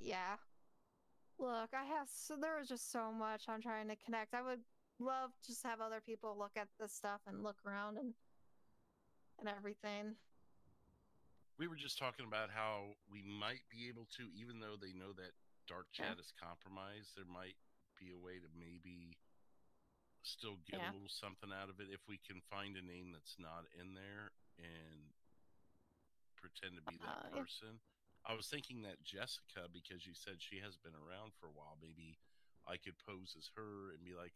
Yeah. Look, there was just so much I'm trying to connect. I would love to just have other people look at this stuff and look around and everything. We were just talking about how we might be able to, even though they know that dark chat is compromised, there might be a way to maybe still get a little something out of it if we can find a name that's not in there and pretend to be that person. I was thinking that Jessica, because you said she has been around for a while, maybe I could pose as her and be like,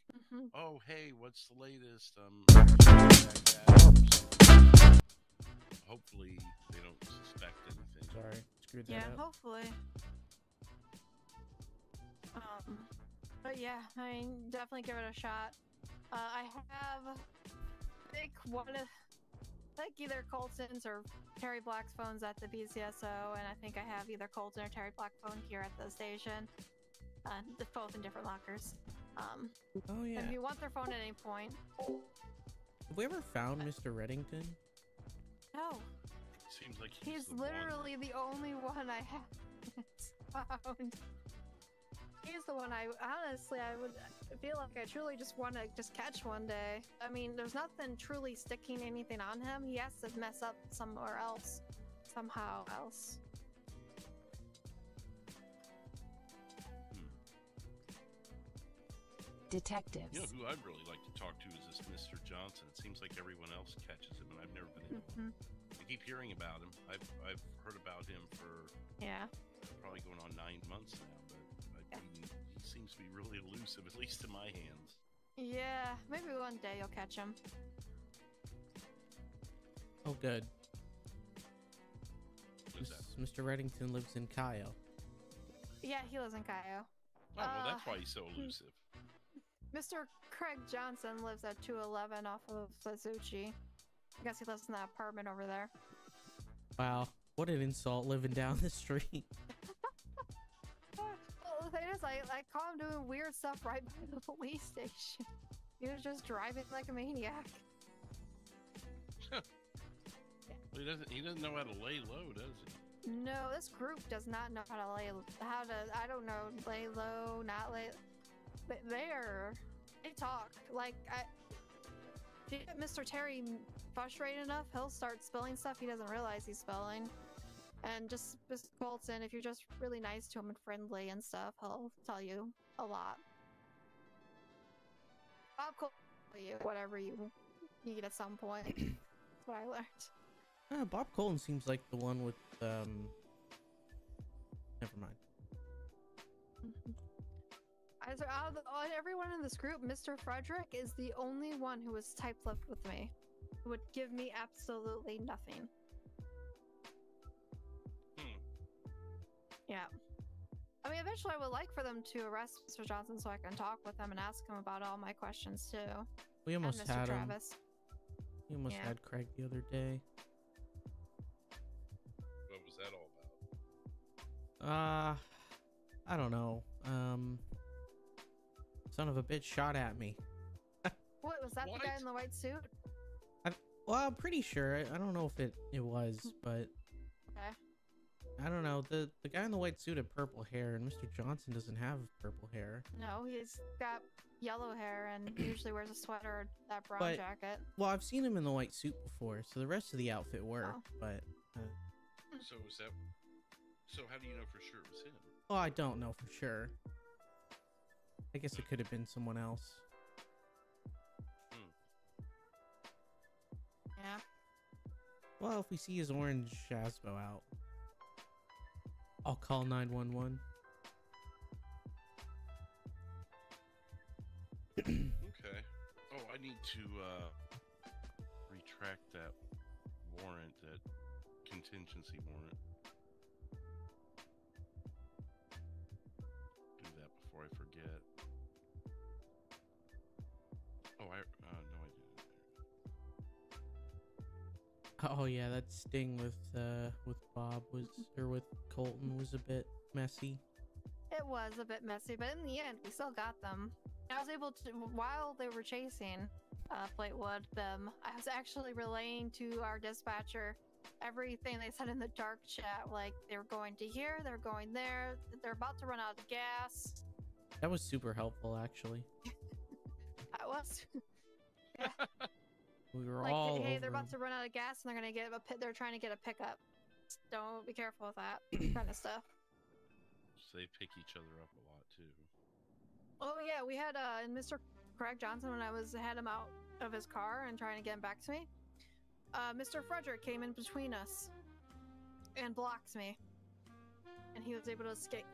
oh, hey, what's the latest? Hopefully they don't suspect anything. Sorry, screwed that up. Yeah, hopefully. But yeah, I mean, definitely give it a shot. I have, I think either Colton's or Terry Black's phones at the BCSO, and I think I have either Colton or Terry Black phone here at the station. Both in different lockers. Oh yeah. If you want their phone at any point. Have we ever found Mr. Reddington? No. Seems like he's literally the only one I have found. He's the one I would feel like I truly just want to just catch one day. I mean, there's nothing truly sticking anything on him. He has to mess up somewhere else, somehow else. Detectives. You know who I'd really like to talk to is this Mr. Johnson. It seems like everyone else catches him, and I've never been able to. I keep hearing about him. I've heard about him for probably going on 9 months now, but he seems to be really elusive, at least in my hands. Yeah, maybe one day you'll catch him. Oh, good. Who's that? Mr. Reddington lives in Cayo. Yeah, he lives in Cayo. Oh, well, that's why he's so elusive. Mr. Craig Johnson lives at 211 off of Suzuki. I guess he lives in that apartment over there. Wow, what an insult living down the street. Well, the thing is, I caught him doing weird stuff right by the police station. He was just driving like a maniac. Well, he doesn't know how to lay low, does he? No, this group does not know how to lay low, not lay. they talk. Like, if you get Mr. Terry frustrated enough, he'll start spilling stuff he doesn't realize he's spilling. And just Mr. Colton, if you're just really nice to him and friendly and stuff, he'll tell you a lot. Bob Cole will tell you whatever you need at some point. That's what I learned. Bob Colton seems like the one with never mind. Out of everyone in this group, Mr. Frederick is the only one who was type-lipped with me. Who would give me absolutely nothing. Yeah. I mean, eventually I would like for them to arrest Mr. Johnson so I can talk with him and ask him about all my questions too. We almost and Mr. had Travis. him. We almost had Craig the other day. What was that all about? I don't know. Son of a bitch shot at me. What was that? What? The guy in the white suit? Well, I'm pretty sure. I don't know if it was, but Okay. I don't know. The guy in the white suit had purple hair, and Mr. Johnson doesn't have purple hair. No, he's got yellow hair and usually wears a sweater or that brown jacket. Well, I've seen him in the white suit before, so the rest of the outfit worked, but... So is that... So how do you know for sure it was him? Oh, I don't know for sure. I guess it could have been someone else. Yeah. Well, if we see his orange Shazbo out, I'll call 911. Okay. Oh, I need to retract that warrant, that contingency warrant. Do that before I forget. Oh, no, I didn't. Oh yeah, that sting with Bob was, or with Colton, was a bit messy. It was a bit messy, but in the end, we still got them. I was able to, while they were chasing Fleetwood, I was actually relaying to our dispatcher everything they said in the dark chat. Like, they were going to here, they're going there, they're about to run out of gas. That was super helpful, actually. That was. Yeah. We were Like, all hey, over they're about him. to run out of gas and they're gonna get they're trying to get a pickup. Don't be careful with that kind of stuff. So they pick each other up a lot too. Oh yeah, we had Mr. Craig Johnson when I had him out of his car and trying to get him back to me. Mr. Frederick came in between us and blocked me, and he was able to escape.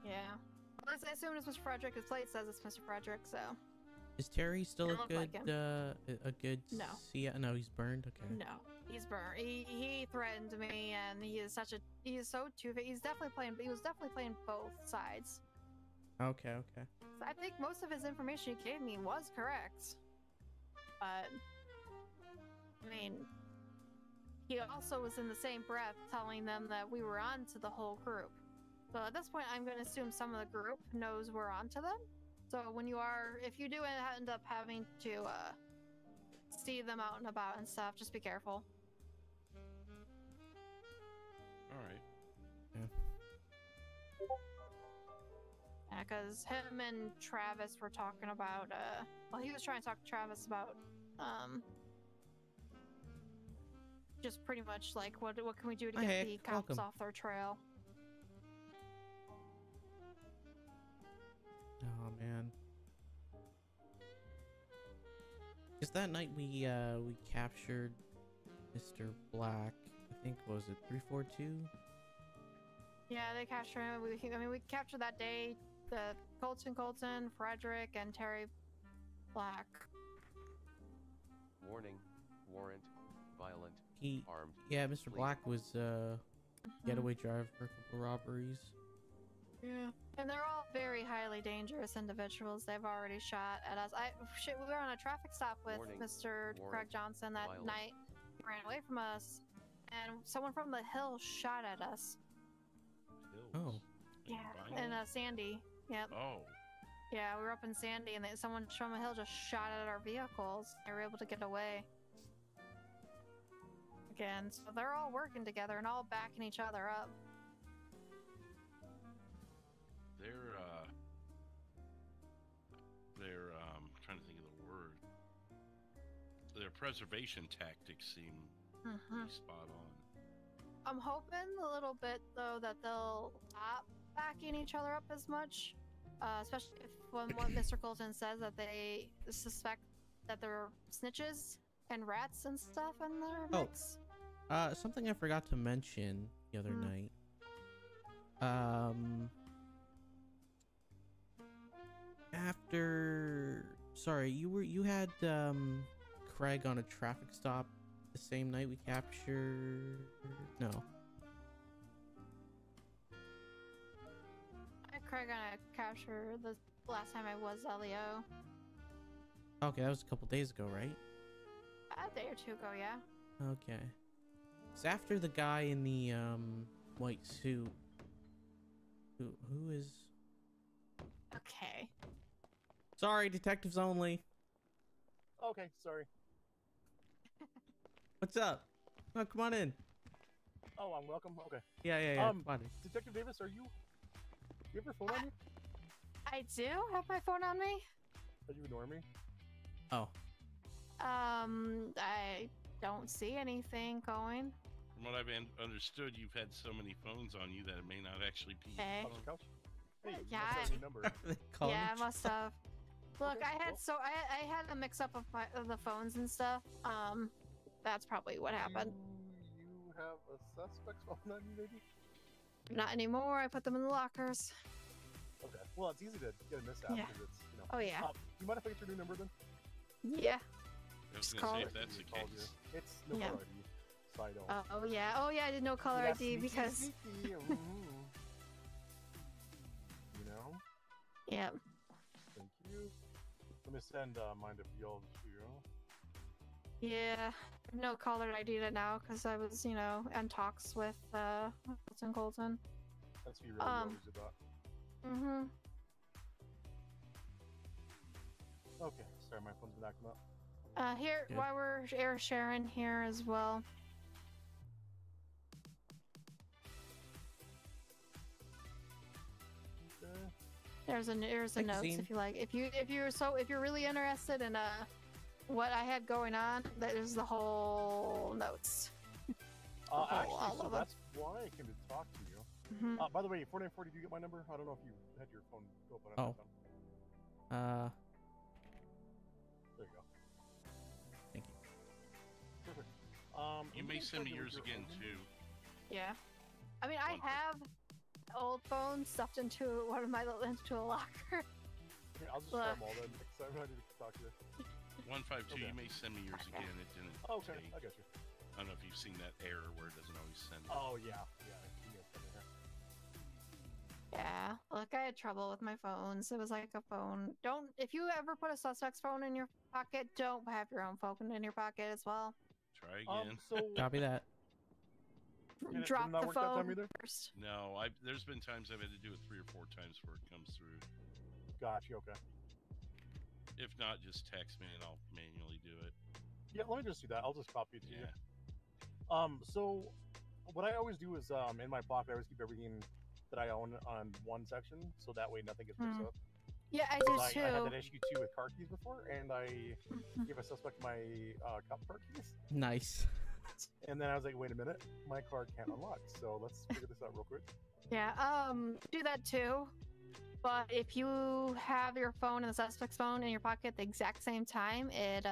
Yeah. Well, I assume it's Mr. Frederick. His plate says it's Mr. Frederick, so. Is Terry still It a looked good, like him. a good? No. No, he's burned. Okay. No, he's burned. He threatened me, and he is so two-faced. He was definitely playing both sides. Okay. Okay. So I think most of his information he gave me was correct, but I mean, he also was in the same breath telling them that we were on to the whole group. So at this point, I'm going to assume some of the group knows we're on to them. So if you do end up having to see them out and about and stuff, just be careful. All right. Yeah. Because him and Travis were talking about, he was trying to talk to Travis about, just pretty much like, what can we do to get the cops off their trail? Oh man. Because that night we captured Mr. Black. I think, what was it 342? Yeah, they captured him. We captured that day the Colton, Frederick, and Terry Black. Warning, warrant, violent, armed. Yeah, Mr. Black was getaway driver for a couple robberies. Yeah, and they're all very highly dangerous individuals. They've already shot at us. We were on a traffic stop with Mr. Craig Johnson that night. He ran away from us, and someone from the hill shot at us. Hills? Oh. Yeah, in Sandy. Yep. Oh. Yeah, we were up in Sandy, and someone from the hill just shot at our vehicles. They were able to get away. Again, so they're all working together and all backing each other up. trying to think of the word. Their preservation tactics seem pretty spot on. I'm hoping a little bit though that they'll stop backing each other up as much, especially if when what Mr. Colton says that they suspect that there are snitches and rats and stuff in their mix. Something I forgot to mention the other night. You had Craig on a traffic stop the same night we captured. No. I had Craig on a capture the last time I was Leo. Okay, that was a couple days ago, right? A day or two ago, yeah. Okay. It's after the guy in the white suit. Who is? Okay. Sorry, detectives only. Okay, sorry. What's up? Oh, come on in. Oh, I'm welcome. Okay. Yeah. Come on in. Detective Davis, you have your phone on you? I do have my phone on me. Are you ignoring me? Oh. I don't see anything going. From what I've understood, you've had so many phones on you that it may not actually be. Okay. On the couch? Hey, Yeah, you must have a new number. Yeah, I must have. Look, Okay, I had a mix up of the phones and stuff. That's probably what happened. You have a suspect's phone on you, maybe? Not anymore. I put them in the lockers. Okay. Well, it's easy to get a mishap Yeah. because it's, you know. Oh yeah. Do you mind if I get your new number then? Yeah. I was Just going to call say, it. if that's the case. It's no Yeah. caller ID, so I don't. Oh yeah. Oh yeah. I did no caller Yeah, ID sneaky, because. sneaky, You know? Yeah. Thank you. Let me send mine to y'all to you. Yeah. No caller ID to now because I was, in talks with Colton. That's who you really always about. Mm-hmm. Okay, sorry, my phone's been acting up. Here, Good. while we're air sharing here as well. Okay. There's a notes Magazine. if you like. If you're really interested in what I had going on, there's the whole notes. Actually, all so of 'em. that's why I came to talk to you. Mm-hmm. By the way, 4940, do you get my number? I don't know if you had your phone open at Oh. that time. There you go. Thank you. Perfect. You may send me yours again, too. Yeah. I mean, I have old phone stuffed into into a locker. Okay, I'll just try them all then, because I'm ready to talk to you. 152, Okay. you may send me yours Okay. again. It didn't Okay, take. I got you. I don't know if you've seen that error where it doesn't always send it. Oh, yeah. Yeah, you guys got it here. Yeah. Look, I had trouble with my phones. It was like a phone. If you ever put a suspect's phone in your pocket, don't have your own phone in your pocket as well. Try again. So... Copy that. Did it Drop not the work that time phone either? first. No, there's been times I've had to do it 3 or 4 times before it comes through. Gotcha, okay. If not, just text me and I'll manually do it. Yeah, let me just do that. I'll just copy it to Yeah. you. So what I always do is, in my pocket, I always keep everything that I own on one section, so that way nothing gets mixed up. Yeah, I do 'Cause too. I had that issue too with car keys before, and I gave a suspect my cop car keys, Nice. and then I was like, wait a minute, my car can't unlock, so let's figure this out real quick. Yeah, do that too. But if you have your phone and the suspect's phone in your pocket at the exact same time, it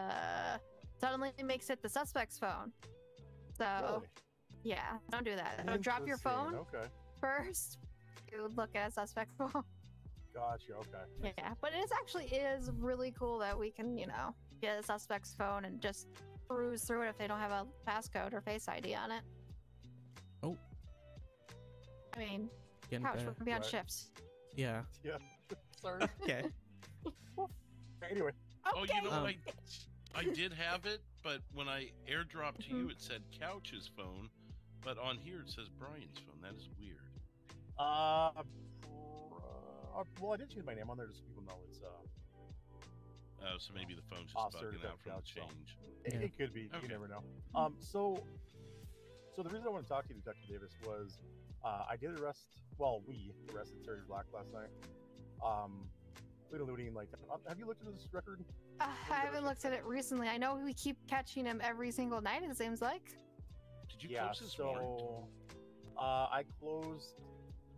suddenly makes it the suspect's phone. So Really? yeah, don't do that. Don't drop your phone Okay. first. You look at a suspect's phone. Gotcha, okay. Makes Yeah, sense. but it actually is really cool that we can, get a suspect's phone and just peruse through it if they don't have a passcode or Face ID on it. Oh. I mean, Getting gosh, better. we're gonna be on Right. shifts. Yeah. Yeah, sorry. Okay. Anyway, Oh, you know Um, what? I did have it, but when I airdropped to you, it said Couch's phone, but on here it says Brian's phone. That is weird. well, I did change my name on there just so people know it's So maybe the phone's just Officer bugging out from the Couch, so. change. Yeah. It could be. Okay. You never know. So the reason I want to talk to you, Detective Davis, was we arrested Terry Black last night. looting. Like, have you looked at this record? I haven't looked at it recently. I know we keep catching him every single night, it seems like. Did you close this warrant? I closed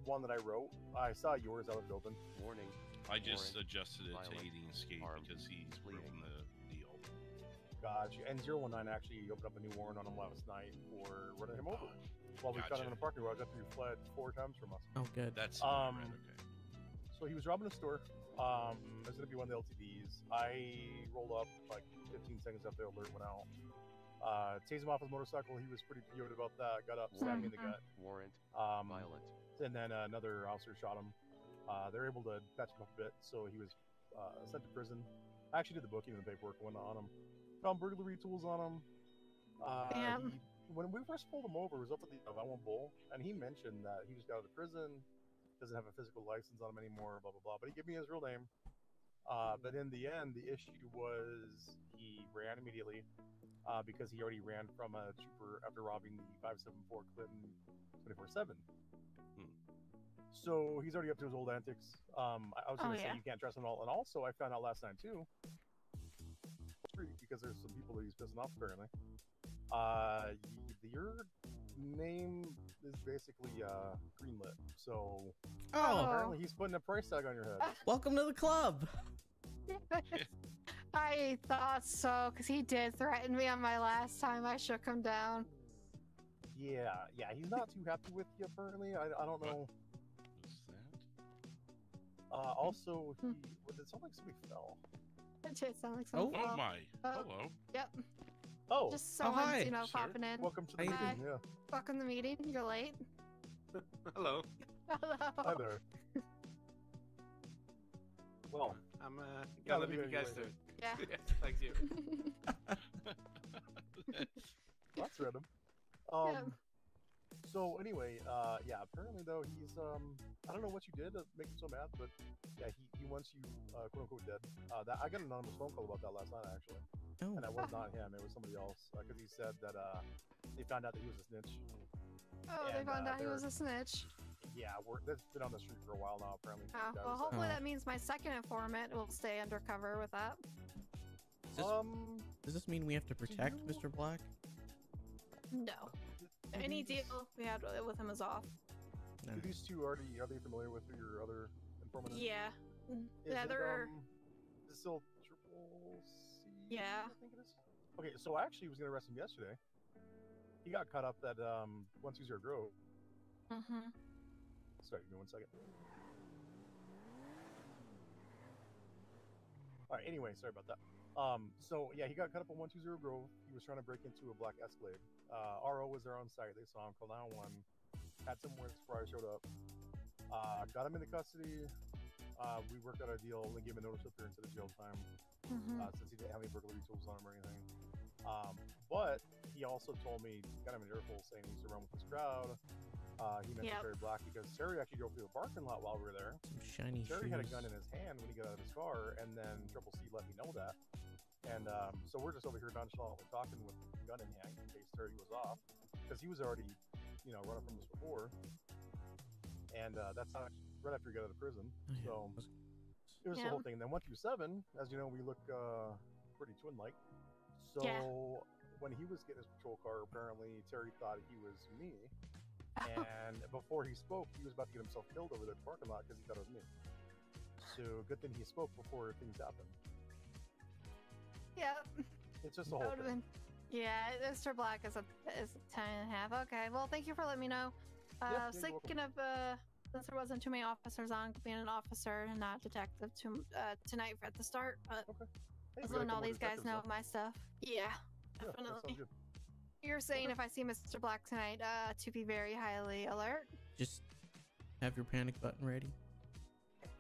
one that I wrote. I saw yours. I left it open. Warning. I just Warrant, adjusted it to violent, aiding escape armed, because he's fleeing. broken the deal. Gotcha. And 019 actually opened up a new warrant on him last night for running him over while we found him in a parking garage after he fled 4 times from us. Oh, good. That's right. Okay. So he was robbing a store. It was gonna be one of the LTVs. I rolled up like 15 seconds after the alert went out. Tased him off his motorcycle. He was pretty PO'd about that. Got up, stabbed me in the gut. Warrant. Violent. And then another officer shot him. They were able to patch him up a bit, so he was sent to prison. I actually did the booking and the paperwork went on him. Found burglary tools on him. When we first pulled him over, it was up at the I1 Bull, and he mentioned that he just got out of prison, doesn't have a physical license on him anymore, blah, blah, blah. But he gave me his real name. But in the end, the issue was he ran immediately because he already ran from a trooper after robbing the 574 Clinton 24/7. So he's already up to his old antics. I was going to say you can't trust him at all. And also, I found out last night, too, because there's some people that he's pissing off, apparently. Your name is basically greenlit. So apparently he's putting a price tag on your head. Welcome to the club. I thought so, because he did threaten me on my last time I shook him down. Yeah, he's not too happy with you, apparently. I don't know. Also, did it sound like somebody fell? It did sound like somebody fell. Oh my. Hello. Yep. Oh. Just someone's, hi, you know, sir. popping in. Welcome to the meeting, yeah. Welcome to the meeting. You're late. Hello. Hello. Hi there. Well, I'm gonna leave you guys to it. Yeah. Thank you. that's random. So anyway, apparently though he's I don't know what you did to make him so mad, but yeah, he wants you quote unquote dead. That I got an anonymous phone call about that last night actually, and that was not him. It was somebody else because he said that they found out that he was a snitch. Oh, they found out he was a snitch. Yeah, that's been on the street for a while now. Apparently. Well, hopefully that means my second informant will stay undercover with that. Does this mean we have to protect Mr. Black? No. Any deal we had with him is off. Do these two are they familiar with your other informant? Yeah. Is it still Triple C? Yeah. I think it is. Okay, so I actually was gonna arrest him yesterday. He got caught up at 120 Grove. Mm-hmm. Sorry, give me 1 second. All right. Anyway, sorry about that. So yeah, he got caught up on 120 Grove. He was trying to break into a black Escalade. RO was there on site. They saw him. Called 911. Had some words before I showed up. Got him into custody. We worked out a deal. We gave him a notice of appearance at a jail time since he didn't have any burglary tools on him or anything. But he also told me, got him an earful saying he used to run with this crowd. He mentioned Terry Black because Terry actually drove through the parking lot while we were there. Some shiny Terry shoes. had a gun in his hand when he got out of his car, and then Triple C let me know that. And so we're just over here nonchalantly talking with the gun in hand in case Terry was off, because he was already, running from us before. And that's not right after he got out of prison. So it was the whole thing. And then 127, as you know, we look pretty twin-like. So when he was getting his patrol car, apparently Terry thought he was me. And before he spoke, he was about to get himself killed over the parking lot because he thought it was me. So good thing he spoke before things happened. Yeah. It's just the whole thing. Yeah, Mr. Black is a 10.5. Okay, well, thank you for letting me know. Speaking of, since there wasn't too many officers on, being an officer and not detective tonight at the start, but just letting all these guys know my stuff. Yeah, definitely. You're saying if I see Mr. Black tonight, to be very highly alert? Just have your panic button ready.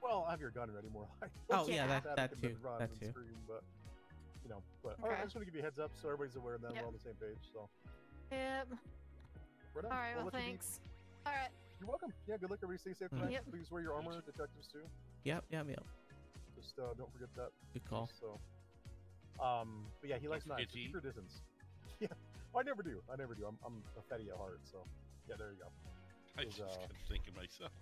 Well, have your gun ready more like. Oh yeah, that too. That too. Scream, but all right, I just want to give you a heads up so everybody's aware, and then we're on the same page. So. Yep. Right on. All right. Well, thanks. All right. You're welcome. Yeah. Good luck. Everybody stay safe tonight. Please wear your armor, detectives too. Yep. Just don't forget that. Good call. So. But yeah, he likes knives. Keep your distance. Yeah. Well, I never do. I'm a fatty at heart. So. Yeah. There you go. I just kept thinking myself.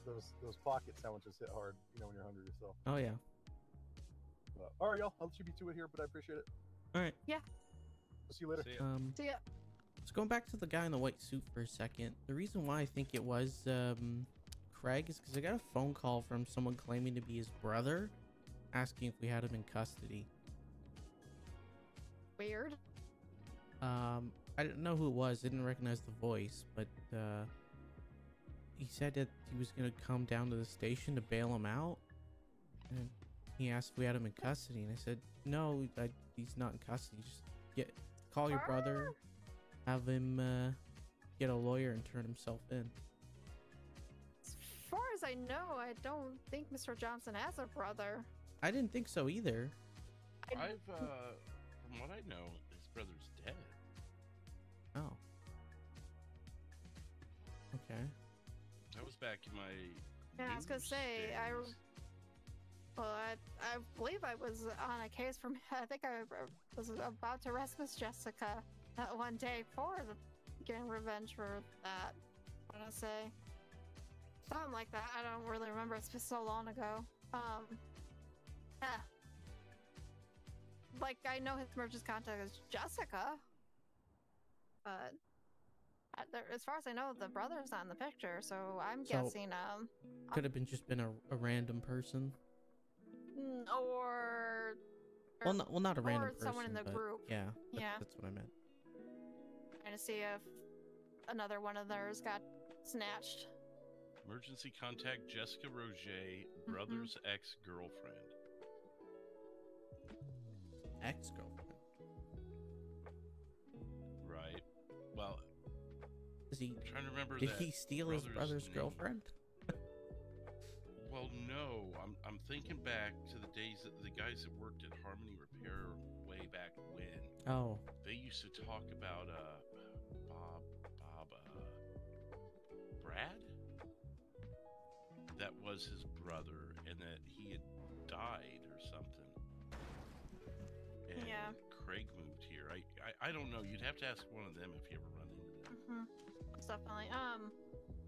those pocket sandwiches hit hard, you know, when you're hungry. So. Oh yeah. But, all right, y'all. I'll let you be to it here, but I appreciate it. All right. Yeah. I'll see you later. See ya. See ya. So going back to the guy in the white suit for a second, the reason why I think it was Craig is because I got a phone call from someone claiming to be his brother, asking if we had him in custody. Weird. I didn't know who it was, didn't recognize the voice, but he said that he was gonna come down to the station to bail him out, and he asked if we had him in custody, and I said no, he's not in custody. Just call your brother, have him get a lawyer and turn himself in. As far as I know, I don't think Mr. Johnson has a brother. I didn't think so either. I've from what I know, his brother's dead. Oh. Okay. That was back in my. Yeah, I was gonna news say, days. I believe I was on a case from. I think I was about to arrest Miss Jessica that one day for getting revenge for that. I want to say something like that. I don't really remember. It's been so long ago. Yeah. Like I know his merchant's contact is Jessica, but as far as I know, the brother's not in the picture. So I'm guessing Could have been a random person. Or not a random person, someone in the but group. Yeah. Yeah. That's what I meant. Trying to see if another one of theirs got snatched. Emergency contact Jessica Roget, brother's ex-girlfriend. Ex-girlfriend. Right. Well, Is he? I'm trying to remember. Did that he steal his brother's name. girlfriend? Well, no. I'm thinking back to the days that the guys that worked at Harmony Repair way back when. Oh. They used to talk about Brad. That was his brother, and that he had died or something. And Yeah. Craig moved here. I don't know. You'd have to ask one of them if you ever run into them. Definitely.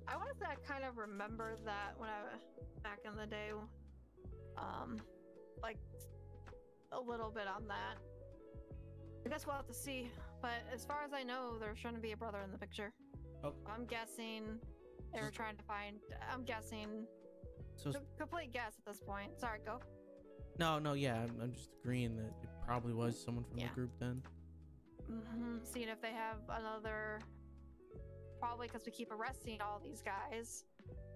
I want to say I kind of remember that when I was back in the day. Like a little bit on that. I guess we'll have to see. But as far as I know, there shouldn't be a brother in the picture. Oh. I'm guessing they were trying to find. I'm guessing. So Complete guess at this point. Sorry, go. no, yeah, I'm just agreeing that it probably was someone from the group then. Seeing if they have another. Probably because we keep arresting all these guys.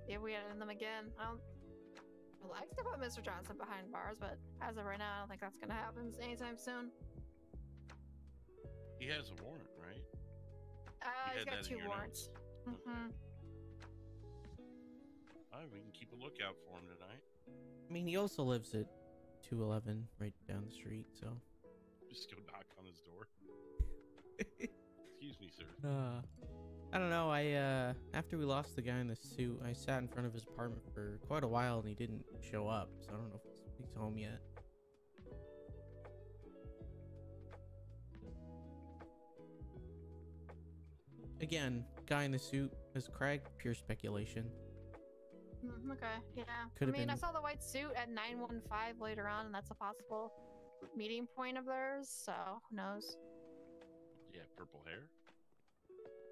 If we end them again, I like to put Mr. Johnson behind bars, but as of right now, I don't think that's gonna happen anytime soon. He has a warrant, right? He's got 2 warrants. Okay. All right, we can keep a lookout for him tonight. I mean, he also lives at 211 right down the street, so. Just go knock on his door. Excuse me, sir. I don't know. After we lost the guy in the suit, I sat in front of his apartment for quite a while and he didn't show up, so I don't know if he's home yet. Again, guy in the suit is Craig, pure speculation. Okay, yeah. Could've I mean, I been- saw the white suit at 915 later on, and that's a possible meeting point of theirs, so who knows? Yeah, purple hair.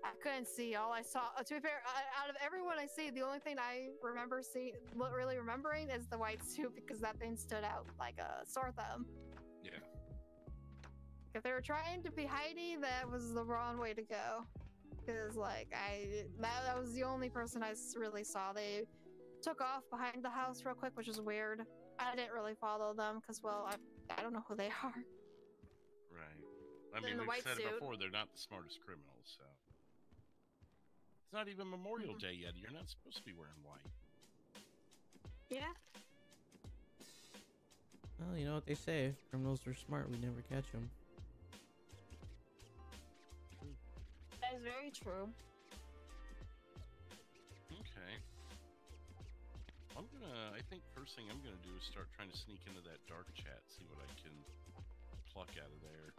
I couldn't see. All I saw, to be fair, out of everyone I see, the only thing I remember really remembering is the white suit because that thing stood out like a sore thumb. Yeah. If they were trying to be Heidi, that was the wrong way to go. Because, like, that was the only person I really saw. They took off behind the house real quick, which is weird. I didn't really follow them because, well, I don't know who they are. Right. I In mean, the we've white said it suit. before, they're not the smartest criminals, so. It's not even Memorial Day yet. You're not supposed to be wearing white. Yeah. Well, you know what they say. If criminals are smart, we never catch them. That is very true. Okay. I think first thing I'm gonna do is start trying to sneak into that dark chat, see what I can pluck out of there.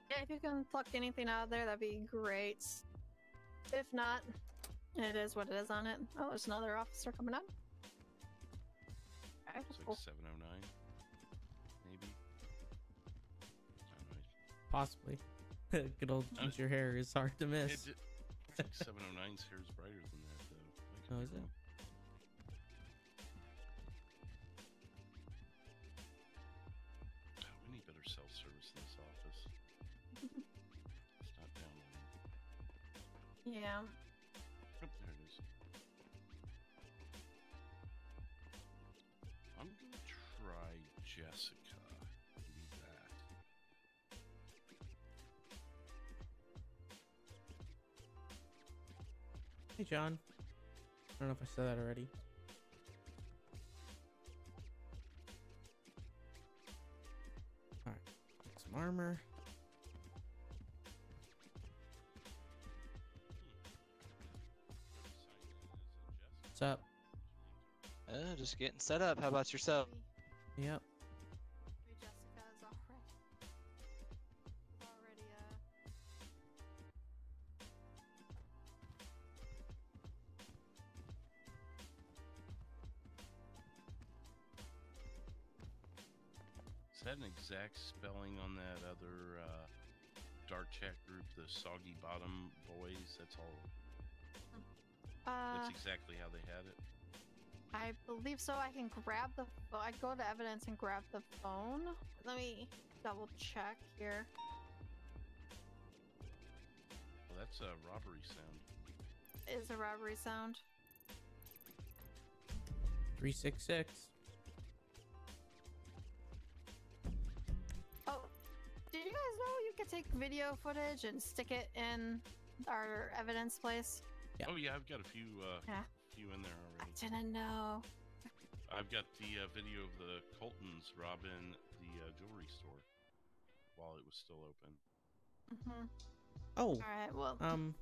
Yeah, if you can pluck anything out of there, that'd be great. If not, it is what it is on it. Oh, there's another officer coming up. Alright, It's cool. like 709, maybe. I don't know. Possibly. Good old ginger hair is hard to miss. I think 709's hair is brighter than that, though. I could Oh, be is it? wrong. Oh, we need better self-service in this office. It's not downloading. Yeah. Oh, there it is. I'm gonna try Jessica. Leave that. Hey, John. I don't know if I said that already. Alright. Some armor. What's up? Just getting set up. How about yourself? Yep. Maybe Jessica is already Is that an exact spelling on that other dark chat group, the Soggy Bottom Boys? That's all. That's exactly how they had it. I believe so. I can grab the I go to evidence and grab the phone. Let me double check here. Well, that's a robbery sound. Is a robbery sound. 366. Oh, did you guys know you could take video footage and stick it in our evidence place? Yeah. Oh yeah, I've got a few Yeah. few in there I already. didn't know. I've got the video of the Coltons robbing the jewelry store while it was still open. Mm-hmm. Oh, All right. Well. you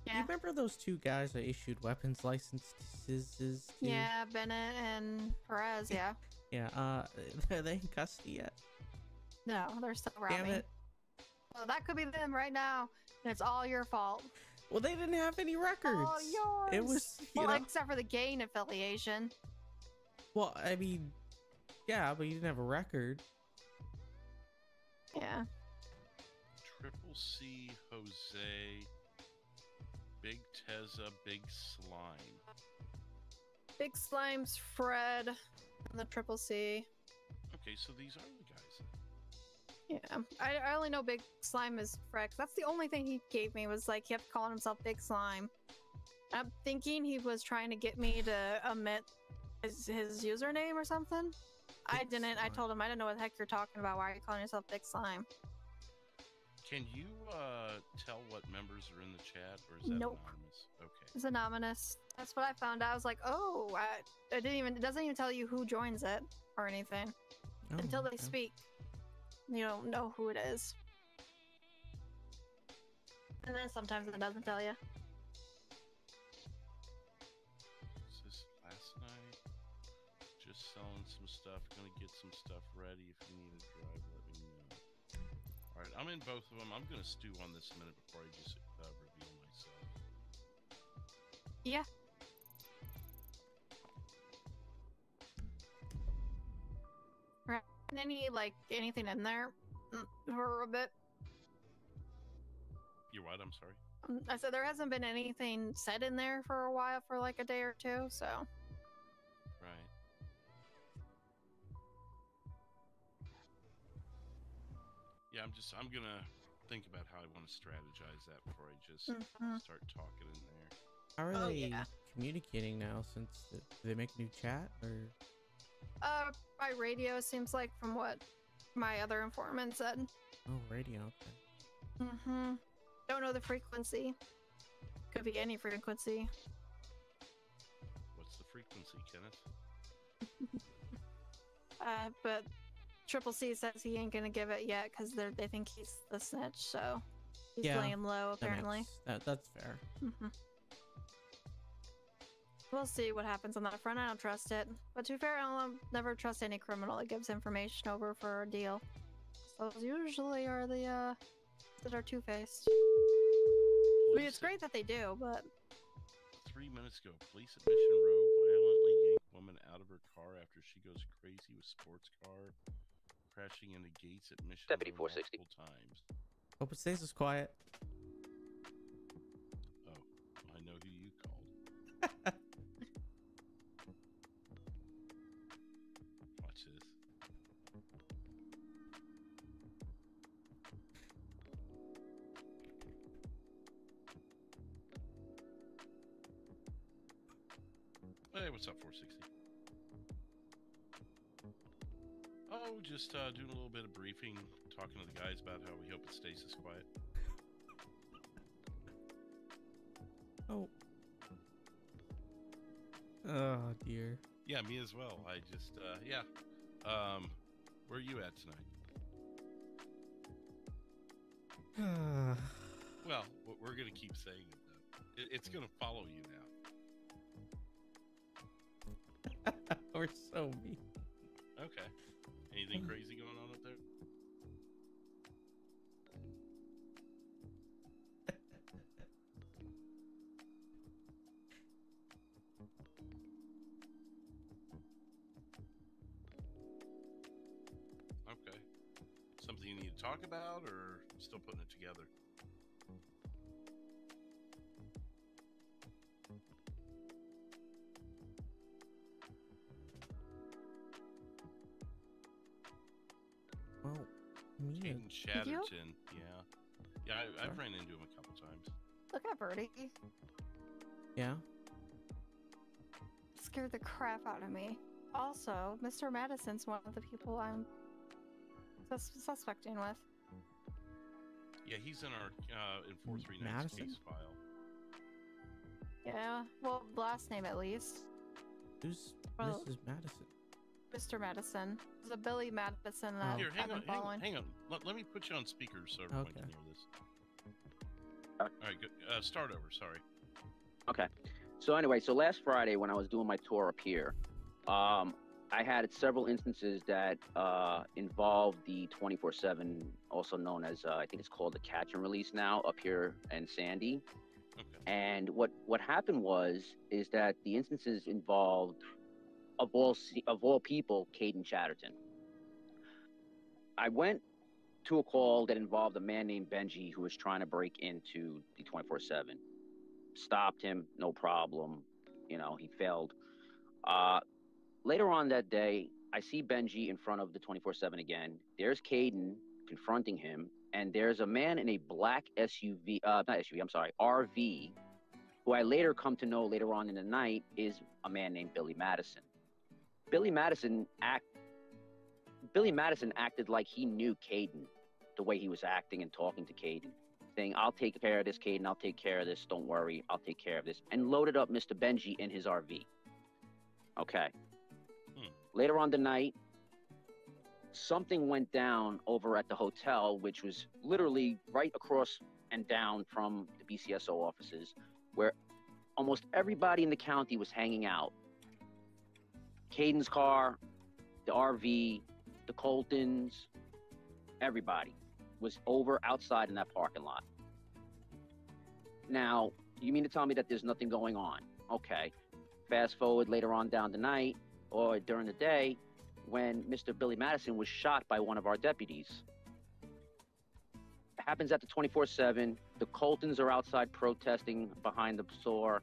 Yeah. remember those two guys that issued weapons licenses to? Yeah, Bennett and Perez. Yeah. Yeah, are they in custody yet? No, they're still robbing. Damn it. Well, that could be them right now, and it's all your fault. Well, they didn't have any records. All yours. It was, you well, know. except for the gain affiliation. Well, I mean, yeah, but you didn't have a record. Yeah. Triple C, Jose, Big Tezza, Big Slime. Big Slime's Fred, and the Triple C. Okay, so these are the guys. Yeah, I only know Big Slime is Fred. 'Cause that's the only thing he gave me was like he kept calling himself Big Slime. I'm thinking he was trying to get me to omit his username or something. I didn't. I told him I didn't know what the heck you're talking about. Why are you calling yourself Big Slime? Can you tell what members are in the chat, or is that Nope. anonymous? Okay. It's anonymous. That's what I found out. I was like, oh, I didn't even. It doesn't even tell you who joins it or anything Oh, until they okay. speak. You don't know who it is. And then sometimes it doesn't tell you. Is this last night? Just selling some stuff. Gonna get some stuff ready. If you need a drive, let me know. Alright, I'm in both of them. I'm gonna stew on this a minute before I just reveal myself. Yeah. Right. Anything in there for a bit? You're what? I'm sorry. I said there hasn't been anything said in there for a while, for like a day or two, so. Right. Yeah, I'm gonna think about how I want to strategize that before I just Mhm. start talking in there. How are Oh, they yeah. communicating now? Since do they make a new chat or? By radio, seems like, from what my other informant said. Oh, radio. Okay. Mm-hmm. Don't know the frequency. Could be any frequency. What's the frequency, Kenneth? But Triple C says he ain't gonna give it yet because they think he's the snitch, so he's Yeah, playing low apparently. That's fair. Mm-hmm. We'll see what happens on that front. I don't trust it. But to be fair, I'll never trust any criminal that gives information over for a deal. Those usually are the that are two-faced. I mean, it's great that they do, but 3 minutes ago, police at Mission Row violently yank woman out of her car after she goes crazy with sports car, crashing into gates at Mission Deputy Row 460. multiple times. Hope it stays as quiet. Oh, I know who you called. Watch this. Hey, what's up, 460? Oh, just doing a little bit of briefing, talking to the guys about how we hope it stays this quiet. Oh. Oh, dear. Yeah, me as well. I just, yeah. Where are you at tonight? Well, we're going to keep saying it, though. It's going to follow you now. We're so mean. Okay. Anything crazy going on up there? Okay. Something you need to talk about, or still putting it together? Well, me Caden and- Chatterton. Yeah, I've ran into him a couple times. look at Birdie. Yeah? Scared the crap out of me. Also, Mr. Madison's one of the people I'm suspecting with. Yeah, he's in our in 439's Madison? case file. Yeah, well, last name at least. Who's Well- Mrs. Madison? Mr. Madison. There's a Billy Madison that Here, I've been following. hang on. Let me put you on speaker so everyone can Okay. hear this. Okay. All right, good. Start over. Sorry. Okay. So anyway, so last Friday when I was doing my tour up here, I had several instances that involved the 24/7, also known as I think it's called the catch and release now up here in Sandy. Okay. And what happened is that the instances involved of all people, Caden Chatterton. I went to a call that involved a man named Benji who was trying to break into the 24/7. Stopped him, no problem. You know, he failed. Later on that day, I see Benji in front of the 24/7 again. There's Caden confronting him, and there's a man in a black SUV, not SUV, I'm sorry, RV, who I later come to know later on in the night is a man named Billy Madison. Billy Madison acted like he knew Caden, the way he was acting and talking to Caden, saying, "I'll take care of this, Caden. I'll take care of this. Don't worry. I'll take care of this," and loaded up Mr. Benji in his RV. Okay. Later on the night, something went down over at the hotel, which was literally right across and down from the BCSO offices, where almost everybody in the county was hanging out. Caden's car, the RV, the Coltons, everybody was over outside in that parking lot. Now, you mean to tell me that there's nothing going on? Okay. Fast forward later on down the night or during the day when Mr. Billy Madison was shot by one of our deputies. It happens at the 24/7. The Coltons are outside protesting behind the store.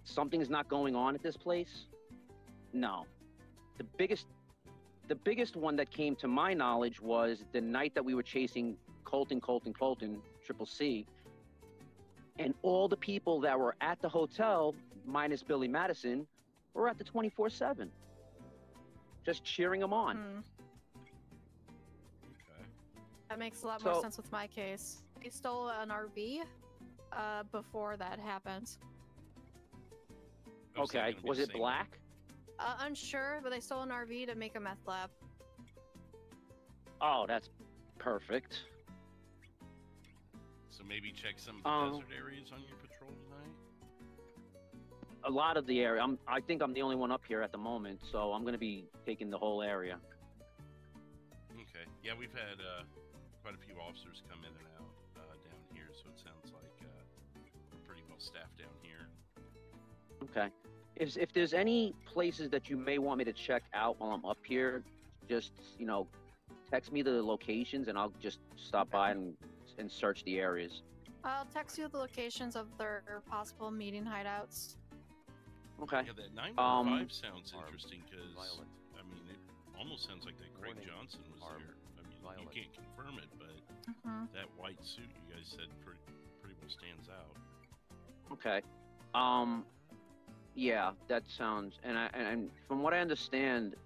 Something's not going on at this place? No. The biggest one that came to my knowledge was the night that we were chasing Colton, Triple C, and all the people that were at the hotel, minus Billy Madison, were at the 24/7, just cheering him on. Okay. That makes a lot more So- sense with my case. They stole an RV before that happened. Oh, is that Okay, gonna be was the it same- black? Unsure, but they stole an RV to make a meth lab. Oh, that's perfect. So maybe check some of the desert areas on your patrol tonight? A lot of the area. I think I'm the only one up here at the moment, so I'm going to be taking the whole area. Okay. Yeah, we've had quite a few officers come in and out down here, so it sounds like we're pretty well staffed down here. Okay. If there's any places that you may want me to check out while I'm up here, just, text me the locations and I'll just stop by and search the areas. I'll text you the locations of their possible meeting hideouts. Okay. Yeah, that 915 sounds armed, interesting because, violent. I mean, it almost sounds like that Craig Warning, Johnson was armed, there. I mean, violent. you can't confirm it, but that white suit you guys said pretty well stands out. Okay. Yeah, that sounds, and from what I understand,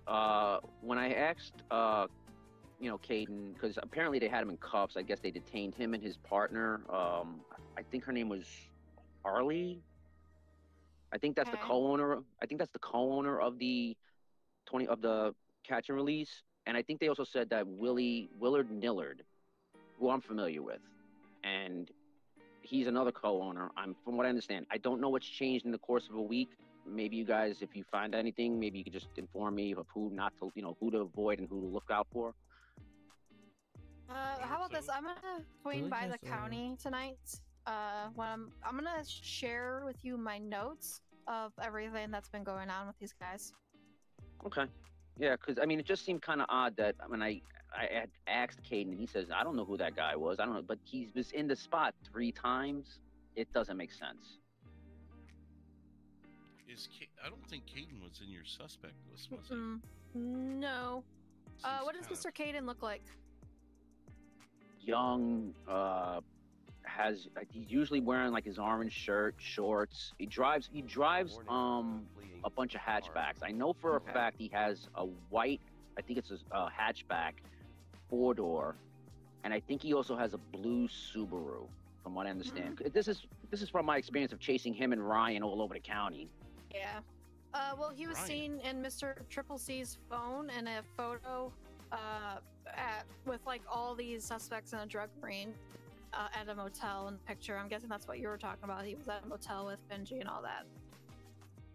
when I asked, Caden, because apparently they had him in cuffs. I guess they detained him and his partner. I think her name was Harley. I think that's the Okay. co-owner. I think that's the co-owner of the catch and release. And I think they also said that Willard Nillard, who I'm familiar with, and he's another co-owner. From what I understand. I don't know what's changed in the course of a week. Maybe you guys, if you find anything, maybe you could just inform me of who not to, who to avoid and who to look out for. How about this? I'm gonna swing Really by has, the county tonight. When I'm gonna share with you my notes of everything that's been going on with these guys. Okay. Yeah, because I mean, it just seemed kind of odd that when I had asked Caden, and he says, I don't know who that guy was. I don't know, but he was in the spot 3 times. It doesn't make sense. I don't think Caden was in your suspect list, was he? No. Seems What does kind Mr. of- Caden look like? Young, he's usually wearing like his orange shirt, shorts. He drives Warning, fleeing, a bunch of hatchbacks. armed. I know for Okay. a fact he has a white, I think it's a hatchback, 4-door, and I think he also has a blue Subaru, from what I understand. This is from my experience of chasing him and Ryan all over the county. Yeah. Well, he was Ryan. seen in Mr. Triple C's phone in a photo with like all these suspects in a drug ring at a motel in the picture. I'm guessing that's what you were talking about. He was at a motel with Benji and all that.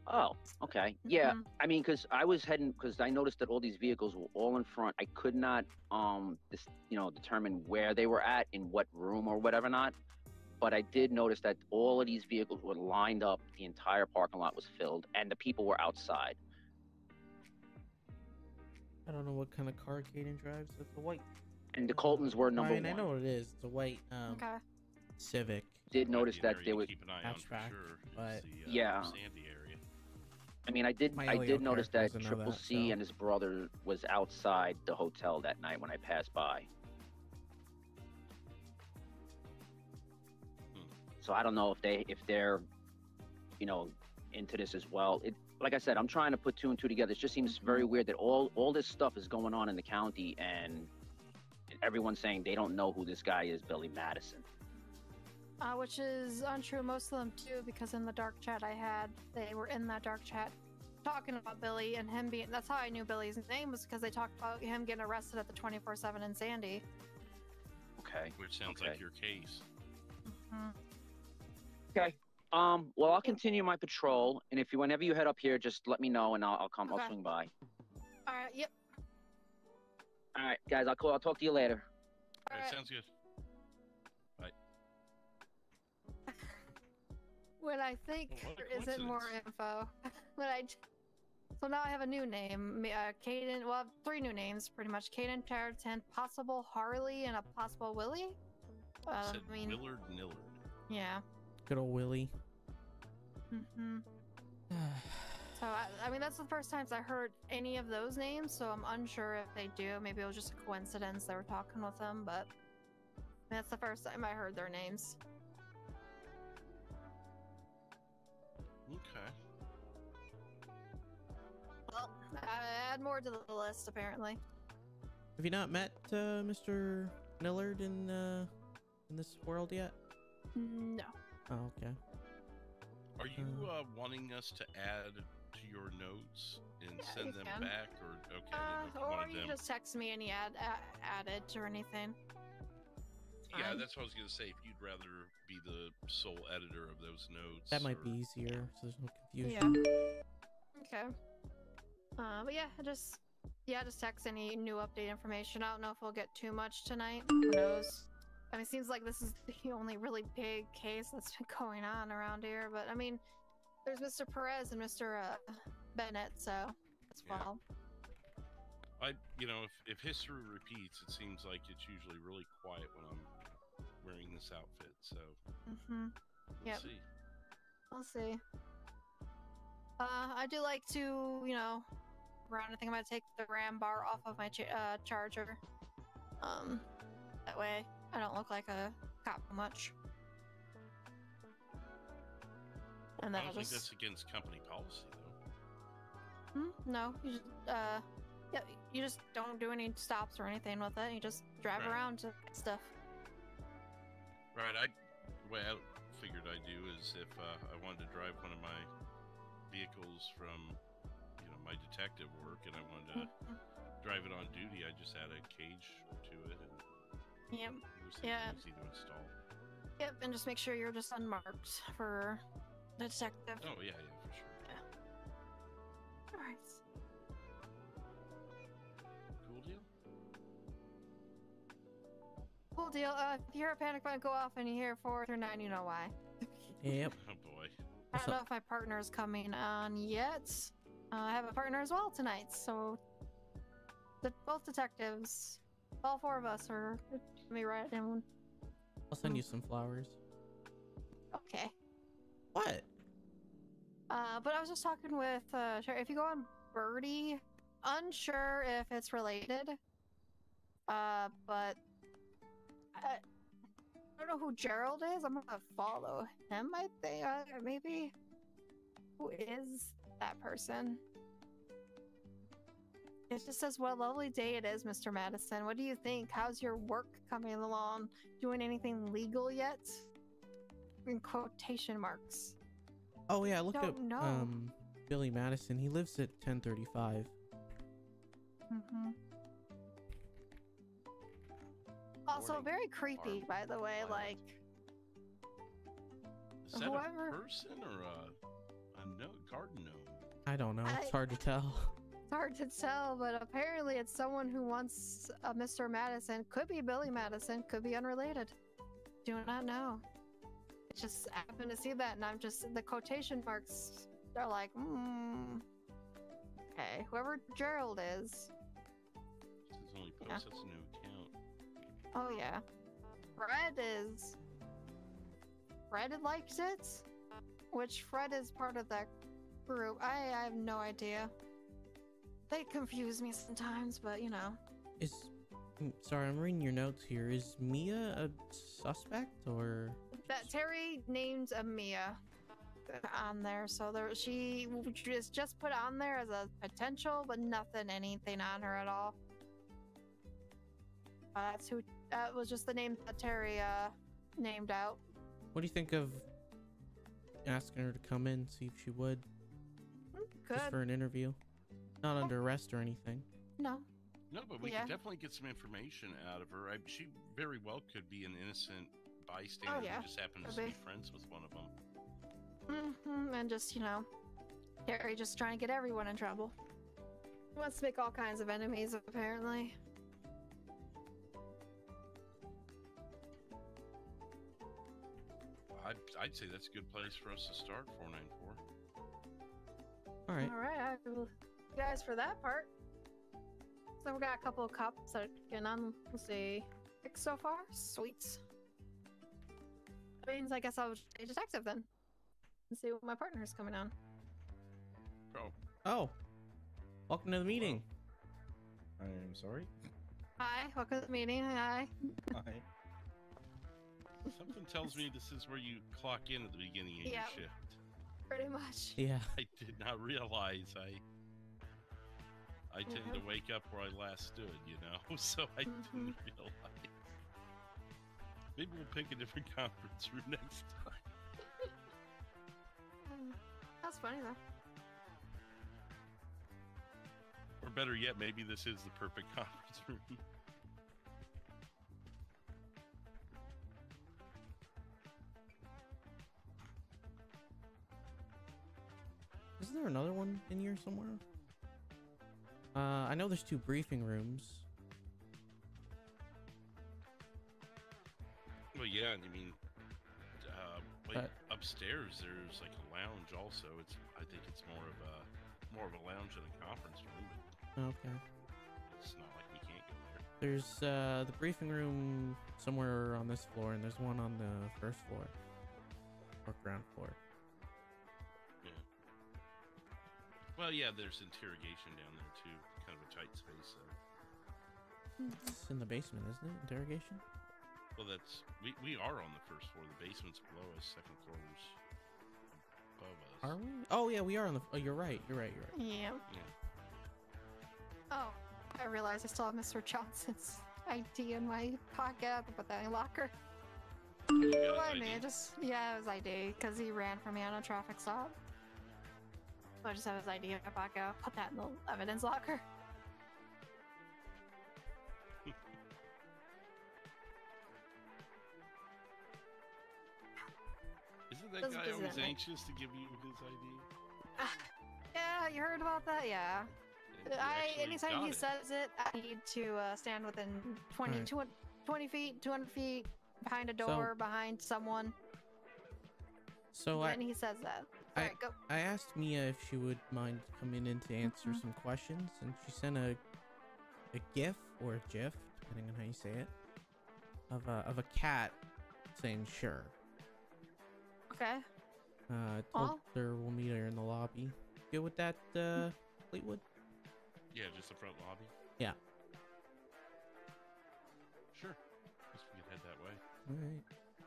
Oh, okay. Yeah, Mhm. I mean, because I noticed that all these vehicles were all in front. I could not, determine where they were at, in what room or whatever not. But I did notice that all of these vehicles were lined up. The entire parking lot was filled, and the people were outside. I don't know what kind of car Caden drives. It's a white. And the Coltons were number Ryan, I one. know what it is. It's a white Okay. Civic. Did Might notice be an that area there to was. keep an eye on for hatchback, sure. but- It's the, Yeah. Sandy area. I mean, I did My Elio notice character that doesn't know Triple that, C so- and his brother was outside the hotel that night when I passed by. So I don't know if they're, into this as well. Like I said, I'm trying to put 2 and 2 together. It just seems very weird that all this stuff is going on in the county and everyone's saying they don't know who this guy is, Billy Madison. Which is untrue. Most of them do, because in the dark chat they were in that dark chat talking about Billy and him being. That's how I knew Billy's name, was because they talked about him getting arrested at the 24/7 in Sandy. Okay. Which sounds Okay. like your case. Okay. Well, I'll continue my patrol, and whenever you head up here, just let me know, and I'll come. Okay. I'll swing by. All right. Yep. All right, guys. I'll talk to you later. All right, Alright. sounds good. Bye. When I think Well, what a there isn't more info, so now I have a new name, Caden. Well, I have 3 new names, pretty much. Caden Chariton, possible Harley, and a possible Willie. Said Willard Nillard. Yeah. Good old Willie. So I mean, that's the first times I heard any of those names, so I'm unsure if they do. Maybe it was just a coincidence they were talking with them, but that's the first time I heard their names. Okay. Well, add more to the list, apparently. Have you not met Mr. Nillard in this world yet? No. Oh, okay. Are you wanting us to add to your notes and Yeah, send you them can. back, or okay? I didn't know if you Or wanted you them. just text me any added or anything. Yeah, fine. that's what I was gonna say. If you'd rather be the sole editor of those notes, That might or- be easier, so there's no confusion. Yeah. Okay. But yeah, I just Yeah, just text any new update information. I don't know if we'll get too much tonight. Who knows? I mean, it seems like this is the only really big case that's been going on around here. But I mean, there's Mr. Perez and Mr. Bennett, so that's Yeah. well. You know, if history repeats, it seems like it's usually really quiet when I'm wearing this outfit. So we'll Yep. see. We'll see. I do like to, you know, around. I think I'm gonna take the RAM bar off of my charger. That way I don't look like a cop much. And then I I'll don't think just. that's against company policy, though. No, you just yeah, you just don't do any stops or anything with it. You just drive Right. around to get stuff. Right. The way I figured I'd do is if I wanted to drive one of my vehicles from, you know, my detective work, and I wanted to drive it on duty, I just add a cage to it, and Yep. it was Yeah. easy to install. Yep, and just make sure you're just unmarked for the detective. Oh yeah, for sure. All right. Cool deal. Cool deal. If you hear a panic button go off and you hear 4 through 9, you know why. Yep. Oh boy. I don't know if my partner's coming on yet. I have a partner as well tonight, so both detectives, all 4 of us are gonna be right in. I'll send you some flowers. Okay. What? But I was just talking with Sherry. If you go on Birdie, unsure if it's related. But I don't know who Gerald is. I'm gonna follow him. I think maybe. Who is that person? It just says, "What a lovely day it is, Mr. Madison. What do you think? How's your work coming along? Doing anything legal yet?" In quotation marks. Oh yeah, look Don't up know. Billy Madison. He lives at 1035. Also, Morning, very creepy, Barb. by the way. Violet. Like, Is that whoever- a person or a garden gnome? I don't know. It's hard to tell. it's hard to tell, but apparently it's someone who wants Mr. Madison. Could be Billy Madison, could be unrelated. Do not know. I just happened to see that, and I'm just, the quotation marks are like, okay, whoever Gerald is. This is only post. Yeah. That's a new account. Oh, yeah. Fred likes it? Which Fred is part of that group. I have no idea. They confuse me sometimes, but you know. Sorry, I'm reading your notes here. Is Mia a suspect or? That Terry named a Mia on there, so she is just put on there as a potential, but anything on her at all. That was just the name that Terry named out. What do you think of asking her to come in, see if she would? Good. Just for an interview. Not under arrest or anything. No. No, but we Yeah. could definitely get some information out of her. She very well could be an innocent bystander yeah. who just happens Could to be be. friends with one of them. And just, you know, Terry just trying to get everyone in trouble. He wants to make all kinds of enemies, apparently. I'd say that's a good place for us to start, 494. All right. All right, I will you guys for that part. So we got a couple of cops that are getting on. Let's see, 6 so far. Sweet. That means I guess I'll be a detective then, and see what my partner is coming on. Oh, welcome to the meeting. I am sorry. Hi, welcome to the meeting. Hi. Hi. Something tells me this is where you clock in at the beginning of Yeah. your shift. Pretty much. Yeah. I did not realize I tend to Mhm. wake up where I last stood, you know, so I didn't realize. Maybe we'll pick a different conference room next time. That's funny though. Or better yet, maybe this is the perfect conference room. Isn't there another one in here somewhere? I know there's 2 briefing rooms. Well, yeah, I mean, But- upstairs there's like a lounge also. I think it's more of a lounge than a conference room. But Okay. it's not like we can't go there. There's the briefing room somewhere on this floor, and there's one on the first floor or ground floor. Yeah. Well, yeah, there's interrogation down there too. Kind of a tight space. So. It's in the basement, isn't it? Interrogation. Well, we are on the first floor. The basement's below us. Second floor's above us. Are we? Oh yeah, we are on the. Oh, you're right. Yeah. Yeah. Oh, I realized I still have Mr. Johnson's ID in my pocket. I have to put that in my locker. You got his Remind me, ID? it was ID, because he ran from me on a traffic stop. So I just have his ID in my pocket. I'll put that in the evidence locker. Isn't that Doesn't guy visit always me. anxious to give you his ID? Yeah, you heard about that? Yeah. And you actually Anytime got he it. says it, I need to stand within 20, Alright. 20 feet, 200 feet, behind a door, behind someone. So When he says that. Alright, go. I asked Mia if she would mind coming in to answer Mhm. some questions, and she sent a GIF or a GIF, depending on how you say it, of a cat saying sure. Okay. Told Well- her we'll meet her in the lobby. Good with that, Fleetwood? Yeah, just the front lobby. Yeah. Sure. Guess we could head that way. All right.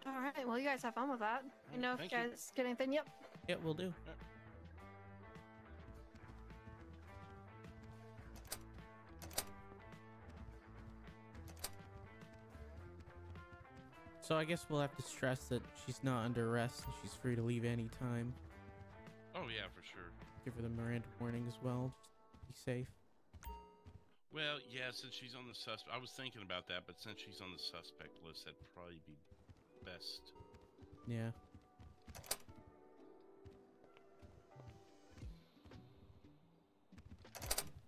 Alright, well, you guys have fun with that. You know if you Thank you. guys get anything. Yep. Yeah, we'll do. So I guess we'll have to stress that she's not under arrest and she's free to leave any time. Oh yeah, for sure. Give her the Miranda warning as well. Just be safe. Well, yeah, since she's on the suspect, I was thinking about that, but since she's on the suspect list, that'd probably be best. Yeah.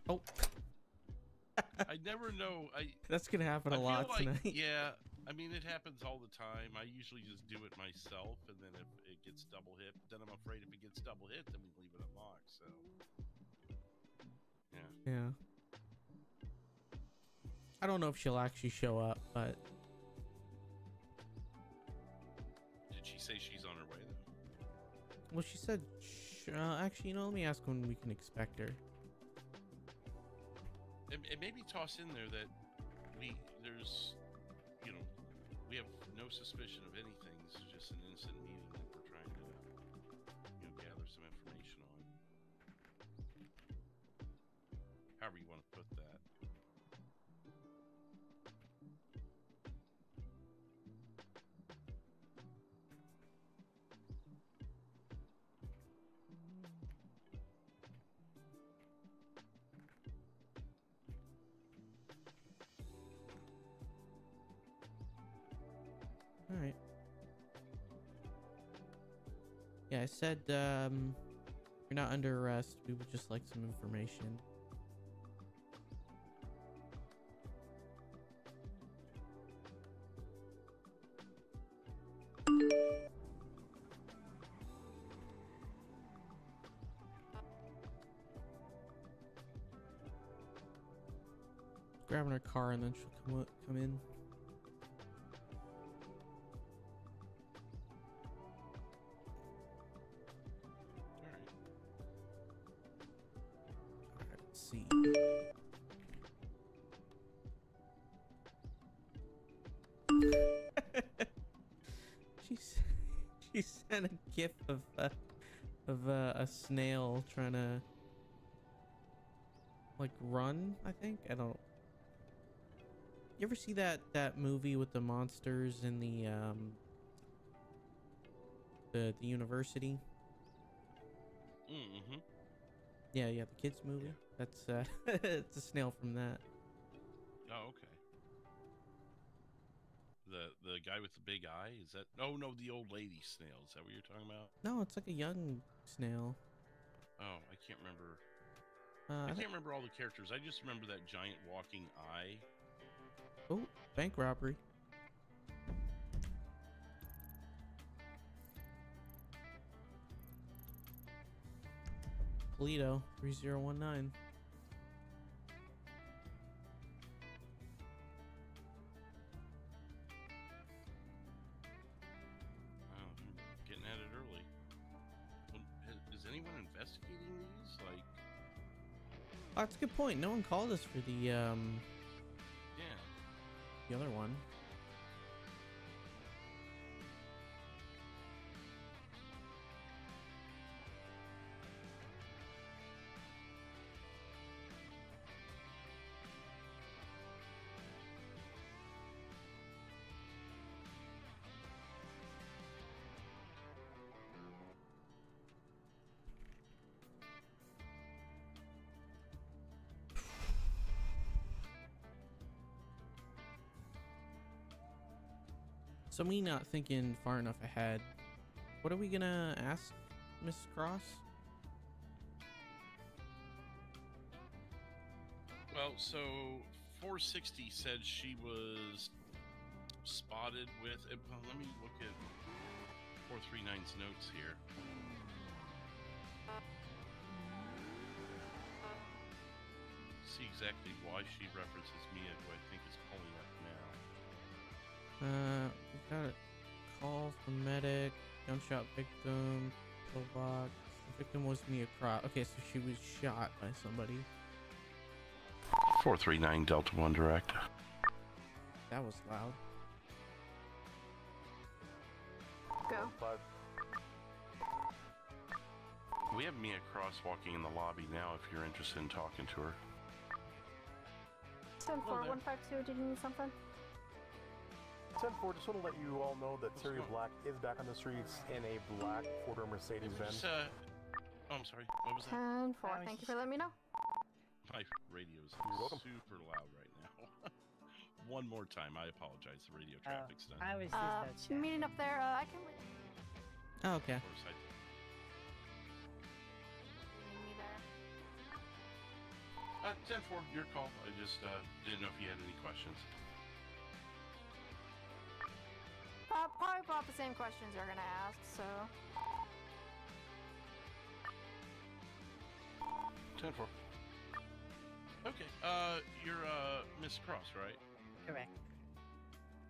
Oh, I never know. that's gonna happen I a feel lot like, tonight. yeah, I mean, it happens all the time. I usually just do it myself, and then if it gets double hit, then I'm afraid if it gets double hit, then we leave it unlocked. So, yeah. Yeah. I don't know if she'll actually show up, but Did she say she's on her way though? well, she said. Actually, let me ask when we can expect her. And maybe toss in there that there's, we have no suspicion of anything. This is just an innocent meeting that we're trying to, gather some information on. However you want to put that. All right. Yeah, I said you're not under arrest. We would just like some information. Grabbing her car and then she'll come in. All right. Alright, let's see. She sent a gif of a snail trying to like run. I think I don't. You ever see that movie with the monsters in the university? Mm-hmm. Yeah, the kids movie. That's it's a snail from that. Oh, okay. The guy with the big eye, is that? Oh no, the old lady snail. Is that what you're talking about? No, it's like a young snail. Oh, I can't remember. I can't remember all the characters. I just remember that giant walking eye. Oh, bank robbery. Polito 3019. Oh, I'm getting at it early. Well, is anyone investigating these? Like, Oh, that's a good point. No one called us for the yeah. the other one. So me not thinking far enough ahead. What are we gonna ask Miss Cross? Well, so 460 said she was spotted with. Let me look at 439's notes here. See exactly why she references Mia, who I think is pulling up now. We got a call from medic, gunshot victim, pillbox. The victim was Mia Cross. Okay, so she was shot by somebody. 439 Delta 1 direct. That was loud. Go. We have Mia Cross walking in the lobby now if you're interested in talking to her. 10-4-152, did you need something? 10-4, just want to let you all know that Terry Black is back on the streets in a black four-door Mercedes-Benz. Oh, I'm sorry. What was that? 10-4, thank you for letting me know. My radio is super loud right now. One more time, I apologize. The radio traffic's done. I was just Meeting up there, I can wait. Oh, okay. Of course, Meeting me there. 10-4, your call. I just didn't know if you had any questions. Probably about the same questions you're gonna ask, so. 10-4. Okay, you're Miss Cross, right? correct.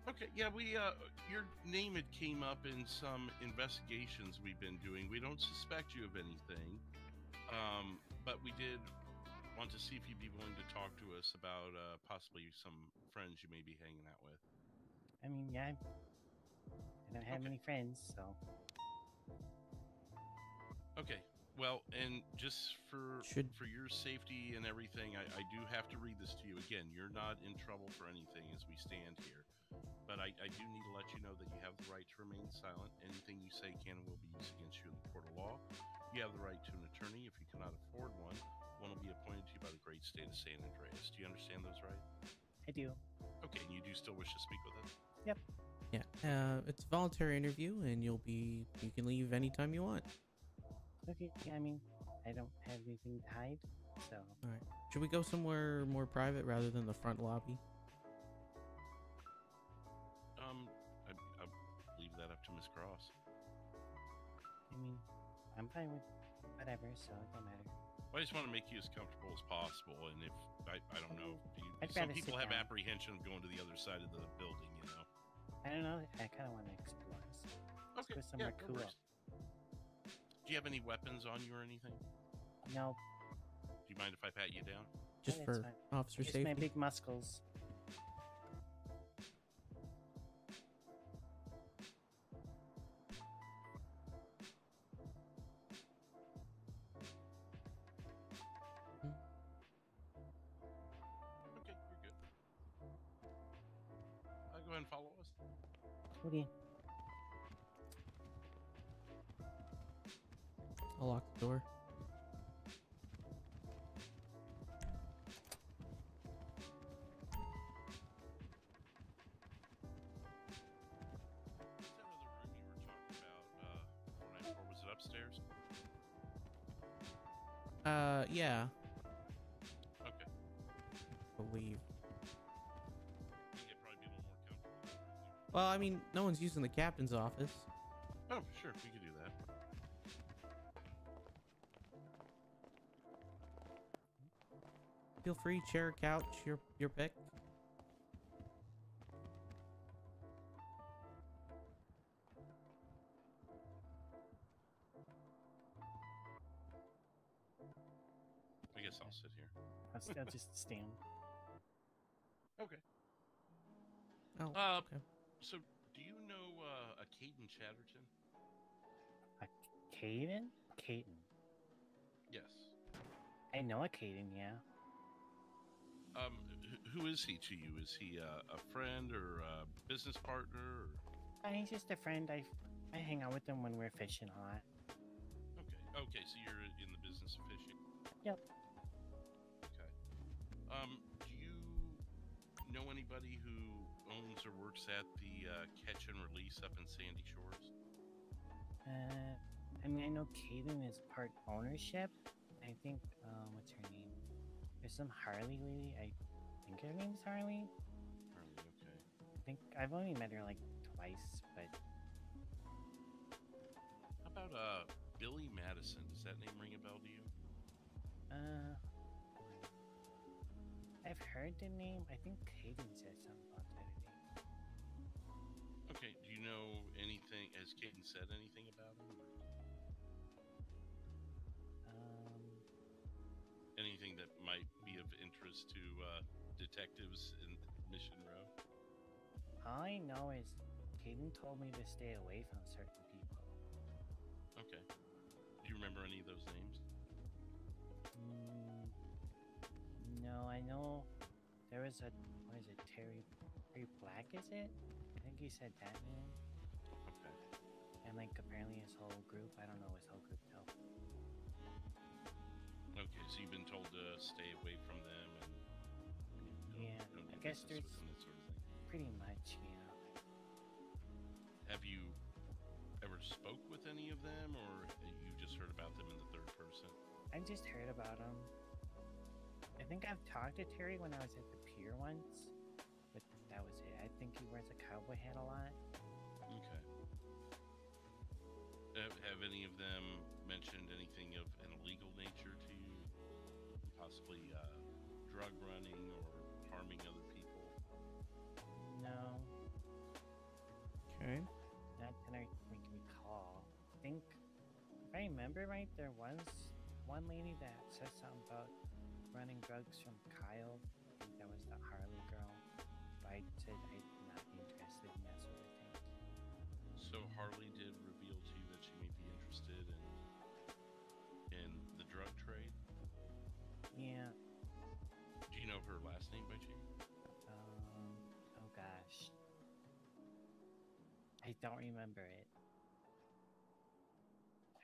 Okay, yeah, we your name had came up in some investigations we've been doing. We don't suspect you of anything, but we did want to see if you'd be willing to talk to us about possibly some friends you may be hanging out with. I mean, yeah, I don't have many friends, so. Okay, well, and just for your safety and everything, I do have to read this to you. Again, you're not in trouble for anything as we stand here, but I do need to let you know that you have the right to remain silent. Anything you say can and will be used against you in the court of law. You have the right to an attorney. If you cannot afford one will be appointed to you by the great state of San Andreas. Do you understand those right? I do. Okay, and you do still wish to speak with us? Yep. Yeah, it's a voluntary interview, and you can leave anytime you want. Okay, I mean, I don't have anything to hide, so. All right. Should we go somewhere more private rather than the front lobby? I leave that up to Miss Cross. I mean, I'm fine with whatever, so it don't matter. Well, I just want to make you as comfortable as possible, and if I don't know, I'd some rather people sit have down. apprehension of going to the other side of the building, you know. I don't know, I kind of want to explore, so let's go somewhere no cool. worries. Do you have any weapons on you or anything? No, Do you mind if I pat you down? Just it's for fine. officer Just safety? my big muscles. Okay, you're good. Go ahead and follow us. Okay. I'll lock the door. What's that other room you were talking about? 494, was it upstairs? Yeah. leave. I think it'd probably be a little more comfortable. Well, I mean, no one's using the captain's office. Oh, sure, we could do that. Feel free, chair, couch, your pick. I guess I'll sit here. I'll just stand. Okay. Oh, okay. So, do you know a Caden Chatterton? A Caden? Caden. Yes. I know a Caden, yeah. Who is he to you? Is he a friend or a business partner? Or... He's just a friend. I hang out with him when we're fishing a lot. Okay, so you're in the business of fishing? Yep. Okay. Do you know anybody who owns or works at the catch and release up in Sandy Shores? I mean, I know Caden is part ownership. I think, what's her name? There's some Harley lady. I think her name's Harley. Harley, okay. I think I've only met her like twice, but How about Billy Madison? Does that name ring a bell to you? I've heard the name. I think Caden said something about that today. Okay. Do you know anything? Has Caden said anything about him? Anything that might be of interest to detectives in Mission Row? All I know is Caden told me to stay away from certain people. Okay. Do you remember any of those names? No, I know there was a, what is it, Terry Black, is it? I think he said that name. Okay. And like apparently his whole group, I don't know his whole group though. Okay, so you've been told to stay away from them and Yeah, don't do I guess business there's with them, that sort of thing. pretty much, yeah. Have you ever spoke with any of them, or you just heard about them in the third person? I just heard about him. I think I've talked to Terry when I was at the pier once, but that was it. I think he wears a cowboy hat a lot. Okay. Have any of them mentioned anything of an illegal nature to you? Possibly drug running or harming other people? No, Okay. not that I can recall. I think, if I remember right, there was one lady that said something about running drugs from Kyle. I think that was the Harley girl. But I said I'm not interested in that sort of thing. So Harley did reveal to you that she may be interested in the drug trade? Yeah. Do you know her last name by chance? Oh gosh. I don't remember it.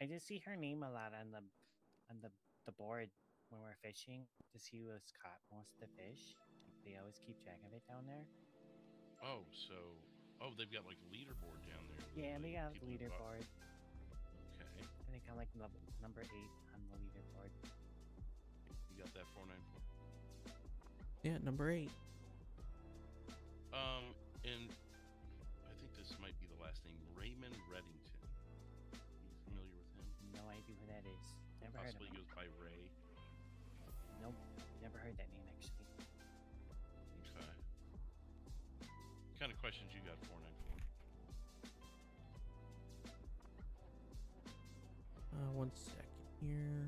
I just see her name a lot on the board when we're fishing to see who's caught most of the fish. They always keep track of it down there. Oh, they've got like a leaderboard down there. Yeah, like, they got the people who caught- leaderboard. Okay. I think I'm like number 8 on the leaderboard. You got that 494? Yeah, number 8. And I think this might be the last name, Raymond Reddington. You familiar with him? No idea who that is. Never heard of Possibly him. goes by Ray. Nope, never heard that name actually. Okay. What kind of questions you got, 494? 1 second here.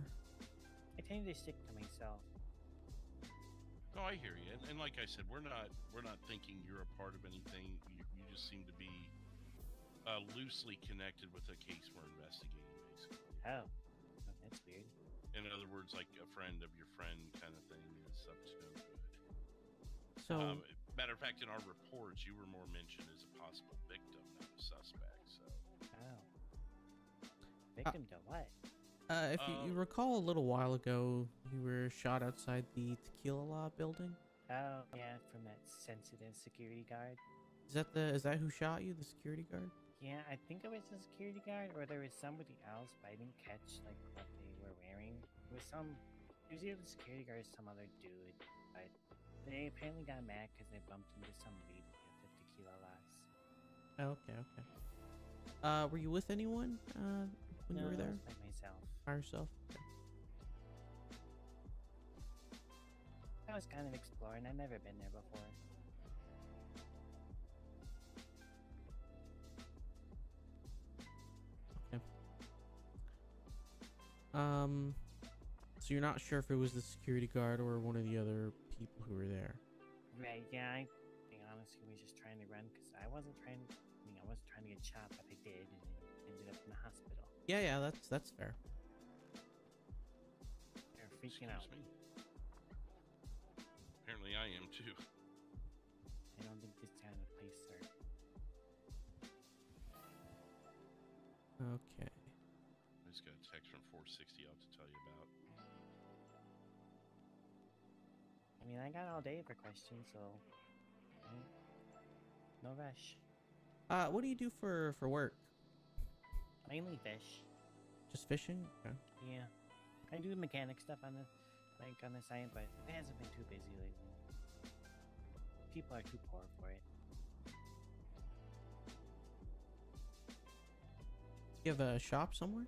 I tend to stick to myself. No, I hear you, and like I said, we're not thinking you're a part of anything. You just seem to be loosely connected with a case we're investigating, basically. Oh, that's weird. In other words, like a friend of your friend kind of thing is up to no good. So, Matter of fact, in our reports, you were more mentioned as a possible victim, not a suspect. So, Oh. Victim to what? if you recall a little while ago, you were shot outside the Tequila Law building. Oh, yeah, from that sensitive security guard. Is that who shot you, the security guard? Yeah, I think it was the security guard, or there was somebody else, but I didn't catch like what they were wearing. It was either the security guard or some other dude, but They apparently got mad because they bumped into some lady at the tequila lots. Okay, okay. Were you with anyone when you No, were I there? was by myself. By yourself? Okay. I was kind of exploring. I've never been there before. So you're not sure if it was the security guard or one of the other people who were there? Right, yeah, I think honestly was just trying to run because I wasn't trying I wasn't trying to get shot, but I did, and it ended up in the hospital. Yeah, yeah, that's fair. They're freaking out. Me. Apparently I am too. I don't think this town would place, sir. Okay. I just got a text from 460 I'll have to tell you about. I mean, I got all day for questions, so no rush. What do you do for work? Mainly fish. Just fishing? Okay. Yeah, I do mechanic stuff on the side, but it hasn't been too busy lately. People are too poor for it. You have a shop somewhere?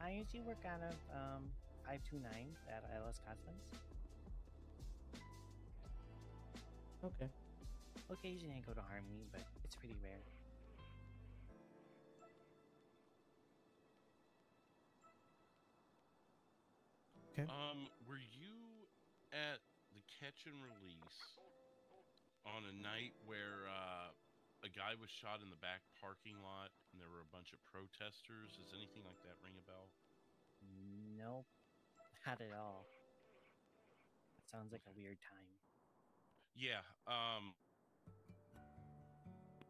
I usually work out of 529 at LS Cosmos. Okay. Occasionally I go to Harmony, but it's pretty rare. Okay. Were you at the catch and release on a night where a guy was shot in the back parking lot and there were a bunch of protesters? Does anything like that ring a bell? Nope, not at all. That sounds like a weird time. Yeah,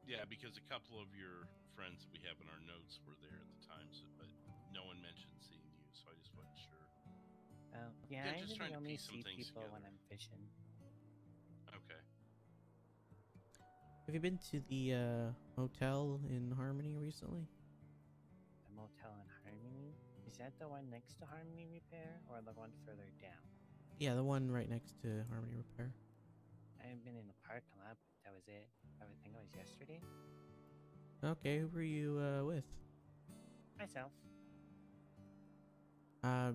yeah, because a couple of your friends that we have in our notes were there at the time, but no one mentioned seeing you, so I just wasn't sure. Yeah, Yeah, I just really trying to only piece some see things people when together. I'm fishing. Okay. Have you been to the motel in Harmony recently? The motel in Harmony? Is that the one next to Harmony Repair, or the one further down? Yeah, the one right next to Harmony Repair. I haven't been in the parking lot, but that was it. I would think it was yesterday. Okay, who were you with? Myself.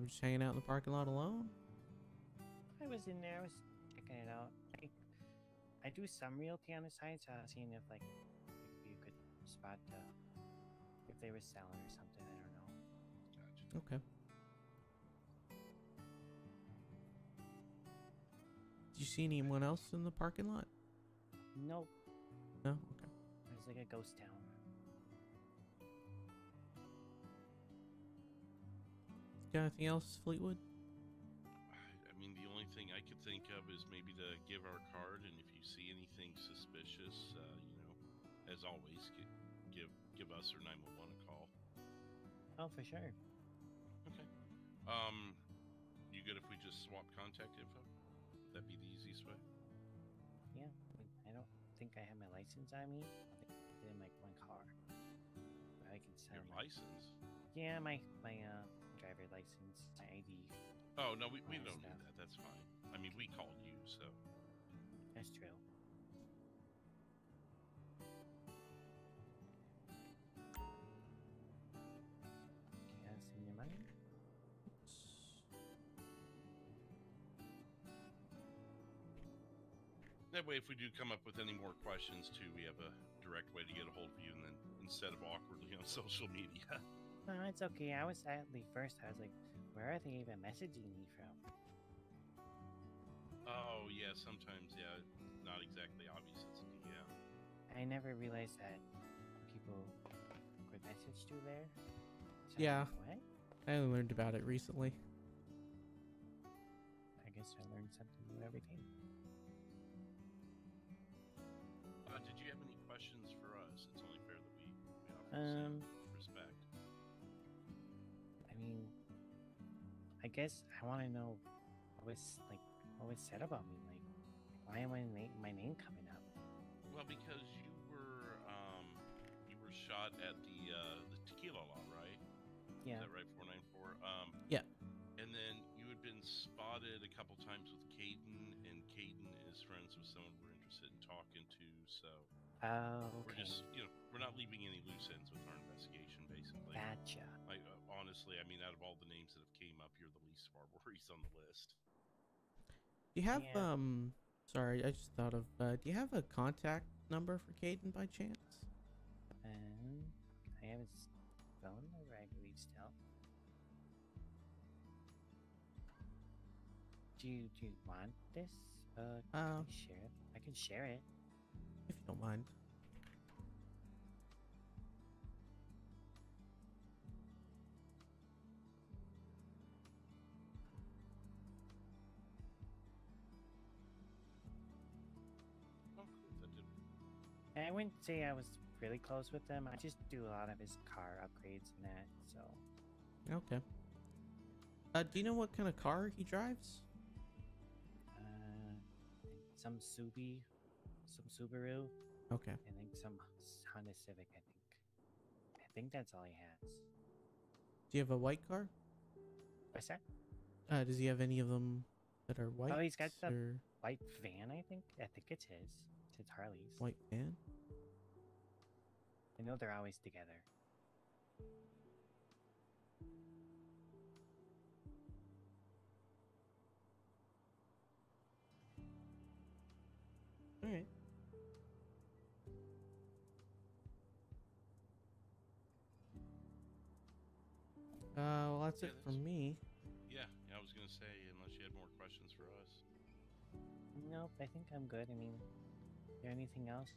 Just hanging out in the parking lot alone? I was in there, I was checking it out. I do some realty on the side, so I was seeing if, like, it could be a good spot to, if they were selling or something, I don't know. Gotcha. Okay. Did you see anyone else in the parking lot? Nope. No? Okay. It was like a ghost town. Got anything else, Fleetwood? I mean, the only thing I could think of is maybe to give our card, and if you see anything suspicious, as always, give us or 911 a call. Oh, for sure. Okay. You good if we just swap contact info? That'd be the easiest way. Yeah, I don't think I have my license on me. I think I did in my car. But I can sell Your my... license? Yeah, my driver license, my ID. Oh no, we don't stuff. need that. That's fine. I mean, we called you, so. That's true. Can I send you money? That way, if we do come up with any more questions too, we have a direct way to get a hold of you, and then instead of awkwardly on social media. No, it's okay. I was sadly first. I was like, where are they even messaging me from? Oh yeah, sometimes not exactly obvious. It's a DM. I never realized that people could message you there. So Yeah. What? I only learned about it recently. I guess I learned something new every day. Did you have any questions for us? It's only fair that we offer the same respect. I mean, I guess I want to know what was said about me. Like, why am my name coming up? Well, because you were shot at the tequila lot, right? Yeah. Is that right? 494. Yeah. And then you had been spotted a couple times with Caden, and Caden is friends with someone we're interested in talking to, so Oh, we're okay. just, we're not leaving any loose ends with our investigation, basically. Gotcha. Like, honestly, I mean, out of all the names that have came up, you're the least of our worries on the list. Do you have Yeah. Sorry, I just thought of. Do you have a contact number for Caden by chance? I have his phone number, I believe, still. Do you want this? Can I share it? I can share it. If you don't mind. Oh, cool. That did. And I wouldn't say I was really close with him. I just do a lot of his car upgrades and that, so. Okay. Do you know what kind of car he drives? Some Subaru, Okay. and then some Honda Civic, I think. I think that's all he has. Do you have a white car? What's that? Does he have any of them that are white? Oh, he's got the or white van, I think. I think it's his. It's Harley's. white van. I know they're always together. All right. Well, that's Yeah, it from me. Yeah, I was going to say, unless you had more questions for us. Nope, I think I'm good. I mean, is there anything else?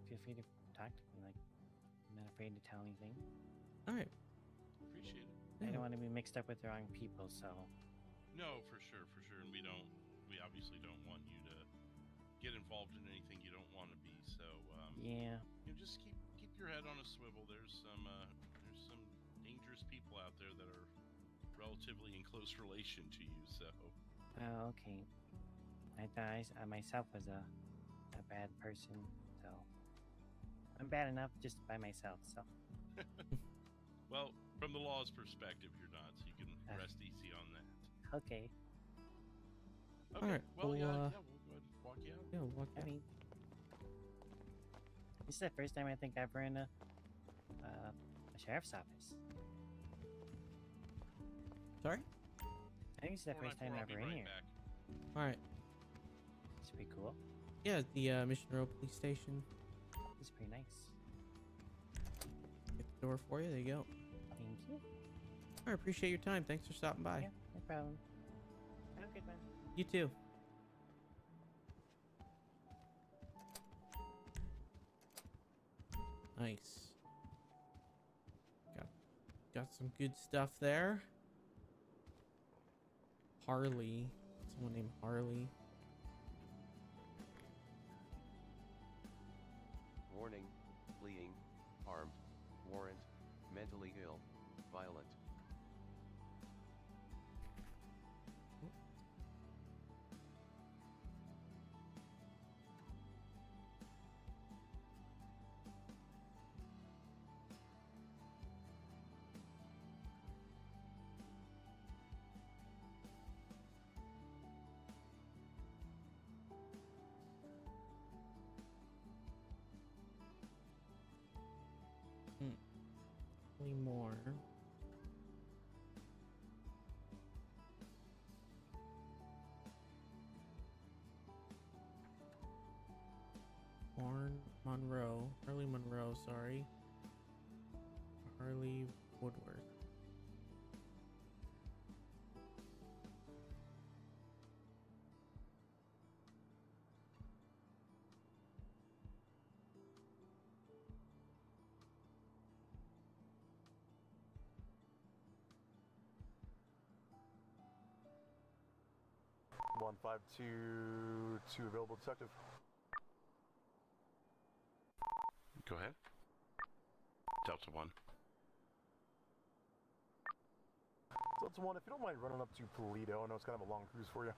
Feel free to talk to me. Like, I'm not afraid to tell anything. All right. Appreciate it. I don't want to be mixed up with the wrong people, so. No, for sure. And we obviously don't want you to get involved in anything you don't want to be. So, Yeah. Just keep your head on a swivel. There's some dangerous people out there that are relatively in close relation to you. So. Oh, okay. I thought I myself was a bad person, so. I'm bad enough just by myself, so. Well, from the law's perspective, you're not, so you can rest easy on that. Okay. Okay. All right. Well, yeah, well, we'll go ahead and walk you out. Yeah, walk I out. mean, this is the first time I think I've ever in a sheriff's office. Sorry. I think this is the first time 494, I'll I've be ever in right here. back. All right. It's pretty cool. Yeah, the Mission Row Police Station. It's pretty nice. Get the door for you. There you go. Thank you. All right. Appreciate your time. Thanks for stopping by. Yeah, no problem. Have a good one. You too. Nice. Got some good stuff there. Harley. Someone named Harley. Warning, fleeing, armed, warrant, mentally ill, violent. Any more? Harley Monroe, sorry. Harley Woodworth. One 522 available detective. Go ahead. Delta 1. Delta 1, if you don't mind running up to Toledo, I know it's kind of a long cruise for you.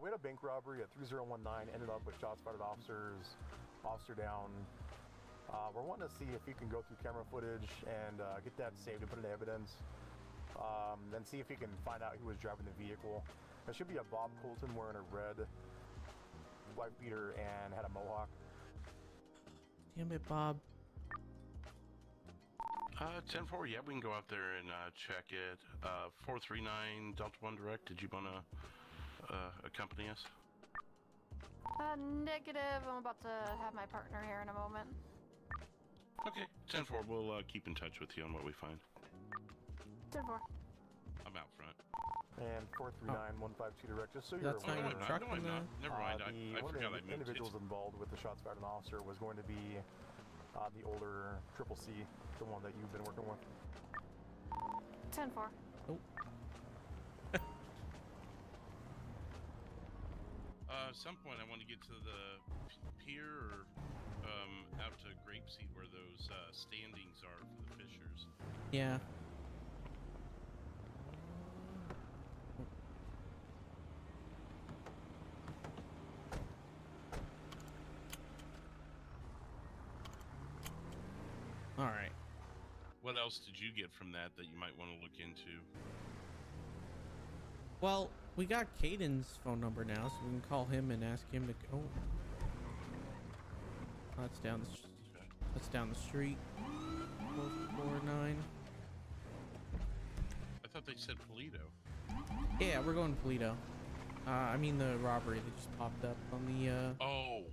We had a bank robbery at 3019, ended up with shots fired at officers, officer down. We're wanting to see if you can go through camera footage and get that saved and put into evidence. Then see if you can find out who was driving the vehicle. There should be a Bob Colton wearing a red wife beater and had a mohawk. Damn it, Bob. 10-4, yeah, we can go out there and check it. 439 Delta 1 Direct, did you want to accompany us? Negative. I'm about to have my partner here in a moment. Okay, 10-4, we'll keep in touch with you on what we find. 10-4. I'm out front. And 439-152 Direct, just so you're That's aware. not your truck in there? Never mind, I One of forgot the I moved it. individuals involved with the shots fired an officer was going to be the older Triple C, the one that you've been working with. 10-4. Oh. At some point, I want to get to the pier or out to Grapeseed where those standings are for the fishers. Yeah. All right. What else did you get from that you might want to look into? Well, we got Caden's phone number now, so we can call him and ask him to go. Oh, that's down the that's down the street. 449. I thought they said Polito. Yeah, we're going to Polito. I mean the robbery that just popped up on the Oh.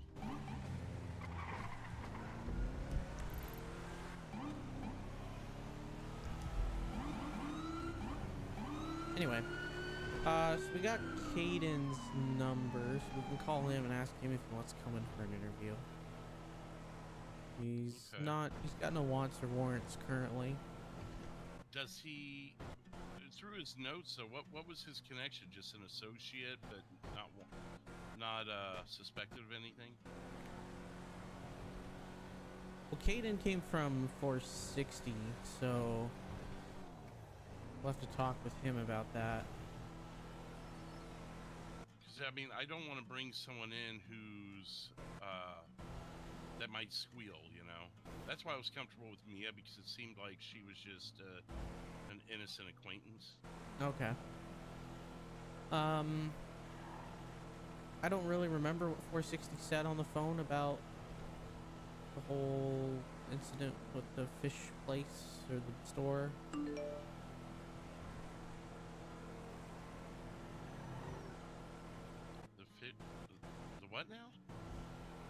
Anyway, so we got Caden's number, so we can call him and ask him if he wants to come in for an interview. He's got no wants or warrants currently. Does he, through his notes, so what was his connection? Just an associate, but not suspected of anything? Well, Caden came from 460, so we'll have to talk with him about that. Because, I mean, I don't want to bring someone in who's, that might squeal, you know? That's why I was comfortable with Mia, because it seemed like she was just an innocent acquaintance. Okay. I don't really remember what 460 said on the phone about the whole incident with the fish place or the store. The what now?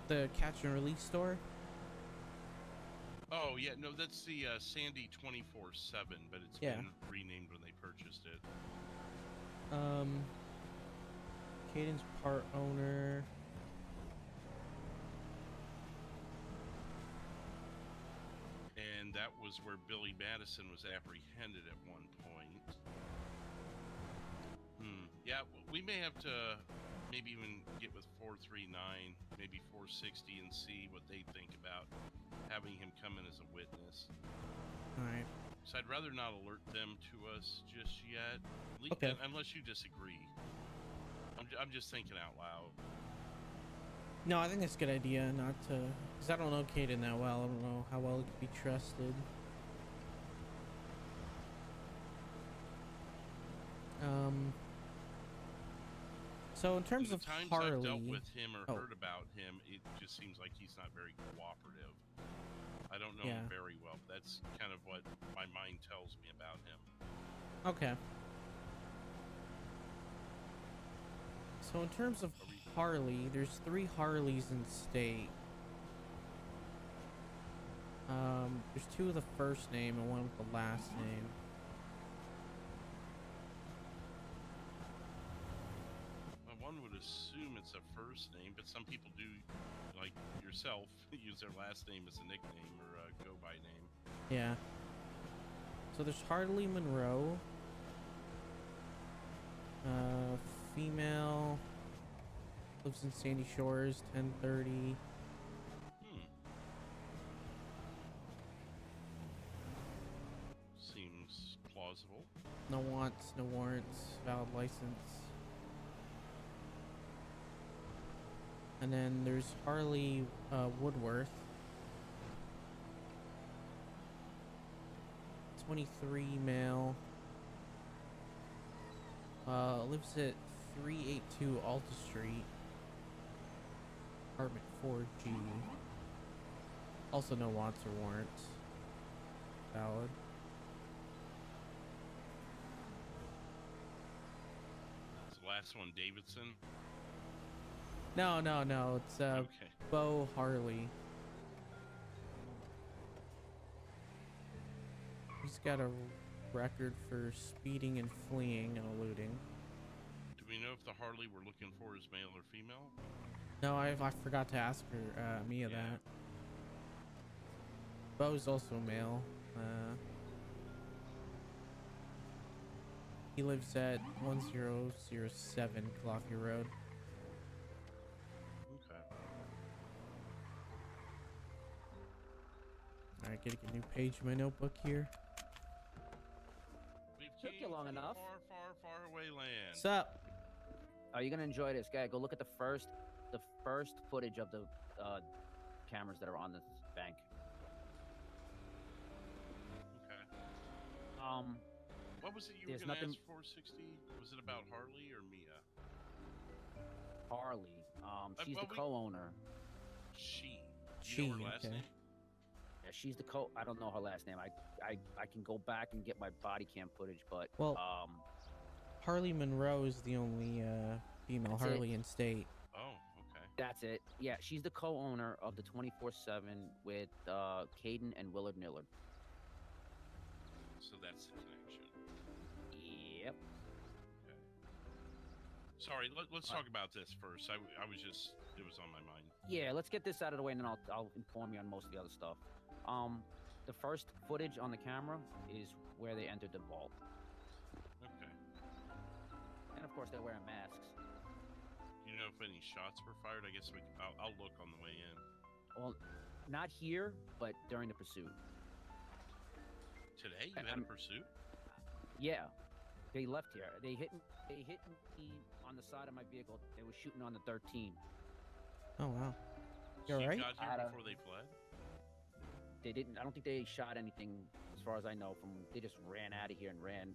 The catch and release store? Oh, yeah, no, that's the Sandy 24/7, but it's been renamed when they purchased it. Caden's part owner. And that was where Billy Madison was apprehended at one point. Yeah, we may have to maybe even get with 439, maybe 460, and see what they think about having him come in as a witness. Alright. So I'd rather not alert them to us just yet, Okay. Unless you disagree. I'm just thinking out loud. No, I think that's a good idea not to, because I don't know Caden that well. I don't know how well he could be trusted. So in terms of times Harley, I've dealt with him or heard about him, it just seems like he's not very cooperative. I don't know him very well, but that's kind of what my mind tells me about him. Okay. So in terms of Harley, there's 3 Harleys in state. There's 2 with the first name and 1 with the last name. One would assume it's a first name, but some people do, like yourself, use their last name as a nickname or a go-by name. Yeah. So there's Harley Monroe. Female. Lives in Sandy Shores, 1030. Seems plausible. No wants, no warrants, valid license. And then there's Harley Woodworth. 23 male. Lives at 382 Alta Street. apartment 4G. Also no wants or warrants. Valid. That's the last one, Davidson. No. It's Okay. Bo Harley. He's got a record for speeding and fleeing and eluding. Do we know if the Harley we're looking for is male or female? No, I forgot to ask her, Mia that. Bo's also male. He lives at 1007 Calafia Road. Okay. Alright, gotta get a new page in my notebook here. We've Took you long enough. Far away land. What's up? Are you gonna enjoy this, guy? Go look at the first footage of the cameras that are on this bank. Okay. What was it you were there's gonna nothing- ask for, 60? Was it about Harley or Mia? Harley. She's well, the co-owner. She. She, You know her last okay. name? Yeah, she's the I don't know her last name. I can go back and get my body cam footage, but Well, Harley Monroe is the only female That's it. Harley in state. Oh, okay. that's it. Yeah, she's the co-owner of the 24/7 with Caden and Willard Millard. So that's the connection. Yep. Okay. Sorry, let's talk about this first. I was just, it was on my mind. Yeah, let's get this out of the way, and then I'll inform you on most of the other stuff. The first footage on the camera is where they entered the vault, Okay. and of course they're wearing masks. You know if any shots were fired? I guess I'll look on the way in. Well, not here, but during the pursuit. Today you had a pursuit? Yeah, they left here. They hit me on the side of my vehicle. They were shooting on the 13. Oh wow. So You you alright? got here before they fled? They didn't. I don't think they shot anything, as far as I know. They just ran out of here and ran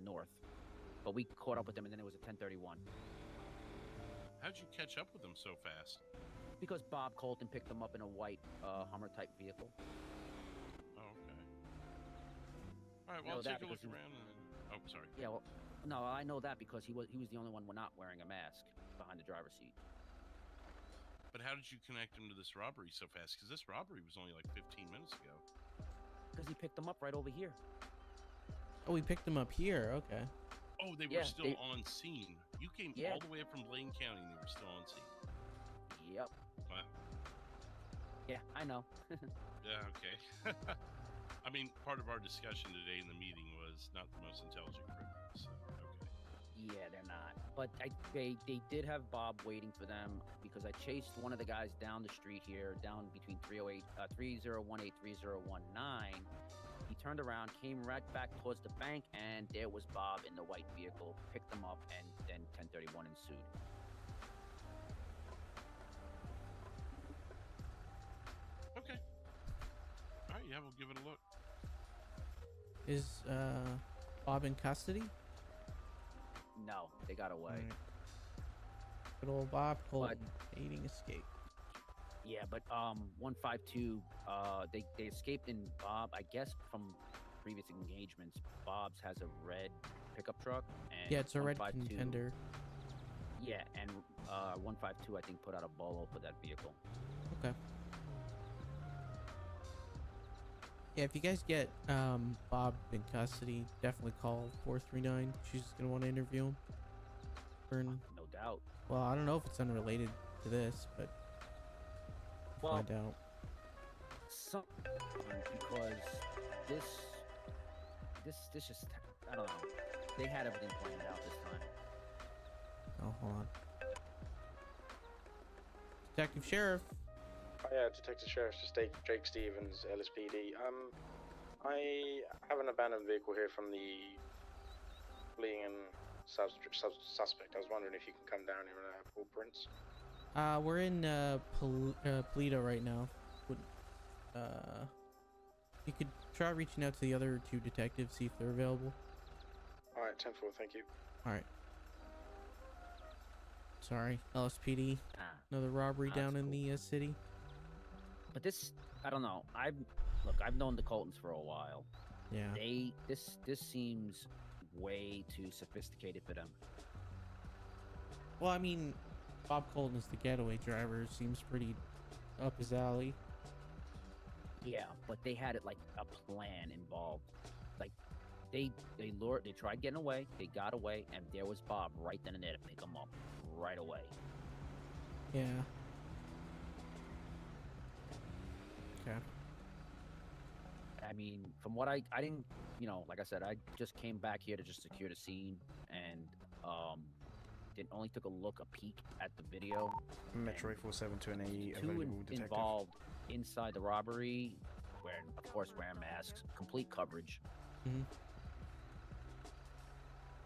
north. But we caught up with them, and then it was a 1031. How'd you catch up with them so fast? Because Bob Colton picked them up in a white Hummer type vehicle. Oh, okay. All right, well, Know I'll that take a look because around and then... Oh, sorry. Yeah, well, no, I know that because he was the only one not wearing a mask behind the driver's seat. But how did you connect him to this robbery so fast? Because this robbery was only like 15 minutes ago. Because he picked them up right over here. Oh, we picked him up here. Okay. Oh, they were still on scene. You came all the way up from Blaine County and they were still on scene. Yep. Wow. Yeah, I know. Yeah, okay. I mean, part of our discussion today in the meeting was not the most intelligent criminals. So, okay. Yeah, they're not. But they did have Bob waiting for them because I chased one of the guys down the street here, down between 3018, 3019. He turned around, came right back towards the bank, and there was Bob in the white vehicle, picked them up, and then 1031 ensued. Okay. All right, yeah, we'll give it a look. Is Bob in custody? No, they got away. Right. Good old Bob Colton, aiding escape. Yeah, but 152, they escaped in Bob, I guess from previous engagements. Bob's has a red pickup truck, and Yeah, it's a red 152 Contender. Yeah, and 152 I think put out a bolo for that vehicle. Okay. Yeah, if you guys get Bob in custody, definitely call 439. She's gonna want to interview him. No doubt. Well, I don't know if it's unrelated to this, but Well, find out. Because this just, I don't know. They had everything planned out this time. Oh, hold on. Detective Sheriff. Oh, yeah, Detective Sheriff, just Jake Stevens, LSPD. I have an abandoned vehicle here from the fleeing suspect. I was wondering if you can come down here and have full prints. We're in Polito right now. You could try reaching out to the other two detectives, see if they're available. Alright, 10-4, thank you. Alright. sorry. LSPD. Another robbery down in the city. But this, I don't know. I've known the Coltons for a while. Yeah. This seems way too sophisticated for them. Well, I mean, Bob Colton is the getaway driver. Seems pretty up his alley. Yeah, but they had it like a plan involved. Like they tried getting away, they got away, and there was Bob right then and there to pick them up right away. Yeah. Okay. I mean, from what I didn't, like I said, I just came back here to just secure the scene, and only took a peek at the video. Metro 847 to an AE Two available detective. involved inside the robbery, wearing masks, complete coverage. Mm-hmm.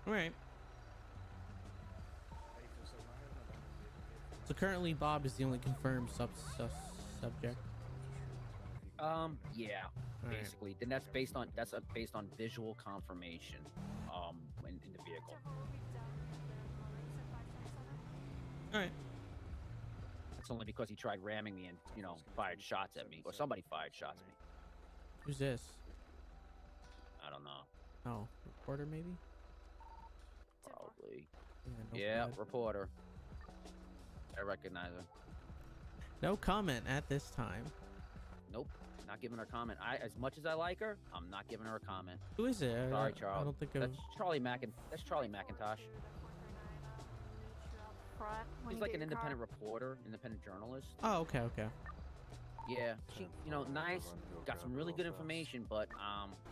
All right. So currently, Bob is the only confirmed subject. Yeah, right. basically. Then that's based on visual confirmation, in the vehicle. All right. It's only because he tried ramming me and fired shots at me, or somebody fired shots at me. Who's this? I don't know. Oh, reporter maybe? Probably. Yeah, Reporter. I recognize her. No comment at this time. Nope, not giving her a comment. As much as I like her, I'm not giving her a comment. Who is it? Sorry, Charles. I don't think That's Charlie McIntosh. He's like an independent reporter, independent journalist. Oh, okay. Yeah, she, nice, got some really good information, but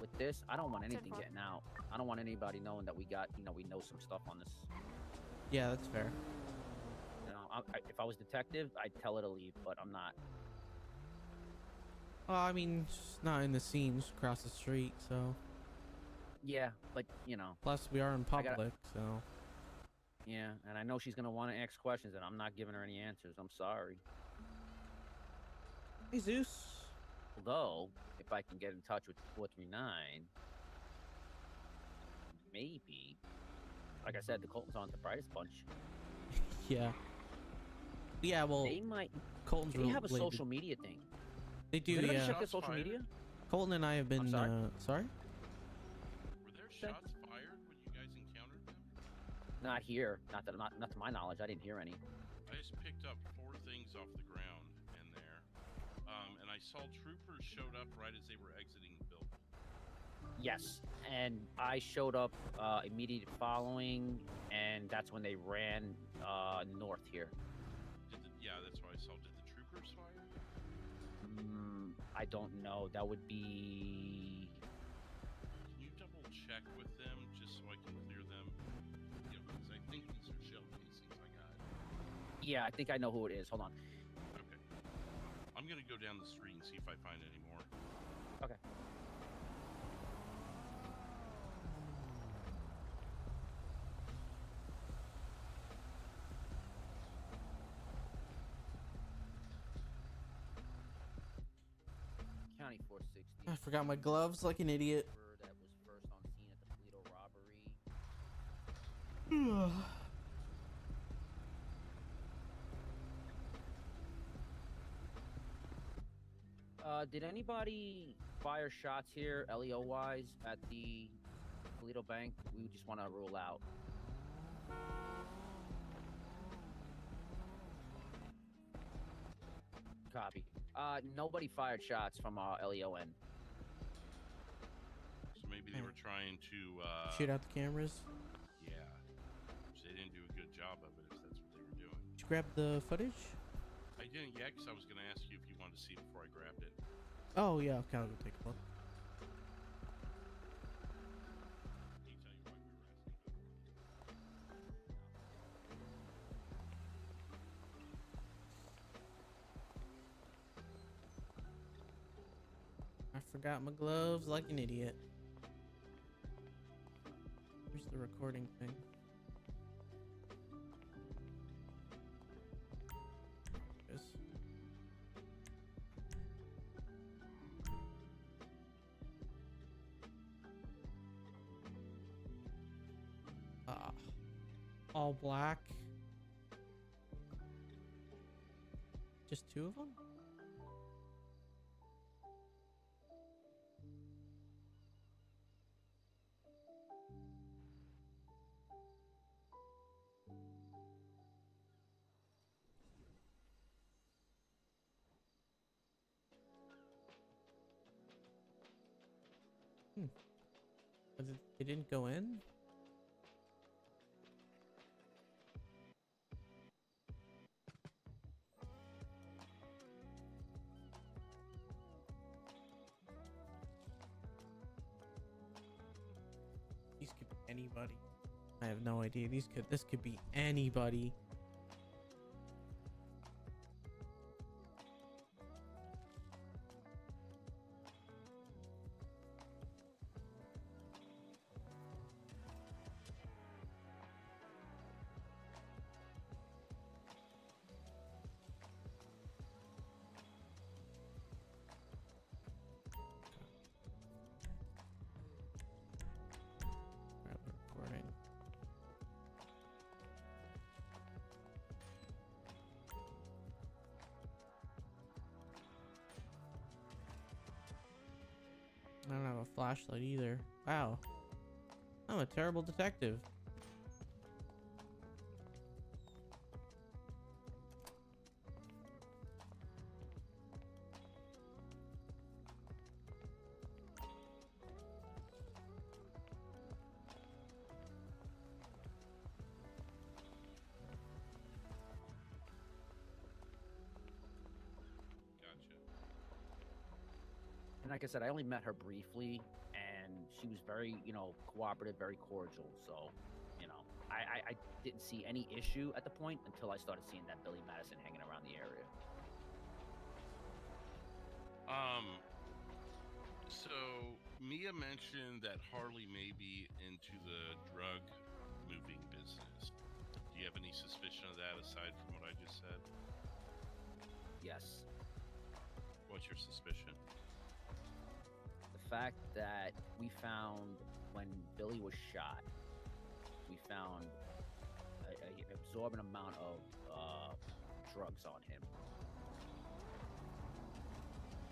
with this, I don't want anything getting out. I don't want anybody knowing that we know some stuff on this. Yeah, that's fair. If I was detective, I'd tell her to leave, but I'm not. Well, I mean, she's not in the scene, just across the street, so. Yeah, but Plus, we are in public, so. Yeah, and I know she's gonna want to ask questions, and I'm not giving her any answers. I'm sorry. Hey, Zeus. Although, if I can get in touch with 439, maybe. Like I said, the Coltons aren't the brightest bunch. Yeah. Yeah, well, they might. Colton's They have a related. social media thing. They do, Did yeah. check their social media? Colton and I have been. Sorry. Were there shots fired when you guys encountered them? Not here. Not to my knowledge. I didn't hear any. I just picked up 4 things off the ground in there, and I saw troopers showed up right as they were exiting the building. Yes, and I showed up immediate following, and that's when they ran north here. Yeah, that's what I saw. Did the troopers fire? I don't know. That would be. Can you double check with them just so I can clear them? Because I think these are shell casings I got. Yeah, I think I know who it is. Hold on. Okay. I'm gonna go down the street and see if I find any more. Okay. County 460. I forgot my gloves like an idiot. That was first on scene at the Fleetwood robbery. Did anybody fire shots here, LEO-wise, at the Toledo Bank? We just want to rule out. Copy. Nobody fired shots from LEO-N. So maybe they were trying to shoot out the cameras. Yeah. So they didn't do a good job of it if that's what they were doing. Did you grab the footage? I didn't yet because I was going to ask you if you wanted to see before I grabbed it. Oh yeah, okay, I'll go take a look. I forgot my gloves like an idiot. Where's the recording thing? Yes. All black. two of them? But it didn't go in? These could be anybody. I have no idea. This could be anybody. Alright, we're recording. I don't have a flashlight either. Wow. I'm a terrible detective. And like I said, I only met her briefly, and she was very, cooperative, very cordial. So, I didn't see any issue at the point until I started seeing that Billy Madison hanging around the area. So Mia mentioned that Harley may be into the drug moving business. Do you have any suspicion of that aside from what I just said? Yes. What's your suspicion? The fact that we found when Billy was shot, we found an absorbent amount of drugs on him.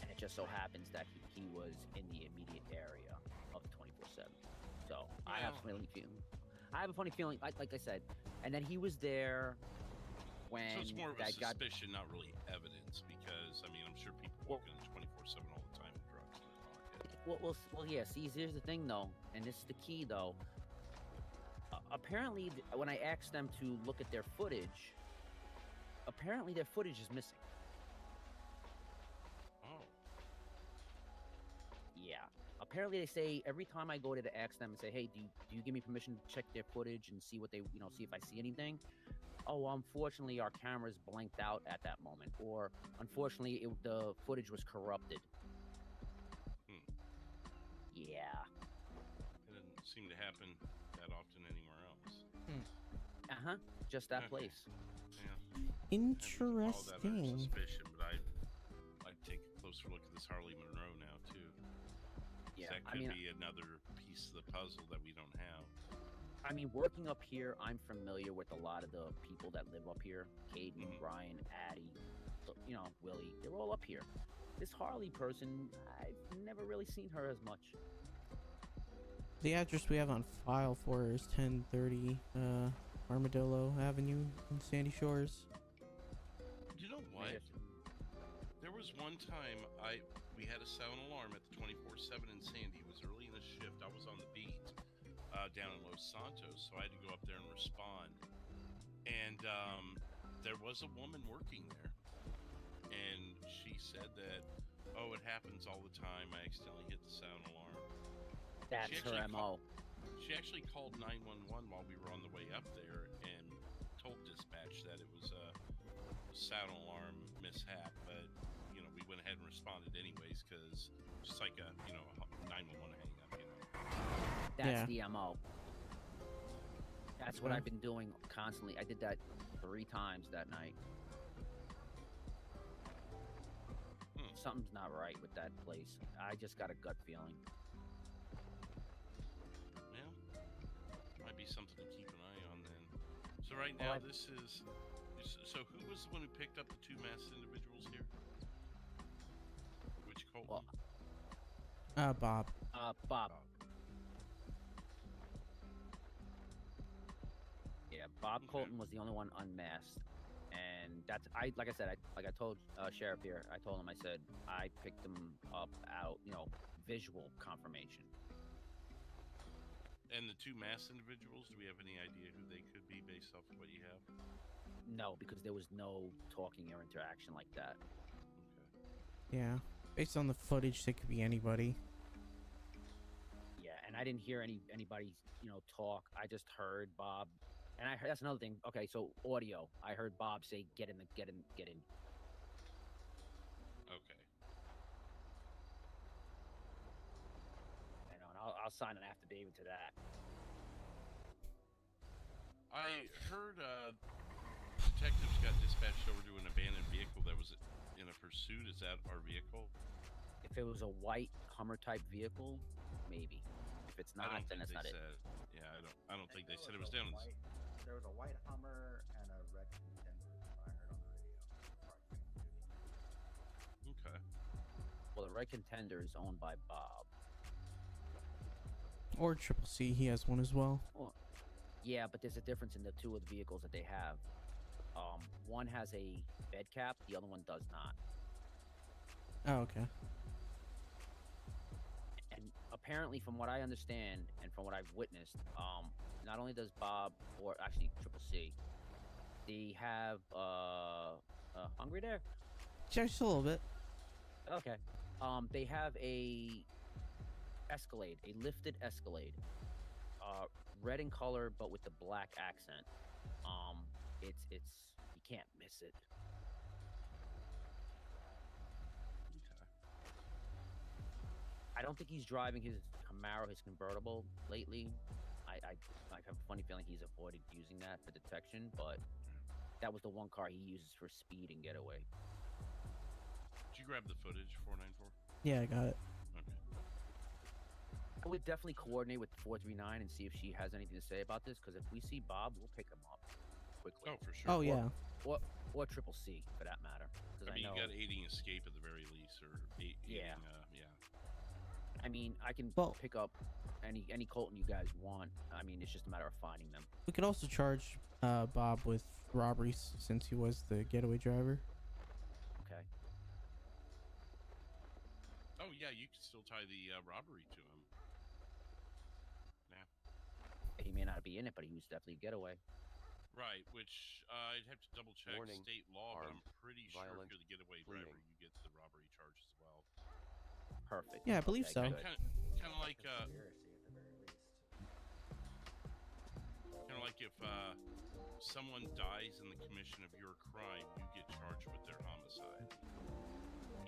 And it just so happens that he was in the immediate area of 24/7. So I have a funny feeling, like I said, and then he was there when So it's more of a that got suspicion, not really evidence, because I mean I'm sure people walk in 24/7 all the time with drugs in their pocket. well, yeah. See, here's the thing, though, and this is the key, though. Apparently, when I asked them to look at their footage, apparently their footage is missing. Oh. Yeah. Apparently, they say every time I go to ask them and say, "Hey, do you give me permission to check their footage and see what they, see if I see anything?" Oh, unfortunately, our cameras blanked out at that moment, or unfortunately, the footage was corrupted. Yeah. It doesn't seem to happen that often anywhere else. Just that Okay. place. Yeah. Interesting. I haven't called that under suspicion, but I'd like to take a closer look at this Harley Monroe now too. Yeah, That could be another piece of the puzzle that we don't have. I mean, working up here, I'm familiar with a lot of the people that live up here. Caden, Brian, Addie, Willie. They're all up here. This Harley person, I've never really seen her as much. The address we have on file for her is 1030 Armadillo Avenue in Sandy Shores. You know what? There was one time we had a sound alarm at the 24/7 in Sandy. It was early in the shift. I was on the beat down in Los Santos, so I had to go up there and respond. And there was a woman working there, and she said that, "Oh, it happens all the time. I accidentally hit the sound alarm." That's her MO. She actually called 911 while we were on the way up there and told dispatch that it was a sound alarm mishap, but we went ahead and responded anyways because just like a 911 hang up. That's the MO. That's what I've been doing constantly. I did that 3 times that night. Something's not right with that place. I just got a gut feeling. Might be something to keep an eye on then. So right now this is So who was the one who picked up the two masked individuals here? Which Colton? Well, Bob. Bob. Yeah, Bob Colton was the only one unmasked, and that's like I said, I told Sheriff here. I told him, I said I picked them up out, visual confirmation. And the two masked individuals, do we have any idea who they could be based off of what you have? No, because there was no talking or interaction like that. Yeah. Based on the footage, they could be anybody. Yeah, and I didn't hear anybody, talk. I just heard Bob, and I heard, that's another thing. Okay, so audio. I heard Bob say, "Get in." Okay. I know, and I'll sign an affidavit to that. I heard detectives got dispatched over to an abandoned vehicle that was in a pursuit. Is that our vehicle? If it was a white Hummer type vehicle, maybe. If it's not, then that's not it. Yeah, I don't think they said it was down. There was a white Hummer and a red Contender. I heard on the radio. Okay. Well, the red Contender is owned by Bob. Or Triple C, he has one as well. Well, yeah, but there's a difference in the two of the vehicles that they have. One has a bed cap, the other one does not. Oh, okay. And apparently, from what I understand and from what I've witnessed, not only does Bob, or actually Triple C, they have hungry there? Just a little bit. Okay. They have a Escalade, a lifted Escalade, red in color but with the black accent. It's you can't miss it. I don't think he's driving his Camaro, his convertible, lately. I have a funny feeling he's avoided using that for detection, but that was the one car he uses for speed and getaway. Did you grab the footage, 494? Yeah, I got it. Okay. I would definitely coordinate with 439 and see if she has anything to say about this, because if we see Bob, we'll pick him up quickly. Oh, for sure. Oh, yeah. Or Triple C, for that matter. I mean, you got aiding escape at the very least, or aiding, yeah. I mean, I can pick up any Colton you guys want. I mean, it's just a matter of finding them. We could also charge Bob with robberies since he was the getaway driver. Okay. Oh, yeah, you can still tie the robbery to him. Yeah. He may not be in it, but he was definitely a getaway. Right, which I'd have to double check state law, but I'm pretty sure if you're the getaway driver, you get the robbery charge as well. Perfect. Yeah, I believe so. Kind of like if someone dies in the commission of your crime, you get charged with their homicide,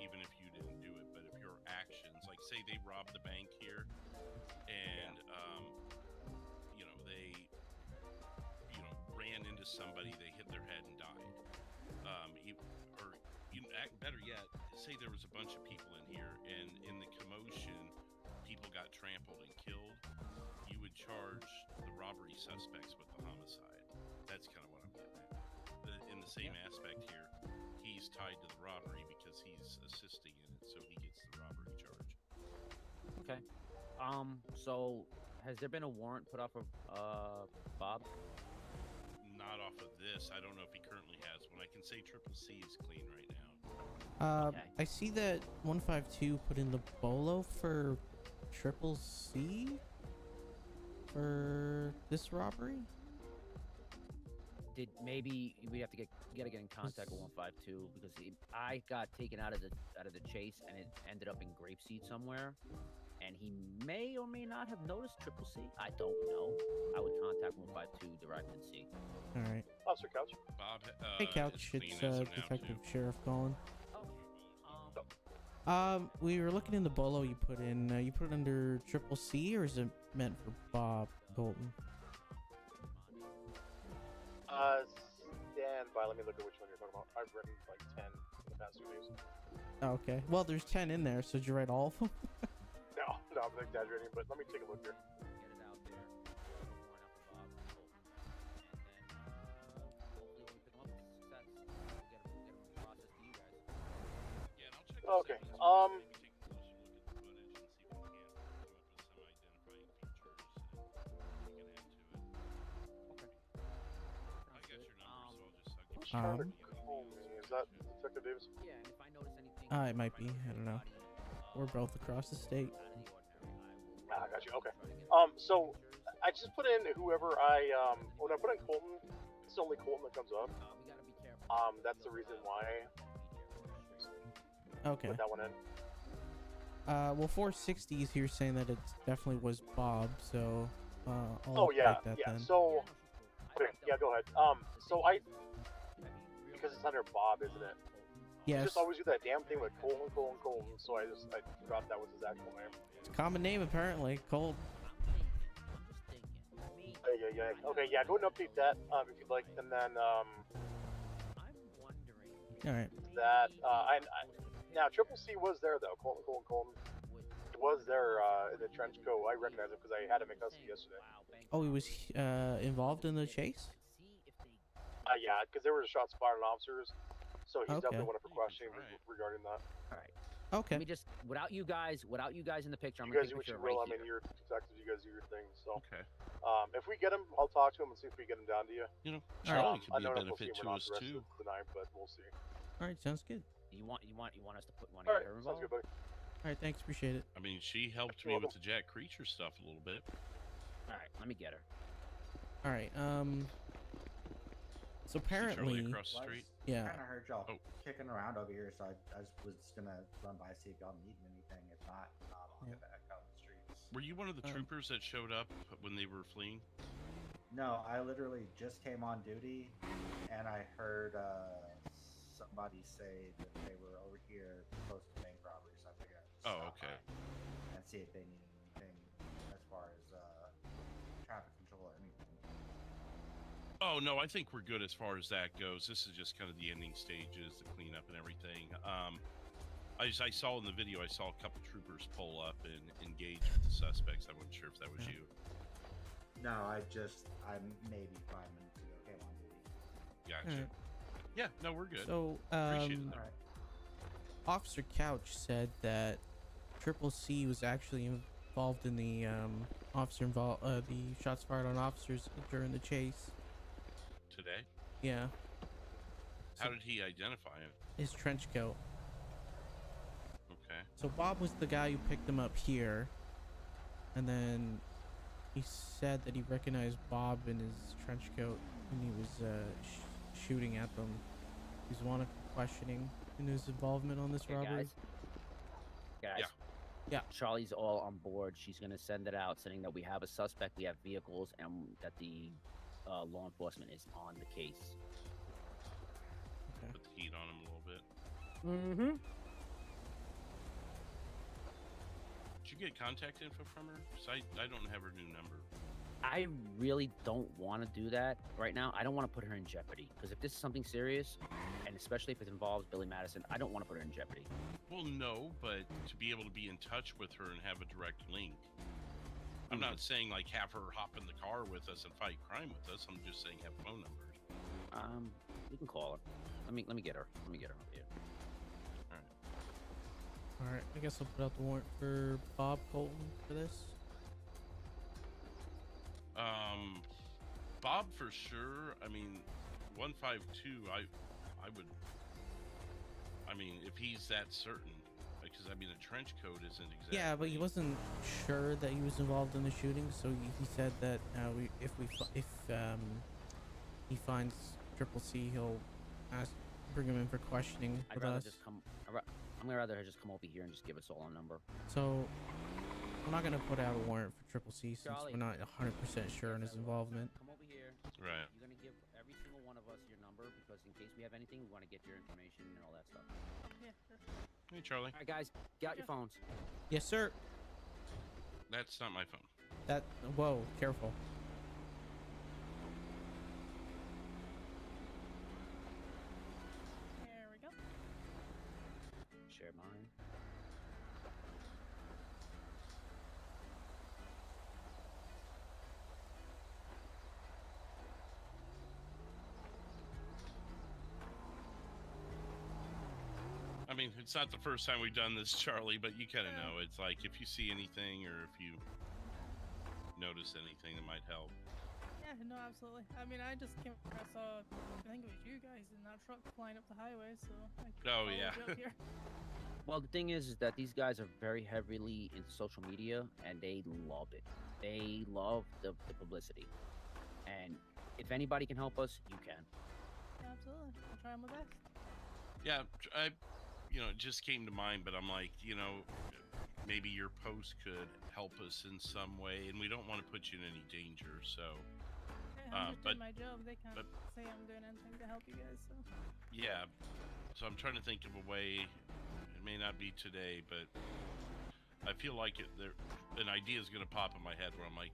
even if you didn't do it. But if your actions, like say they robbed the bank here, and they ran into somebody, they hit their head and died, better yet, say there was a bunch of people in here, and in the commotion, people got trampled and killed, you would charge the robbery suspects with the homicide. That's kind of what I'm getting at. In the same aspect here, he's tied to the robbery because he's assisting in it, so he gets the robbery charge. Okay. So, has there been a warrant put off of Bob? Not off of this. I don't know if he currently has one. I can say Triple C is clean right now. Okay. I see that 152 put in the bolo for Triple C for this robbery. Maybe we have to get in contact with 152 because I got taken out of the chase and it ended up in Grapeseed somewhere, and he may or may not have noticed Triple C. I don't know. I would contact 152 direct and see. All right. Officer Couch. Bob. Hey, Couch. It's Detective Sheriff calling. We were looking in the bolo you put in. You put it under Triple C, or is it meant for Bob Colton? Stand by. Let me look at which one you're talking about. I've written like 10 in the past 2 days. Okay. Well, there's 10 in there, so did you write all of them? No, I'm exaggerating, but let me take a look here. Okay. Is that Detective Davis? Yeah, and if I notice anything, It might be. I don't know. We're both across the state. I got you. Okay. So I just put in whoever when I put in Colton, it's only Colton that comes up. That's the reason why. Okay. Put that one in. Well, 460 is here saying that it definitely was Bob, so Oh I'll yeah, update that yeah. then. So, okay, yeah, go ahead. So because it's under Bob, isn't it? Yes. You just always do that damn thing with Colton. So I forgot that was his actual name. It's a common name apparently, Colt. Yeah. Okay, yeah, go and update that if you'd like, and then All right. that now Triple C was there though. Colton. It was there in the trench coat. I recognize him because I had him in custody yesterday. Oh, he was involved in the chase? Yeah, because there were shots fired on officers, so he's Okay. definitely one for questioning regarding that. All right. Okay. Let me just without you guys in the picture. I'm You gonna guys do take a what you picture will. right I mean, here. you're detectives. You guys do your thing. So, Okay. if we get him, I'll talk to him and see if we get him down to you. You know, All Charlie could be a benefit to us too. Tonight, but we'll see. All right, sounds good. You want us to put one All of right, her sounds involved? good, buddy. All right, thanks, appreciate it. I mean, she helped You're me with welcome. the Jack Creature stuff a little bit. All right, let me get her. All right, so See Charlie apparently, across the street. yeah. Kind of heard y'all Oh. kicking around over here, so I just was gonna run by see if y'all needing anything. If not, I'll get back out on the streets. Were you one of the troopers that showed up when they were fleeing? No, I literally just came on duty, and I heard somebody say that they were over here close to bank robbery, so I figured I'd just stop okay. by and see if they needed anything as far as traffic control or anything. Oh no, I think we're good as far as that goes. This is just kind of the ending stages, the cleanup and everything. I saw in the video, I saw a couple troopers pull up and engage with the suspects. I wasn't sure if that was you. No, I'm maybe 5 minutes ago came on duty. Gotcha. Alright. Yeah, no, we're good. So, Appreciate it. Alright. Officer Couch said that Triple C was actually involved in the the shots fired on officers during the chase. Today? Yeah, How did he identify him? his trench coat. Okay. So Bob was the guy who picked him up here, and then he said that he recognized Bob in his trench coat when he was shooting at them. He's wanted for questioning in his involvement on this Okay, robbery. Guys. Yeah. Yeah. Charlie's all on board. She's gonna send it out, saying that we have a suspect, we have vehicles, and that the law enforcement is on the case. Okay. Put the heat on him a little bit. Mm-hmm. Did you get contact info from her? 'Cause I don't have her new number. I really don't want to do that right now. I don't want to put her in jeopardy because if this is something serious, and especially if it involves Billy Madison, I don't want to put her in jeopardy. Well, no, but to be able to be in touch with her and have a direct link. I'm not saying like have her hop in the car with us and fight crime with us. I'm just saying have phone numbers. You can call her. Let me get her. Let me get her over here. All right, I guess I'll put out the warrant for Bob Colton for this. Bob for sure. I mean, 152. I would. I mean, if he's that certain, because I mean, a trench coat isn't exactly. Yeah, but he wasn't sure that he was involved in the shooting, so he said that if he finds Triple C, he'll bring him in for questioning I'd with rather us. just come. I'm gonna rather her just come over here and just give us all a number. So I'm not gonna put out a warrant for Triple C since Charlie. we're not 100% sure on his involvement. Come over here. Right. You're gonna give every single one of us your number because in case we have anything, we want to get your information and all that stuff. Hey, Charlie. All right, guys, get out your phones. Yes, sir. That's not my phone. Whoa, careful. There we go. Share mine. I mean, mean, it's not the first time we've done this, Charlie, but you kind of know. It's like if you see anything or if you notice anything that might help. Yeah, no, absolutely. I mean, I just came across, I think it was you guys in that truck flying up the highway, so I Oh, followed yeah. you up here. Well, the thing is that these guys are very heavily into social media, and they love it. They love the publicity. And if anybody can help us, you can. Absolutely. I'll try my best. Yeah, it just came to mind, but I'm like, maybe your post could help us in some way, and we don't want to put you in any danger, so... Hey, I'm just doing my job. They can't say I'm doing anything to help you guys, so... Yeah, so I'm trying to think of a way. It may not be today, but I feel like an idea is going to pop in my head where I'm like,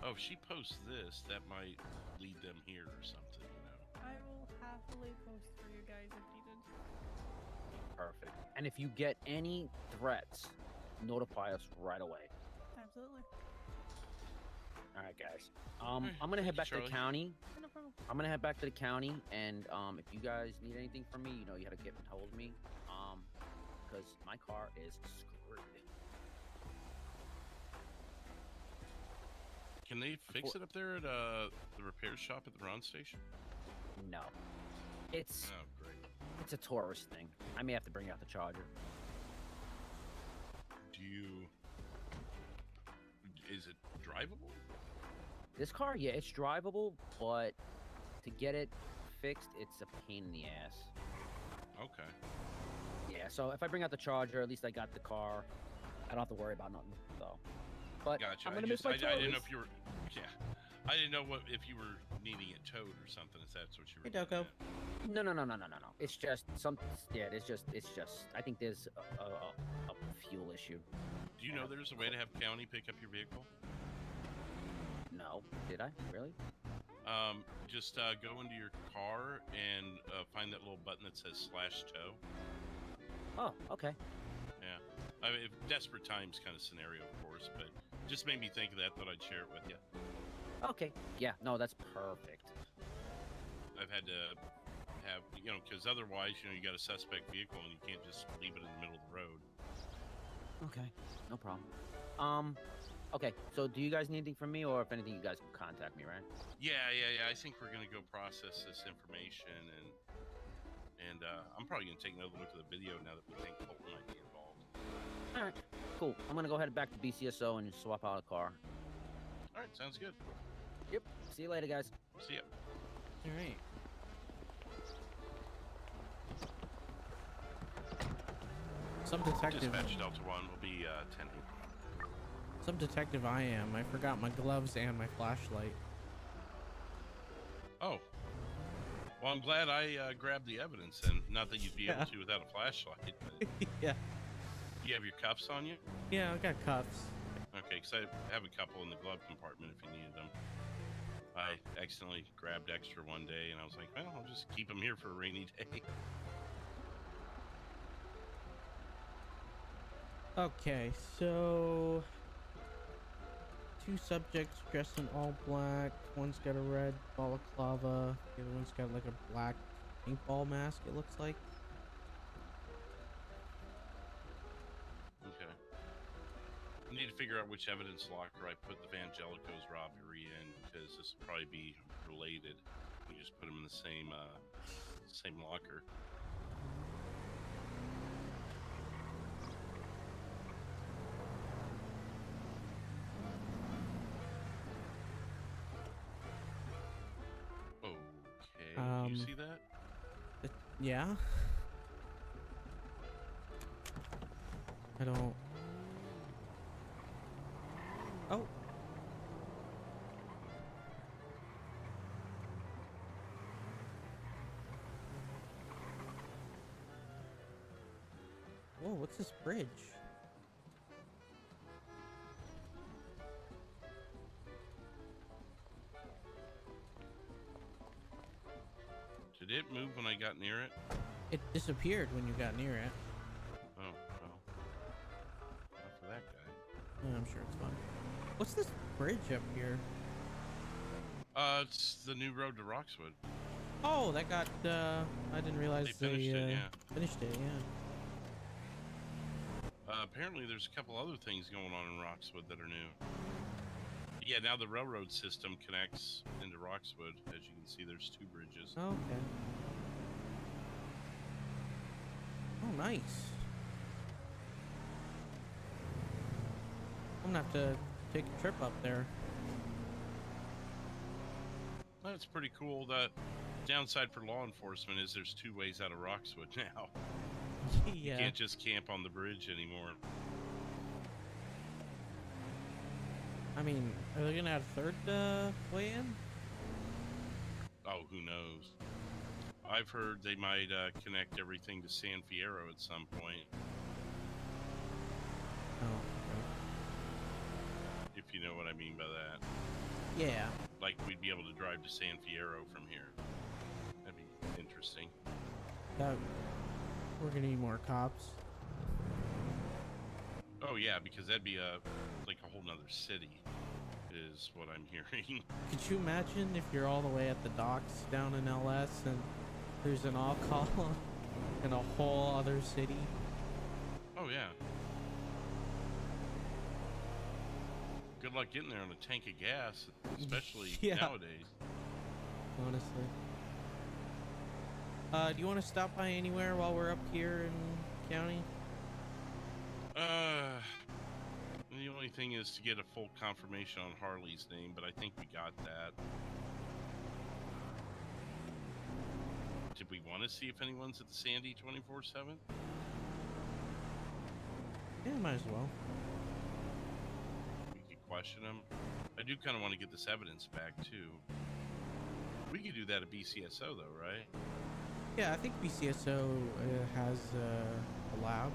oh, if she posts this, that might lead them here or something, I will happily post for you guys if needed. Perfect. And if you get any threats, notify us right away. Absolutely. All right, guys. I'm gonna head back to the county. No problem. I'm gonna head back to the county, and if you guys need anything from me, you gotta get in hold of me. Because my car is screwed. Can they fix it up there at the repair shop at the Ron station? No. It's great. It's a tourist thing. I may have to bring out the charger. Is it drivable? This car, yeah, it's drivable, but to get it fixed, it's a pain in the ass. Okay. Yeah, so if I bring out the charger, at least I got the car. I don't have to worry about nothing. So, but Gotcha. I'm gonna miss my I didn't know toys. if you were. Yeah. I didn't know if you were needing it towed or something. If that's what you were. Hey, Doko. No. It's just it's just. I think there's a fuel issue. Do you know there's a way to have county pick up your vehicle? No. Did I? Really? Just go into your car and find that little button that says /tow. Oh, okay. Yeah. I mean, desperate times kind of scenario, of course, but just made me think of that. Thought I'd share it with you. Okay. Yeah. No, that's perfect. I've had to have, because otherwise, you got a suspect vehicle and you can't just leave it in the middle of the road. Okay. No problem. Okay. So, do you guys need anything from me, or if anything, you guys can contact me, right? Yeah. I think we're gonna go process this information, and I'm probably gonna take another look at the video now that we think Colton might be involved. All right. Cool. I'm gonna go ahead back to BCSO and just swap out a car. All right. Sounds good. Yep. See you later, guys. See ya. All right. Some detective. Dispatch Delta 1 will be 10. Some detective I am. I forgot my gloves and my flashlight. Oh. Well, I'm glad I grabbed the evidence, and not that you'd be able to without a flashlight. But... Yeah. You have your cuffs on you? Yeah, I got cuffs. Okay, because I have a couple in the glove compartment if you needed them. I accidentally grabbed extra one day, and I was like, well, I'll just keep them here for a rainy day. Okay, so 2 subjects dressed in all black. One's got a red balaclava. The other one's got like a black paintball mask, it looks like. Okay. I need to figure out which evidence locker I put the Vangelico's robbery in, because this will probably be related. We just put them in the same locker. Okay, you see that? Yeah. I don't. Oh. Whoa, what's this bridge? Did it move when I got near it? It disappeared when you got near it. Oh, well. Not for that guy. Yeah, I'm sure it's fun. What's this bridge up here? It's the new road to Roxwood. Oh, that got, I didn't realize they finished it, yeah. Finished it, yeah. Apparently, there's a couple other things going on in Roxwood that are new. Yeah, now the railroad system connects into Roxwood. As you can see, there's 2 bridges. Okay. Oh, nice. I'm gonna have to take a trip up there. That's pretty cool. The downside for law enforcement is there's 2 ways out of Roxwood now. Yeah. You can't just camp on the bridge anymore. I mean, are they gonna add a 3rd way in? Oh, who knows? I've heard they might connect everything to San Fierro at some point. Oh, If you know what I mean by that. okay. Yeah. Like, we'd be able to drive to San Fierro from here. That'd be interesting. We're gonna need more cops. Oh, yeah, because that'd be like a whole nother city, is what I'm hearing. Could you imagine if you're all the way at the docks down in LS and there's an all-call in a whole other city? Oh, yeah. Good luck getting there on a tank of gas, especially nowadays. Honestly. Do you want to stop by anywhere while we're up here in county? The only thing is to get a full confirmation on Harley's name, but I think we got that. Did we want to see if anyone's at the Sandy 24/7? Yeah, might as well. We could question them. I do kind of want to get this evidence back, too. We could do that at BCSO, though, right? Yeah, I think BCSO has a lab.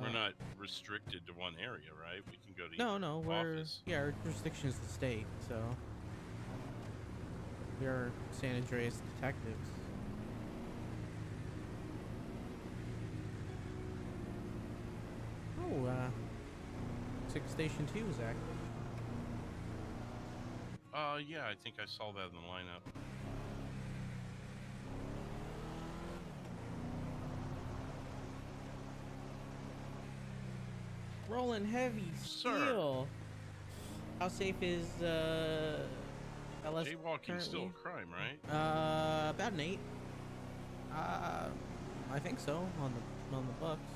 We're not restricted to one area, right? We can go to No, office. our jurisdiction is the state, so we are San Andreas detectives. Oh, looks like Station 2 is active. Yeah, I think I saw that in the lineup. Rolling heavy steel. How safe is LS Jaywalking's still a crime, right? About an 8. I think so on the books.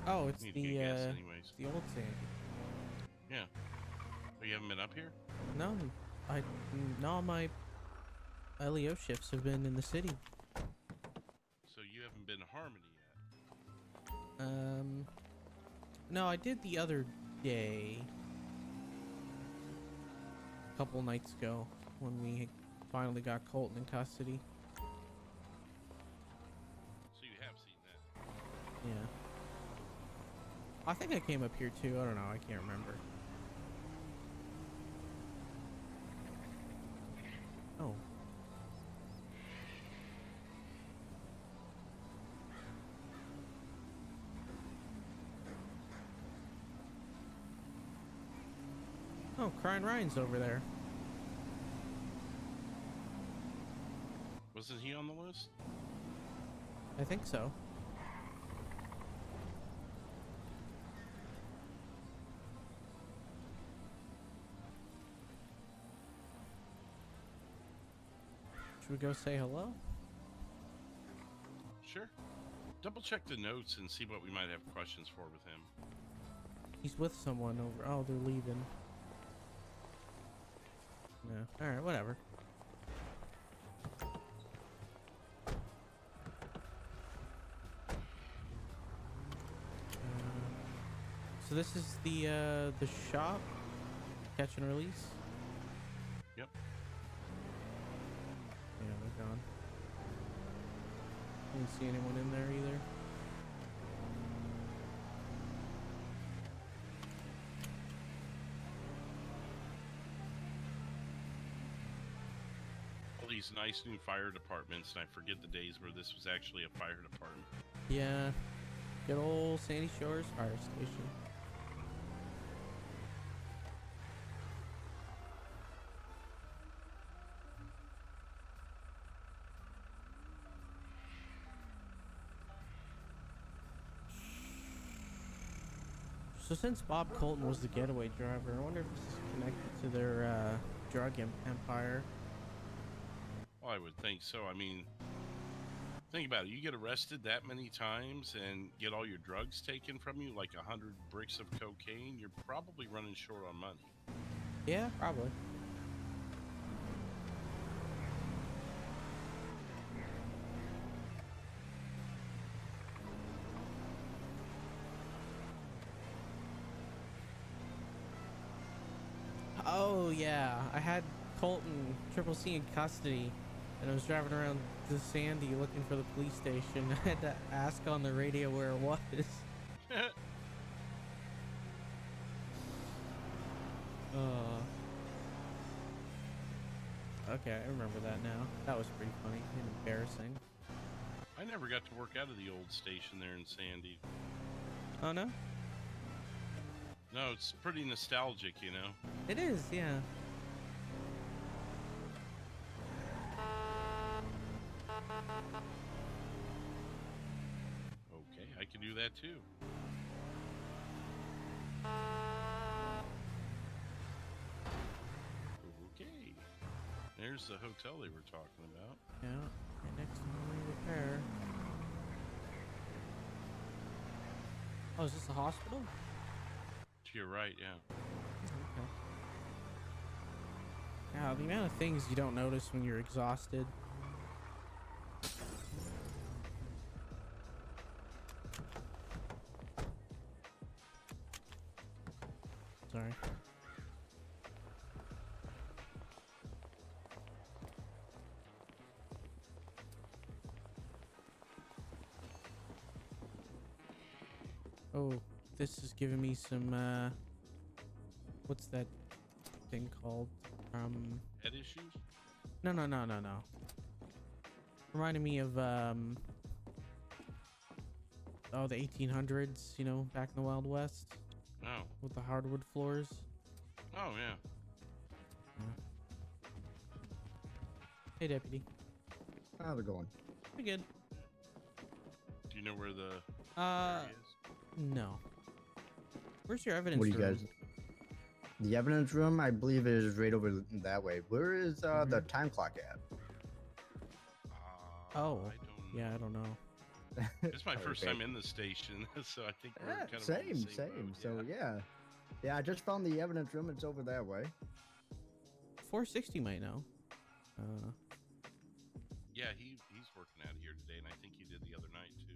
Oh, it's the old Sandy. Yeah. Oh, you haven't been up here? No, no, my LEO shifts have been in the city. So you haven't been to Harmony yet? No, I did the other day. A couple nights ago when we finally got Colton in custody. So you have seen that? Yeah. I think I came up here too. I don't know. I can't remember. Oh. Oh, Crying Ryan's over there. Wasn't he on the list? I think so. Should we go say hello? Sure. Double check the notes and see what we might have questions for with him. He's with someone over. Oh, they're leaving. No. Alright, whatever. So this is the shop? Catch and release? Yep. Yeah, they're gone. Didn't see anyone in there either. All these nice new fire departments, and I forget the days where this was actually a fire department. Yeah. Good old Sandy Shores Fire Station. So since Bob Colton was the getaway driver, I wonder if this is connected to their drug empire. Well, I would think so. I mean, think about it. You get arrested that many times and get all your drugs taken from you, like 100 bricks of cocaine, you're probably running short on money. Yeah, probably. Oh yeah, I had Colton Triple C in custody, and I was driving around to Sandy looking for the police station. I had to ask on the radio where it was. Okay, I remember that now. That was pretty funny and embarrassing. I never got to work out of the old station there in Sandy. Oh no? No, it's pretty nostalgic, you know? It is, yeah. Okay, I can do that too. Okay. There's the hotel they were talking about. Yeah, right next to the repair. Oh, is this the hospital? To your right, yeah. Okay. Yeah, the amount of things you don't notice when you're exhausted. Sorry. Oh, this is giving me some, what's that thing called? Head issues? No. Reminding me of, oh, the 1800s, you know, back in the Wild West. Oh. With the hardwood floors. Oh, yeah. Hey, Deputy. How's it going? Pretty good. Do you know where the area is? No. Where's your evidence What do you room? guys? The evidence room, I believe, is right over that way. Where is the time clock at? Oh, yeah, I don't know. It's my first Okay. time in the station, so I think we're kind of on the Same. road, So yeah, I just found the evidence room. It's over that way. 460 might know. Yeah, he's working out here today, and I think he did the other night too.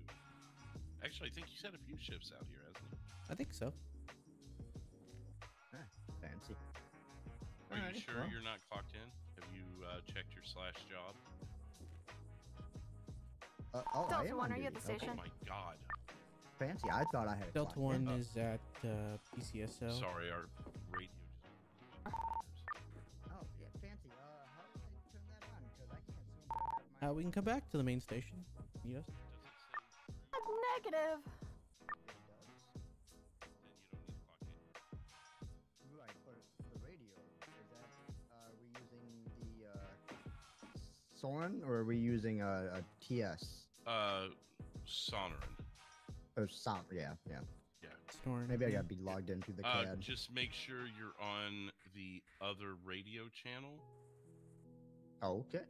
Actually, I think he's had a few shifts out here, hasn't he? I think so. Fancy. Are you Alright, sure well. you're not clocked in? Have you checked your slash job? Oh, I Delta am 1, on are you at duty. the Okay. station? Oh my god. Fancy. I thought I had a Delta clock in. 1 is at PCSO. Sorry, our radio Oh yeah, fancy. How do I turn that on? Because I can't seem to have my. We can come back to the main station. Yes. Negative. Right, for the radio, is that we using the Soren or are we using a TS? Sonoran. Oh, yeah. Yeah. Sonoran. Maybe I gotta be logged into the CAD. Just make sure you're on the other radio channel. Oh, okay.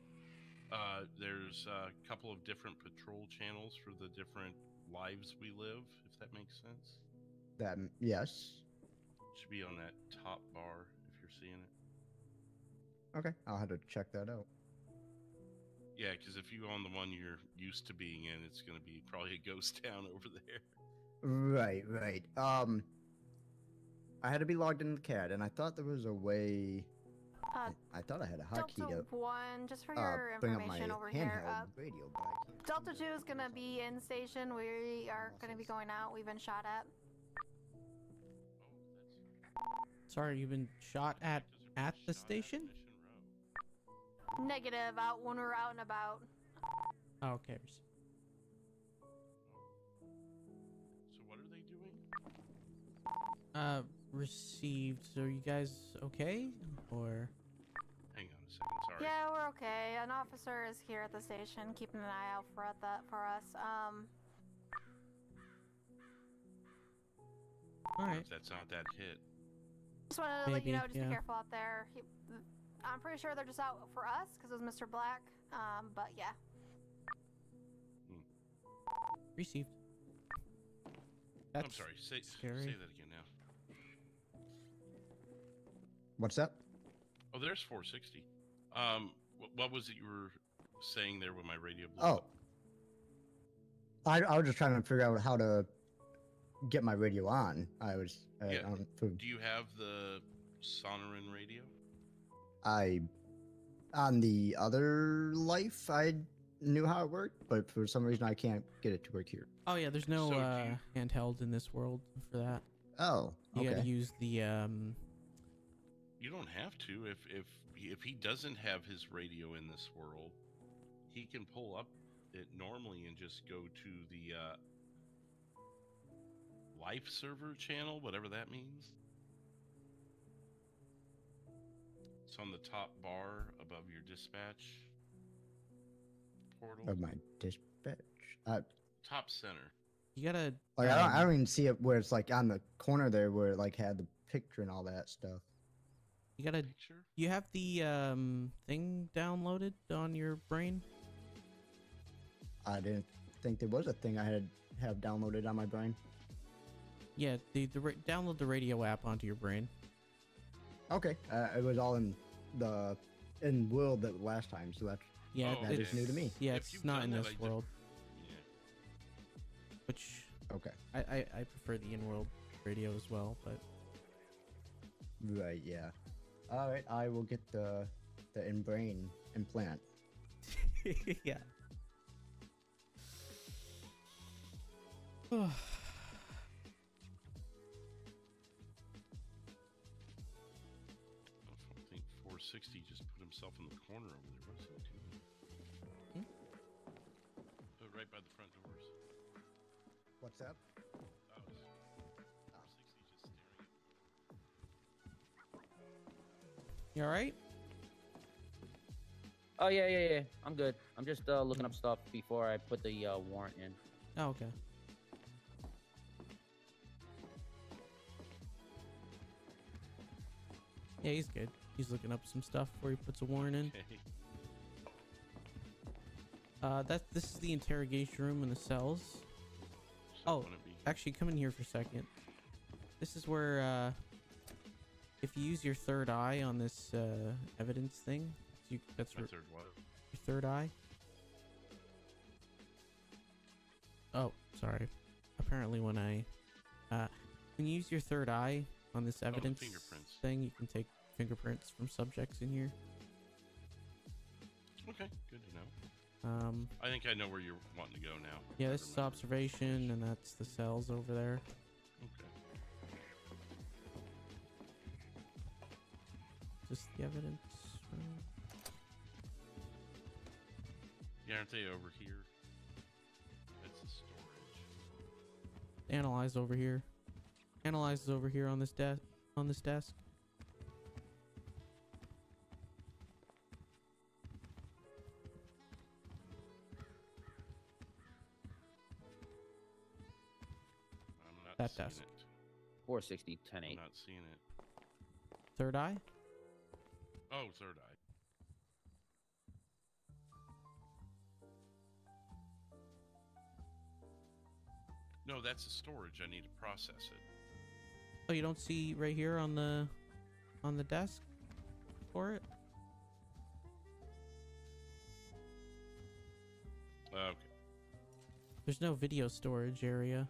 There's a couple of different patrol channels for the different lives we live, if that makes sense. That yes. Should be on that top bar if you're seeing it. Okay, I'll have to check that out. Yeah, because if you're on the one you're used to being in, it's going to be probably a ghost town over there. Right. I had to be logged into the CAD, and I thought there was a way. I thought I had a hotkey Delta to 1, just for your bring up my information over here. handheld radio, but I can't. Delta 2 is going to be in station. We are going to be going out. We've been shot at. Sorry, you've been shot at the station? Negative, out when we're out and about. Oh, okay. Received. So are you guys okay? Or Hang on a second. Sorry. Yeah, we're okay. An officer is here at the station, keeping an eye out for us. all right. If that's not that hit. Just wanted to let you Maybe, know, just yeah. be careful out there. I'm pretty sure they're just out for us because it was Mr. Black. But yeah. Received. I'm That's sorry. Say scary. that again now. What's that? Oh, there's 460. What was it you were saying there when my radio blew Oh. up? I was just trying to figure out how to get my radio on. I was Yeah. for, Do you have the Sonoran radio? on the other life I knew how it worked, but for some reason I can't get it to work here. Oh yeah, there's no So handheld in this world for that. Oh, You okay. gotta use the You don't have to. If he doesn't have his radio in this world, he can pull up it normally and just go to the life server channel, whatever that means. It's on the top bar above your dispatch portal. Of my dispatch. Top center. you gotta Like I don't even see it where it's like on the corner there where it like had the picture and all that stuff. you gotta Picture? you have the thing downloaded on your brain? I didn't think there was a thing I have downloaded on my brain. Yeah, download the radio app onto your brain. Okay, it was all in World that last time, so that's Yeah, Oh, that is it's new to me. Yeah, If it's you've not done in that, this I did- world, Yeah. which Okay, I prefer the in-world radio as well, but right, yeah. All right, I will get the in-brain implant. yeah. I think 460 just put himself in the corner over there. What is he doing? Right by the front doors. What's that? Oh, 460 just staring at You all right? Oh yeah. I'm good. I'm just looking up stuff before I put the warrant in. Oh, okay. Yeah, he's good. He's looking up some stuff before he puts a warrant in. Okay. This is the interrogation room in the cells. So Oh, wouldn't it be- actually, come in here for a second. This is where, if you use your third eye on this evidence thing, that's My where third what? your third eye. Oh, sorry. Apparently, when you use your third eye on this evidence fingerprints. thing, you can take fingerprints from subjects in here. Okay, good to know. I think I know where you're wanting to go now. Yeah, I this is remember. observation, and that's the cells over there. Okay. Just the evidence room. Yeah, aren't they over here? That's the storage. Analyze over here. Analyze is over here on this desk. On this desk. I'm not That seeing desk. it. 460, I'm 10-8. not seeing it. Third eye. Oh, third eye. No, that's the storage. I need to process it. Oh, you don't see right here on the desk for it? Okay. There's no video storage area.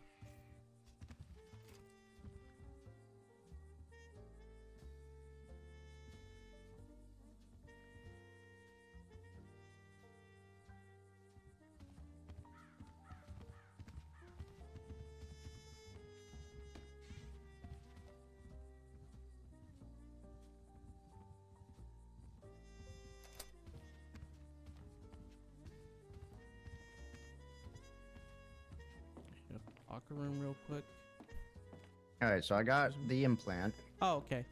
Locker room real quick. All right, so I got the implant. Oh, okay.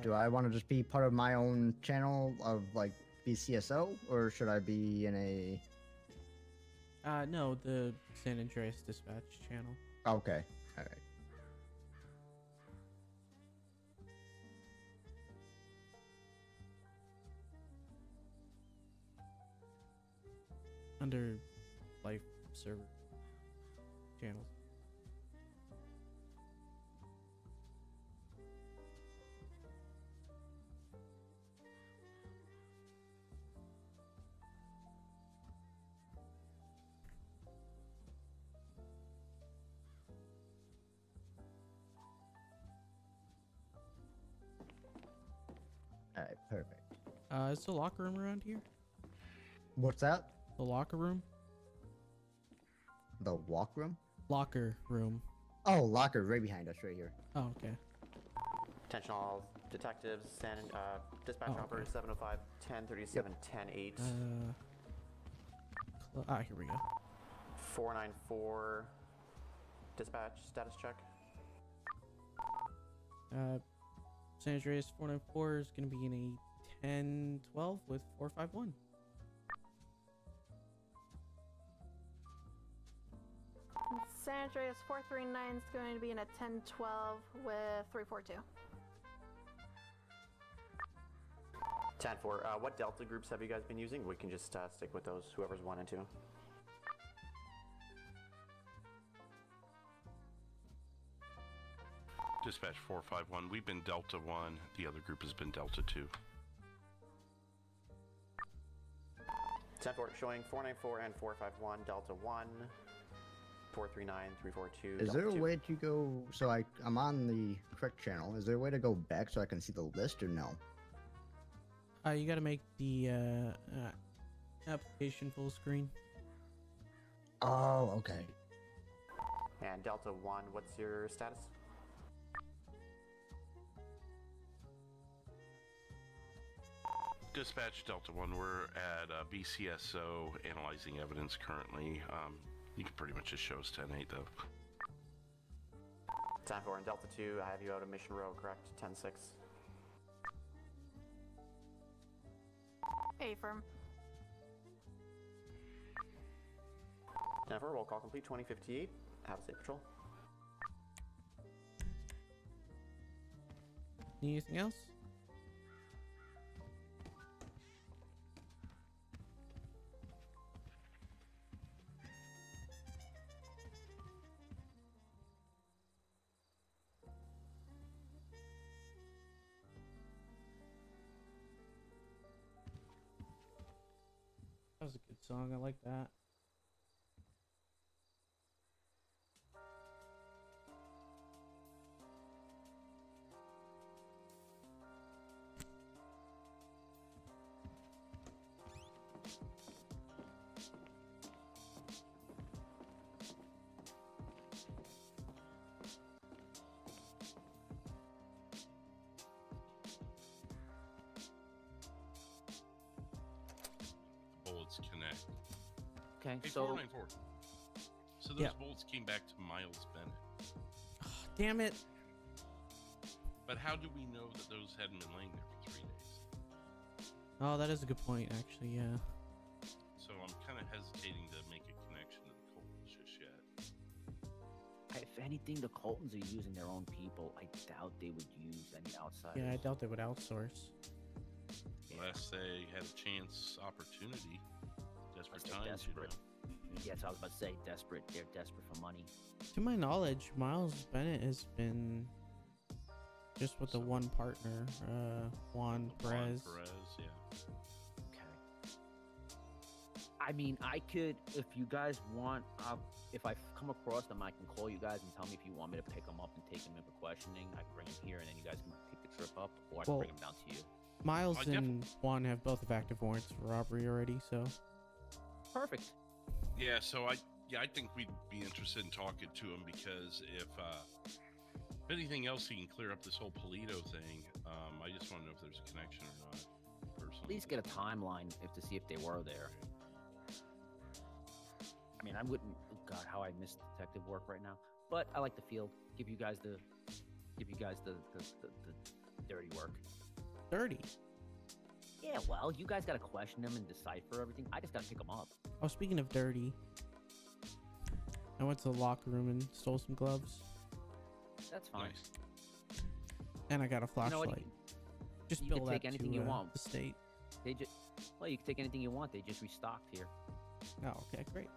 Do I want to just be part of my own channel of like BCSO, or should I be in a? No, the San Andreas Dispatch channel. Okay. All right. Under life server channels. All right, perfect. Is the locker room around here? What's that? The locker room? The walk room? Locker room. Oh, locker right behind us, right here. Oh, okay. Attention all detectives, dispatch operator 705 1037 108. Here we go. 494 dispatch status check. San Andreas 494 is going to be in a 1012 with 451. San Andreas 439 is going to be in a 1012 with 342. 10-4. What Delta groups have you guys been using? We can just stick with those, whoever's 1 and 2. Dispatch 451. We've been Delta 1. The other group has been Delta 2. 10-4 showing 494 and 451 Delta 1. 439 342. Is there a way to go? So I'm on the correct channel. Is there a way to go back so I can see the list, or no? You got to make the application full screen. Oh, okay. And Delta 1, what's your status? Dispatch Delta 1, we're at BCSO analyzing evidence currently. You can pretty much just show us 10-8 though. 10-4 and Delta 2, I have you out of Mission Row, correct? 10-6. Affirm. 10-4, roll call complete, 2058. Have a safe patrol. Anything else? That was a good song. I like that. Bullets connect. Okay, Hey, so 494. So those bullets came back to Miles Bennett. Damn it. But how do we know that those hadn't been laying there for 3 days? Oh, that is a good point, actually, yeah. So I'm kind of hesitating to make a connection to the Coltons just yet. if anything, the Coltons are using their own people. I doubt they would use any outsiders. Yeah, I doubt they would outsource. Unless they had a chance, opportunity, desperate times, desperate. Yeah, that's what I was about to say. Desperate. They're desperate for money. To my knowledge, Miles Bennett has been just with the one partner, Juan Perez. Yeah. Okay. I mean, I could, if you guys want, if I come across them, I can call you guys and tell me if you want me to pick them up and take them in for questioning. I can bring them here, and then you guys can pick the trip up, or I can bring them down to you. Miles and Juan have both active warrants for robbery already, so. Perfect. Yeah, so I think we'd be interested in talking to him because if anything else, he can clear up this whole Polito thing. I just want to know if there's a connection or not. Personally. At least get a timeline to see if they were there. I mean, I wouldn't. God, how I miss detective work right now. But I like the field. Give you guys the dirty work. Dirty. Yeah, well, you guys gotta question them and decipher everything. I just gotta pick them up. Oh, speaking of dirty, I went to the locker room and stole some gloves. That's fine. And I got a flashlight. You know what, just you bill can that take anything to, you want. the state. They just, well, you can take anything you want. They just restocked here. Oh, okay, great.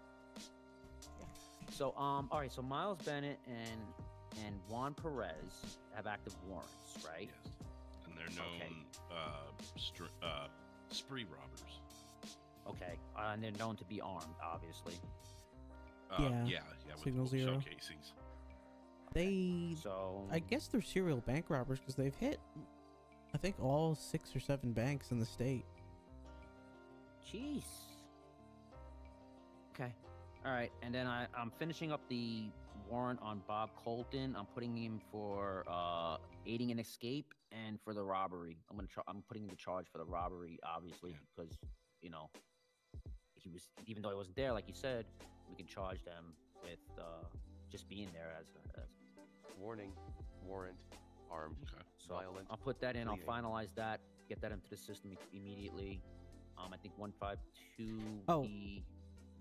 So, all right. So Miles Bennett and Juan Perez have active warrants, right? Yes. And they're known spree robbers. Okay. And they're known to be armed, obviously. Yeah. With Signal shell Zero. casings. I guess they're serial bank robbers because they've hit, I think, all 6 or 7 banks in the state. Jeez. Okay. All right. And then I'm finishing up the warrant on Bob Colton. I'm putting him for aiding an escape and for the robbery. I'm putting him to charge for the robbery, obviously, because he was, even though he wasn't there, like you said, we can charge them with just being there as warning, warrant, armed, so violent. I'll put that in. fleeing. I'll finalize that. Get that into the system immediately. I think 152. Oh. He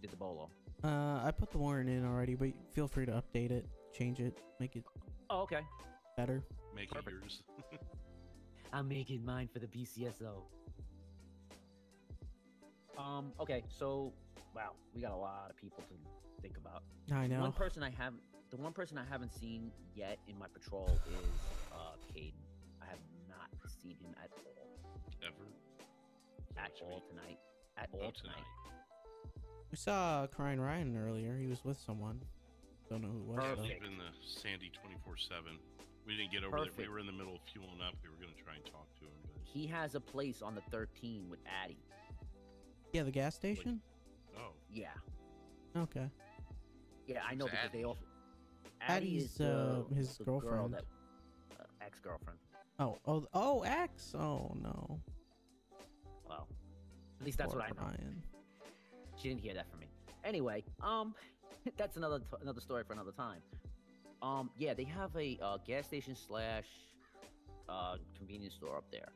did the bolo. I put the warrant in already, but feel free to update it, change it, make it. Oh, okay. Better. Make it yours. I'm making mine for the BCSO. Okay, so wow, we got a lot of people to think about. I know. The one person I haven't seen yet in my patrol is Caden. I have not seen him at all. Ever? At all tonight. At all tonight. We saw Crying Ryan earlier. He was with someone. Don't know who it was. Yeah, though. he's in the Sandy 24/7. We didn't get over there. We were in the middle of fueling up. We were going to try and talk to him. But... He has a place on the 13 with Addie. Yeah, the gas station? Oh. Yeah. Okay. Yeah, I know Who's because Addie? they all. Addie's, his the girlfriend. Girl ex-girlfriend. Oh, ex? Oh, no. Well, at least that's Poor what I know. Ryan. She didn't hear that from me. Anyway, that's another story for another time. Yeah, they have a gas station / convenience store up there,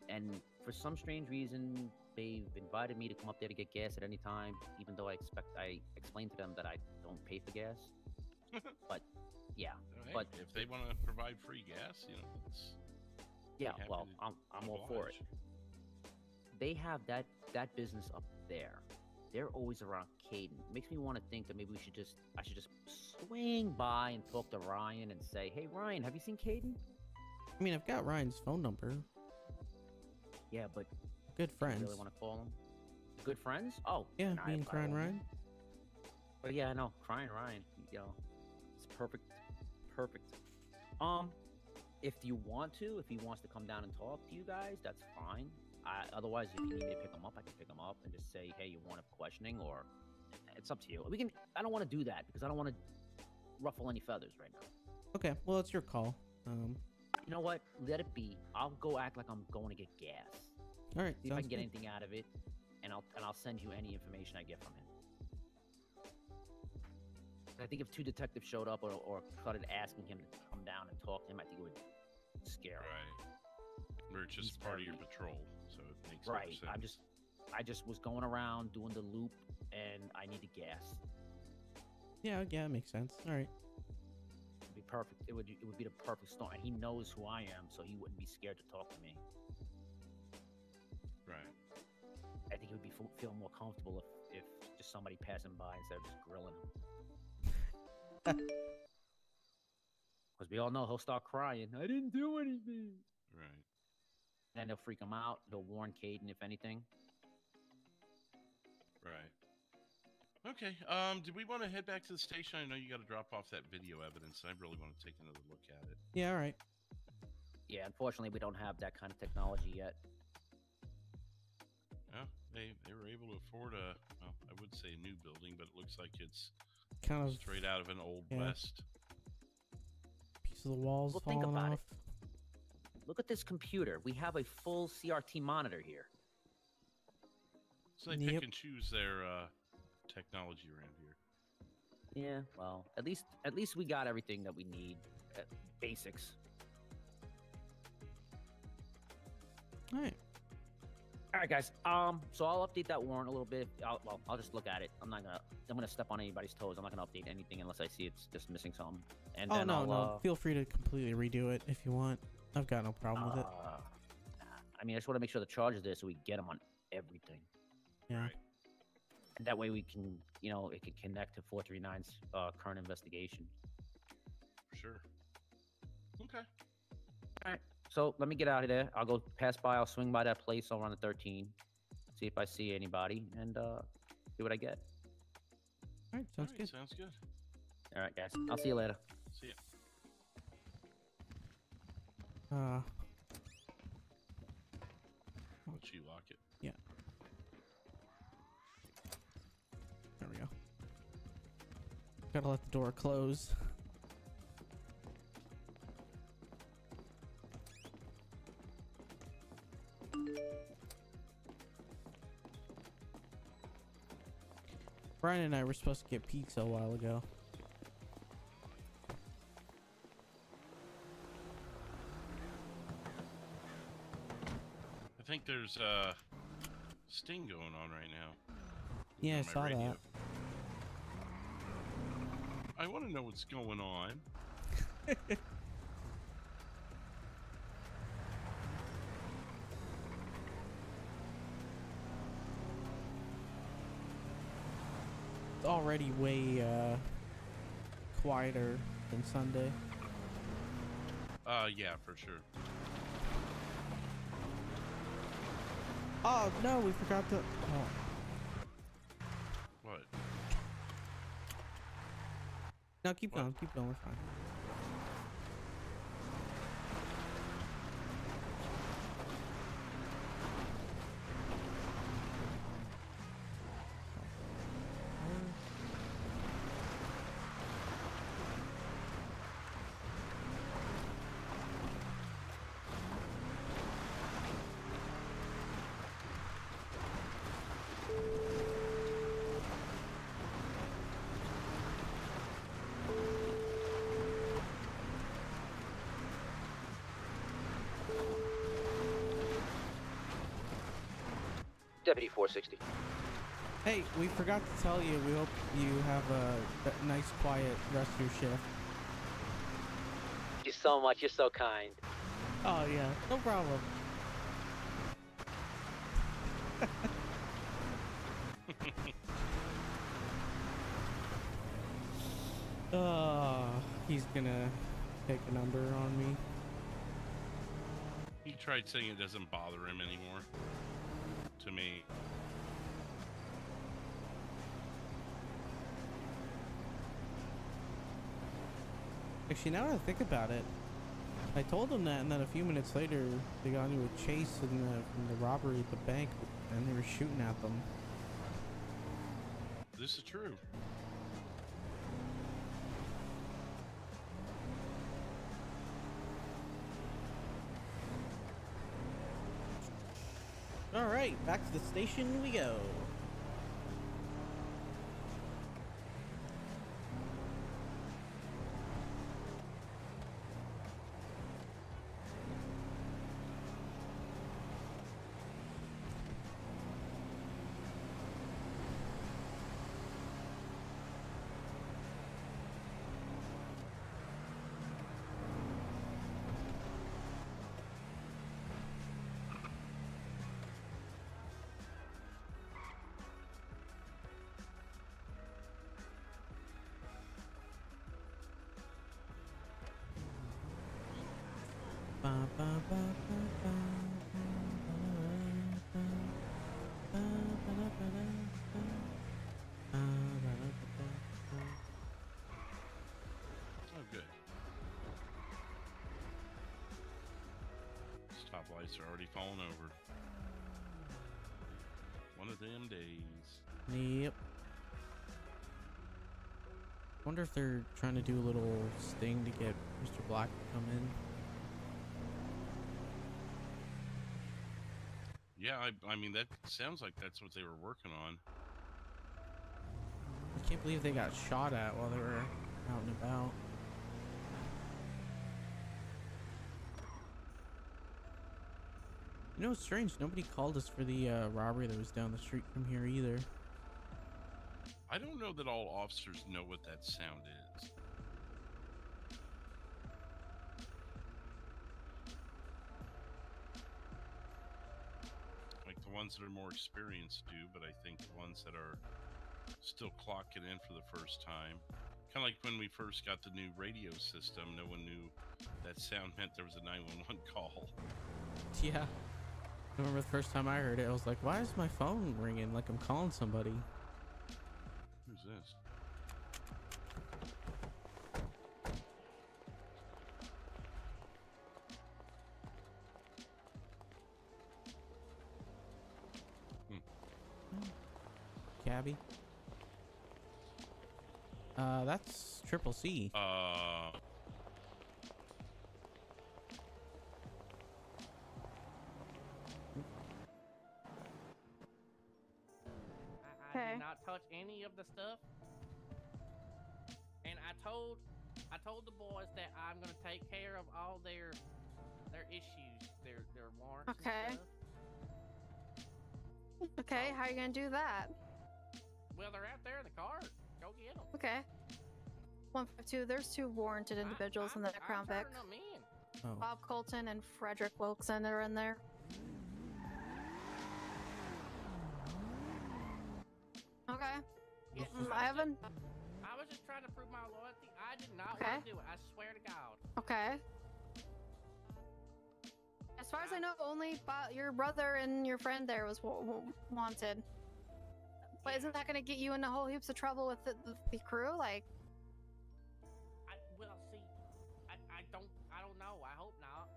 and for some strange reason, they've invited me to come up there to get gas at any time, even though I explained to them that I don't pay for gas. But yeah, Hey, but if they want to provide free gas, it's yeah, happy well, to I'm all for it. They have that business up there. They're always around Caden. Makes me want to think that maybe I should just swing by and talk to Ryan and say, "Hey, Ryan, have you seen Caden?" I mean, I've got Ryan's phone number. Yeah, but Good do friends. you really want to call him? Good friends? Oh, Yeah, then me and by Crying all Ryan. means. But yeah, no, Crying Ryan. It's perfect. If you want to, if he wants to come down and talk to you guys, that's fine. Otherwise, if you need me to pick him up, I can pick him up and just say, "Hey, you want a questioning?" Or it's up to you. I don't want to do that because I don't want to ruffle any feathers right now. Okay, well, it's your call. You know what? Let it be. I'll go act like I'm going to get gas. All right, See if I sounds can get good. anything out of it, and I'll send you any information I get from him. I think if 2 detectives showed up or started asking him to come down and talk to him, I think it would scare him. Right. We're just part of your patrol, so it makes Right. more sense. I just was going around doing the loop, and I needed gas. Yeah, it makes sense. All right. It'd be perfect. It would be the perfect storm. And he knows who I am, so he wouldn't be scared to talk to me. Right. I think he would feel more comfortable if just somebody passing by instead of just grilling him. Because we all know he'll start crying. I didn't do anything. Right. Then they'll freak him out. They'll warn Caden if anything. Right. Okay. Did we want to head back to the station? I know you got to drop off that video evidence. I really want to take another look at it. Yeah, all right. Yeah, unfortunately, we don't have that kind of technology yet. Well, they were able to afford I would say a new building, but it looks like it's Kind of straight out of an old yeah. west. Piece of the walls Well, think falling about off. it. Look at this computer. We have a full CRT monitor here. So they pick and choose their technology around here. Yeah, well, at least we got everything that we need. Basics. All right. All right, guys. So I'll update that warrant a little bit. I'll just look at it. I'm gonna step on anybody's toes. I'm not gonna update anything unless I see it's just missing something. And Oh then no. Feel free to completely redo it if you want. I've got no problem with it. I mean, I just want to make sure the charge is there so we get them on everything. Yeah. And that way we can, it can connect to 439's current investigation. Sure. Okay. All right. So let me get out of there. I'll go pass by. I'll swing by that place over on the 13. See if I see anybody and see what I get. All right. Sounds good. Sounds good. All right, guys. I'll see you later. See ya. I'll let you lock it. Yeah. There we go. Gotta let the door close. Brian and I were supposed to get pizza a while ago. I think there's a sting going on right now. Yeah, I On my saw radio. that. I want to know what's going on. It's already way quieter than Sunday. Yeah, for sure. Oh no, we forgot to. Oh. What? No, keep going, keep going. We're fine. Deputy 460. Hey, we forgot to tell you. We hope you have a nice, quiet rest of your shift. Thank you so much. You're so kind. Oh yeah, no problem. He's gonna take a number on me. He tried saying it doesn't bother him anymore. To me. Actually, now that I think about it, I told him that, and then a few minutes later, they got into a chase from the robbery at the bank, and they were shooting at them. This is true. All right, back to the station we go. Oh, good. Stoplights are already falling over. One of them days. Yep. Wonder if they're trying to do a little sting to get Mr. Black to come in. Yeah, I mean, that sounds like that's what they were working on. I can't believe they got shot at while they were out and about. You know, it's strange. Nobody called us for the robbery that was down the street from here either. I don't know that all officers know what that sound is. Like the ones that are more experienced do, but I think the ones that are still clocking in for the first time, kind of like when we first got the new radio system, no one knew that sound meant there was a 911 call. Yeah. I remember the first time I heard it, I was like, why is my phone ringing like I'm calling somebody? Who's this? Cabby? That's Triple C. I did not touch any of the stuff. And I told the boys that I'm gonna take care of all their issues, their warrants. Okay. And stuff. Okay, how are you gonna do that? Well, they're out there in the car. Go get them. Okay. 152, there's 2 warranted individuals in the Crown Vic. I'm turning them in. Oh. Bob Colton and Frederick Wilkson are in there. Okay. Yeah, I was just trying to prove my loyalty. I did not want to do it. I swear to God. Okay. As far as I know, only your brother and your friend there was wanted. But isn't that going to get you into whole heaps of trouble with the crew? Like, I don't know. I hope not.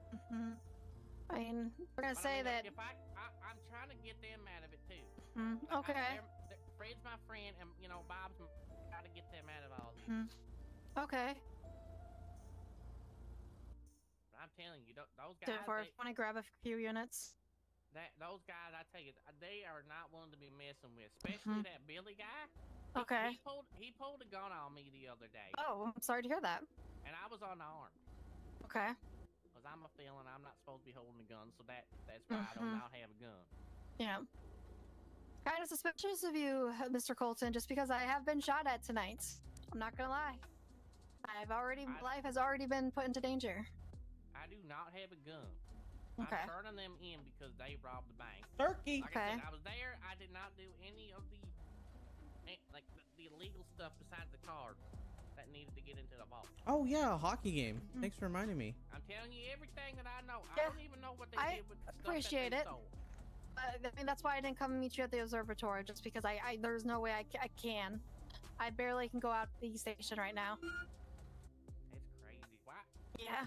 I mean, we're gonna say that. If I'm trying to get them out of it too. Okay. Fred's my friend, and Bob's trying to get them out of all this. Okay. But I'm telling you, those guys. I want to grab a few units. Those guys, I tell you, they are not one to be messing with. Especially that Billy guy. Okay. He pulled a gun on me the other day. Oh, I'm sorry to hear that. And I was unarmed. Okay. Because I'm a felon, I'm not supposed to be holding a gun, so that's why I do not have a gun. Yeah. Kind of suspicious of you, Mr. Colton, just because I have been shot at tonight. I'm not gonna lie. Life has already been put into danger. I do not have a gun. Okay. I'm turning them in because they robbed the bank. Turkey. Like I said, I was there. I did not do any of the illegal stuff besides the card that needed to get into the vault. Oh yeah, a hockey game. Thanks for reminding me. I'm telling you everything that I know. Yeah. I don't even know what they did with the stuff appreciate that they it. stole. I mean, that's why I didn't come and meet you at the observatory, just because there's no way I can. I barely can go out to the station right now. It's crazy. Why? Yeah.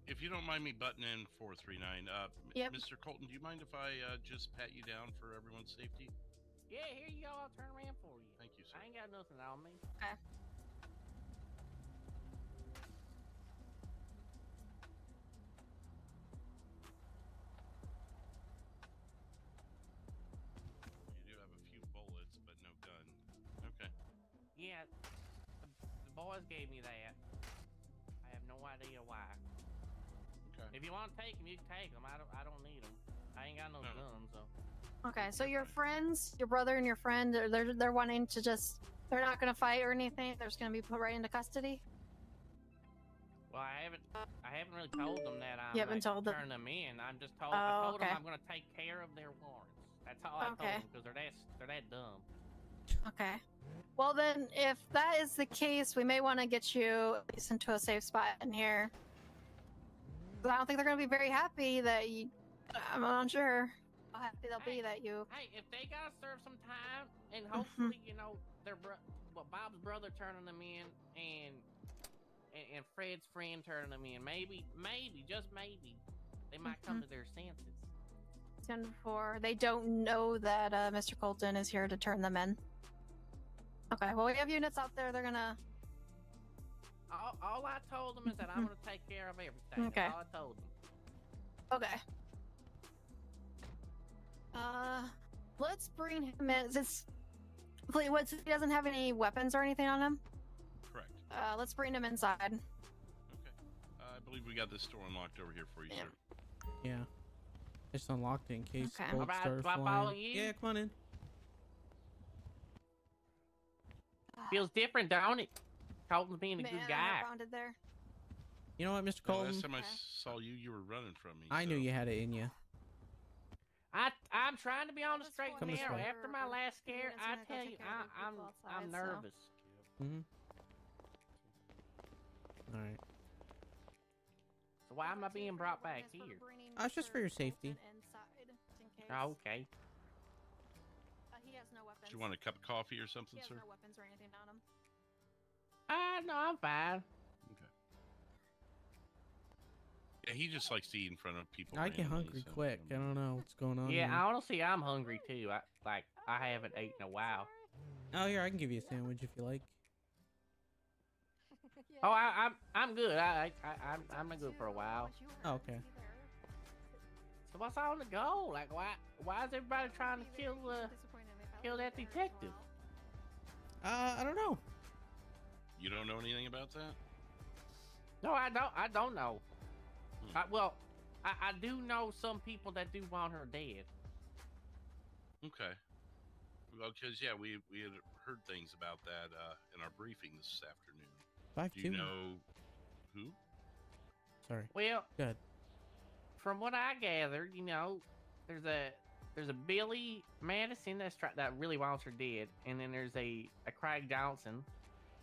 If you don't mind me butting in 439, Yep. Mr. Colton, do you mind if I just pat you down for everyone's safety? Yeah, here you go. I'll turn around for you. Thank you, sir. I ain't got nothing on me. Okay. You do have a few bullets, but no gun. Okay. Yeah, the boys gave me that. I have no idea why. Okay. If you want to take them, you can take them. I don't need them. I ain't got no guns, so. Okay, so your friends, your brother and your friend, they're wanting to they're not gonna fight or anything. They're just gonna be put right into custody. Well, I haven't really told them that I'm You haven't told them? turning them in. I'm just I Oh, told them okay. I'm gonna take care of their warrants. That's all I told Okay. them because they're that dumb. Okay. Well then, if that is the case, we may want to get you at least into a safe spot in here. I don't think they're gonna be very happy that you. I'm not sure how happy they'll be that you. Hey, if they gotta serve some time, and hopefully, their Bob's brother turning them in, and Fred's friend turning them in, maybe, just maybe, they might come to their senses. 10-4. They don't know that Mr. Colton is here to turn them in. Okay. Well, we have units out there. They're gonna. All I told them is that I'm gonna take care of everything. Okay. That's all I told them. Okay. Let's bring him in. Fleetwood, so he doesn't have any weapons or anything on him? Correct. Let's bring him inside. Okay. I believe we got this door unlocked over here for you, sir. Yeah. Just unlocked it in case Okay. bullets Alright, start do I follow flying. you? Yeah, come on in. Feels different, don't it? Colton's being a Man, good I'm guy. grounded there. You know what, Mr. Well, Colton? last time I saw you, you were running from me. I knew you had it in you. I'm trying to be on the straight and Come this narrow. way. After my last scare, I tell you, I'm nervous. Mm-hmm. All right. So why am I being brought back here? It's just for your safety. Oh, okay. He has no weapons. Do you want a cup of coffee or something, He has sir? no weapons or anything on him. No, I'm fine. Okay. Yeah, he just likes to eat in front of people. I get randomly, hungry so- quick. I don't know what's going on. Yeah, here. honestly, I'm hungry too. I haven't eaten in a while. Oh, here, I can give you a sandwich if you like. Oh, I'm good. I'm good for a while. Oh, okay. So what's on the go? Like, why is everybody trying to kill that detective? I don't know. You don't know anything about that? No, I don't know. I do know some people that do want her dead. Okay. Well, because yeah, we had heard things about that in our briefing this afternoon. 5'2". Do you know who? Sorry. Well, good. From what I gathered, you know, there's a Billy Madison that really wants her dead, and then there's a Craig Johnson.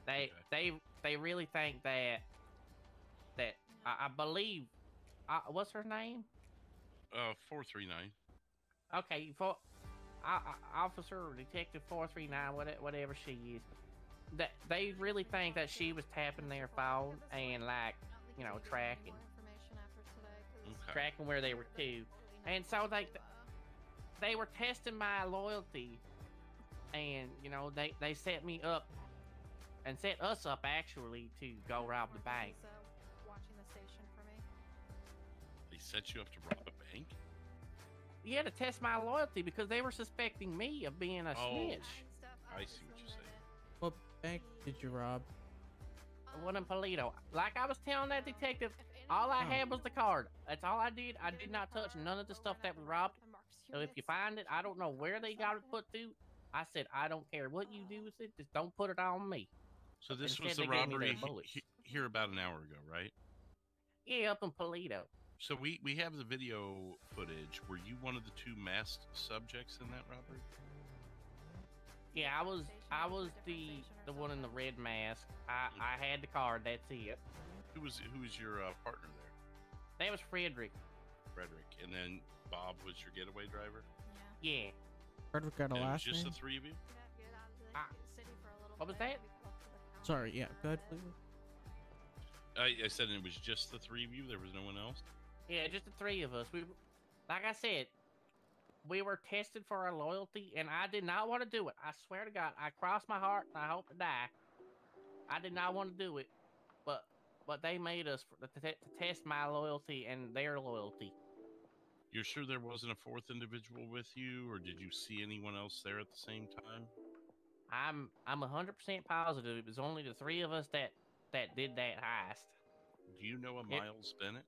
They really think that I believe what's her name? 439. Okay, Officer or Detective 439, whatever she is. That they really think that she was tapping their phone and tracking where they were to, and so they were testing my loyalty, and they set me up and set us up actually to go rob the bank. Watching the station for me. They set you up to rob a bank? Yeah, to test my loyalty because they were suspecting me of being a snitch. I see what you're saying. What bank did you rob? One in Polito. Like I was telling that detective, all I had was the card. That's all I did. I did not touch none of the stuff that was robbed. So if you find it, I don't know where they got it put through. I said, I don't care what you do with it. Just don't put it on me. So this Instead, was the they gave me their robbery bullets. here about an hour ago, right? Yeah, up in Polito. So we have the video footage. Were you one of the two masked subjects in that robbery? Yeah, I was the one in the red mask. I had the card. That's it. Who was your partner there? That was Frederick. Frederick, and then Bob was your getaway driver. Yeah. Frederick got a And it was last just name? the three of you? What was that? Sorry, yeah, go ahead, please. I said it was just the three of you. There was no one else. Yeah, just the three of us. Like I said, we were tested for our loyalty, and I did not want to do it. I swear to God, I crossed my heart, and I hope to die. I did not want to do it, but they made us to test my loyalty and their loyalty. You're sure there wasn't a fourth individual with you, or did you see anyone else there at the same time? I'm 100% positive it was only the three of us that did that heist. Do you know a Miles Bennett?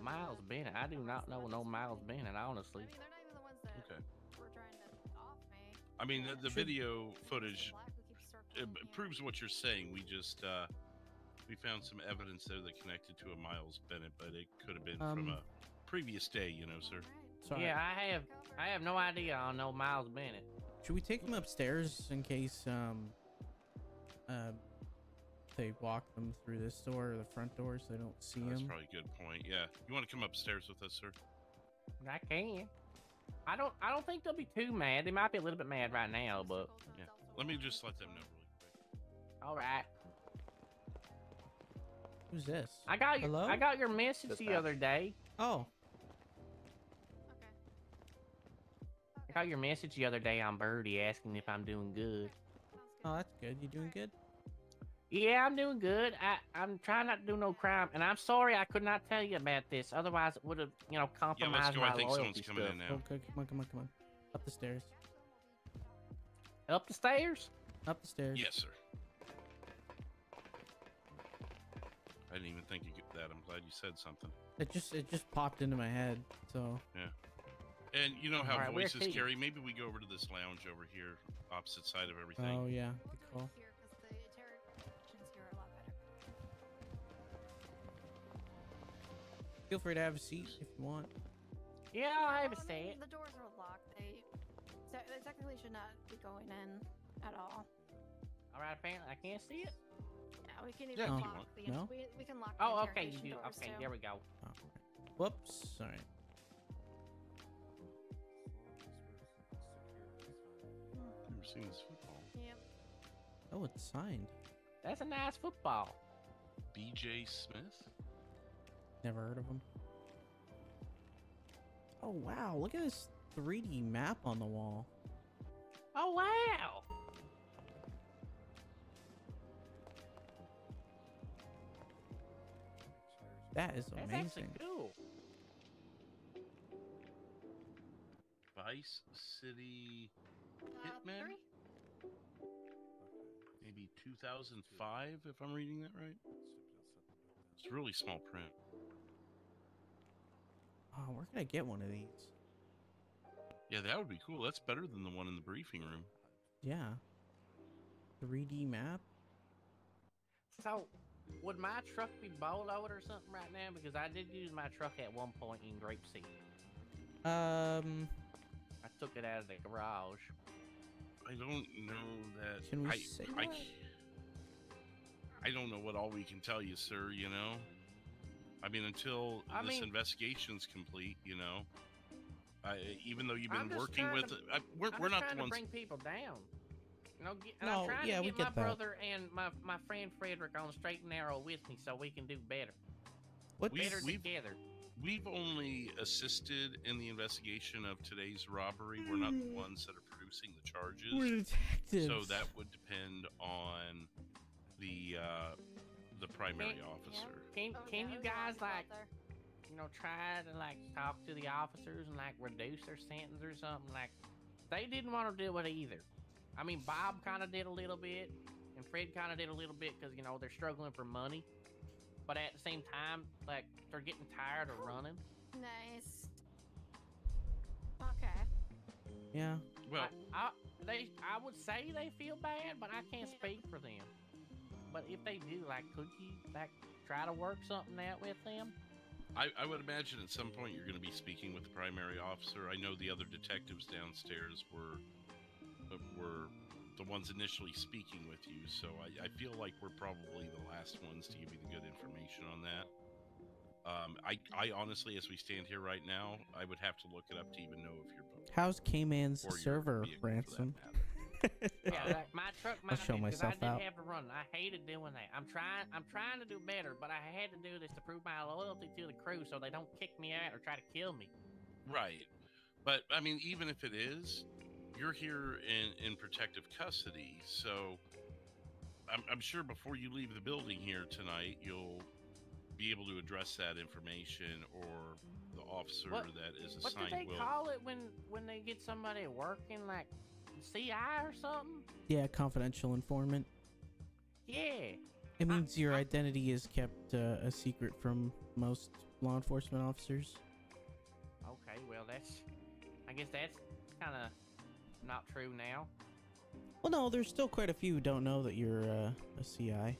Miles Bennett? I do not know no Miles Bennett, honestly. Okay. I mean, the video footage it proves what you're saying. We just we found some evidence there that connected to a Miles Bennett, but it could have been from a previous day, you know, sir. Sorry. Yeah, I have no idea on no Miles Bennett. Should we take them upstairs in case they walk them through this door or the front door so they don't see That's them? probably a good point. Yeah, you want to come upstairs with us, sir? I can. I don't think they'll be too mad. They might be a little bit mad right now, but yeah. Let me just let them know really quick. All right. Who's this? I got your message Dispatch. the other day. Oh. I got your message the other day on Birdie asking if I'm doing good. Oh, that's good. You doing good? Yeah, I'm doing good. I'm trying not to do no crime, and I'm sorry I could not tell you about this. Otherwise, it would have, compromised go. my I think loyalty someone's coming stuff. in now. Okay, come on. Up the stairs. Up the stairs? Up the stairs. Yes, sir. I didn't even think you could that. I'm glad you said something. It just popped into my head. So. Yeah. And you know how All right, where's voices he? carry. Maybe we go over to this lounge over here, opposite side of everything. Oh yeah, good call. Here, because the interrogations here are a lot better. Feel free to have a seat if you want. Yeah, I'll have a Well, seat. The doors are locked. They technically should not be going in at all. All right, apparently I can't see it. Yeah, we can Yeah, even if you lock want. the No? we can lock Oh, the okay, you interrogation do. doors Okay, too. there we go. Oh, whoops. Sorry. Never seen this football. Yep. Oh, it's signed. That's a nice football. B.J. Smith. Never heard of him. Oh wow! Look at this 3D map on the wall. Oh, wow. That is That's amazing. actually cool. Vice City Hitman. 3? Maybe 2005, if I'm reading that right. It's really small print. Oh, where can I get one of these? Yeah, that would be cool. That's better than the one in the briefing room. Yeah. 3D map. So, would my truck be boloed or something right now? Because I did use my truck at one point in Grapeseed. I took it out of the garage. I don't know that. Can we say I, that? I don't know what all we can tell you, sir. You know, I mean, until this investigation's complete, you know. Even though you've been working with, we're not the trying to ones. bring people down. You know, and No, I'm trying yeah, to we get my get that. brother and my friend Frederick on the straight and narrow with me so we can do better. Better together. We've only assisted in the investigation of today's robbery. We're not the ones that are producing the charges. We're detectives. So that would depend on the primary officer. Can you guys like, you know, try to like talk to the officers and like reduce their sentence or something? Like, they didn't want to do it either. I mean, Bob kind of did a little bit, and Fred kind of did a little bit because, you know, they're struggling for money. But at the same time, like, they're getting tired of running. Nice. Okay. Yeah. Well, I would say they feel bad, but I can't speak for them. But if they do, like, could you like try to work something out with them? I would imagine at some point you're going to be speaking with the primary officer. I know the other detectives downstairs were the ones initially speaking with you, so I feel like we're probably the last ones to give you the good information on that. I honestly, as we stand here right now, I would have to look it up to even know if you're both. How's K-Man's Or your server, vehicle, for that Ransom? Yeah, like my truck I'll might show be, 'cause myself I out. did have to run. I hated doing that. I'm trying to do better, but I had to do this to prove my loyalty to the crew so they don't kick me out or try to kill me. Right. But, I mean, even if it is, you're here in protective custody, so I'm sure before you leave the building here tonight, you'll be able to address that information, or the officer that is What assigned do they will. call it when they get somebody working, like CI or something? Yeah, confidential informant. Yeah. It means your identity is kept a secret from most law enforcement officers. Okay, well I guess that's kind of not true now. Well, no, there's still quite a few who don't know that you're a CI.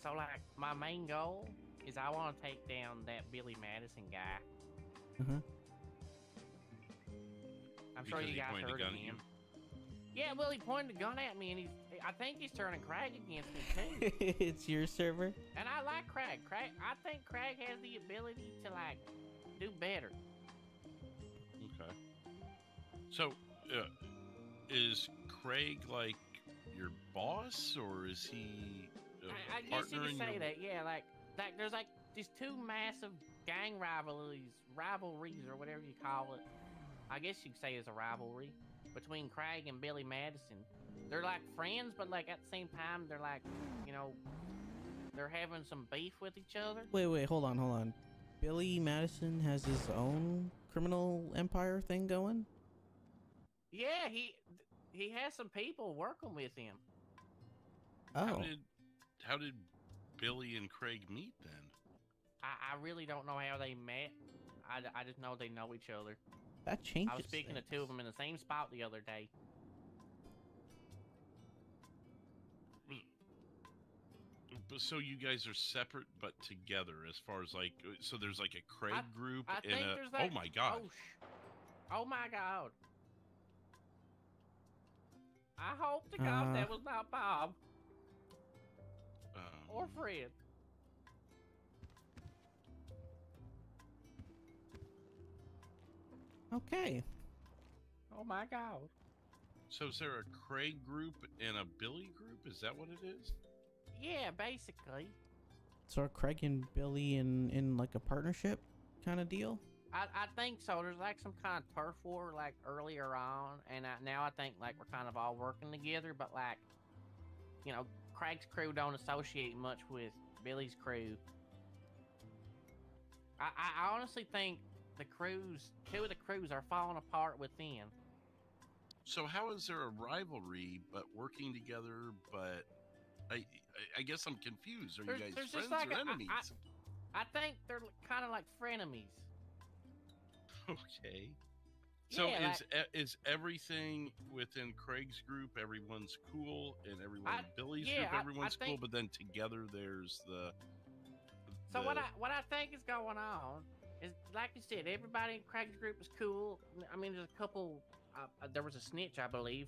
So like my main goal is I want to take down that Billy Madison guy. I'm sure Because you he guys pointed a heard gun of at him. Yeah, well, he pointed a gun at me, and I think he's turning Craig against me too. It's your server? And I like Craig. I think Craig has the ability to like do better. Okay. So, is Craig like your boss, or is he a I guess partner you could in say your... that. Yeah, like there's like these two massive gang rivalries, or whatever you call it. I guess you could say it's a rivalry between Craig and Billy Madison. They're like friends, but like at the same time, they're like, you know, they're having some beef with each other. Wait, hold on. Billy Madison has his own criminal empire thing going? Yeah, he has some people working with him. Oh. How did Billy and Craig meet then? I really don't know how they met. I just know they know each other. That changes I was speaking to two of them in the same spot the other day. So you guys are separate but together as far as like, so there's like a Craig group I and think a, there's like, oh my god. Oh my god. I hope to God that was not Bob. Or Fred. Okay. Oh my god. So is there a Craig group and a Billy group? Is that what it is? Yeah, basically. So are Craig and Billy in like a partnership kind of deal? I think so. There's like some kind of turf war like earlier on, and now I think like we're kind of all working together. But like, you know, Craig's crew don't associate much with Billy's crew. I honestly think two of the crews are falling apart within. So how is there a rivalry but working together? But I guess I'm confused. Are you guys friends or enemies? I think they're kind of like frenemies. Okay. So yeah, is everything within Craig's group, everyone's cool, and everyone in Billy's group, everyone's cool, but then together there's the... So what I think is going on is, like you said, everybody in Craig's group is cool. I mean, there's a couple... there was a snitch, I believe,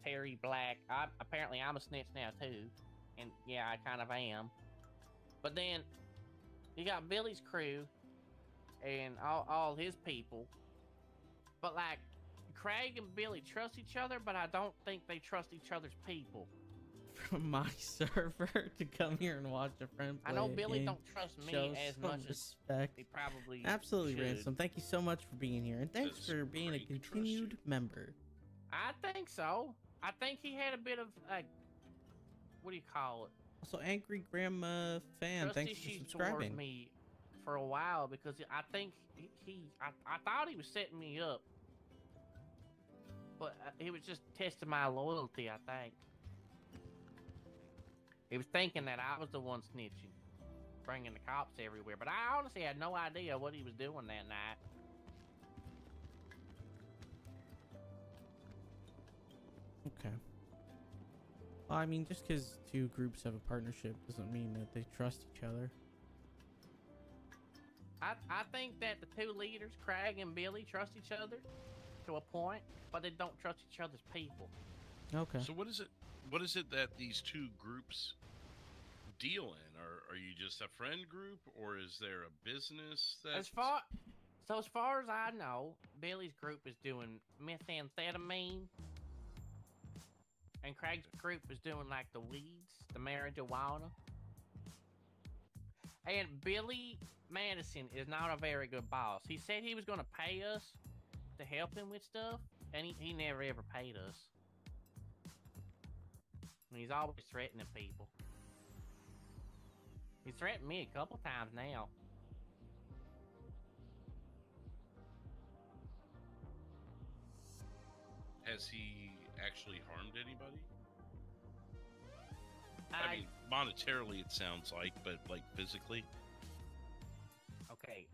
Terry Black. Apparently, I'm a snitch now, too. And, yeah, I kind of am. But then, you got Billy's crew and all his people. But, like, Craig and Billy trust each other, but I don't think they trust each other's people. From my server to come here and watch a friend play I know Billy game don't trust me shows as some much respect. as he probably Absolutely, should. Ransom. Thank you so much for being here, and thanks for being a continued member. I think so. I think he had a bit of, like, what do you call it? Also, Angry Grandma fan, Trust thanks for issues subscribing. towards me for a while because I think I thought he was setting me up, but he was just testing my loyalty. I think he was thinking that I was the one snitching, bringing the cops everywhere. But I honestly had no idea what he was doing that night. Okay. Well, I mean, just because two groups have a partnership doesn't mean that they trust each other. I think that the two leaders, Craig and Billy, trust each other to a point, but they don't trust each other's people. Okay. So what is it that these two groups deal in? Are you just a friend group, or is there a business that... As far as I know, Billy's group is doing methamphetamine, and Craig's group is doing like the weeds, the marijuana. And Billy Madison is not a very good boss. He said he was going to pay us to help him with stuff, and he never ever paid us. And he's always threatening people. He's threatened me a couple times now. Has he actually harmed anybody? I mean, monetarily it sounds like, but like physically? Okay.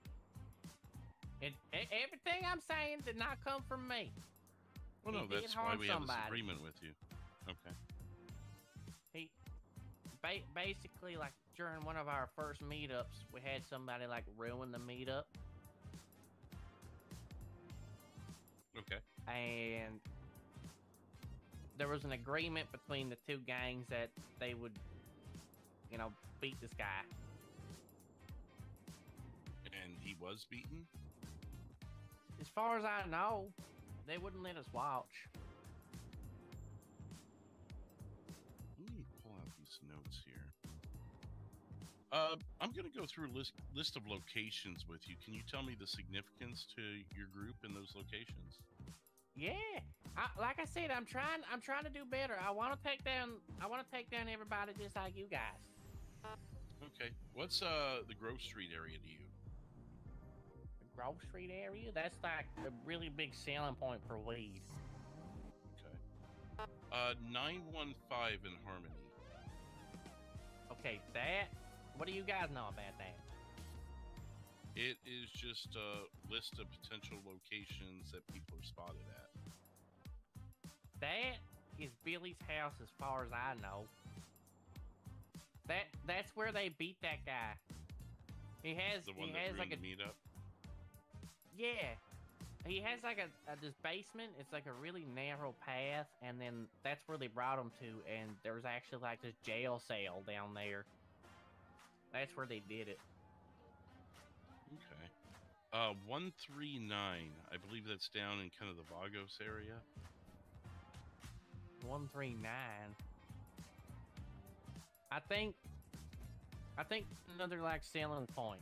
Everything I'm saying did not come from me. Well, no, that's why we have this agreement with you. Okay. He basically, like, during one of our first meetups, we had somebody like ruin the meetup. Okay. And there was an agreement between the two gangs that they would, you know, beat this guy. And he was beaten? As far as I know, they wouldn't let us watch. Let me pull out these notes here. I'm going to go through a list of locations with you. Can you tell me the significance to your group in those locations? Yeah, like I said, I'm trying to do better. I want to take down everybody just like you guys. Okay. What's the Grove Street area to you? The Grove Street area? That's like a really big selling point for weed. 915 in Harmony. Okay, that. What do you guys know about that? It is just a list of potential locations that people are spotted at. That is Billy's house, as far as I know. That's where they beat that guy. He has The one he that has ruined like a the meetup. yeah. He has like a this basement. It's like a really narrow path, and then that's where they brought him to. And there's actually like this jail cell down there. That's where they did it. Okay. 139. I believe that's down in kind of the Vagos area. 139. I think another like selling point.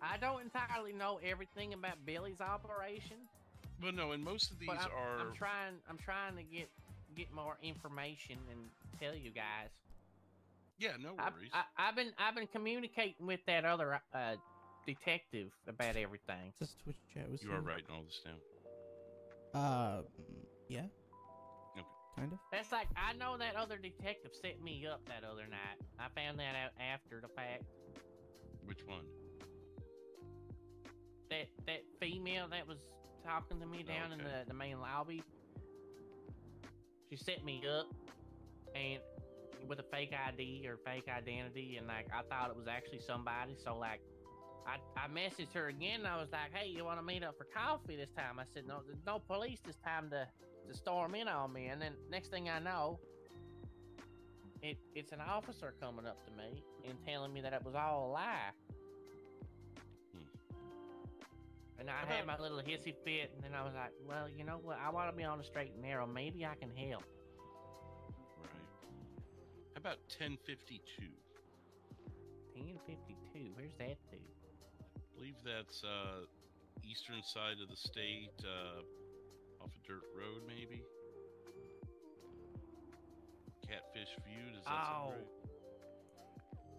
I don't entirely know everything about Billy's operation. But no, and most of these But are. I'm trying to get more information and tell you guys. Yeah, no worries. I've been communicating with that other detective about everything. This Twitch chat was. You are writing all this down. Yeah. Okay. Kind of. That's like I know that other detective set me up that other night. I found that out after the fact. Which one? That female that was talking to me down in the main lobby. She set me up, and with a fake ID or fake identity, and like I thought it was actually somebody. So like, I messaged her again. And I was like, "Hey, you want to meet up for coffee this time?" I said, "No, there's no police this time to storm in on me." And then next thing I know, it's an officer coming up to me and telling me that it was all a lie. And I had my little hissy fit, and then I was like, "Well, you know what? I want to be on the straight and narrow. Maybe I can help." Right. How about 1052? 1052. Where's that to? I believe that's eastern side of the state, off a dirt road, maybe. Catfish View. Does that sound right?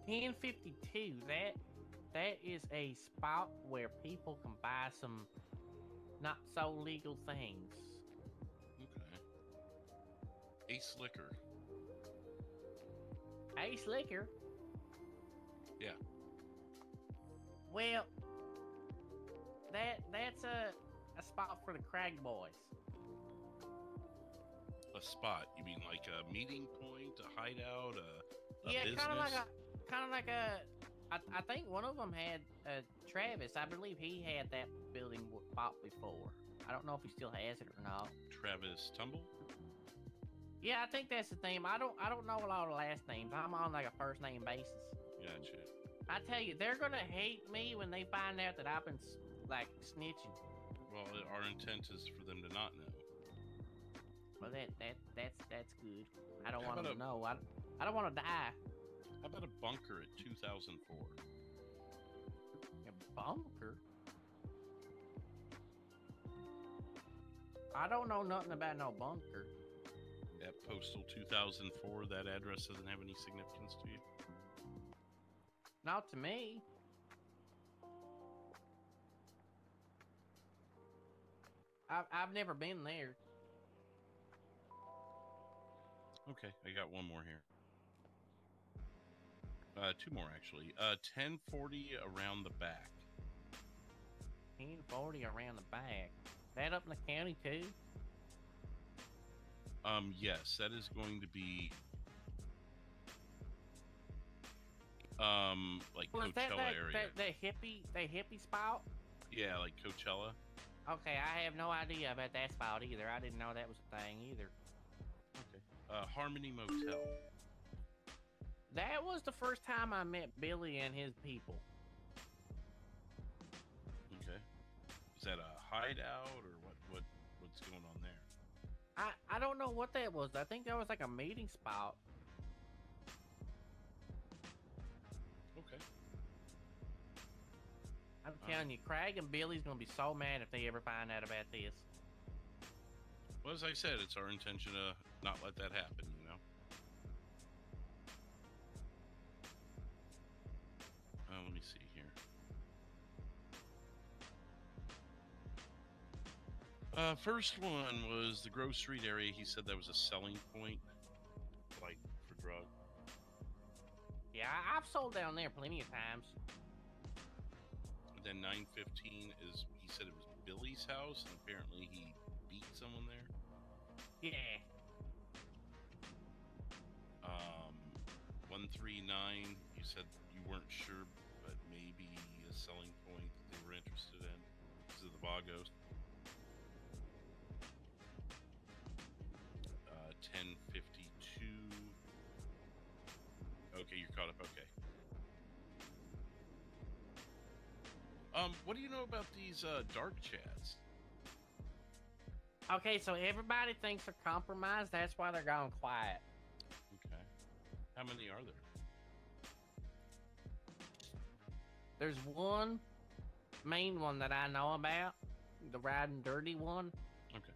1052. That is a spot where people can buy some not so legal things. Okay. Ace Liquor. Ace Liquor? Yeah. Well, that's a spot for the Crag Boys. A spot? You mean like a meeting point, a hideout, a Yeah, business? kind of like a. I think one of them had Travis. I believe he had that building bought before. I don't know if he still has it or not. Travis Tumble? Yeah, I think that's the thing. I don't know a lot of last names. I'm on like a first name basis. Gotcha. I tell you, they're gonna hate me when they find out that I've been like snitching. Well, our intent is for them to not know. Well, that's good. I don't How want them to about know. I don't want to die. How about a bunker at 2004? A bunker? I don't know nothing about no bunker. That postal 2004, that address doesn't have any significance to you? Not to me. I've never been there. Okay, I got one more here. Two more actually. 1040 around the back. 1040 around the back. That up in the county too? Yes, that is going to be like Was Coachella area. That hippie spot? Yeah, like Coachella. Okay, I have no idea about that spot either. I didn't know that was a thing either. Okay. Harmony Motel. That was the first time I met Billy and his people. Okay. Is that a hideout or what's going on there? I don't know what that was. I think that was like a meeting spot. Okay. I'm telling you, Craig and Billy's gonna be so mad if they ever find out about this. Well, as I said, it's our intention to not let that happen, you know? Let me see here. First one was the Grove Street area. He said that was a selling point, like for drugs. Yeah, I've sold down there plenty of times. And then 915 is, he said it was Billy's house, and apparently he beat someone there. Yeah. 139, you said you weren't sure, but maybe a selling point that they were interested in because of the Vagos. 1052. Okay, you're caught up. Okay. What do you know about these dark chats? Okay, so everybody thinks they're compromised. That's why they're going quiet. Okay. How many are there? There's one main one that I know about, the riding dirty one. Okay.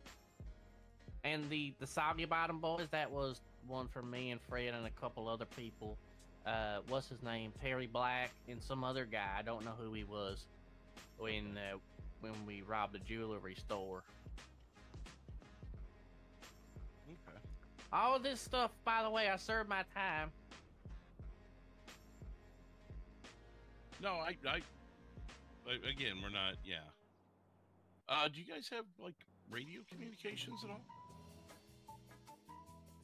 And the Soggy Bottom Boys, that was one for me and Fred and a couple other people. What's his name? Terry Black and some other guy. I don't know who he was when we robbed the jewelry store. Okay. All of this stuff, by the way, I served my time. No, I again, we're not. Yeah. Do you guys have like radio communications at all?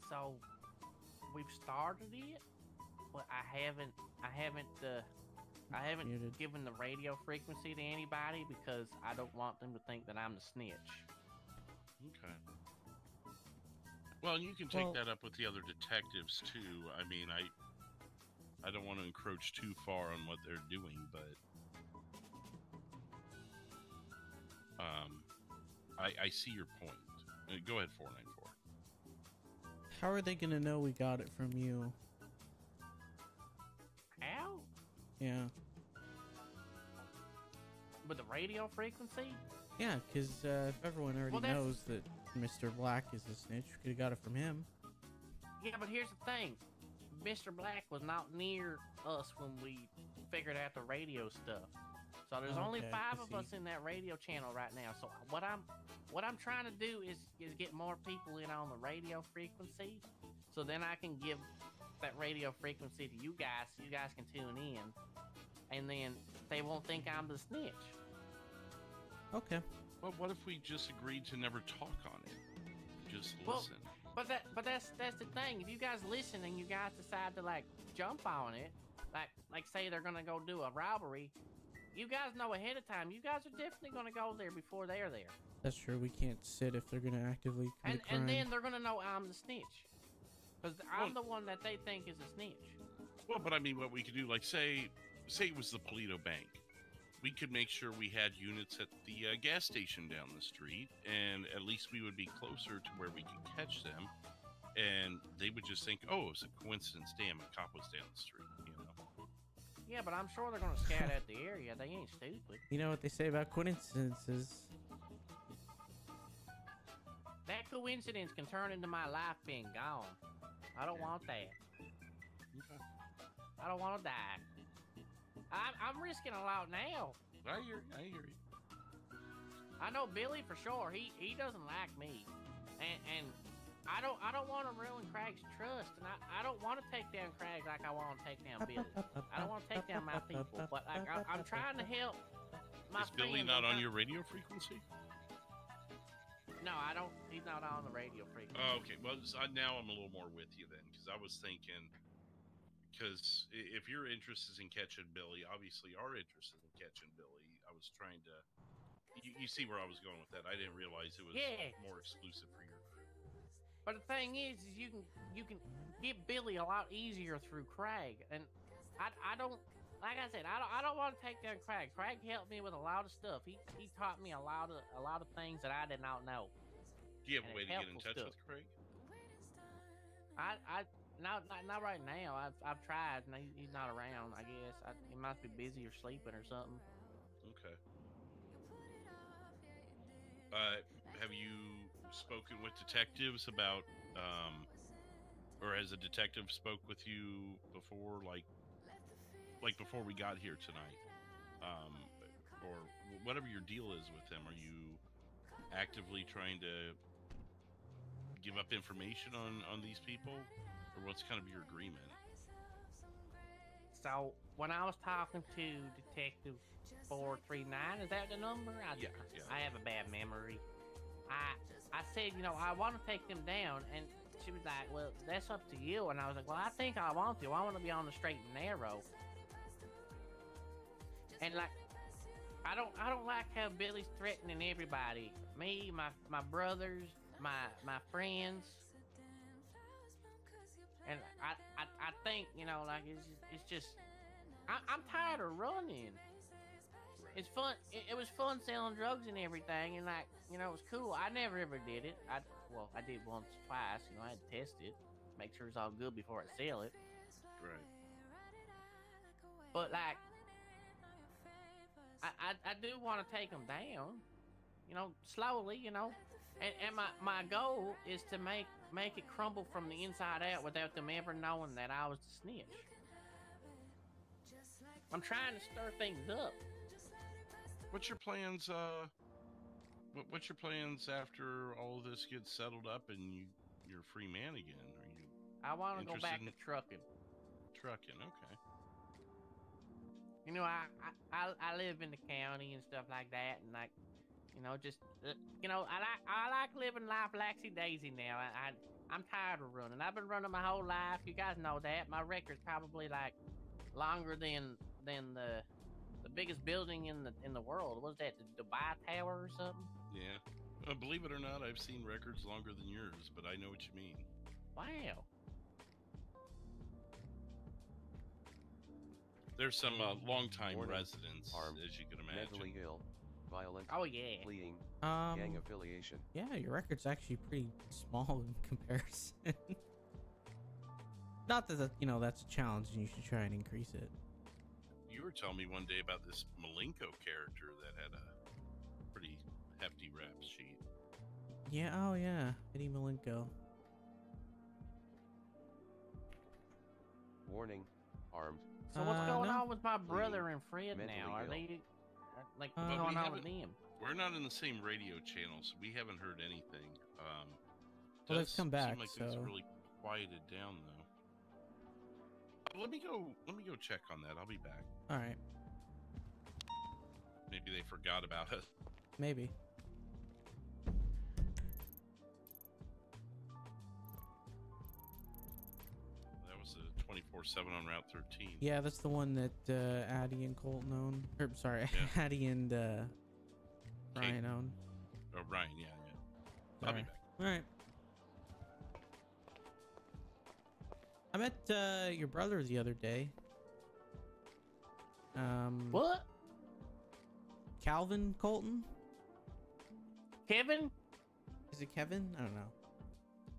So we've started it, but I haven't Muted. given the radio frequency to anybody because I don't want them to think that I'm the snitch. Okay. Well, and you can take that up with the other detectives too. I mean, I don't want to encroach too far on what they're doing, but I see your point. Go ahead, 494. How are they gonna know we got it from you? How? Yeah. With the radio frequency? Yeah, because if everyone already Well, that's- knows that Mr. Black is a snitch, we could have got it from him. Yeah, but here's the thing. Mr. Black was not near us when we figured out the radio stuff. So there's only Okay, 5 I of see. us in that radio channel right now. So what I'm trying to do is get more people in on the radio frequency, so then I can give that radio frequency to you guys, so you guys can tune in, and then they won't think I'm the snitch. Okay. Well, what if we just agreed to never talk on it? Just Well, listen. But that's the thing. If you guys listen and you guys decide to like jump on it, like say they're gonna go do a robbery, you guys know ahead of time. You guys are definitely gonna go there before they're there, That's true. We can't sit if they're gonna actively commit crime. and then they're gonna know I'm the snitch, because I'm the one that they think is a snitch. Well, but I mean, what we could do, like say it was the Polito Bank. We could make sure we had units at the gas station down the street, and at least we would be closer to where we could catch them, and they would just think, oh, it was a coincidence. Damn, a cop was down the street, you know? Yeah, but I'm sure they're gonna scout out the area. They ain't stupid. You know what they say about coincidences? That coincidence can turn into my life being gone. I don't want that. Okay. I don't want to die. I'm risking a lot now. I hear you. I know Billy for sure. He doesn't like me, and I don't want to ruin Craig's trust, and I don't want to take down Craig like I want to take down Billy. I don't want to take down my people, but like I'm trying to help my Is Billy friends. not on your radio frequency? No, I don't. He's not on the radio frequency. Oh, okay. Well, now I'm a little more with you then, because I was thinking, because if your interest is in catching Billy, obviously our interest is in catching Billy. I was trying to. You see where I was going with that? I didn't realize it was more exclusive for your group. But the thing is you can get Billy a lot easier through Craig, and I don't. Like I said, I don't want to take down Craig. Craig helped me with a lot of stuff. He taught me a lot of things that I did not know. Do you have a way to get in touch with Craig? Not right now. I've tried, and he's not around. I guess he must be busy or sleeping or something. Okay. Have you spoken with detectives about, or has a detective spoke with you before, like before we got here tonight, or whatever your deal is with them? Are you actively trying to give up information on these people, or what's kind of your agreement? So when I was talking to Detective 439, is that the number? Yeah. I have a bad memory. I said, I want to take them down, and she was like, well, that's up to you. And I was like, well, I think I want to. I want to be on the straight and narrow. And like, I don't like how Billy's threatening everybody. Me, my brothers, my friends. And I think, like, it's just I'm tired of running. It's fun. It was fun selling drugs and everything, and like, it was cool. I never ever did it. I did once, twice. I had to test it, make sure it's all good before I sell it. Right. But like, I do want to take them down, slowly, and my goal is to make it crumble from the inside out without them ever knowing that I was the snitch. I'm trying to stir things up. What's your plans? What's your plans after all of this gets settled up and you're a free man again? Are you? I want to go back to trucking. Trucking, okay. I live in the county and stuff like that, and like, I like living life laxy daisy now. I'm tired of running. I've been running my whole life. You guys know that. My record's probably like longer than the biggest building in the world. Was that the Dubai Tower or something? Yeah. Believe it or not, I've seen records longer than yours, but I know what you mean. Wow. There's some long-time residents, as you can imagine. Mentally ill, violent, oh yeah, fleeing, gang affiliation. Yeah, your record's actually pretty small in comparison. Not that that's a challenge, and you should try and increase it. You were telling me one day about this Malenko character that had a pretty hefty rap sheet. Yeah, oh yeah, Eddie Malenko. Warning, armed. So what's going no. on with my brother and Fred now? Are they like what's going on with them? We're not in the same radio channel, so we haven't heard anything. Well, they've come back, seem like so it's really quieted down though. Let me go check on that. I'll be back. All right. Maybe they forgot about us. Maybe. That was a 24/7 on Route 13. Yeah, that's the one that Addie and Colton own. Or, sorry, Yeah. Addie and Ryan own. Oh, Ryan, yeah. I'll be back. All right. I met your brother the other day. What? Calvin Colton? Kevin? Is it Kevin? I don't know.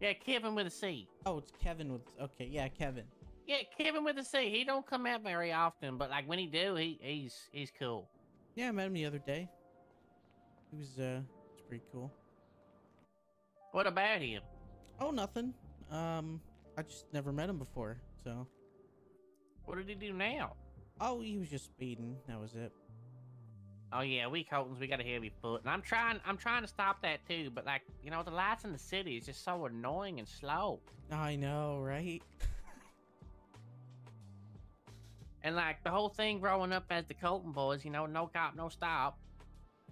Yeah, Kevin with a C. Oh, it's Kevin with. Okay, yeah, Kevin. Yeah, Kevin with a C. He don't come out very often, but like when he do, he's cool. Yeah, I met him the other day. He was it's pretty cool. What about him? Oh, nothing. I just never met him before, so. What did he do now? Oh, he was just speeding. That was it. Oh yeah, we Coltons, we got a heavy foot, and I'm trying to stop that too. But like, the lights in the city is just so annoying and slow. I know, right? And like the whole thing growing up as the Colton boys, no cop, no stop.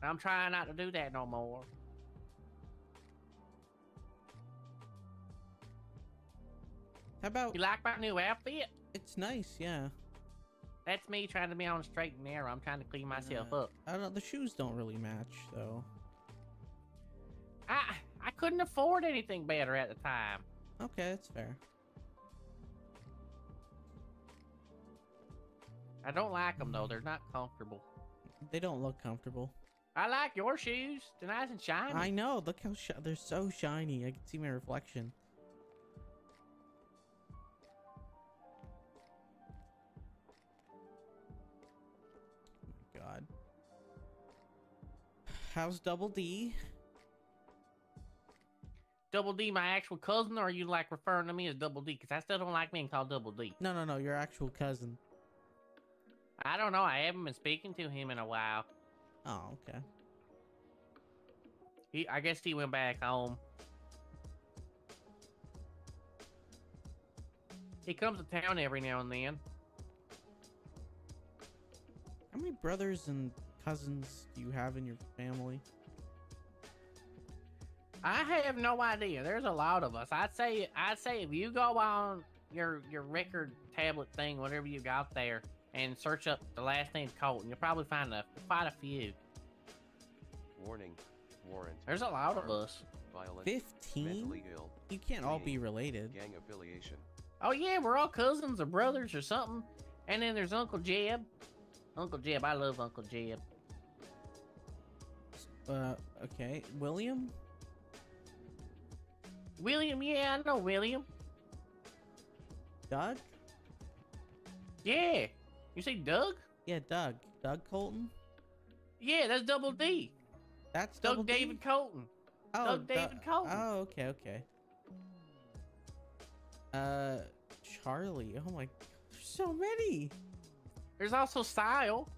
I'm trying not to do that no more. How about you like my new outfit? It's nice, yeah. That's me trying to be on a straight and narrow. I'm trying to clean myself up. I don't know. The shoes don't really match, though. I couldn't afford anything better at the time. Okay, that's fair. I don't like them though. They're not comfortable. They don't look comfortable. I like your shoes. They're nice and shiny. I know. Look how they're so shiny. I can see my reflection. Oh my God. How's Double D? Double D, my actual cousin, or are you like referring to me as Double D? Because I still don't like being called Double D. No, your actual cousin. I don't know. I haven't been speaking to him in a while. Oh, okay. I guess he went back home. He comes to town every now and then. How many brothers and cousins do you have in your family? I have no idea. There's a lot of us. I'd say if you go on your record tablet thing, whatever you got there, and search up the last name Colton, you'll probably find quite a few. Warning. Warrant. There's a lot of us. Violent. 15? Mentally ill. You can't all be related. Gang affiliation. Oh yeah, we're all cousins or brothers or something. And then there's Uncle Jeb. Uncle Jeb, I love Uncle Jeb. Okay. William? William, yeah, I know William. Doug? Yeah. You say Doug? Yeah, Doug. Doug Colton? Yeah, that's Double D. That's Doug Double D? David Colton. Oh, Doug David Colton. Oh, okay, okay. Charlie. Oh my, there's so many. There's also Style.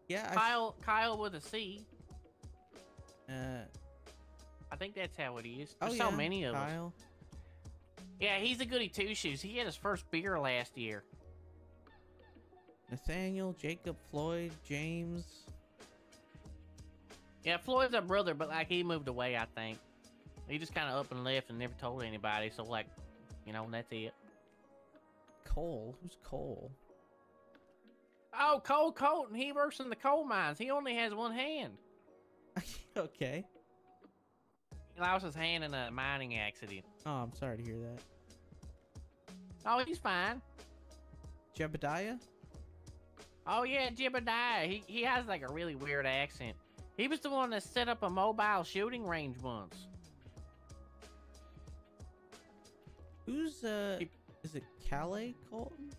Yeah, Kyle with a C. I think that's how it is. There's so many of Kyle. us. Yeah, he's a goody two shoes. He had his first beer last year. Nathaniel, Jacob, Floyd, James. Yeah, Floyd's a brother, but like he moved away, I think. He just kind of up and left and never told anybody. So like, you know, that's it. Cole, who's Cole? Oh, Cole Colton. He works in the coal mines. He only has one hand. Okay. He lost his hand in a mining accident. Oh, I'm sorry to hear that. Oh, he's fine. Jebediah? Oh yeah, Jebediah. He has like a really weird accent. He was the one that set up a mobile shooting range once. Who's is it Calais Colton?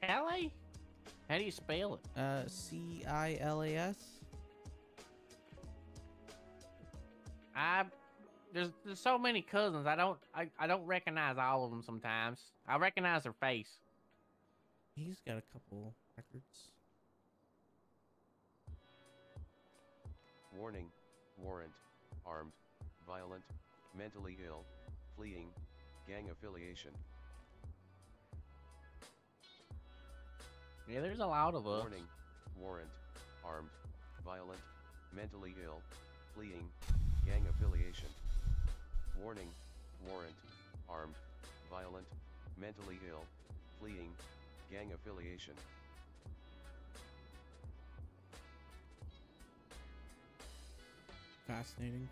Calais? How do you spell it? C-I-L-A-S. There's so many cousins. I don't recognize all of them sometimes. I recognize their face. He's got a couple records. Warning. Warrant. Armed. Violent. Mentally ill. Fleeing. Gang affiliation. Yeah, there's a lot of us. Warning. Warrant. Armed. Violent. Mentally ill. Fleeing. Gang affiliation. Warning. Warrant. Armed. Violent. Mentally ill. Fleeing. Gang affiliation. Fascinating.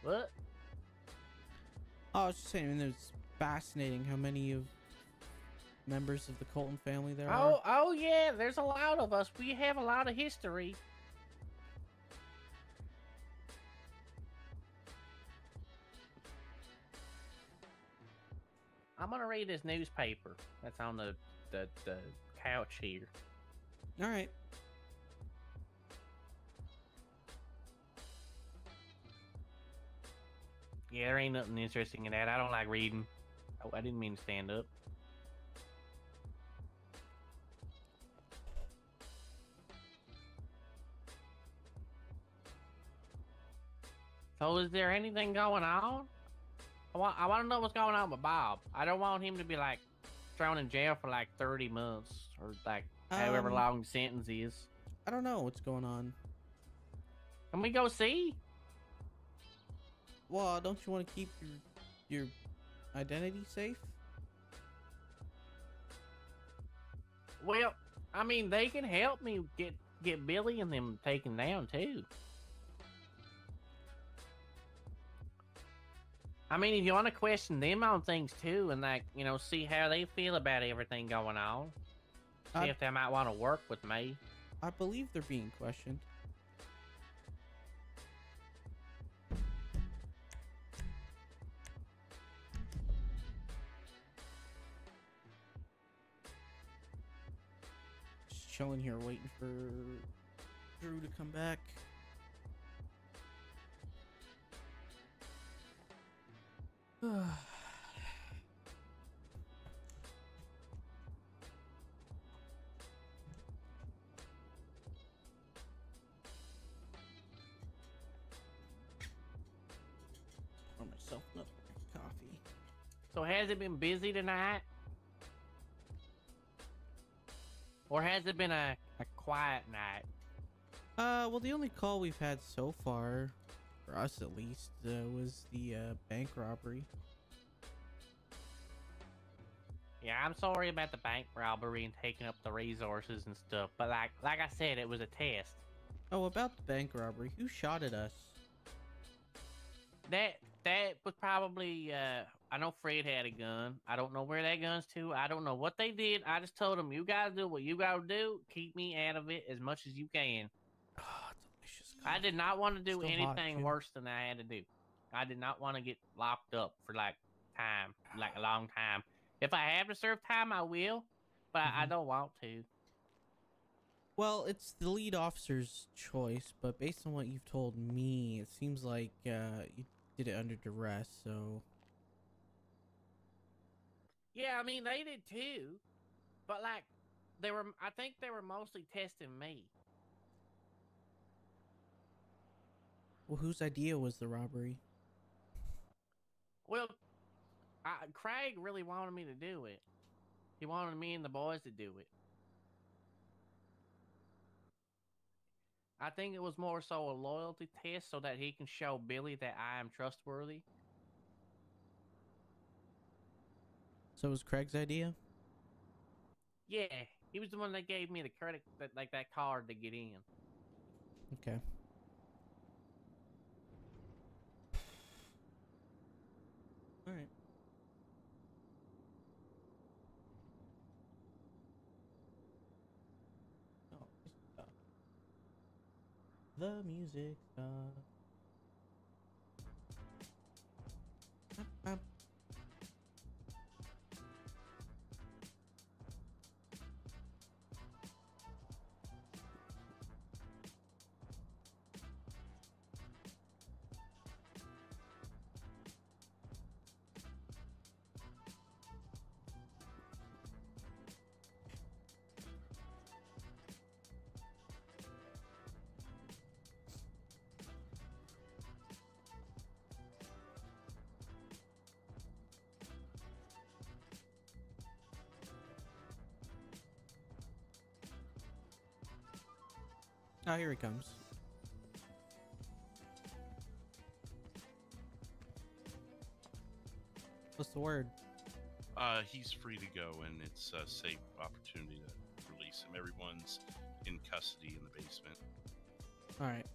What? Oh, I was just saying, it's fascinating how many of members of the Colton family there are. Oh yeah, there's a lot of us. We have a lot of history. I'm gonna read this newspaper that's on the couch here. All right. Yeah, there ain't nothing interesting in that. I don't like reading. Oh, I didn't mean to stand up. So is there anything going on? I want to know what's going on with Bob. I don't want him to be like thrown in jail for like 30 months or like however long the sentence is. I don't know what's going on. Can we go see? Well, don't you want to keep your identity safe? Well, I mean, they can help me get Billy and them taken down too. I mean, if you want to question them on things too, and like, you know, see how they feel about everything going on, see if they might want to work with me. I believe they're being questioned. Just chilling here, waiting for Drew to come back. So has it been busy tonight? Or has it been a quiet night? Well, the only call we've had so far, for us at least, was the bank robbery. Yeah, I'm sorry about the bank robbery and taking up the resources and stuff, but like I said, it was a test. Oh, about the bank robbery, who shot at us? That was probably I know Fred had a gun. I don't know where that gun's to. I don't know what they did. I just told them, you guys do what you gotta do. Keep me out of it as much as you can. Oh, delicious. I did not want to do Still hot, anything too. worse than I had to do. I did not want to get locked up for like a long time. If I have to serve time, I will, but I don't want to. Well, it's the lead officer's choice, but based on what you've told me, it seems like you did it under duress, so... Yeah, I mean, they did too, but like, I think they were mostly testing me. Well, whose idea was the robbery? Well, Craig really wanted me to do it. He wanted me and the boys to do it. I think it was more so a loyalty test so that he can show Billy that I am trustworthy. So it was Craig's idea? Yeah, he was the one that gave me the credit, that card to get in. Okay. Alright. Oh, the music stuff. Oh, here he comes. What's the word? He's free to go, and it's a safe opportunity to release him. Everyone's in custody in the basement. All right.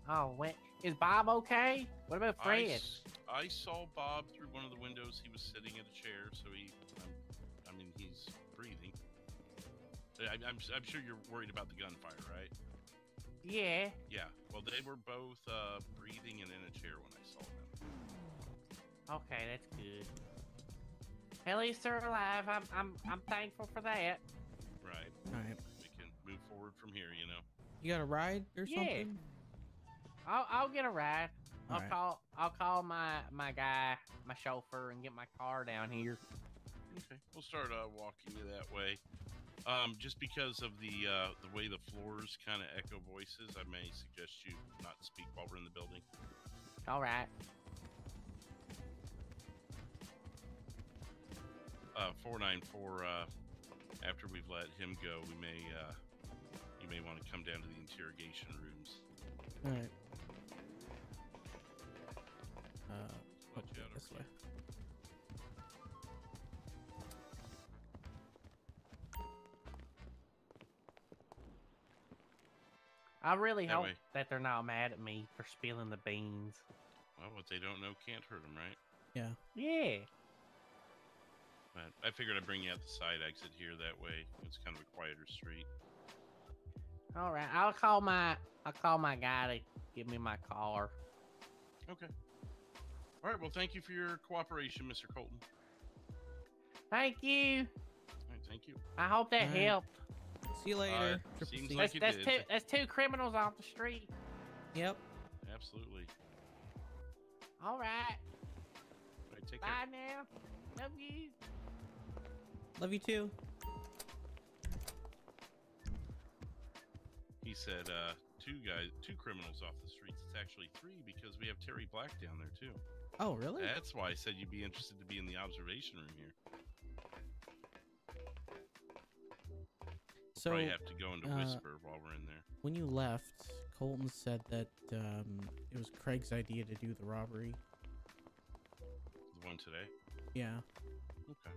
Oh, wait. Is Bob okay? What about Fred? I saw Bob through one of the windows. He was sitting in a chair, so I mean, he's breathing. I'm sure you're worried about the gunfire, right? Yeah. Yeah. Well, they were both breathing and in a chair when I saw them. Okay, that's good. At least they're alive. I'm thankful for that. Right. All right. We can move forward from here, you know. You got a ride or something? I'll get a ride. All right. I'll call my guy, my chauffeur, and get my car down here. Okay. We'll start walking you that way. Just because of the way the floors kind of echo voices, I may suggest you not speak while we're in the building. All right. 494. After we've let him go, you may want to come down to the interrogation rooms. All right. Let you out this over way. I really That hope way. that they're not mad at me for spilling the beans. Well, what they don't know can't hurt them, right? Yeah. Yeah. But I figured I'd bring you out the side exit here. That way, it's kind of a quieter street. All right. I'll call my guy to give me my car. Okay. All right. Well, thank you for your cooperation, Mr. Colton. Thank you. All right, thank you. I hope that All right. helped. See you later. Seems like it did. That's two criminals off the street. Yep. Absolutely. All right. All right, take Bye care. now. Love you. Love you too. He said, two criminals off the streets. It's actually 3 because we have Terry Black down there too. Oh, really? That's why I said you'd be interested to be in the observation room here. So Probably have to go into whisper while we're in there. When you left, Colton said that it was Craig's idea to do the robbery. The one today? Yeah. Okay.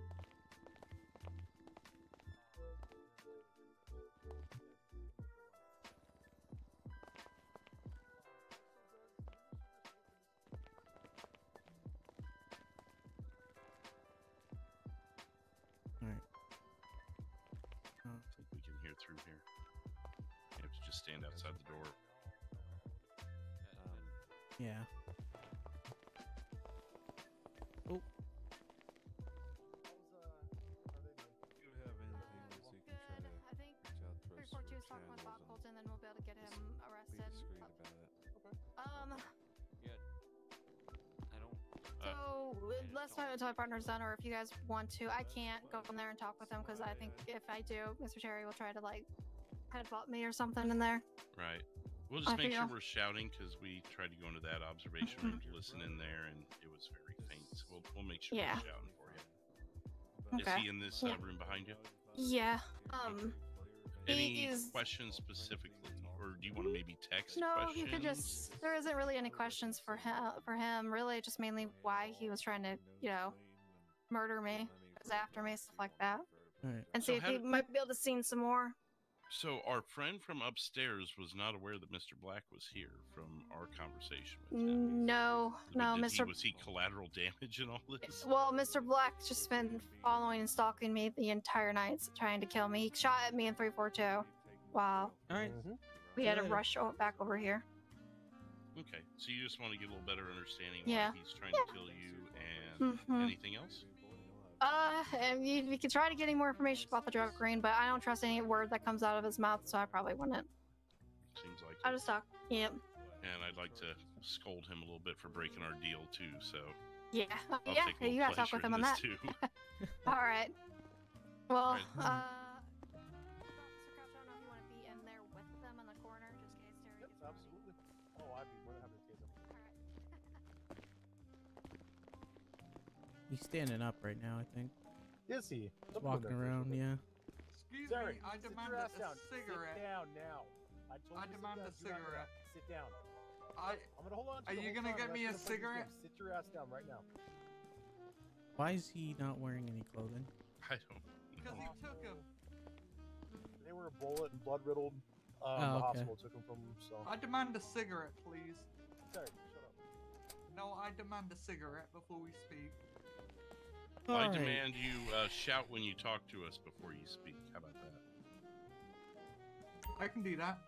All right. I think we can hear through here. You have to just stand outside the door. Yeah. Oh. I think 342 is talking with Bob Colton, then we'll be able to get him arrested. So let's find out until my partner's done, or if you guys want to, I can't go in there and talk with him because I think if I do, Mr. Terry will try to like headbutt me or something in there. Right. We'll just make sure we're shouting because we tried to go into that observation room to listen in there, and it was very faint. So we'll make sure we're shouting for you. Okay. Is he in this room behind you? Yeah. Any questions specifically, or do you want to maybe text No, questions? you could just. There isn't really any questions for him. Really, just mainly why he was trying to, murder me, was after me, stuff like that, and see if he might be able to see some more. So our friend from upstairs was not aware that Mr. Black was here from our conversation with him. No, Mr. Was he collateral damage in all this? Well, Mr. Black's just been following and stalking me the entire night, trying to kill me. He shot at me in 342. Wow. All right. We had to rush back over here. Okay, so you just want to get a little better understanding Yeah. why he's trying to kill you, and anything else? And we could try to get any more information about the drug green, but I don't trust any word that comes out of his mouth, so I probably wouldn't. Seems like I'll just talk. Yep. And I'd like to scold him a little bit for breaking our deal too. So yeah, I'll take a yeah, little you gotta talk pleasure with him in on this that. too. All right. Well, Right. Mr. Crouch, I don't know if you want to be in there with them in the corner, just in case Terry gets running. Absolutely. Oh, I'd be more than happy to take them. He's standing up right now, I think. Is he? He's walking around, yeah. Excuse Terry, me, I sit demand your ass a down. cigarette. Sit down now. I demand a cigarette. Sit down. I'm gonna hold on to Are the you whole gonna time. get me a That's gonna play this cigarette? game. Sit your ass down right now. Why is he not wearing any clothing? I don't. Because he took him. They were bullet and blood riddled. The okay. hospital took him from him. So. I demand a cigarette, please. Terry, shut up. No, I demand a cigarette before we speak. I demand you shout when you talk to us before you speak. How about that? I can do that.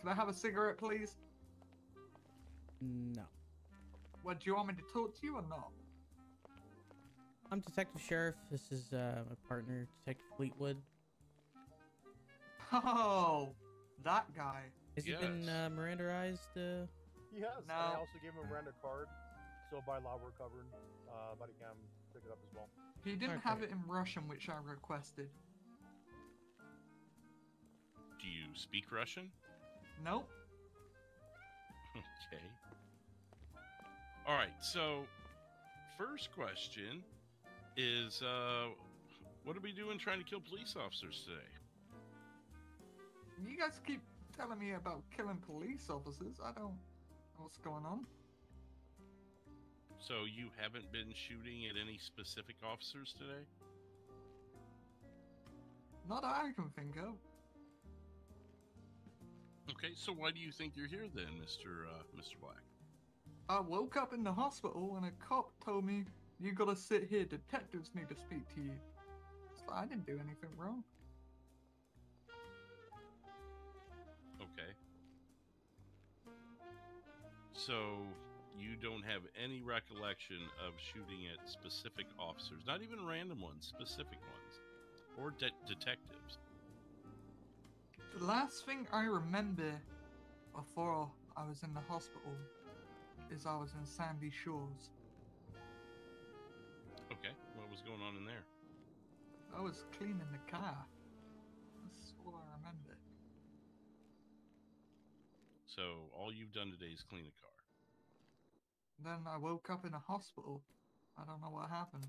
Can I have a cigarette, please? No. What, do you want me to talk to you or not? I'm Detective Sheriff. This is my partner, Detective Fleetwood. Oh, that guy. Has he been Mirandaized? He has. No. And I also gave him a Miranda card. So by law we're covered. But he can pick it up as well. He didn't have it in Russian, which I requested. Do you speak Russian? Nope. Okay. All right. So, first question is, what are we doing trying to kill police officers today? You guys keep telling me about killing police officers. I don't know what's going on. So you haven't been shooting at any specific officers today? Not that I can think of. Okay, so why do you think you're here then, Mr. Black? I woke up in the hospital and a cop told me, you gotta sit here, detectives need to speak to you. So I didn't do anything wrong. Okay. So you don't have any recollection of shooting at specific officers, not even random ones, specific ones, or detectives. The last thing I remember before I was in the hospital is I was in Sandy Shores. Okay, what was going on in there? I was cleaning the car. That's all I remember. So all you've done today is clean a car. Then I woke up in a hospital. I don't know what happened.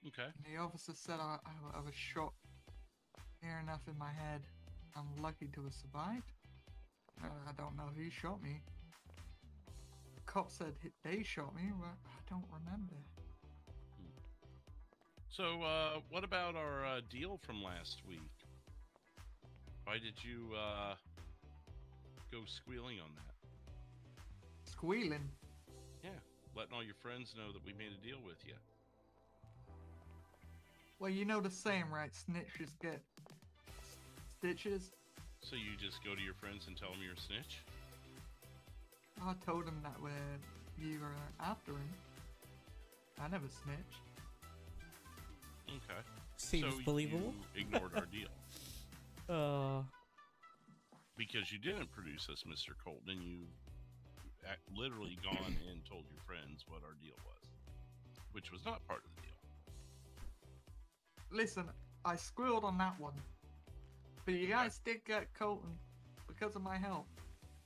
Okay. And the officer said I was shot near enough in my head. I'm lucky to have survived. I don't know who shot me. Cop said they shot me, but I don't remember. So, what about our deal from last week? Why did you go squealing on that? Squealing? Yeah, letting all your friends know that we made a deal with you. Well, you know the saying, right? Snitches get stitches. So you just go to your friends and tell them you're a snitch? I told him that you were after him. I never snitched. Okay. Seems so believable. You ignored our deal. Because you didn't produce us, Mr. Colton, and you literally gone and told your friends what our deal was, which was not part of the deal. Listen, I squealed on that one. But you guys did get Colton because of my help.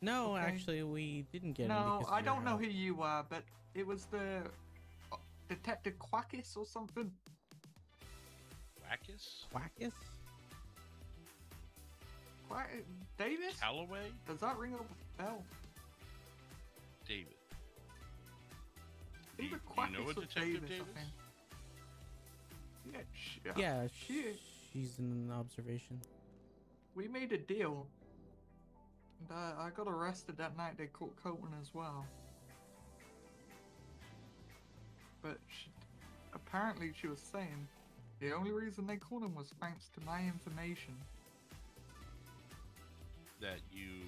No, okay? actually, we didn't get him. No, because I of your don't know help. who you were, but it was the Detective Quackis or something. Quackis? Quackis? Davis? Calloway? Does that ring a bell? David. Either Do you know a Quackis or Detective Davis, Davis? I think. Yeah, she's in an observation. We made a deal. And I got arrested that night. They caught Colton as well. But apparently she was saying the only reason they caught him was thanks to my information. That you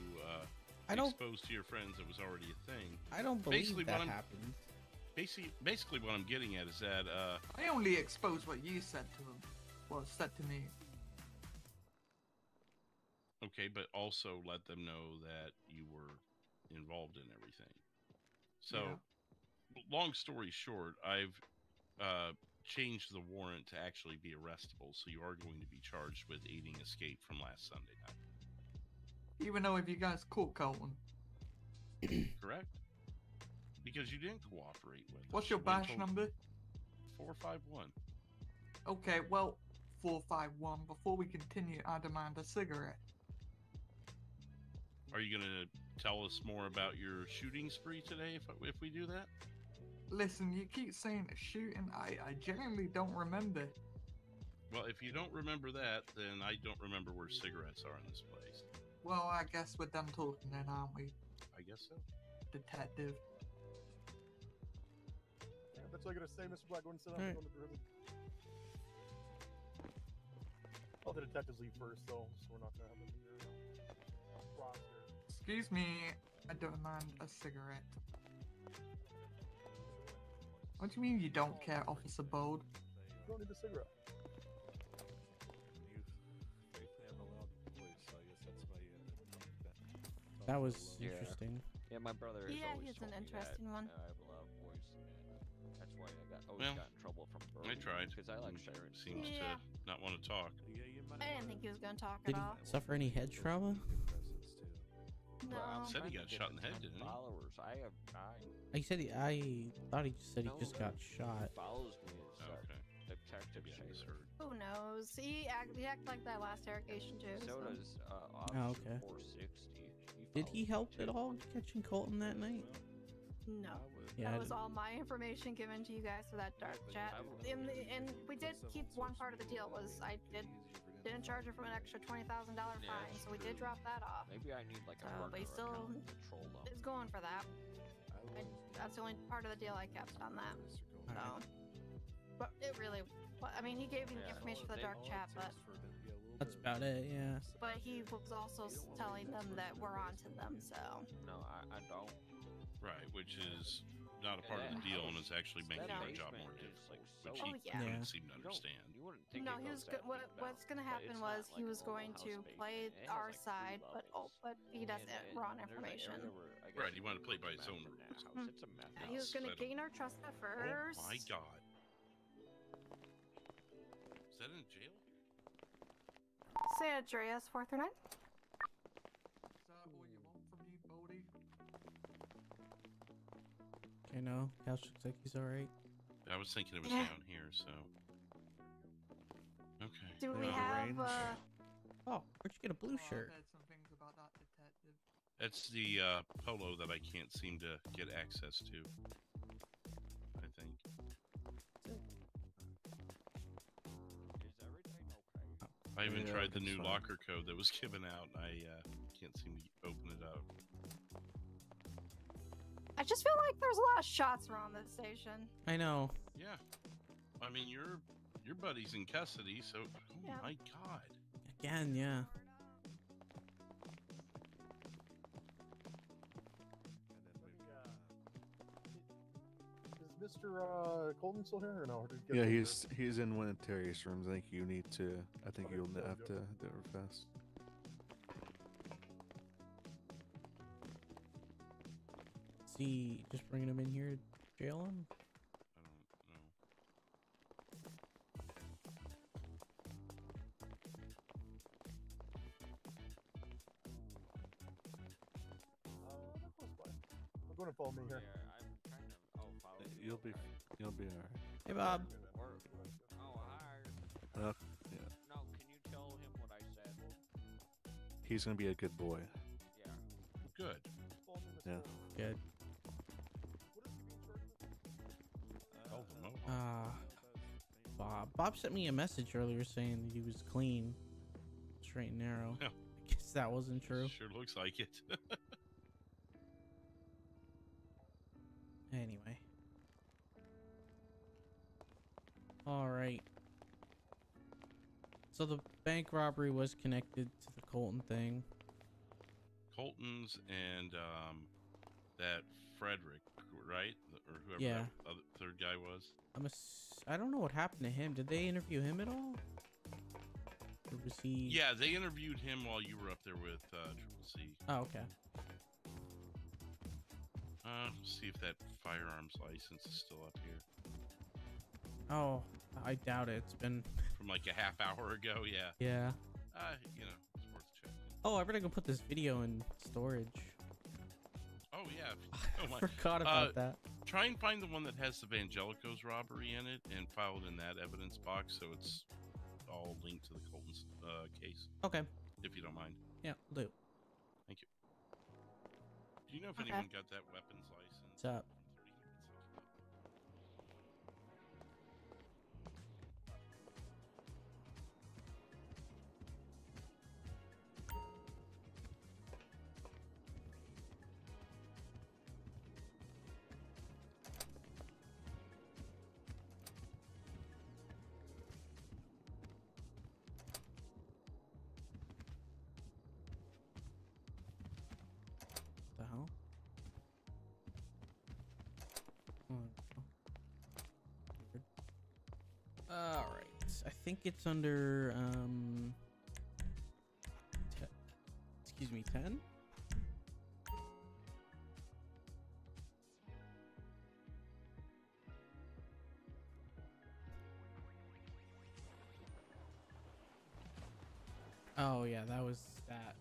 exposed to your friends that was already a thing. I don't believe that happened. Basically, what I'm getting at is that I only exposed what you said to him. Well, said to me. Okay, but also let them know that you were involved in everything. So, long story short, I've changed the warrant to actually be arrestable, so you are going to be charged with aiding escape from last Sunday night. Even though if you guys caught Colton. Correct? Because you didn't cooperate with us. What's your badge number? 451. Okay, well, 451, before we continue, I demand a cigarette. Are you going to tell us more about your shooting spree today if we do that? Listen, you keep saying shooting. I genuinely don't remember. Well, if you don't remember that, then I don't remember where cigarettes are in this place. Well, I guess we're done talking then, aren't we? I guess so. Detective. Yeah, that's all I gotta say, Mr. Black. Go and sit down. Go to prison. I'll let the detectives leave first, though, so we're not gonna have them here. Excuse me, I demand a cigarette. What do you mean you don't care, Officer Bold? You don't need a cigarette. That was interesting. Yeah, my brother is Yeah, always he's an told me interesting that, one. I have a loud voice, and that's why I always Well, got in trouble from I tried. because I like sharing. Seems to not want to talk. I didn't think he was going to talk Did at all. he suffer any head trauma? No. Said he got shot in the head, didn't he? Followers, I He said I thought he just said he just got shot. follows me as detective Sheriff. Who knows? He acted like that last interrogation too. So So. does Oh, Officer okay. 460. Did he help at all catching Colton that night? No. Yeah, That was all my information given to you guys for that dark chat. And we did keep one part of the deal was I didn't charge her for an extra $20,000 fine, so we did drop that off. Maybe I need like a But he still is going for that. That's the only part of the deal I kept on that. So, but it really, I mean, he gave me the information for the dark chat, but that's about it. Yeah. But he was also telling them that we're on to them. So. No, I don't. Right, which is not a part of the deal and is actually making our job more difficult, which he couldn't seem to understand. No, he was what's going to happen was he was going to play our side, but feed us wrong information. Right, he wanted to play by his own rules. Yeah, he was going to gain our trust at first. Oh my god. Is that in jail? San Andreas 439. Is that what you want from me, Bodie? know. Couch looks like he's alright. I was thinking it was Yeah. down here, so. Okay. Do we have? Oh, where'd you get a blue shirt? I've heard some things about that detective. That's the polo that I can't seem to get access to. I think. Is everything okay? I even Yeah, tried the everything's new fine. locker code that was given out. And I can't seem to open it up. I just feel like there's a lot of shots around this station. I know. Yeah. I mean, your buddy's in custody, so oh my god. Again, yeah. Is Mr. Colton still here or no? Or did he get Yeah, moved he's in one of Terry's rooms. I think you need to. I think Okay, you'll so have go. to do it fast. Is he just bringing him in here to jail him? they're close by. I'm going to follow me here. Yeah, I'm kind of. Oh, follow me. You'll be alright. Hey, Bob. Oh, hi. Yeah. No, can you tell him what I said? He's gonna be a good boy. Yeah. Good. Yeah. Good. Bob. Bob sent me a message earlier saying that he was clean, straight and narrow. Yeah. I guess that wasn't true. Sure looks like it. Anyway. Alright. So the bank robbery was connected to the Colton thing. Colton's and that Frederick, right? Or whoever Yeah. that other, third guy was. I don't know what happened to him. Did they interview him at all? Or was he... Yeah, they interviewed him while you were up there with Triple C. Oh, okay. See if that firearms license is still up here. Oh, I doubt it. It's been... From like a half hour ago, yeah. Yeah. You know, it's worth checking. Oh, I better go put this video in storage. Oh, yeah. Oh, my. Forgot about that. Try and find the one that has the Vangelico's robbery in it and file it in that evidence box so it's all linked to the Colton's case. Okay. If you don't mind. Yeah, will do. Thank you. Do you know if Okay. anyone got that weapons license? What's up? The hell? Alright. I think it's under excuse me, 10? Oh yeah, that was that.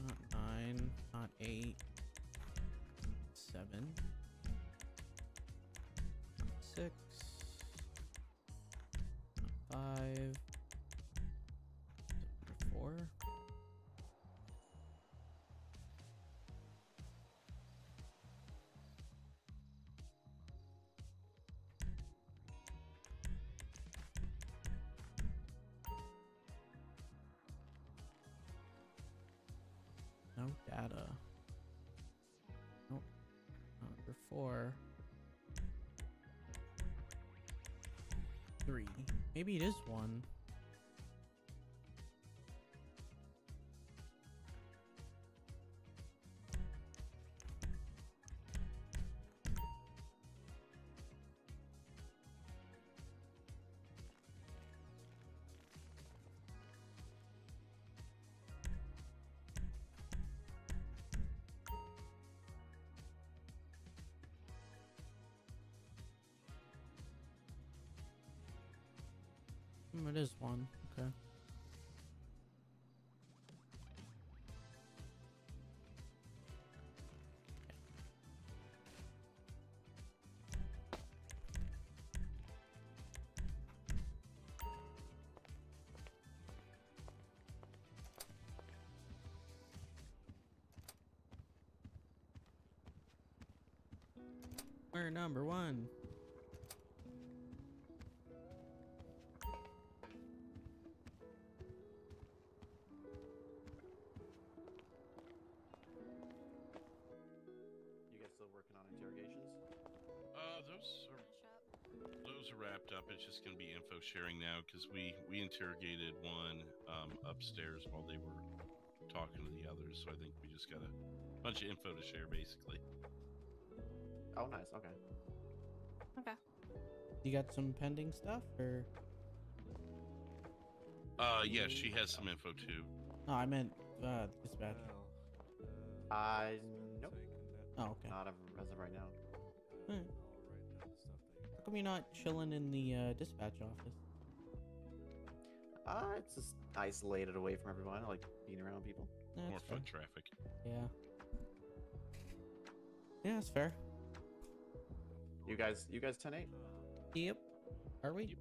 Not 9, not 8, 7, 6, 5, 4. No data. Nope. Number 4. 3. Maybe it is 1. It is 1. Okay. We're number one. You guys still working on interrogations? Those are wrapped up. It's just going to be info sharing now because we interrogated one upstairs while they were talking to the others. So I think we just got a bunch of info to share, basically. Oh, nice. Okay. Okay. You got some pending stuff, or? Yeah, she has some info too. No, I meant dispatch. Nope. Oh, okay. Not as of right now. Alright. How come you're not chilling in the dispatch office? It's just isolated away from everyone. I like being around people. That's More fair. foot traffic. Yeah. Yeah, that's fair. You guys 10-8? Yep. Are we?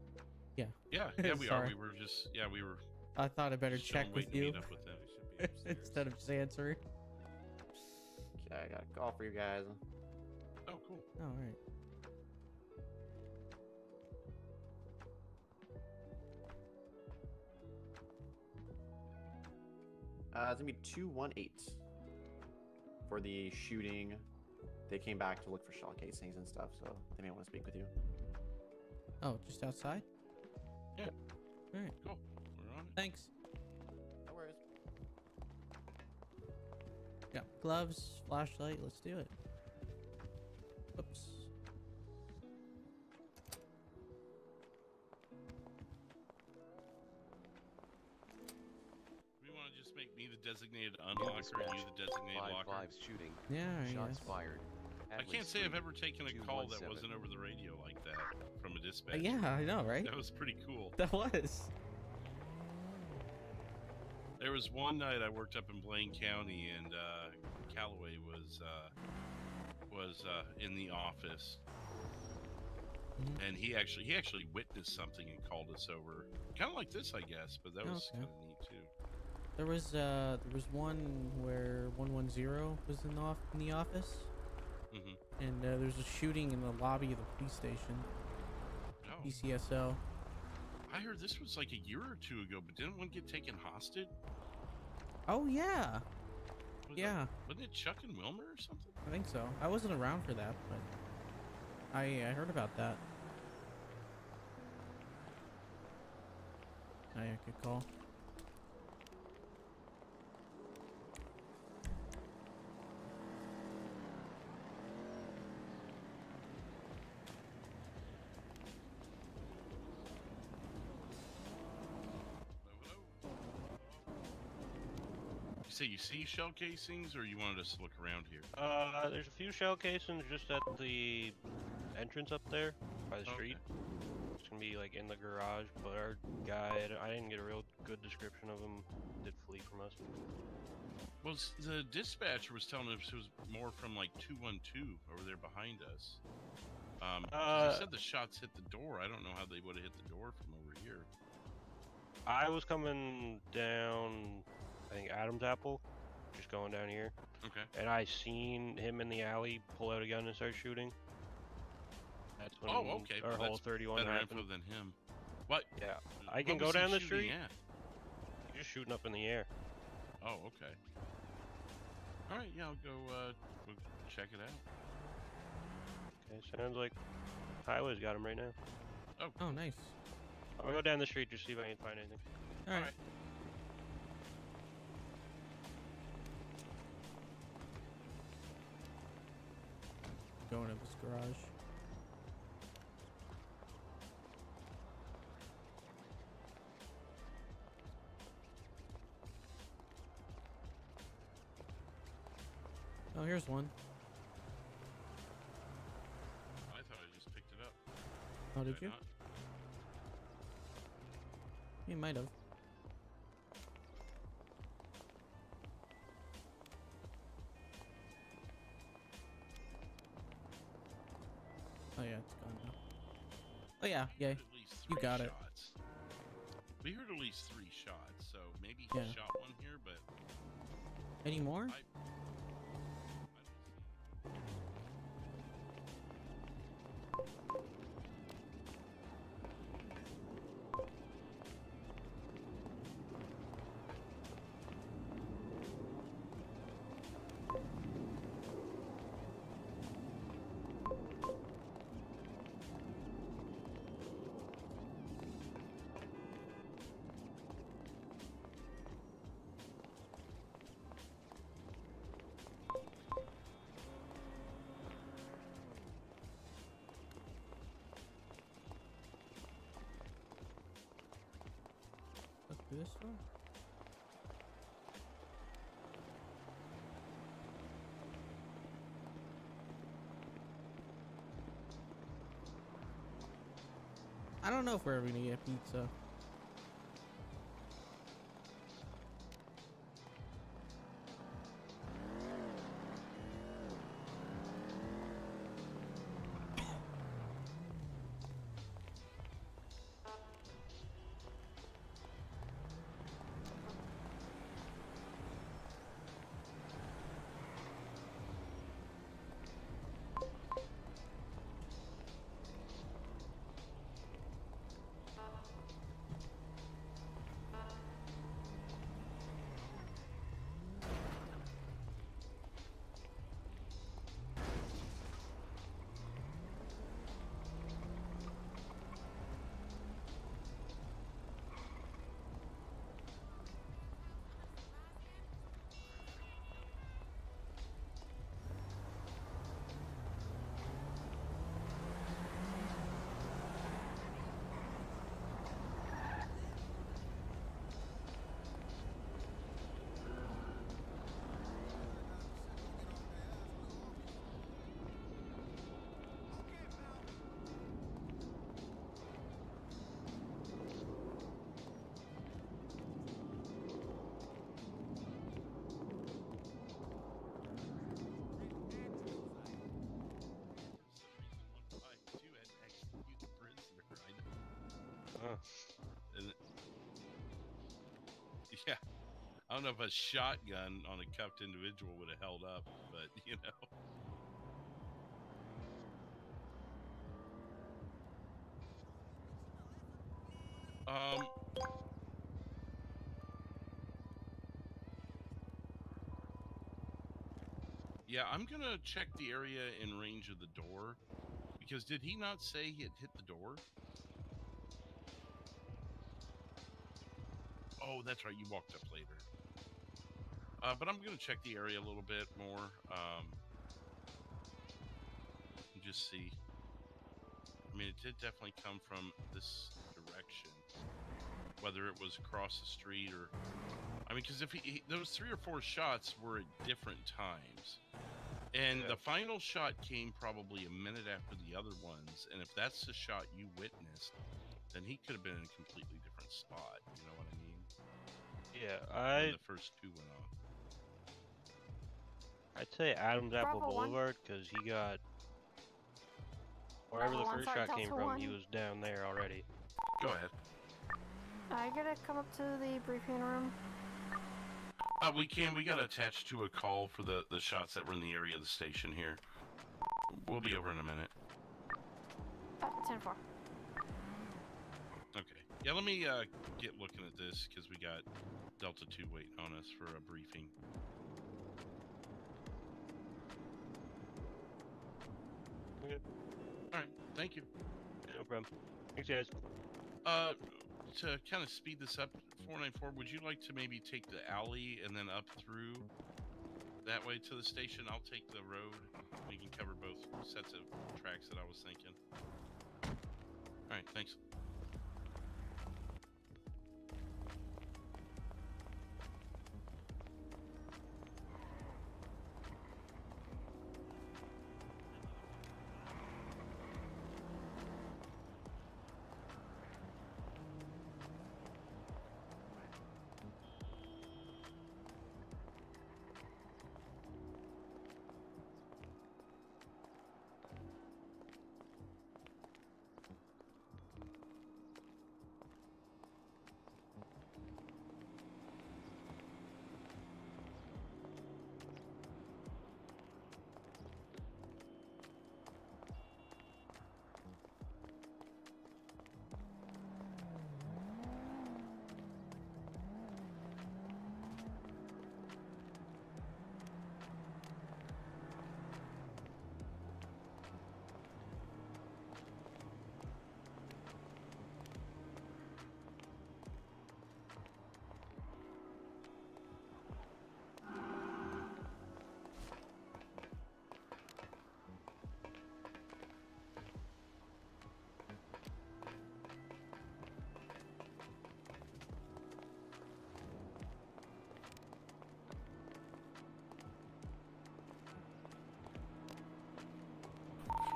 Yeah. Yeah, we are. Sorry. We were. I thought I better just check waiting with to you meet up with them. instead of just answering. Okay, I got a call for you guys. Oh, cool. Oh, all right. It's gonna be 218 for the shooting. They came back to look for shell casings and stuff, so they may want to speak with you. Oh, just outside? Yeah. All right. Cool. We're on it. Thanks. No worries. Yeah. Gloves, flashlight. Let's do it. Whoops. We want to just make me the designated unlocker and you the designated locker. 5-5 shooting. Yeah. Shots Yes. fired. I can't say I've ever taken a call that wasn't over the radio like that from a dispatcher. Yeah, I know, right? That was pretty cool. That was. There was one night I worked up in Blaine County, and Callaway was in the office, and he actually witnessed something and called us over, kind of like this, I guess. But that was Okay. kind of neat too. There was one where 110 was in the office, and there was a shooting in the lobby of the police station. Oh. PCSO. I heard this was like a year or two ago, but didn't one get taken hostage? Oh yeah. Was Yeah. Wasn't it Chuck and Wilmer or something? I think so. I wasn't around for that, but I heard about that. Oh yeah, good call. You say you see shell casings, or you wanted us to look around here? There's a few shell casings just at the entrance up there by the street. It's gonna be like in the garage, but our guy, I didn't get a real good description of him. Did flee from us. Well, the dispatcher was telling us it was more from like 212 over there behind us. He said the shots hit the door. I don't know how they would have hit the door from over here. I was coming down, I think Adam's Apple, just going down here. Okay. And I seen him in the alley pull out a gun and start shooting. That's when okay. our Well, whole that's 31 better happened. info than him. What? Yeah, What I can was go he down the shooting street. at? He's just shooting up in the air. Oh, okay. All right, yeah, I'll go we'll check it out. Okay, sounds like Highway's got him right now. Oh, nice. I'm gonna go down the street just see if I can find anything. All right. Going to this garage. Oh, here's one. I thought I just picked it up. Oh, did I you? not? You might have. Oh yeah, it's gone now. Oh yeah, yeah. At least You three got it. shots. We heard at least 3 shots, so maybe he Yeah. shot one here, but Any more? this door? I don't know if we're ever gonna get pizza. And yeah, I don't know if a shotgun on a cuffed individual would have held up, but you know. Yeah, I'm gonna check the area in range of the door, because did he not say he had hit the door? Oh, that's right, you walked up later. But I'm gonna check the area a little bit more, and just see. I mean, it did definitely come from this direction, whether it was across the street or, I mean, because if those 3 or 4 shots were at different times. And the final shot came probably a minute after the other ones, and if that's the shot you witnessed, then he could have been in a completely different spot. You know what I mean? Yeah, when the first 2 went off. I'd say Adams Apple Bravo one. Boulevard, because he got wherever the Bravo one, first sorry, shot came Delta from. He one. was down there already. Go ahead. I gotta come up to the briefing room. We got attached to a call for the shots that were in the area of the station here. We'll be over in a minute. 10-4. Okay. Yeah, let me get looking at this, because we got Delta 2 waiting on us for a briefing. Okay. Alright, thank you. No problem. Thanks, guys. To kind of speed this up, 494, would you like to maybe take the alley and then up through that way to the station? I'll take the road. We can cover both sets of tracks that I was thinking. Alright, thanks.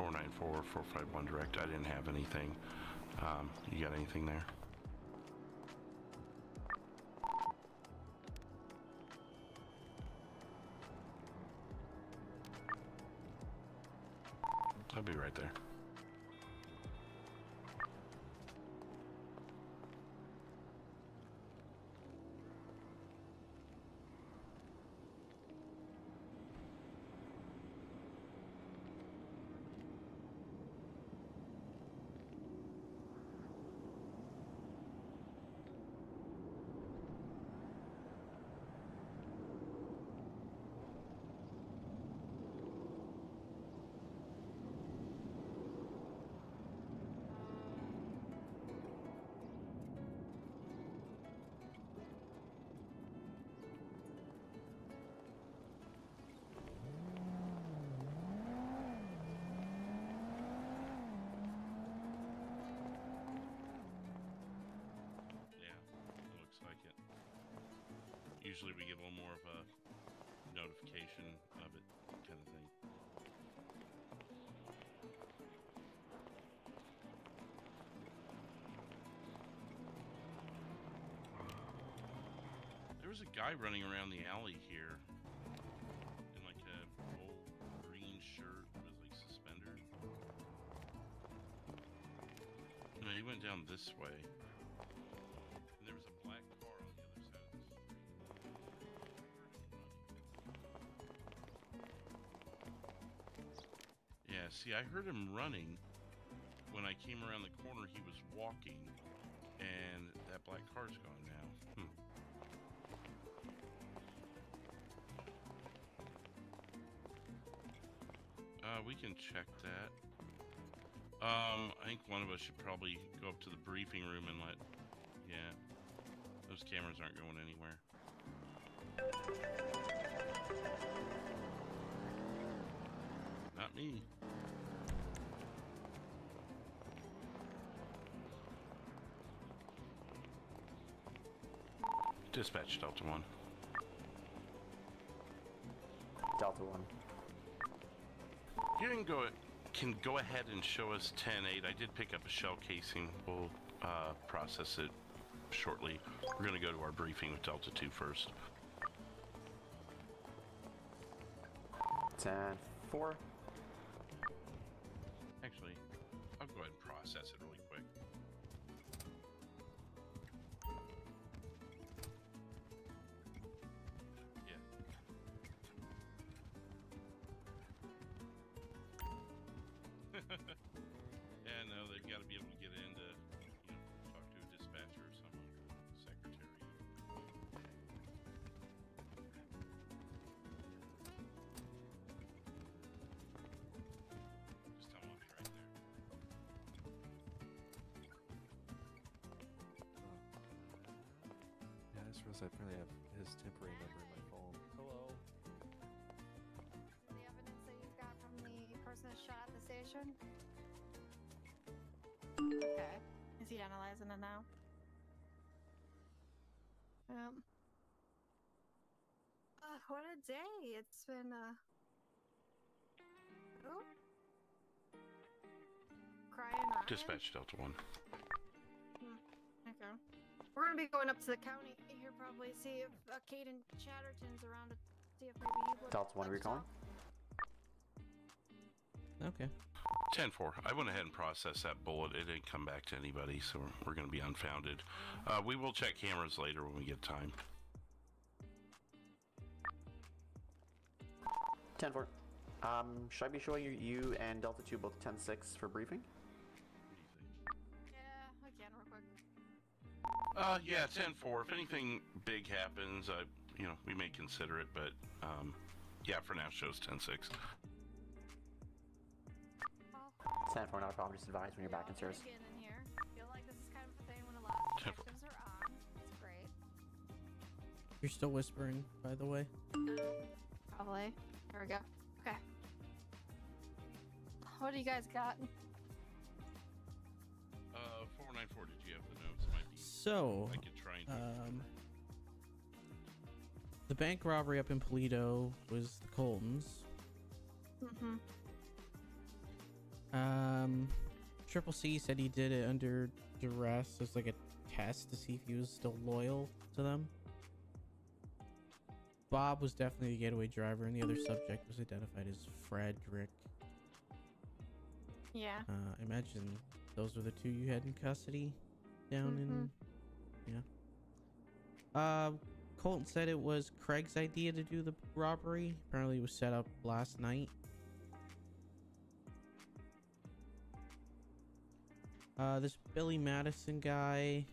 494 451 direct. I didn't have anything. You got anything there? I'll be right there. Usually we get a little more of a notification of it kind of thing. There was a guy running around the alley here in like a old green shirt with like suspenders. No, he went down this way. And there was a black car on the other side of the street. Yeah, see, I heard him running. When I came around the corner, he was walking, and that black car's gone now. We can check that. I think one of us should probably go up to the briefing room and let... Yeah, those cameras aren't going anywhere. Not me. Dispatch Delta 1. Delta 1. You can go ahead and show us 10-8. I did pick up a shell casing. We'll process it shortly. We're going to go to our briefing with Delta 2 first. 10-4. Actually, I'll go ahead and process it really quick. Yeah. Yeah, no, they've got to be able to get in to, talk to a dispatcher or someone, secretary. Just tell them I'll be right there. Yeah, I just realized I apparently have his temporary number in my phone. Hello. The evidence that you've got from the person that shot at the station? Okay. Is he analyzing it now? What a day. It's been, Oh. Crying Ryan? Dispatch Delta 1. Okay. We're gonna be going up to the county here probably, see if Caden Chatterton's around to see if maybe he would... Delta 1, are you calling? Okay. 10-4. I went ahead and processed that bullet. It didn't come back to anybody, so we're going to be unfounded. We will check cameras later when we get time. 10-4. Should I be showing you and Delta 2 both 10-6 for briefing? Yeah, I can real quick. Yeah, 10-4. If anything big happens, we may consider it, but yeah, for now, shows 10-6. 10-4, not a problem. Just advise when you're back in service. Get in here. Feel like this is kind of a thing when a lot of detectives are on. It's great. You're still whispering, by the way. Probably. There we go. Okay. What do you guys got? 494. Did you have the notes? Might be. So, I could try and the bank robbery up in Polito was the Coltons. Mm-hmm. Triple C said he did it under duress as like a test to see if he was still loyal to them. Bob was definitely the getaway driver, and the other subject was identified as Frederick. Yeah. I imagine those were the two you had in custody down in... Yeah. Colton said it was Craig's idea to do the robbery. Apparently it was set up last night. This Billy Madison guy...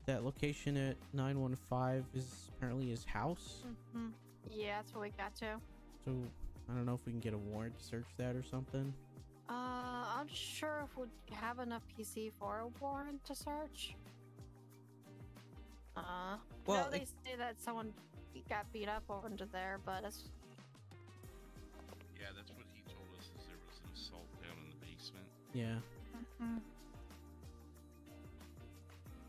That location at 915 is apparently his house. Yeah, that's what we got to. So, I don't know if we can get a warrant to search that or something. I'm sure if we have enough PC for a warrant to search. Well, no, they say that someone got beat up over into there, but it's... Yeah, that's what he told us, is there was an assault down in the basement. Yeah.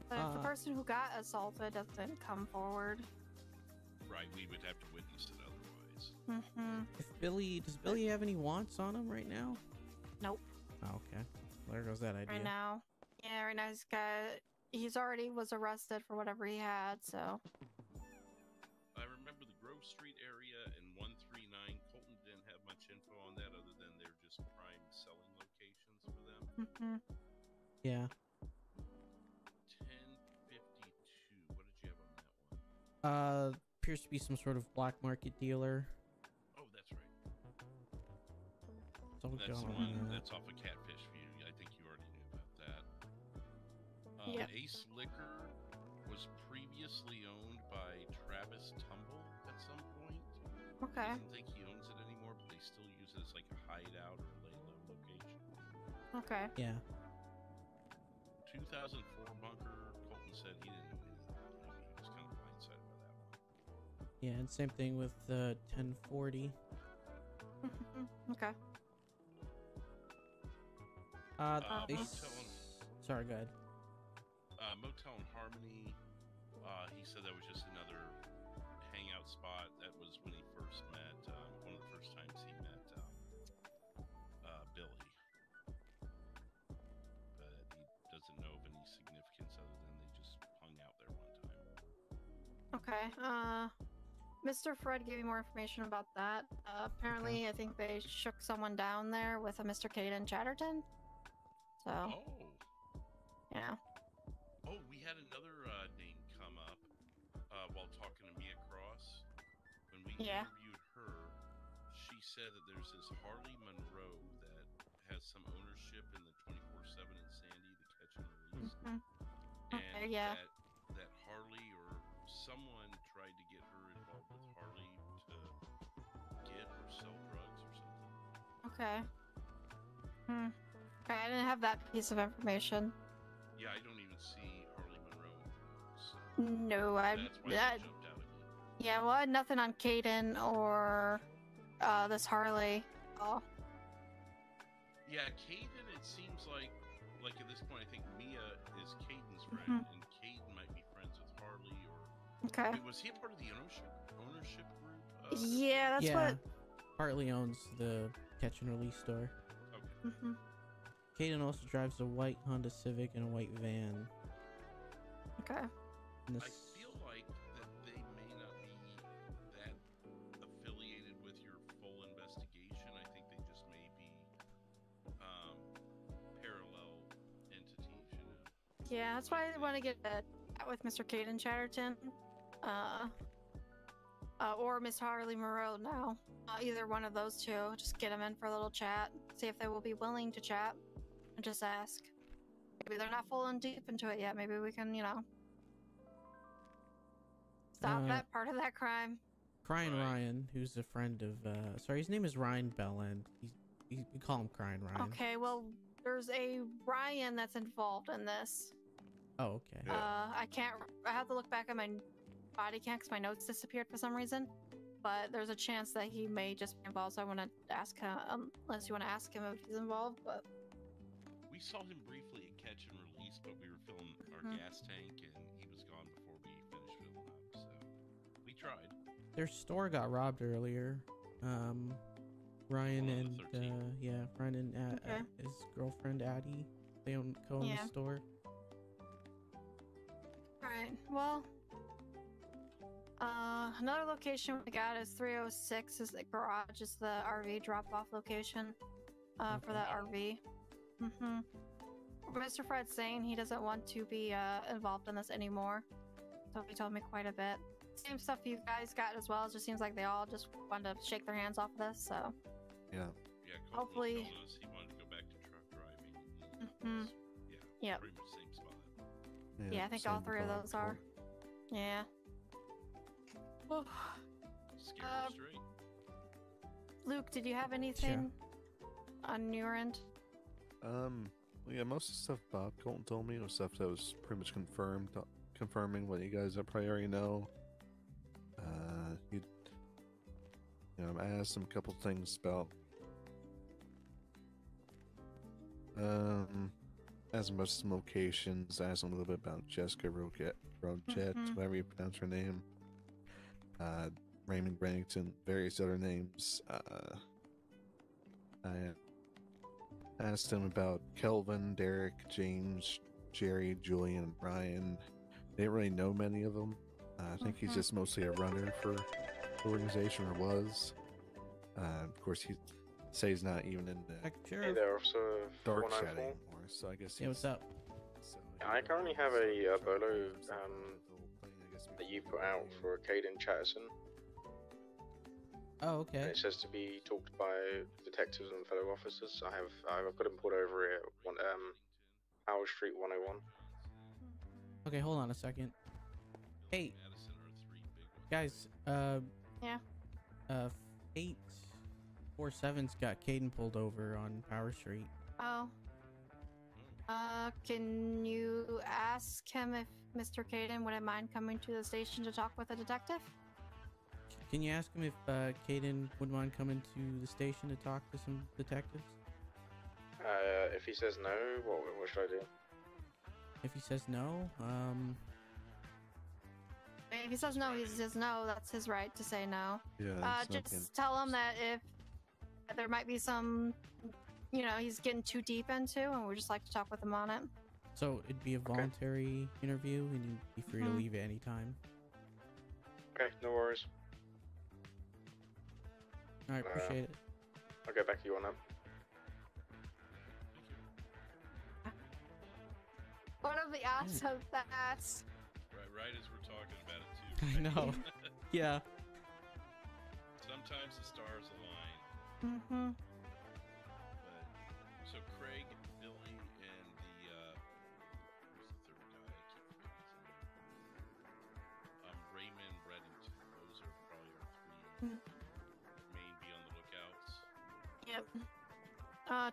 But if the person who got assaulted doesn't come forward... Right, we would have to witness it otherwise. Does Billy have any wants on him right now? Nope. Oh, okay. Well, there goes that idea. Right now. Yeah, right now he's already was arrested for whatever he had, so... I remember the Grove Street area and 139. Colton didn't have much info on that other than they're just prime selling locations for them. Yeah. 1052. What did you have on that one? Appears to be some sort of black market dealer. Oh, that's right. So That's the one that's off of Catfish View. I think you already knew about that. Yep. Ace Liquor was previously owned by Travis Tumble at some point. Okay. I don't think he owns it anymore, but they still use it as like a hideout or lay low location. Okay. Yeah. 2004 bunker. Colton said he didn't know anything about it. He was kind of blindsided by that one. Yeah, and same thing with 1040. Okay. Sorry, go ahead. Motel in Harmony. He said that was just another hangout spot. That was when he first met. One of the first times he met Billy. But he doesn't know of any significance other than they just hung out there one time. Okay. Mr. Fred gave me more information about that. Apparently, I think they shook someone down there with a Mr. Caden Chatterton. So. Oh. Yeah. Oh, we had another name come up while talking to Mia Cross. When we interviewed her, she said that there's this Harley Monroe that has some ownership in the 24/7 in Sandy, the catch and release. And that Harley or someone tried to get her involved with Harley to get or sell drugs or something. Okay. Okay, I didn't have that piece of information. Yeah, I don't even see Harley Monroe. So No, that's why it jumped out at me. Yeah, well, I had nothing on Caden or this Harley. Oh. Yeah, Caden, it seems like at this point, I think Mia is Caden's friend, and Caden might be friends with Harley or... Okay. Wait, was he a part of the ownership group? Yeah, that's what... Partly owns the catch and release store. Okay. Caden also drives a white Honda Civic and a white van. Okay. And I feel like that they may not be that affiliated with your full investigation. I think they just may be parallel entities, you know? Yeah, that's why I want to get that with Mr. Caden Chatterton. Or Miss Harley Monroe now. Either one of those two. Just get them in for a little chat. See if they will be willing to chat. And just ask. Maybe they're not full and deep into it yet. Maybe we can, stop that part of that crime. Crying Ryan, who's a friend of, sorry, his name is Ryan Belland. We call him Crying Ryan. Okay, well, there's a Ryan that's involved in this. Oh, okay. I have to look back at my body cam because my notes disappeared for some reason. But there's a chance that he may just be involved, so I want to ask him, unless you want to ask him if he's involved, but... We saw him briefly at Catch and Release, but we were filling our gas tank, and he was gone before we finished filling up, so we tried. Their store got robbed earlier. Ryan and Ryan and Okay. his girlfriend Addie. They co-own Yeah. the store. Alright, well, another location we got is 306 is the garage, is the RV drop-off location, for that RV. Mr. Fred's saying he doesn't want to be, involved in this anymore, so he told me quite a bit. Same stuff you guys got as well, it just seems like they all just wanted to shake their hands off of this, so. Yeah. Yeah, Hopefully. told us he wanted to go back to truck driving. Yep. Pretty much same spot. Yeah, I think all three of those are. Yeah. Scare him straight. Luke, did you have anything on your end? Well, yeah, most of the stuff Bob Colton told me was stuff that was pretty much confirming what you guys probably already know. I asked him a couple things about asked him about some locations, asked him a little bit about Jessica Roget, whatever you pronounce her name. Raymond Bennington, various other names. I asked him about Kelvin, Derek, James, Jerry, Julian, and Brian. They didn't really know many of them. I think he's just mostly a runner for the organization, or was. Of course, he says he's not even in the Hey there, Officer dark 494. chat anymore, so I guess Yeah, what's up? I currently have a bolo that you put out for Caden Chatterson. Oh, okay. And it says to be talked by detectives and fellow officers. I've got him pulled over here at Howard Street 101. Okay, hold on a second. Hey, guys. Yeah. 847's got Caden pulled over on Power Street. Oh. Can you ask him if Mr. Caden wouldn't mind coming to the station to talk with a detective? Can you ask him if Caden would mind coming to the station to talk to some detectives? If he says no, what should I do? If he says no, If he says no, he says no. That's his right to say no. Yeah. Just tell him that if there might be some, he's getting too deep into, and we'd just like to talk with him on it. so it'd be a voluntary interview, and you'd be free to leave at any time. Okay, no worries. All right, appreciate it. I'll get back to you on that. What are the odds of that? Right as we're talking about it too. I know. Yeah. Sometimes the stars align. But so Craig, Billy, and who's the third guy? I keep forgetting his name. Raymond, Reddington. Those are probably our three main be on the lookouts. Yep.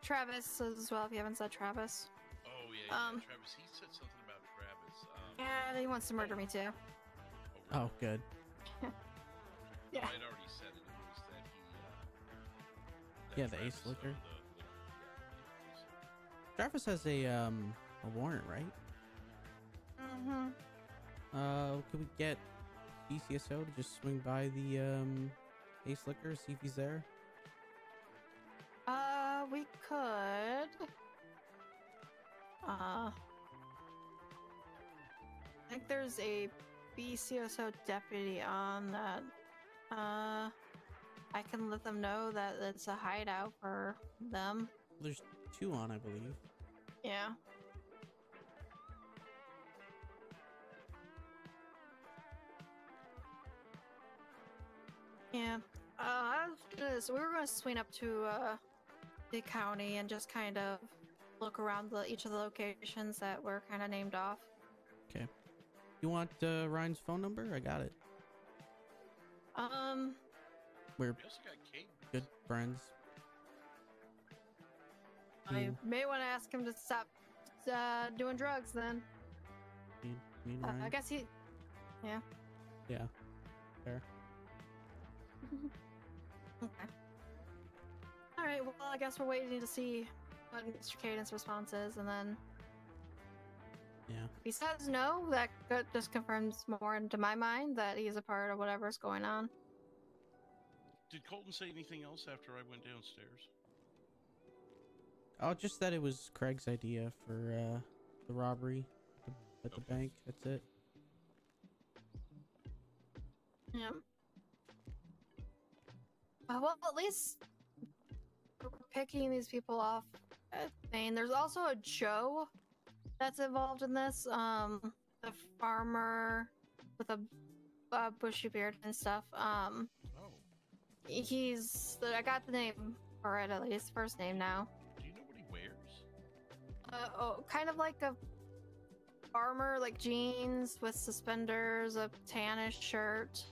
Travis as well, if you haven't said Travis. Oh yeah, Travis. He said something about Travis. Yeah, he wants to murder me too. Oh, good. Yeah. I'd already said it. It was that he. Yeah, the ace liquor. Travis has a warrant, right? Could we get BCSO to just swing by the ace liquor, see if he's there? We could. I think there's a BCSO deputy on that. I can let them know that it's a hideout for them. There's two on, I believe. Yeah. Yeah. So we were going to swing up to the county and just kind of look around each of the locations that were kind of named off. Okay. You want Ryan's phone number? I got it. We're good friends. I may want to ask him to stop doing drugs then. Me and Ryan? I guess he... Yeah. Yeah. Fair. Okay. Alright, well, I guess we're waiting to see what Mr. Caden's response is, and then... Yeah. If he says no, that just confirms more into my mind that he's a part of whatever's going on. Did Colton say anything else after I went downstairs? Oh, just that it was Craig's idea for the robbery at the bank. That's it. Yeah. Well, at least we're picking these people off at Maine. There's also a Joe that's involved in this. The farmer with a bushy beard and stuff. I got the name for it, at least first name now. Do you know what he wears? Kind of like a farmer, like jeans with suspenders, a tannish shirt.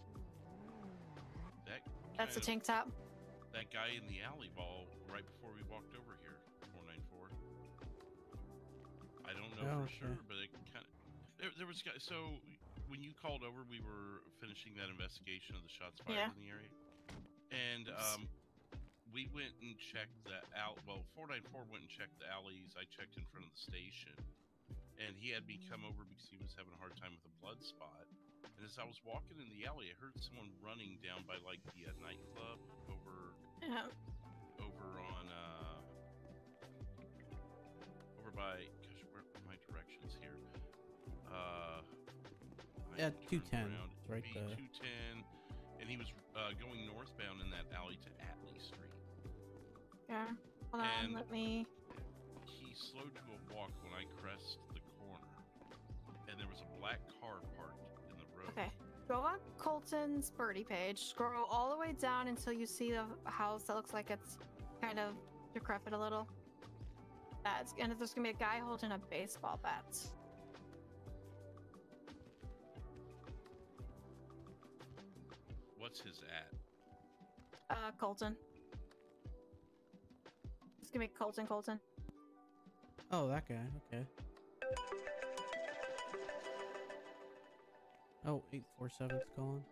That's a tank top. That guy in the alley ball right before we walked over here, 494. I don't know for sure, but it kind of there was guys. So when you called over, we were finishing that investigation of the shots fired in the area, and we went and checked the out. Well, 494 went and checked the alleys. I checked in front of the station, and he had me come over because he was having a hard time with a blood spot. And as I was walking in the alley, I heard someone running down by like the nightclub over on over by. Gosh, where are my directions here? 210. Right there. 210, and he was going northbound in that alley to Atlee Street. Yeah. Hold on, let me. He slowed to a walk when I crest the corner, and there was a black car parked in the road. Okay. Go on Colton's birdie page. Scroll all the way down until you see the house that looks like it's kind of decrepit a little. And there's gonna be a guy holding a baseball bat. What's his at? Colton. It's gonna be Colton. Oh, that guy. Okay. Oh, 847's calling.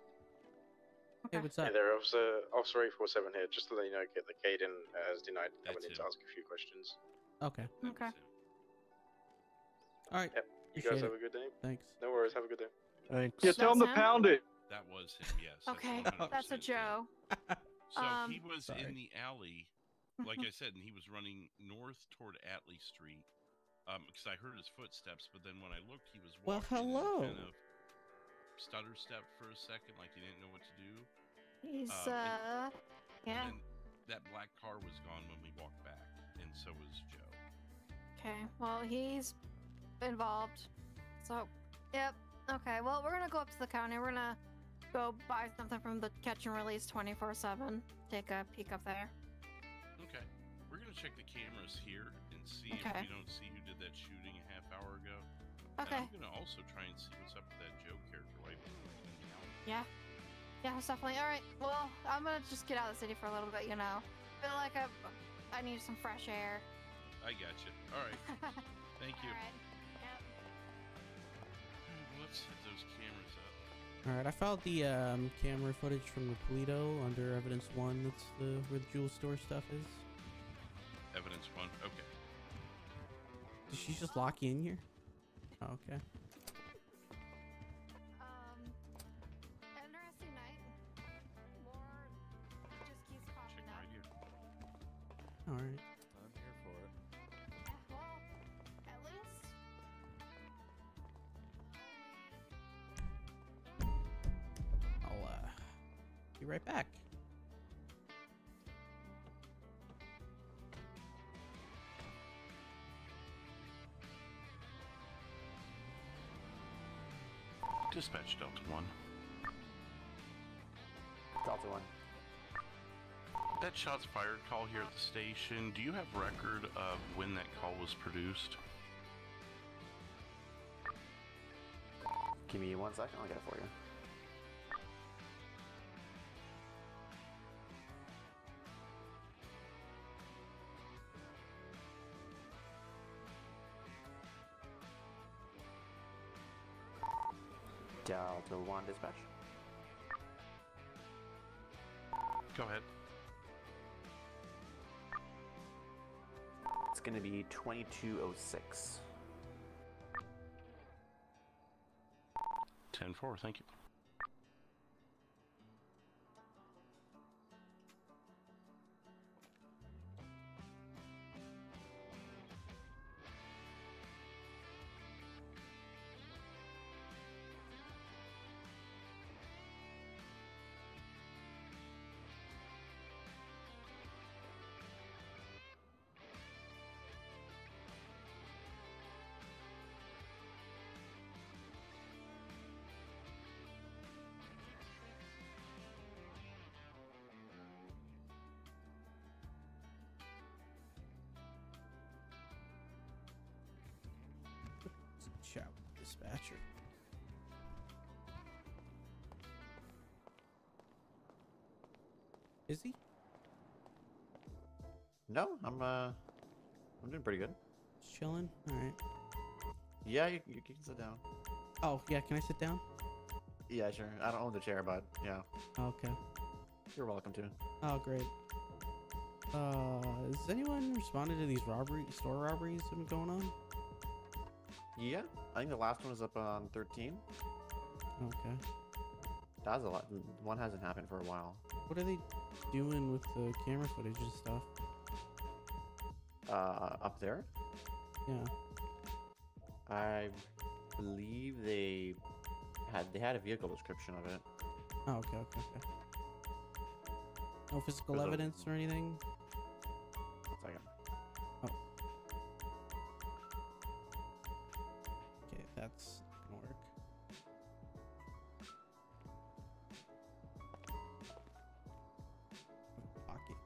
Hey, what's up? Hey there, Officer 847 here. Just to let you know, get the Caden has denied coming in to ask a few questions. Okay. Okay. All right. Yep. You guys have a good day. Thanks. No worries. Have a good day. Thanks. Yeah, tell him to pound it. That was him. Yes. Okay, that's a Joe. So he was in the alley, like I said, and he was running north toward Atlee Street. Because I heard his footsteps, but then when I looked, he was walking. Well, hello. And kind of stutter step for a second, like he didn't know what to do. He's yeah. And that black car was gone when we walked back, and so was Joe. Okay, well, he's involved. So, yep. Okay, well, we're gonna go up to the county. We're gonna go buy something from the catch and release 24/7. Take a peek up there. Okay. We're gonna check the cameras here and see if we don't see who did that shooting a half hour ago. Okay. And I'm gonna also try and see what's up with that Joe character right before we go down. Yeah. Yeah, most definitely. All right. Well, I'm gonna just get out of the city for a little bit. You know, feel like I need some fresh air. I got you. All right. Thank you. All right. Yep. Let's hit those cameras up. All right. I filed the camera footage from the Toledo under evidence 1. That's where the jewel store stuff is. Evidence 1. Okay. Did she just lock you in here? Oh, okay. Interesting night. More just keeps popping up. Right here. All right. I'm here for it. Well, at least. I'll be right back. Dispatch Delta 1. Delta 1. That shots fired call here at the station, do you have record of when that call was produced? Give me 1 second, I'll get it for you. Delta 1 dispatch. Go ahead. It's going to be 2206. 10-4, thank you. dispatcher. Is he? No, I'm doing pretty good. Just chilling. All right. Yeah, you can sit down. Oh yeah, can I sit down? Yeah, sure. I don't own the chair, but yeah. Okay. You're welcome to. Oh great. Has anyone responded to these store robberies that have been going on? Yeah, I think the last one was up on 13. Okay. That was a lot. One hasn't happened for a while. What are they doing with the camera footage and stuff? Up there? Yeah. I believe they had a vehicle description of it. Oh, okay. No physical evidence or anything? 1 second. Oh. Okay, that's gonna work. Pocket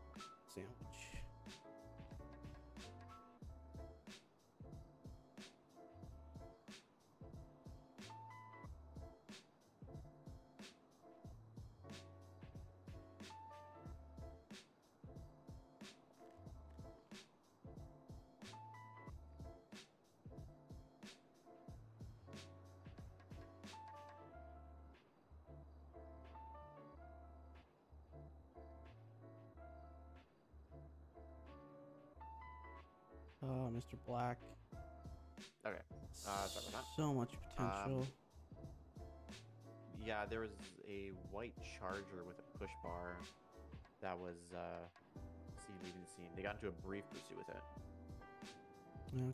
sandwich. Mr. Black. Okay. Sorry about that. So much potential. Yeah, there was a white Charger with a push bar that was seen leaving the scene. They got into a brief pursuit with it.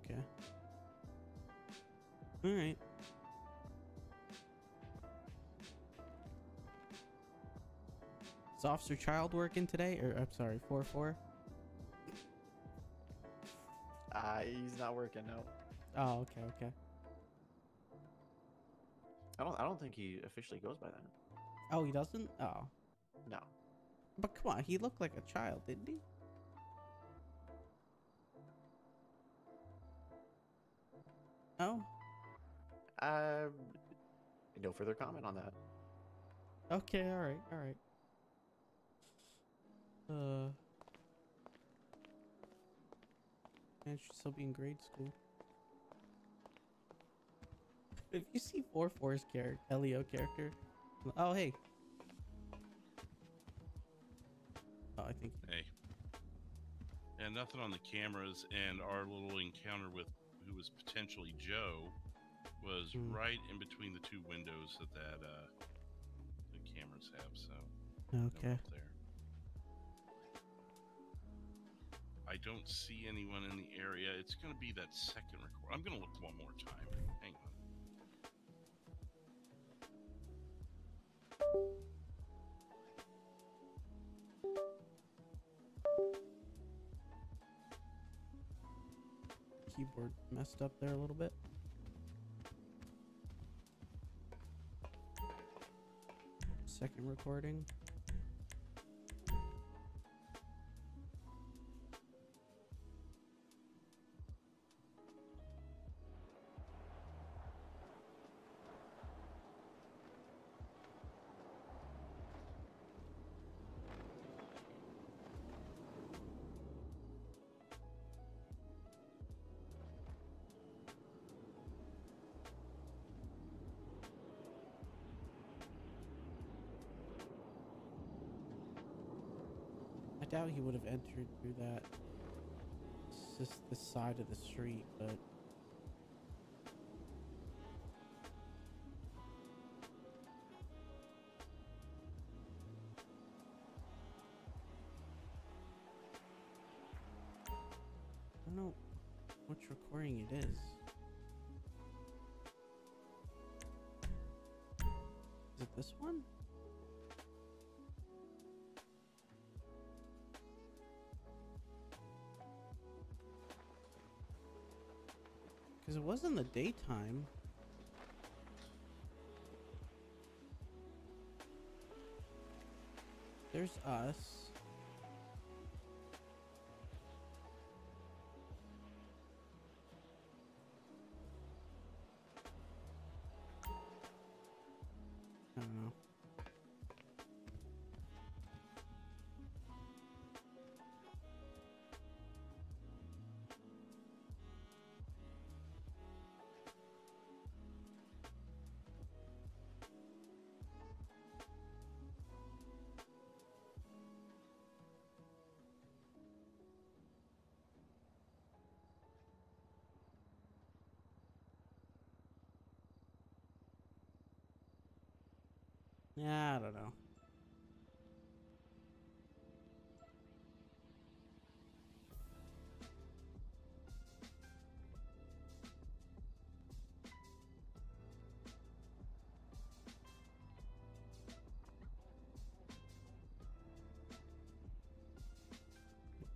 Okay. All right. Is Officer Child working today? Or I'm sorry, 4-4. He's not working, no. Oh, okay. I don't think he officially goes by that. Oh, he doesn't? Oh. No. But come on, he looked like a child, didn't he? Oh. No further comment on that. Okay, alright. Man, she'd still be in grade school. If you see 4-4's Elio character. Oh, hey. Oh, I think. Hey. And nothing on the cameras, and our little encounter with who was potentially Joe was right in between the two windows that the cameras have. So. Okay. No there. I don't see anyone in the area. It's going to be that second record. I'm going to look one more time. Hang on. Keyboard messed up there a little bit. Second recording. I doubt he would have entered through that. It's just the side of the street, but. I don't know which recording it is. Is it this one? Because it was in the daytime. There's us. don't know. Yeah, I don't know.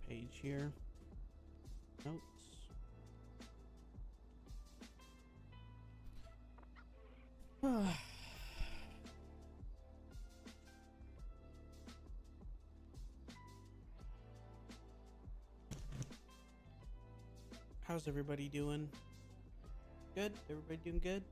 Page here. Notes. How's everybody doing? Good? Everybody doing good?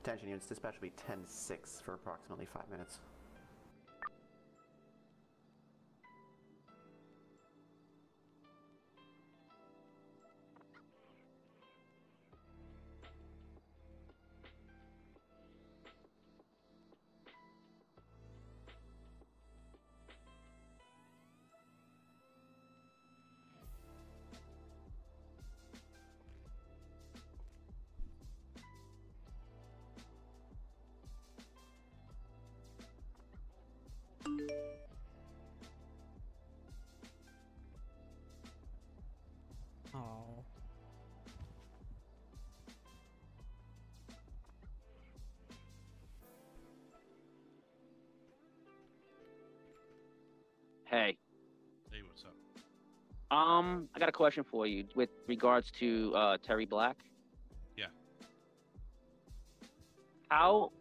Attention units, dispatch will be 10-6 for approximately 5 minutes. Oh. Hey. Hey, what's up? I got a question for you with regards to Terry Black. Yeah. How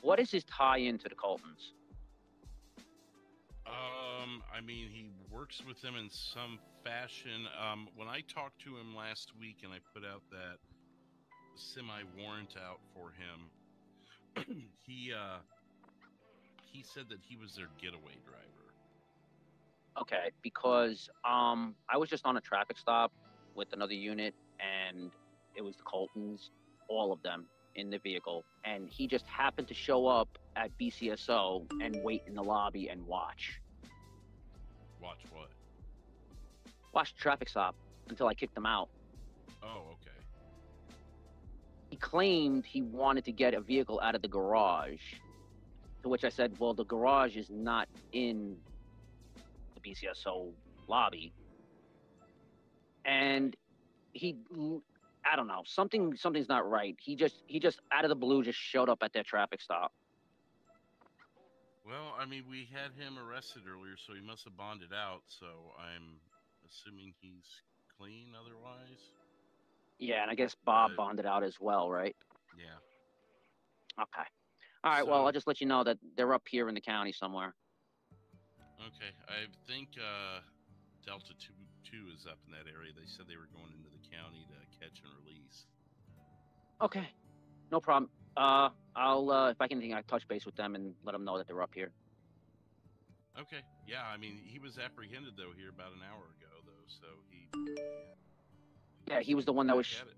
what is his tie into the Coltons? I mean, he works with them in some fashion. When I talked to him last week and I put out that semi-warrant out for him, he said that he was their getaway driver. Okay, because I was just on a traffic stop with another unit, and it was the Coltons, all of them in the vehicle, and he just happened to show up at BCSO and wait in the lobby and watch. Watch what? Watch the traffic stop until I kicked him out. Oh, okay. He claimed he wanted to get a vehicle out of the garage, to which I said, well, the garage is not in the BCSO lobby. And he, I don't know, something's not right. He just out of the blue just showed up at that traffic stop. Well, I mean, we had him arrested earlier, so he must have bonded out, so I'm assuming he's clean otherwise. Yeah, and I guess Bob bonded out as well, right? Yeah. Okay. All right, well, I'll just let you know that they're up here in the county somewhere. Okay, I think Delta 2 is up in that area. They said they were going into the county to catch and release. Okay, no problem. I'll if I can touch base with them and let them know that they're up here. Okay, yeah, I mean, he was apprehended, though, here about an hour ago, though, so he... Yeah, he was the one that was... back at it.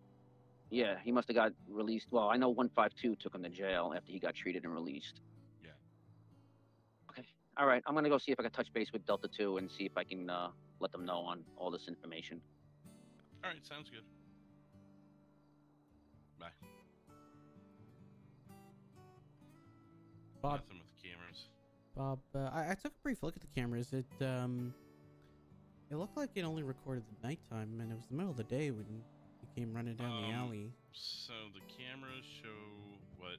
Yeah, he must have got released. Well, I know 152 took him to jail after he got treated and released. Yeah. Okay, all right, I'm going to go see if I can touch base with Delta 2 and see if I can let them know on all this information. All right, sounds good. Bye. Bob. Nothing with the cameras. Bob, I took a brief look at the cameras. It looked like it only recorded the nighttime, and it was the middle of the day when he came running down the alley. So the cameras show what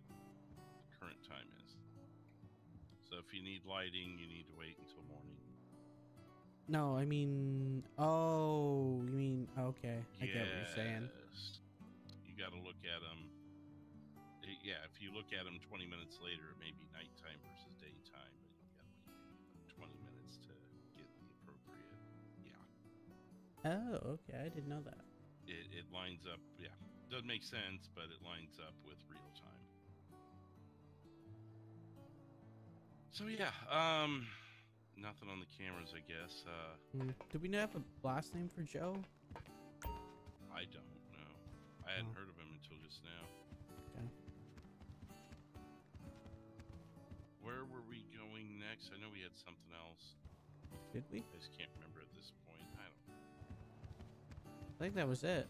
So if you need lighting, you need to wait until morning. No, I mean, oh, you mean, okay, I get what you're saying. Yes. You got to look at them. Yeah, if you look at them 20 minutes later, it may be nighttime versus daytime, but you got to wait maybe 20 minutes to get the appropriate. Yeah. Oh, okay, I didn't know that. It lines up. Yeah, doesn't make sense, but it lines up with real time. So yeah, nothing on the cameras, I guess. Do we have a last name for Joe? I don't know. I hadn't heard of him until just now. Okay. Where were we going next? I know we had something else. Did we? I just can't remember at this point. I don't know. I think that was it.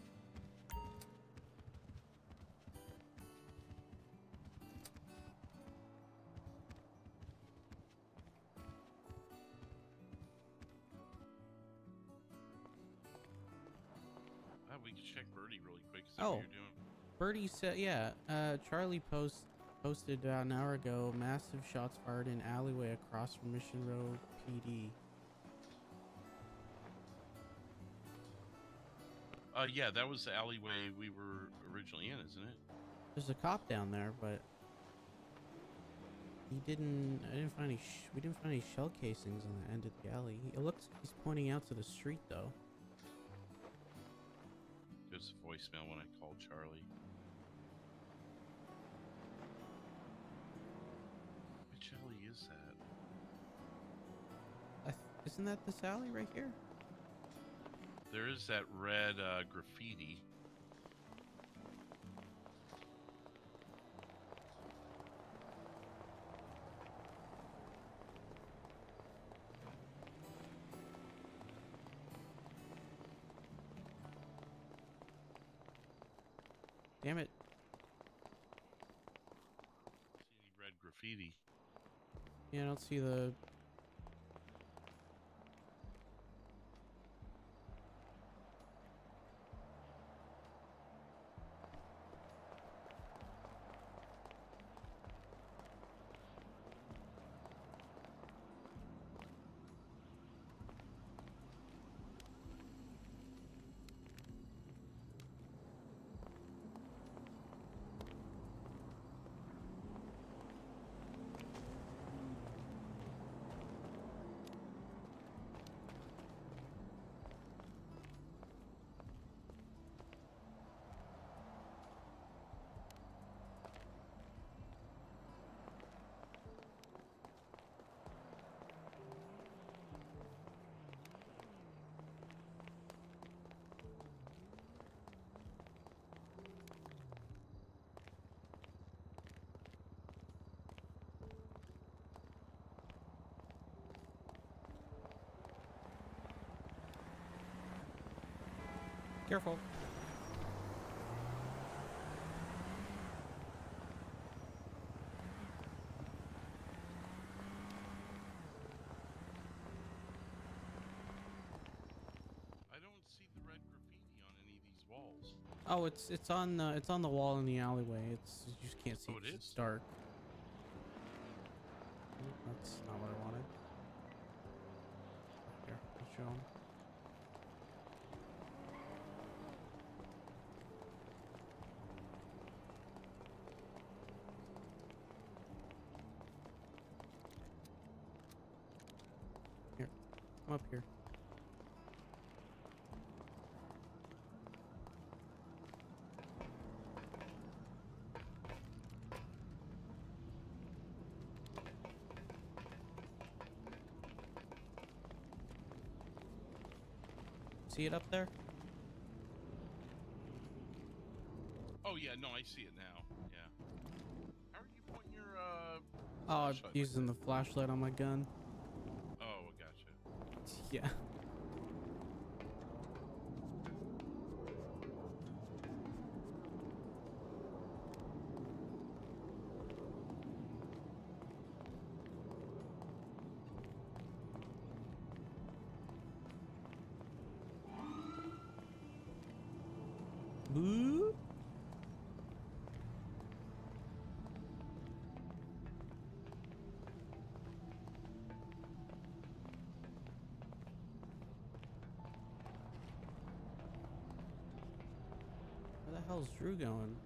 We could check Birdie really quick. Is that Oh, what you're doing? Birdie said, yeah. Charlie posted about an hour ago. Massive shots fired in alleyway across from Mission Road PD. Yeah, that was the alleyway we were originally in, isn't it? There's a cop down there, but he didn't. I didn't find any. We didn't find any shell casings on the end of the alley. It looks like he's pointing out to the street, though. There's a voicemail when I called Charlie. Which alley is that? Isn't that this alley right here? There is that red graffiti. Damn it. See any red graffiti? Yeah, I don't see the... Careful. I don't see the red graffiti on any of these walls. Oh, it's on the wall in the alleyway. It's you just can't see. Oh, it 'cause is? It's dark. That's not what I wanted. Here, I'll show 'em. Here, come up here. See it up there? Oh yeah, no, I see it now. Yeah. How are you pointing your Oh, I'm flashlight? using the flashlight on my gun. Oh, I gotcha. Yeah. Boo. hell's Drew going?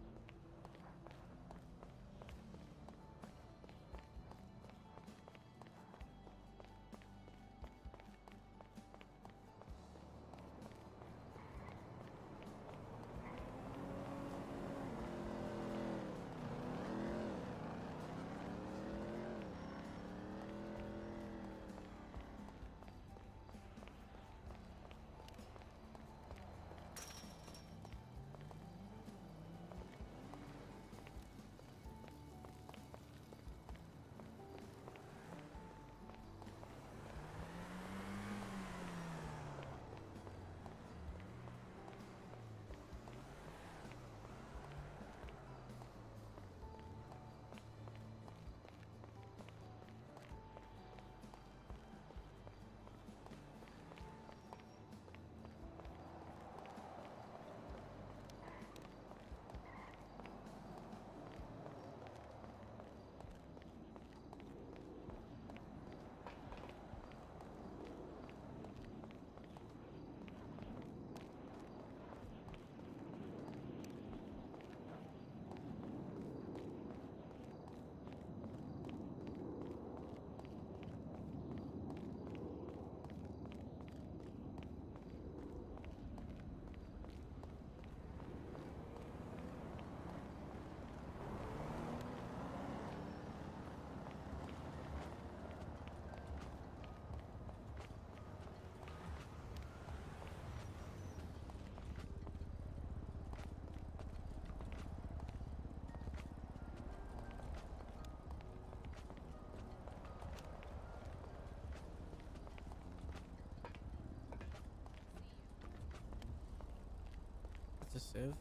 It's a sieve.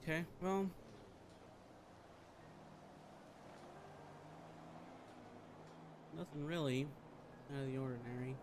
Okay, well. Nothing really out of the ordinary.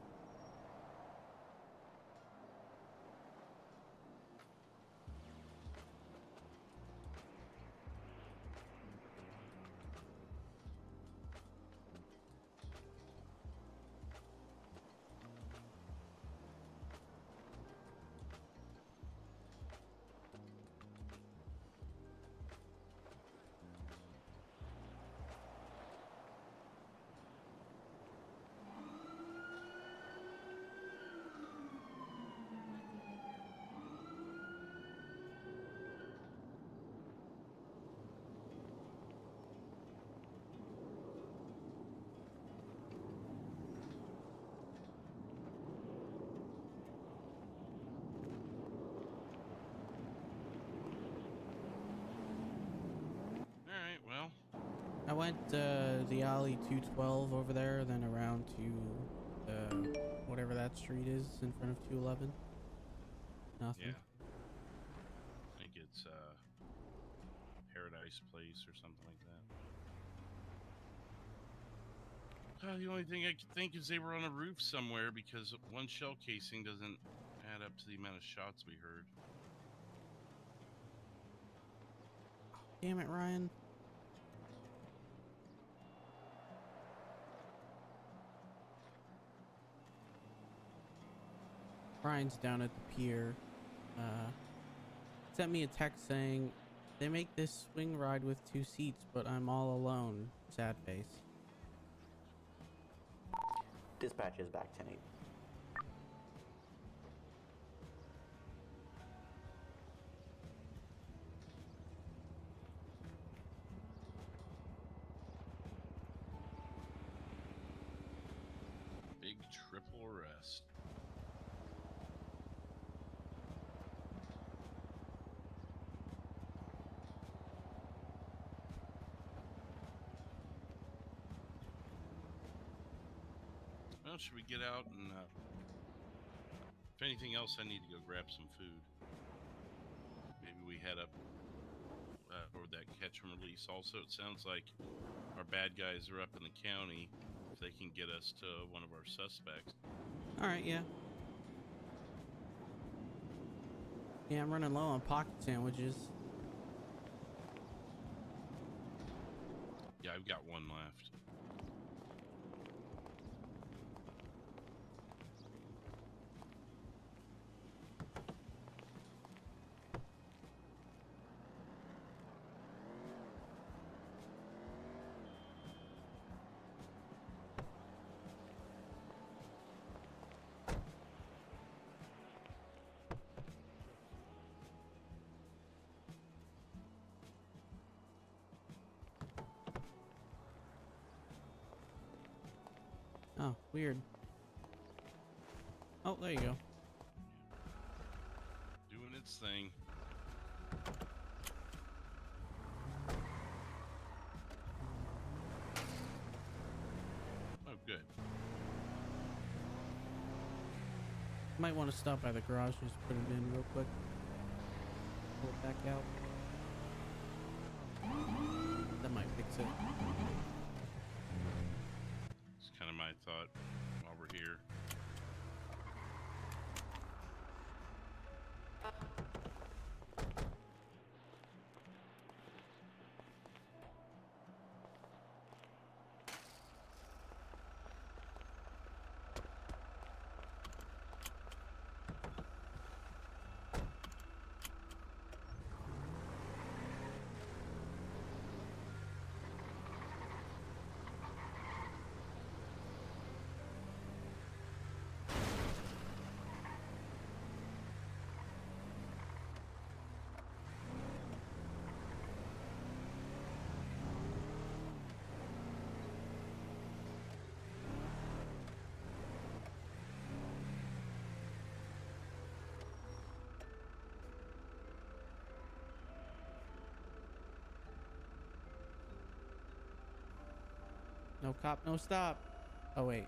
Alright, well. I went the alley 212 over there, then around to whatever that street is in front of 211. Nothing. Yeah. I think it's Paradise Place or something like that. The only thing I could think is they were on a roof somewhere because one shell casing doesn't add up to the amount of shots we heard. Damn it, Ryan. Ryan's down at the pier. Sent me a text saying, they make this swing ride with 2 seats, but I'm all alone. Sad face. Dispatch is back 10-8. Big triple wrongful arrest. Well, should we get out and, if anything else, I need to go grab some food. Maybe we head up or that catch and release. Also, it sounds like our bad guys are up in the county. If they can get us to one of our suspects. All right, yeah. Yeah, I'm running low on pocket sandwiches. Yeah, I've got one left. Oh, weird. Oh, there you go. Doing its thing. Oh, good. Might want to stop by the garage, just put it in real quick. Pull it back out. That might fix it. It's kind of my thought while we're here. No cop, no stop. Oh, wait.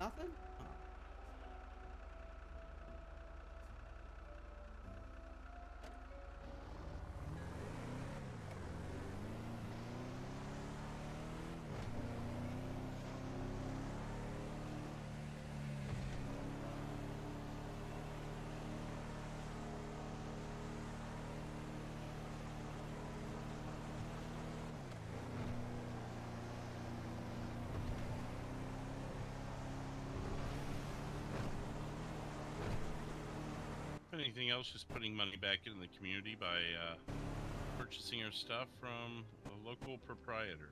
Nothing? Oh. Anything else, just putting money back into the community by purchasing our stuff from a local proprietor.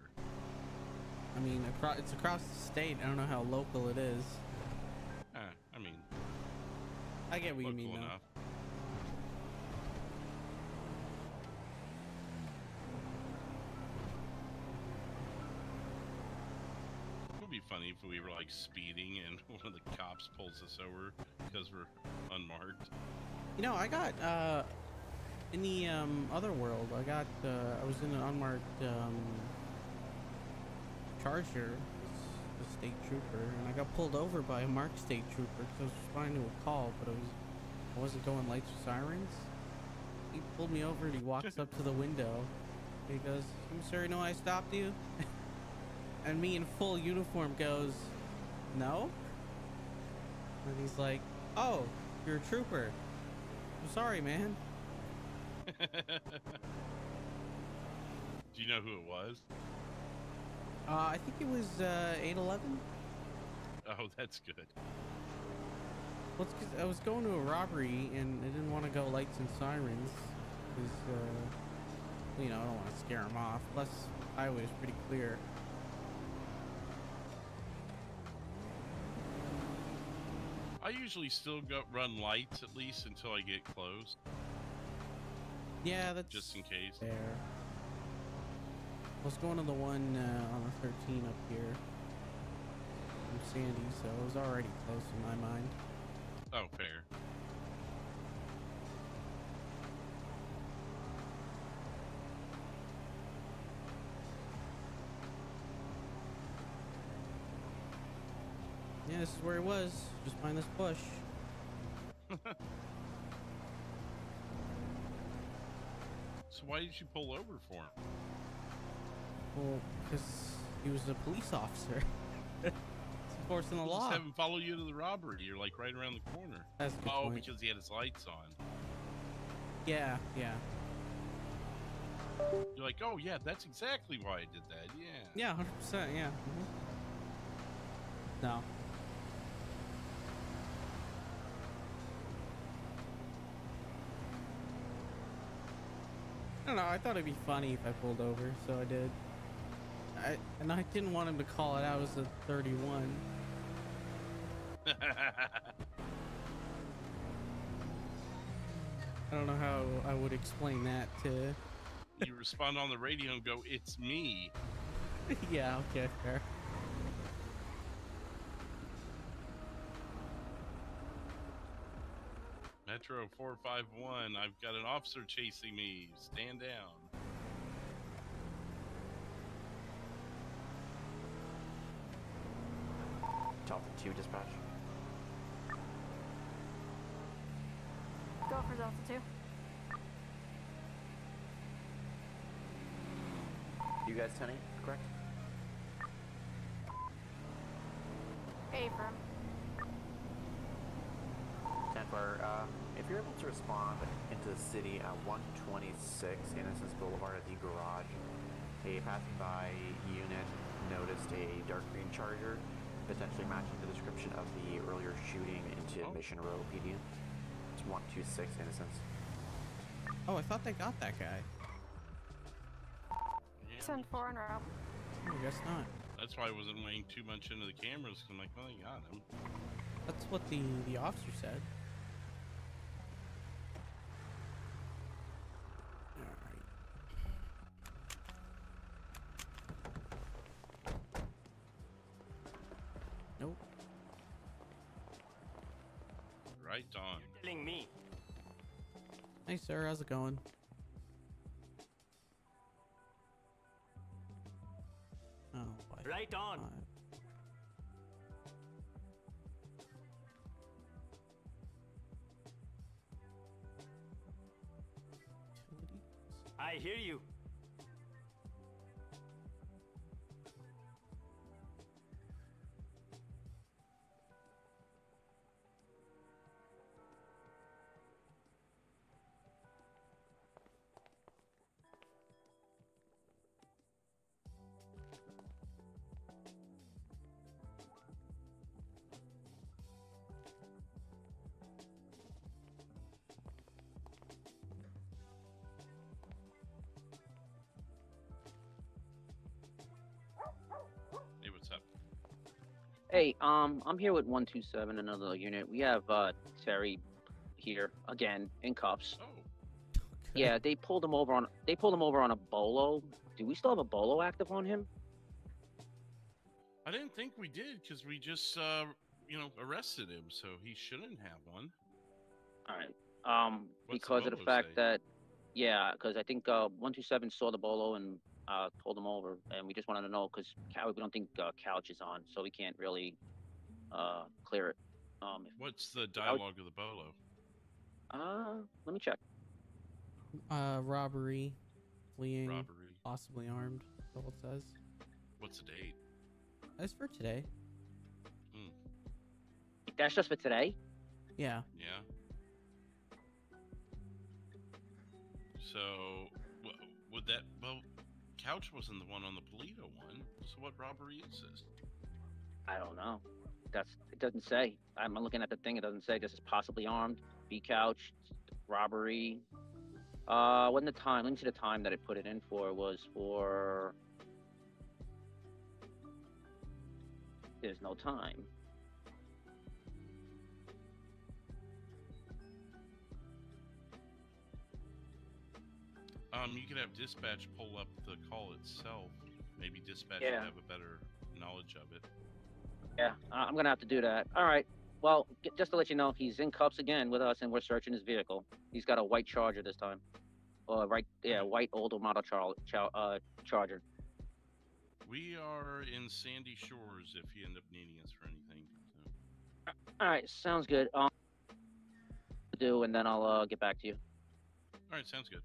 I mean, it's across the state. I don't know how local it is. I mean, I get what you mean, enough. It would be funny if we were like speeding and one of the cops pulls us over because we're unmarked. You know, I got in the other world. I was in an unmarked Charger, a state trooper, and I got pulled over by a marked state trooper because I was responding to a call, but I wasn't going lights or sirens. He pulled me over and he walks up to the window. He goes, "I'm sorry, no, I stopped you." And me in full uniform goes, "No." And he's like, "Oh, you're a trooper. I'm sorry, man." Do you know who it was? I think it was 811. Oh, that's good. Well, it's 'cause I was going to a robbery and I didn't want to go lights and sirens because, you know, I don't want to scare them off. Plus, highway is pretty clear. I usually still run lights at least until I get close. Yeah, that's just in case. fair. I was going to the one on the 13 up here from Sandy, so it was already close in my mind. Oh, fair. Yeah, this is where he was, just behind this bush. So why did you pull over for him? Well, because he was a police officer. It's enforcing the law. Just have him follow you to the robbery. You're like right around the corner. That's a good point. Because he had his lights on. Yeah, yeah. You're like, oh yeah, that's exactly why I did that. Yeah. Yeah, 100%, yeah. No. I don't know, I thought it'd be funny if I pulled over, so I did. And I didn't want him to call it out as a 31. I don't know how I would explain that to... You respond on the radio and go, it's me. Yeah, okay, fair. Metro 451, I've got an officer chasing me. Stand down. Delta 2 dispatch. Go for Delta 2. You guys 10-8, correct? Affirm. 10-4, if you're able to respond into the city at 126 Innocence Boulevard at the garage, a passing by unit noticed a dark green Charger, potentially matching the description of the earlier shooting into Mission Row PD. It's 126 Innocence. Oh, I thought they got that guy. Send 4 en route. I guess not. That's why I wasn't weighing too much into the cameras. 'Cause I'm like, well, they got him. That's what the officer said. Nope. Right on. You're telling me. Hey, sir, how's it going? Oh, boy. Right on. I hear you. Hey, what's up? Hey, I'm here with 127, another unit. We have Terry here again in cuffs. Oh. Yeah, they pulled him over on a bolo. Do we still have a bolo active on him? I didn't think we did because we just, arrested him, so he shouldn't have one. All right. What's Because the of the bolo fact say? that, yeah, because I think 127 saw the bolo and pulled him over, and we just wanted to know because we don't think Couch is on, so we can't really clear it. What's the dialogue of the bolo? Let me check. Robbery, fleeing, Robbery. possibly armed. That's all it says. What's the date? That's for today. That's just for today? Yeah. Yeah. So, would that... Well, Couch wasn't the one on the Polito one, so what robbery is this? I don't know. It doesn't say. I'm looking at the thing. It doesn't say. This is possibly armed. B couch, robbery. When the time? Let me see the time that it put it in for. Was for. There's no time. You could have dispatch pull up the call itself. Maybe dispatch Yeah. would have a better knowledge of it. Yeah, I'm gonna have to do that. All right. Well, just to let you know, he's in cuffs again with us, and we're searching his vehicle. He's got a white Charger this time. White older model Charger. We are in Sandy Shores if you end up needing us for anything. So. All right, sounds good. And then I'll get back to you. All right, sounds good.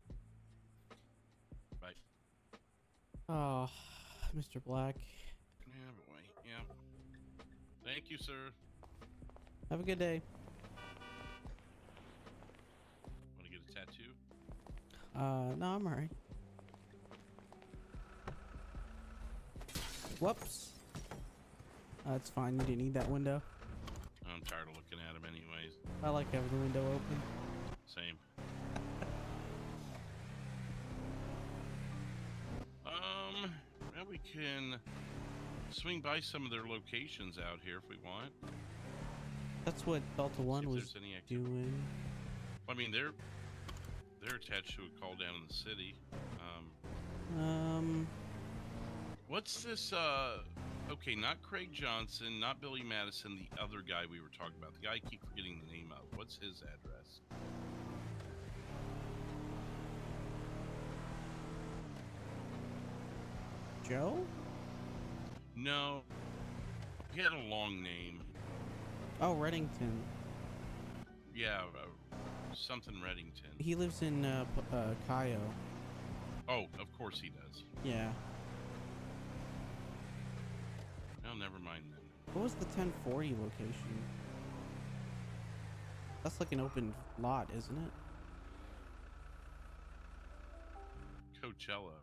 Bye. Oh, Mr. Black. Yeah, boy. Yeah. Thank you, sir. Have a good day. Want to get a tattoo? No, I'm alright. Whoops. That's fine. You didn't need that window. I'm tired of looking at him anyways. I like having the window open. Same. Well, we can swing by some of their locations out here if we want. That's what Delta One was doing. I mean, they're attached to a call down in the city. What's this? Okay, not Craig Johnson, not Billy Madison. The other guy we were talking about. The guy I keep forgetting the name of. What's his address? Joe? No. He had a long name. Oh, Reddington. Yeah, something Reddington. He lives in Cayo. Oh, of course he does. Yeah. Oh, never mind then. What was the 1040 location? That's like an open lot, isn't it? Coachella.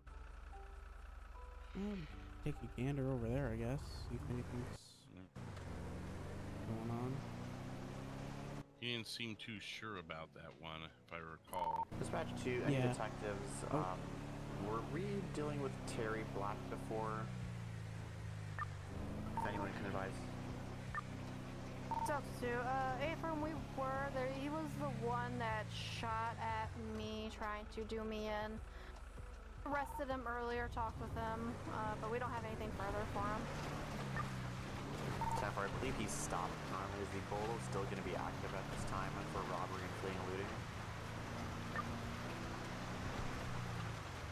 Take a gander over there, I guess. See if anything's going on. He didn't seem too sure about that one, if I recall. Dispatch 2, any detectives, were we dealing with Terry Black before? If anyone can advise. Delta 2, Abram, we were there. He was the one that shot at me, trying to do me in. Arrested him earlier, talked with him, but we don't have anything further for him. I believe he's stopped currently. Is the Bolo still going to be active at this time for robbery and fleeing and looting?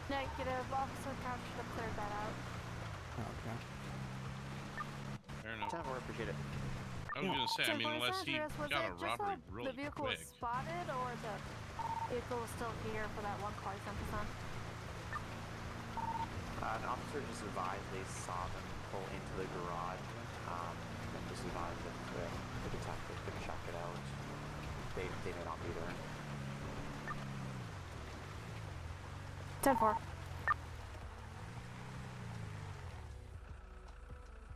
Negative. Officer Crouch should have cleared that out. Okay. Fair enough. 10-4, appreciate it. I was going to say, I mean, unless he got a robbery really the vehicle quick. was spotted, or the vehicle was still here for that one call he sent us on? An officer just advised they saw them pull into the garage. And just advised that the detective could check it out. They may not be there. 10-4.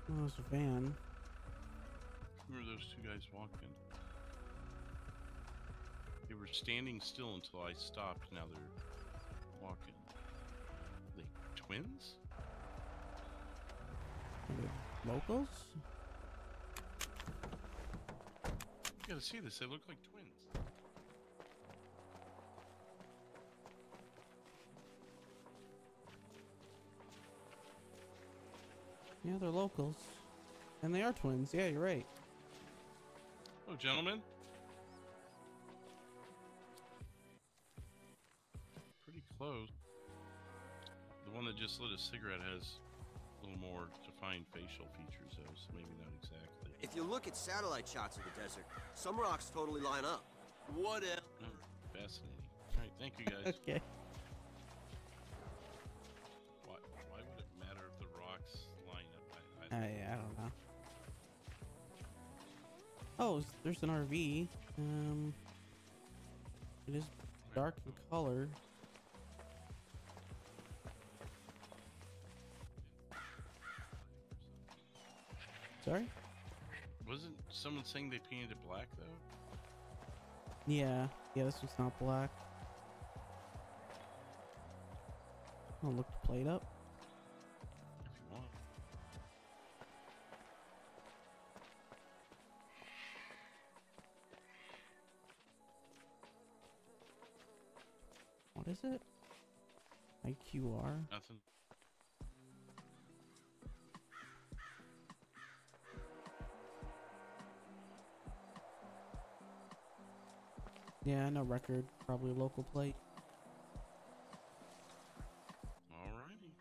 Oh, there's a van. Who are those two guys walking? They were standing still until I stopped. Now they're walking. Are they twins? Locals? You gotta see this. They look like twins. Yeah, they're locals. And they are twins. Yeah, you're right. Oh, gentlemen. Pretty close. The one that just lit a cigarette has a little more defined facial features, though, so maybe not exactly. If you look at satellite shots of the desert, some rocks totally line up. What else? Oh, fascinating. All right, thank you, guys. Okay. Why would it matter if the rocks line up? I don't know. Oh, there's an RV. It is dark in color. Sorry? Wasn't someone saying they painted it black, though? Yeah, this one's not black. I'll look the plate up. If you want. What is it? IQR. Nothing. Yeah, no record. Probably local plate. Alrighty.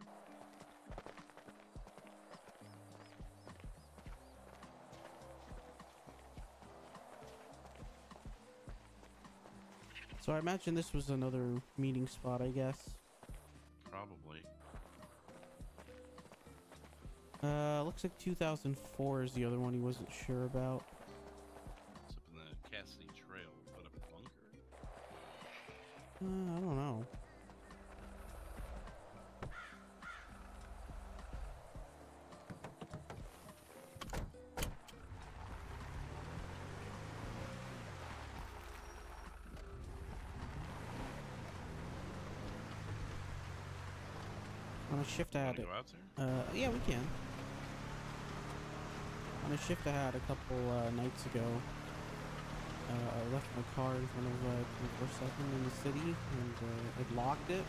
So I imagine this was another meeting spot, I guess. Probably. Looks like 2004 is the other one he wasn't sure about. It's up in the Cassidy Trail, but a bunker. I don't know. On a shift I had Wanna it. go out there? Yeah, we can. On a shift I had a couple nights ago, I left my car in front of 24/7 in the city, and I'd locked it.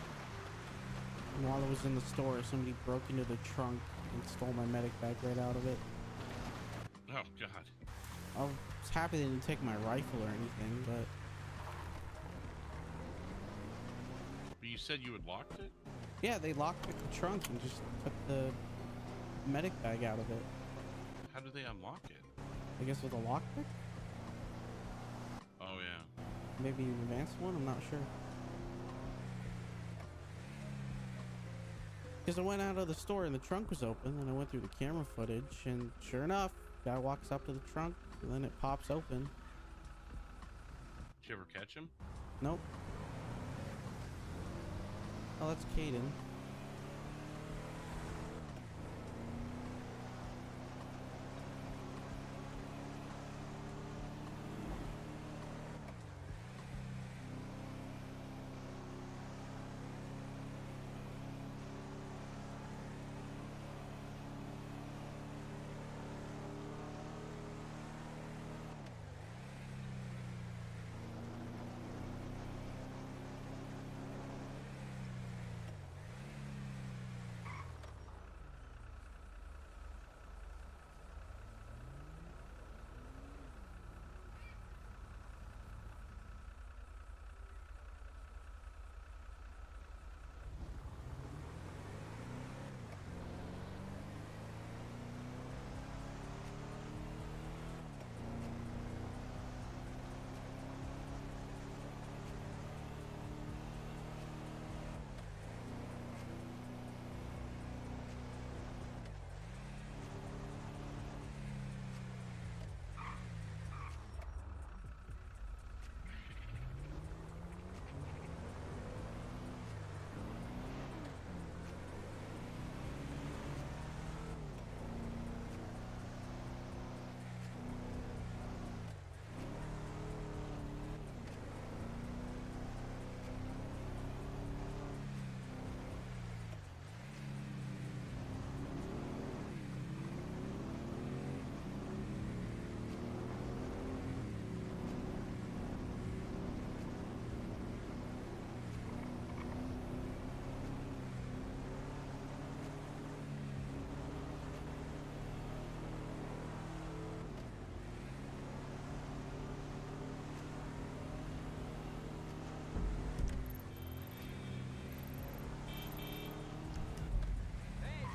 And while I was in the store, somebody broke into the trunk and stole my medic bag right out of it. Oh God. I was happy they didn't take my rifle or anything, but But you said you had locked it? yeah, they locked the trunk and just took the medic bag out of it. How do they unlock it? I guess with a lockpick? Oh yeah. Maybe an advanced one? I'm not sure. Because I went out of the store and the trunk was open, and I went through the camera footage, and sure enough, guy walks up to the trunk, and then it pops open. Did you ever catch him? Nope. Oh, that's Caden.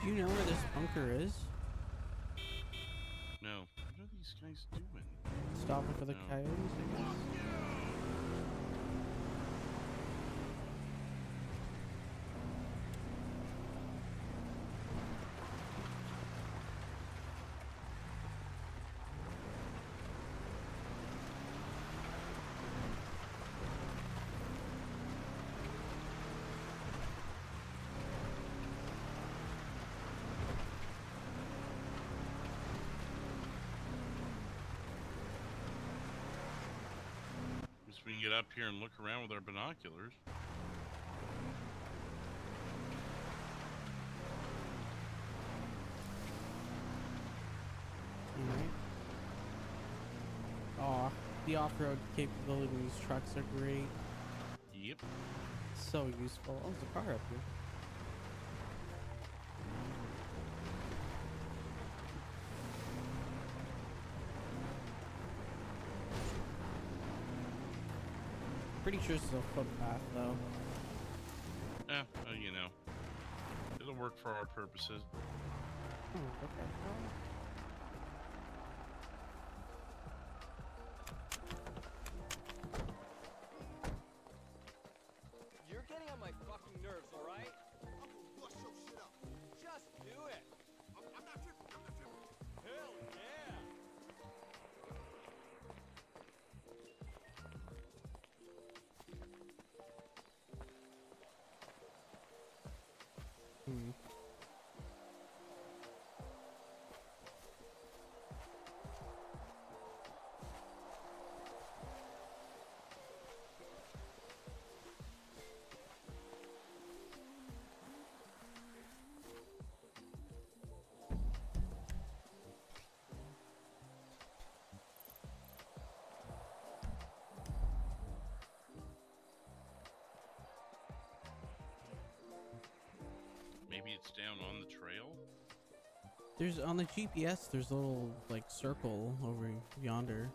Do you know where this bunker is? No. What are these guys doing? Stopping for the No. coyotes, I guess? Guess we can get up here and look around with our binoculars. Alright. Aw, the off-road capability of these trucks are great. Yep. So useful. Oh, there's a car up here. Pretty sure it's a footpath, though. You know, it'll work for our purposes. Okay. You're getting on my fucking nerves, all right? Uncle, bust your shit up. Just do it. I'm not tripping. I'm not tripping. Hell yeah. Maybe it's down on the trail? There's on the GPS. There's a little like circle over yonder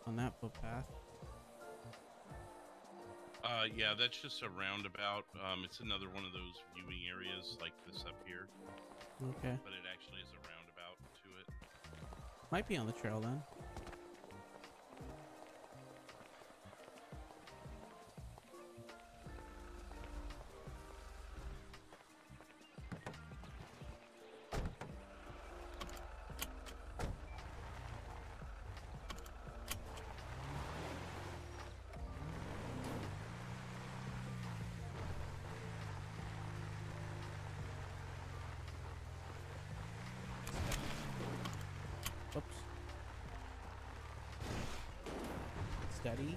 on that footpath. Yeah, that's just a roundabout. It's another one of those viewing areas like this up here. Okay. But it actually is a roundabout to it. Might be on the trail then. Oops. Steady.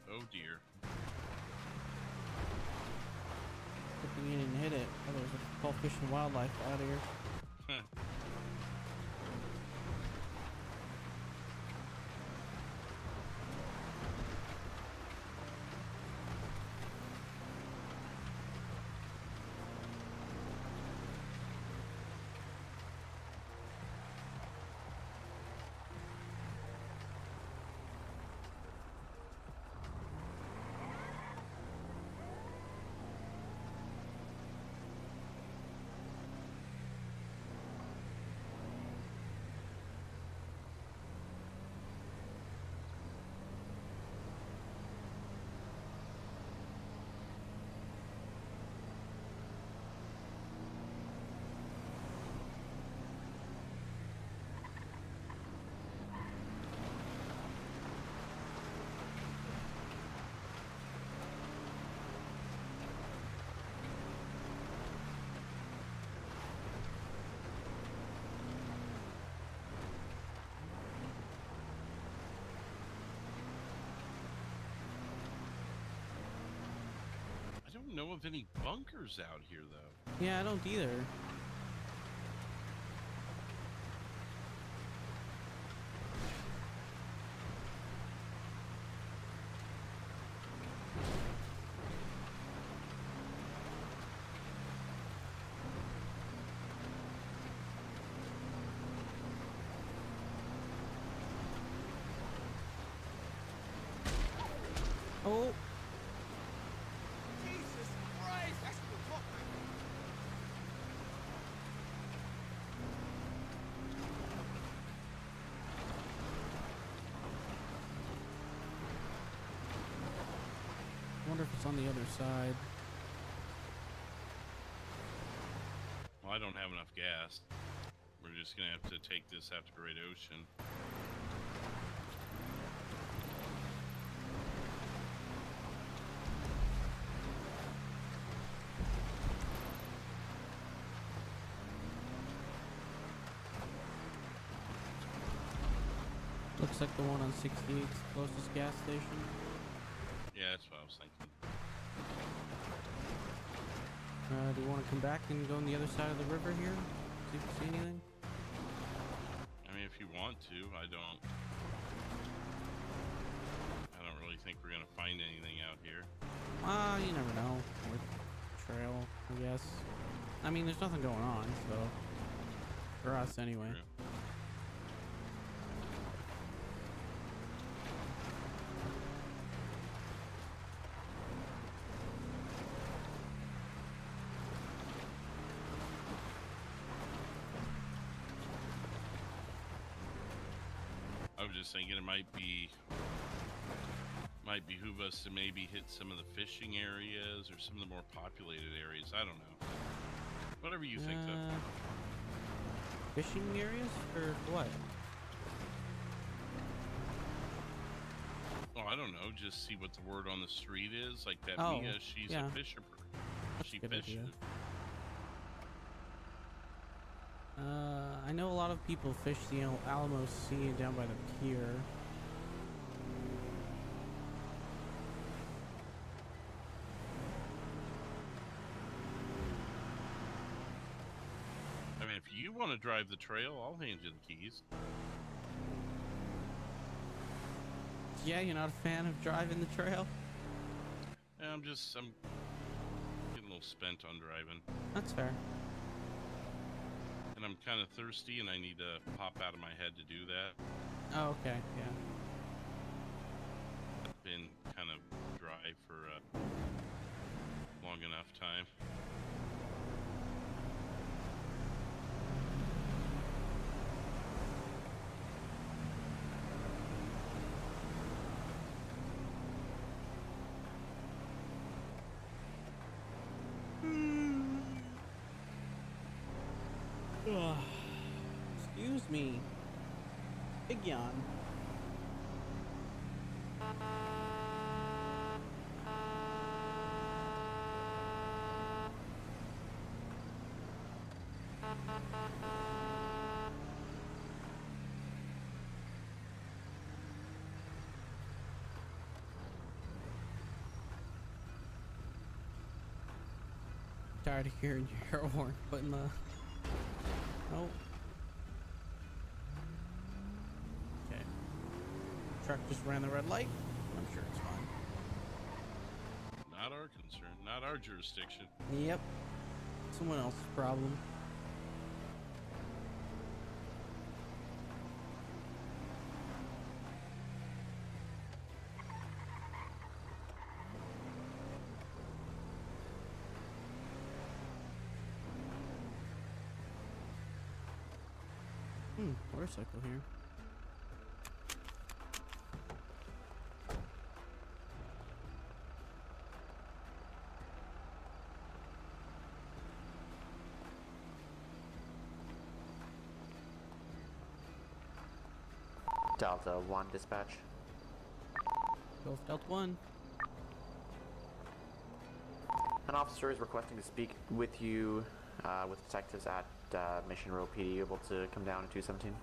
Oh dear. Good thing you didn't hit it. Otherwise, I'd call Fish and Wildlife out here. I don't know of any bunkers out here, though. Yeah, I don't either. Oh. Jesus Christ! That's what we're talking about. I wonder if it's on the other side. Well, I don't have enough gas. We're just gonna have to take this out to Great Ocean. Looks like the one on 68's the closest gas station. Yeah, that's what I was thinking. Do you want to come back and go on the other side of the river here? See if you see anything? I mean, if you want to, I don't really really think we're gonna find anything out here. You never know. With trail, I guess. I mean, there's nothing going on, so for us anyway. True. I was just thinking it might behoove us to maybe hit some of the fishing areas or some of the more populated areas. I don't know. Whatever you think, though. Fishing areas or what? Oh, I don't know. Just see what the word on the street is. Like that Oh, Mia, she's yeah. a fisher. She a good idea. fishes. I know a lot of people fish the Alamo Sea down by the pier. I mean, if you want to drive the trail, I'll hand you the keys. Yeah, you're not a fan of driving the trail? Yeah, I'm getting a little spent on driving. That's fair. And I'm kind of thirsty, and I need to pop out of my head to do that. Oh, okay, yeah. Been kind of dry for a long enough time. Excuse me. Big yawn. Tired of hearing your air horn, but in the... Oh. Okay. Truck just ran the red light. I'm sure it's fine. Not our concern. Not our jurisdiction. Yep. Someone else's problem. Motorcycle here. Delta 1 dispatch. Golf Delta 1. An officer is requesting to speak with you, with detectives at Mission Row PD. Able to come down to 217?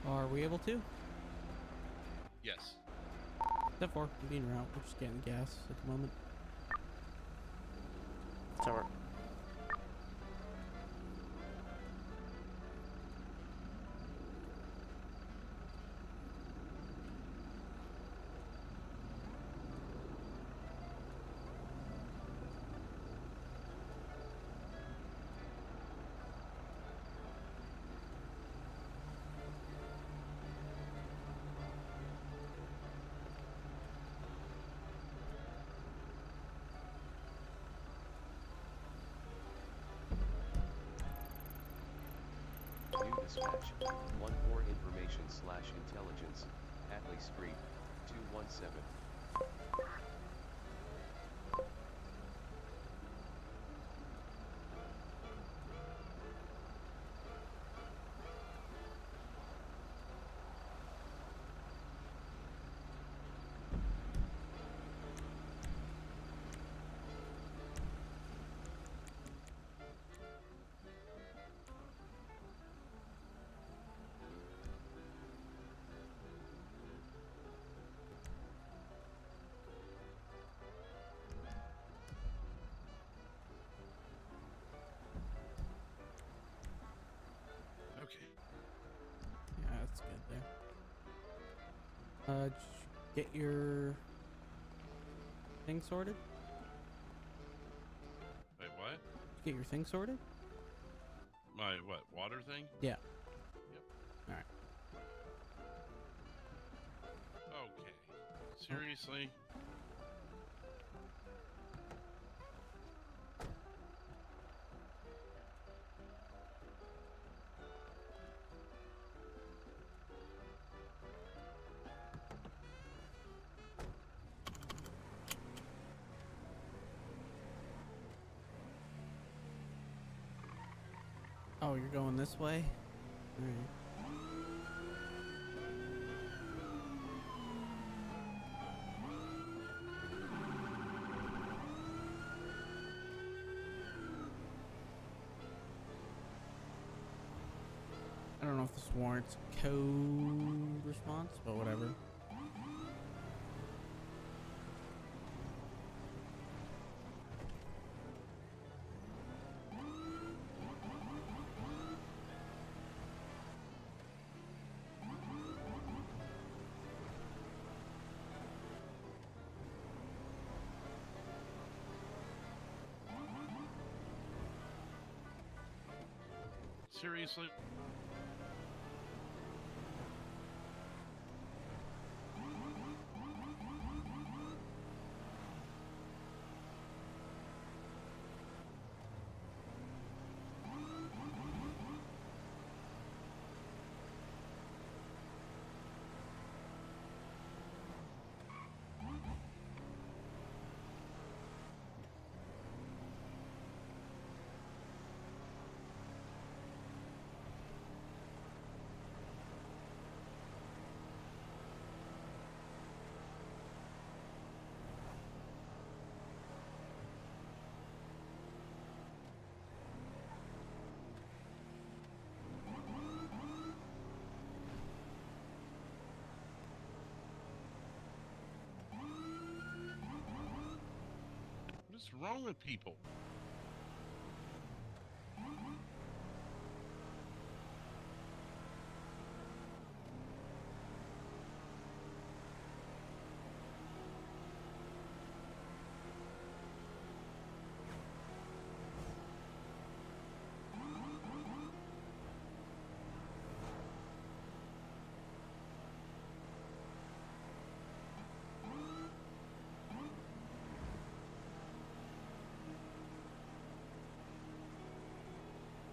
Are we able to? Yes. 10-4, we're being route. We're just getting gas at the moment. Tower. New dispatch, 1-4 information/intelligence, Hatley Street, 217. Did you get your thing sorted? Wait, what? Get your thing sorted? My what? Water thing? Yeah. Yep. All right. Okay. Seriously? Oh, you're going this way? All right. I don't know if this warrants code response, but whatever. Seriously? What's wrong with people?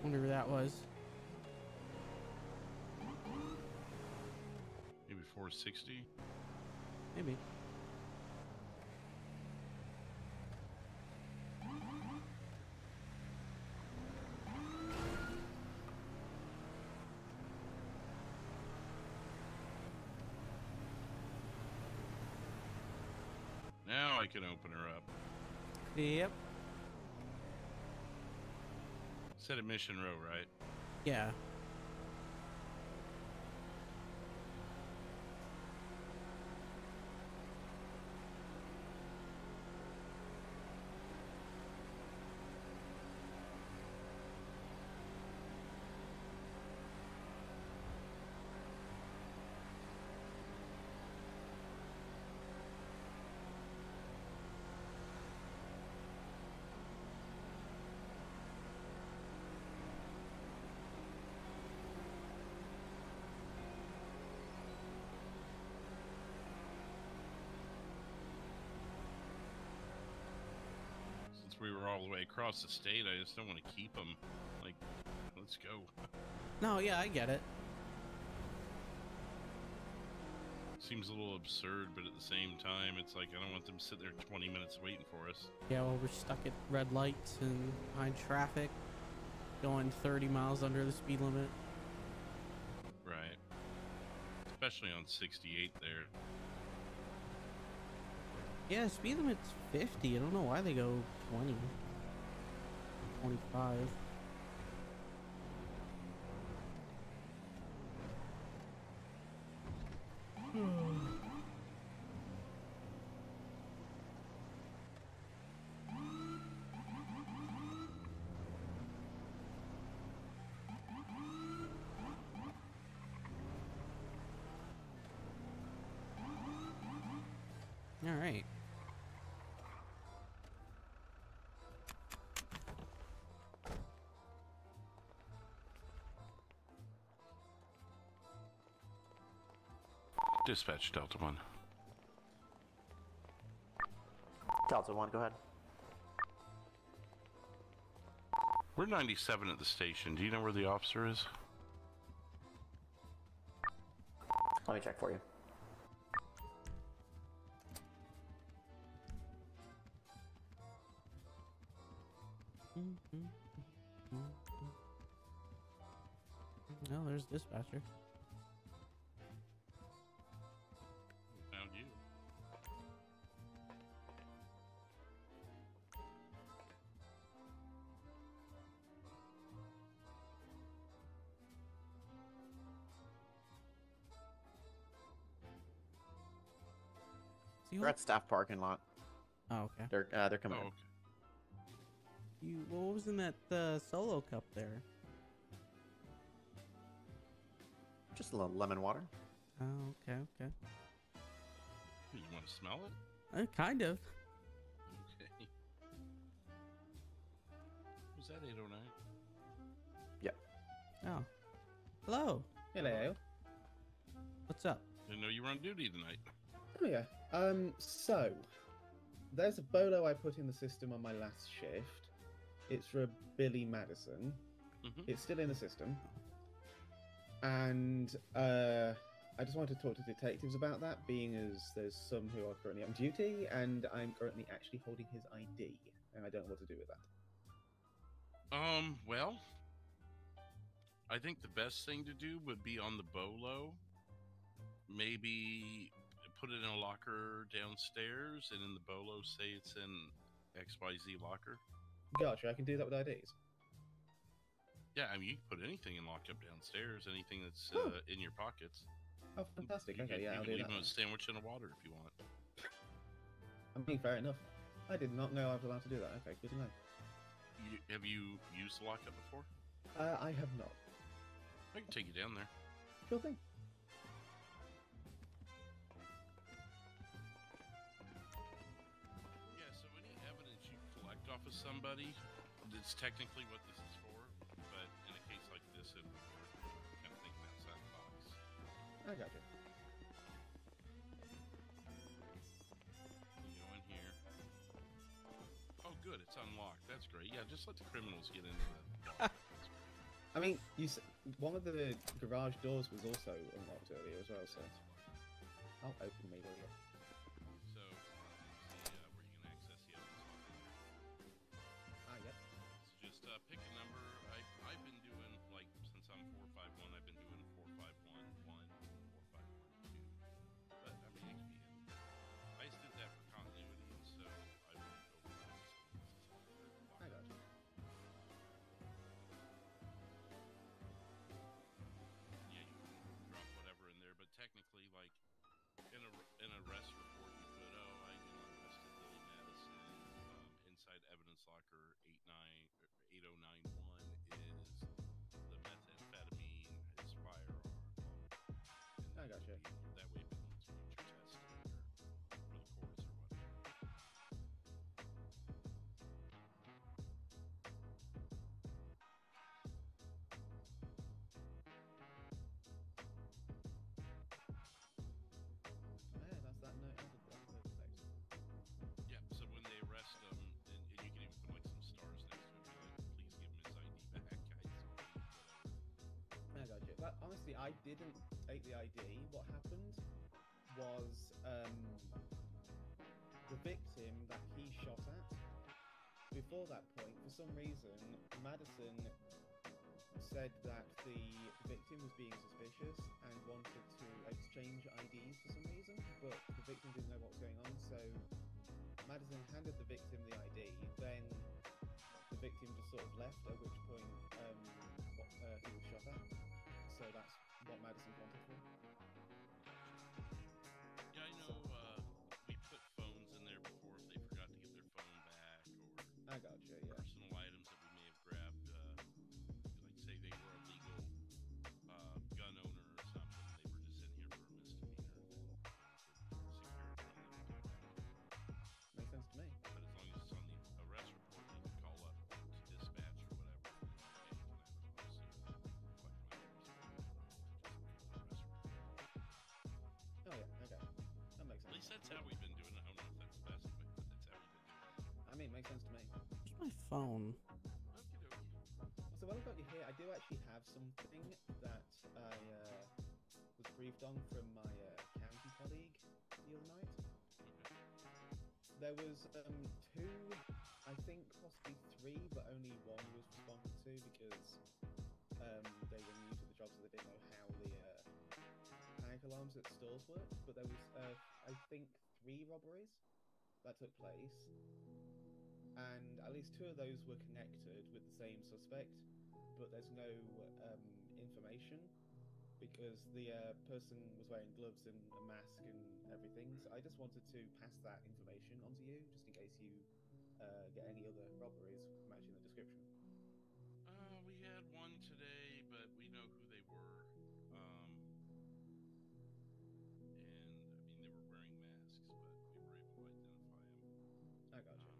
Wonder where that was. Maybe 460? Maybe. Now I can open her up. Yep. Set at Mission Row, right? Yeah. Since we were all the way across the state, I just don't want to keep them. Like, let's go. No, yeah, I get it. Seems a little absurd, but at the same time, it's like I don't want them sitting there 20 minutes waiting for us. Yeah, well, we're stuck at red lights and behind traffic, going 30 miles under the speed limit. Right. Especially on 68 there. Yeah, speed limit's 50. I don't know why they go 20. 25. All right. Dispatch Delta 1. Delta 1, go ahead. We're 97 at the station. Do you know where the officer is? Let me check for you. No, there's dispatcher. Found you. We're at staff parking lot. Oh, okay. They're coming in. What was in that solo cup there? Just a little lemon water. Oh, okay. You want to smell it? Kind of. Okay. Was that 809? Yep. Oh. Hello. Hello. What's up? Didn't know you were on duty tonight. Oh yeah. So there's a bolo I put in the system on my last shift. It's for a Billy Madison. It's still in the system. And I just wanted to talk to detectives about that, being as there's some who are currently on duty, and I'm currently actually holding his ID, and I don't know what to do with that. Well, I think the best thing to do would be on the bolo. Maybe put it in a locker downstairs, and in the bolo say it's in XYZ locker. Gotcha, I can do that with IDs. Yeah, I mean, you can put anything in locked up downstairs, anything that's in your pockets. Oh, fantastic. Okay, You yeah, I'll can do leave that. them a sandwich in the water if you want. I mean, fair enough. I did not know I was allowed to do that. Okay, good to know. Have you used the lockup before? I have not. I can take you down there. Sure thing. Yeah, so any evidence you collect off of somebody, it's technically what this is for, but in a case like this, it kind of thinking outside the box. I got you. You go in here. Oh, good, it's unlocked. That's great. Yeah, just let the criminals get into the. I mean, one of the garage doors was also unlocked earlier as well, so I'll open the door. So, where you can access the evidence. Yep. So just pick a number. I've been doing, like, since I'm 451, I've been doing 4511, 4512. But, I mean, it can be I just did that for continuity, and so I went over that. I got you. Yeah, you can drop whatever in there, but technically, like, in a arrest report, you put, I arrested Billy Madison. Inside evidence locker 8091 is the methamphetamine, his firearm. I got you. That way, if it needs future testing or for the courts or whatever. Yeah, that's that note. Yeah, so when they arrest them, and you can even put like some stars next to it, be like, please give him his ID back, guys. I got you. But honestly, I didn't take the ID. What happened was the victim that he shot at. Before that point, for some reason, Madison said that the victim was being suspicious and wanted to exchange IDs for some reason, but the victim didn't know what was going on, so Madison handed the victim the ID, then the victim just sort of left, at which point he was shot at. So that's what Madison wanted for. Yeah, I know. We put phones in there before if they forgot to get their phone back, or I got you. Yeah. Personal items that we may have grabbed. Like say they were a legal gun owner or something. They were just in here for a misdemeanor. Then security That's how we've been doing it. I don't know if that's the best way, but that's how we've been doing it. I mean, it makes sense to me. Where's my phone? So while I've got you here, I do actually have something that I was briefed on from my county colleague the other night. There was two, I think possibly three, but only one was responded to because they were new to the job, so they didn't know how the panic alarms at stores worked. But there was, I think, 3 robberies that took place, and at least 2 of those were connected with the same suspect, but there's no information because the person was wearing gloves and a mask and everything. So I just wanted to pass that information on to you, just in case you get any other robberies matching the description. We had one today, but we know who they were. And I mean, they were wearing masks, but we were able to identify them. I gotcha.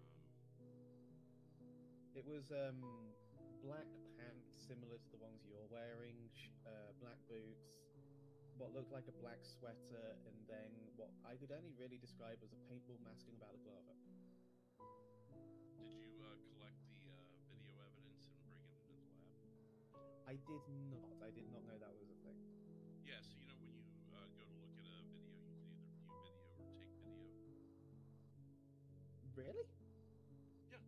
It was black pants similar to the ones you're wearing, black boots, what looked like a black sweater, and then what I could only really describe as a paintball mask and a balaclava. Did you collect the video evidence and bring it into the lab? I did not. I did not know that was a thing. Yeah, so you know when you go to look at a video, you can either view video or take video. Really? Yeah.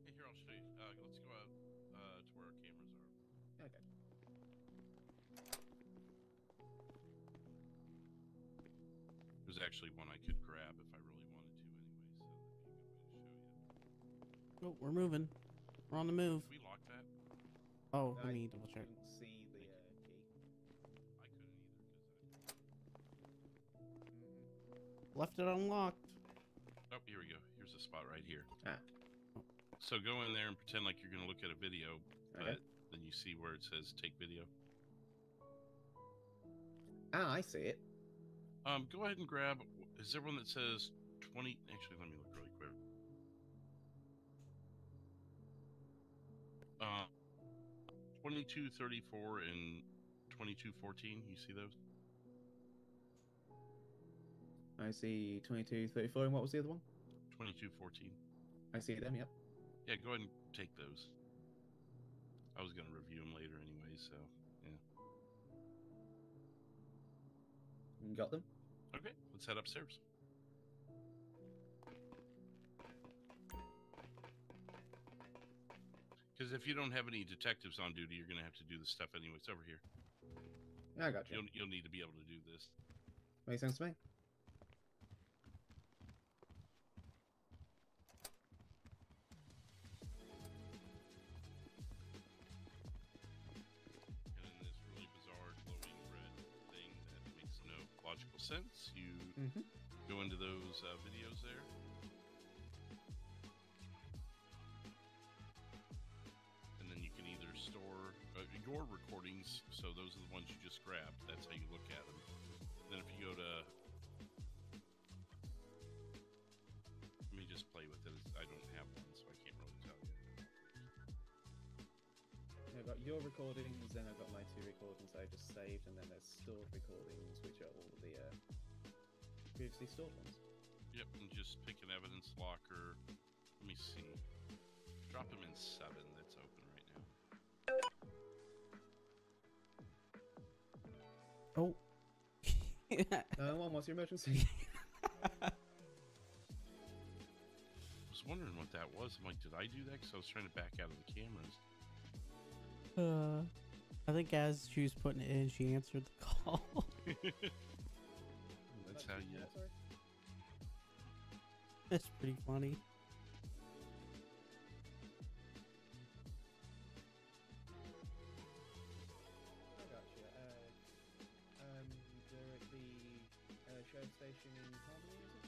Hey, here, I'll show you. Let's go out to where our cameras are. Okay. There's actually one I could grab if I really wanted to anyway, so that'd be a good way to show you. Oh, we're moving. We're on the move. Did we lock that? Oh, let me double check. I couldn't see the key. I couldn't either because Left it unlocked. Oh, here we go. Here's a spot right here. Ah. So go in there and pretend like you're going to look at a video, Okay. but then you see where it says take video. Ah, I see it. Go ahead and grab. Is there one that says 20? Actually, let me look really quick. 2234 and 2214. You see those? I see 2234, and what was the other one? 2214. I see them, yep. Yeah, go ahead and take those. I was going to review them later anyway, so yeah. You got them? Okay, let's head upstairs. Because if you don't have any detectives on duty, you're going to have to do this stuff anyway. It's over here. I got you. You'll need to be able to do this. Makes sense to me. And in this really bizarre glowing red thing that makes no logical sense, you go into those videos there. And then you can either store your recordings, so those are the ones you just grabbed. That's how you look at them. Then if you go to... Let me just play with it. I don't have one, so I can't really tell you. I've got your recordings, then I've got my 2 recordings I just saved, and then there's stored recordings, which are all the previously stored ones. Yep, and just pick an evidence locker. Let me see. Drop them in 7. That's open right now. Oh. 911, what's your emergency? I was wondering what that was. I'm like, did I do that? Because I was trying to back out of the cameras. I think as she was putting it in, she answered the call. That's how you... That's pretty funny. I got you. They're at the sheriff station in Harmony, is it?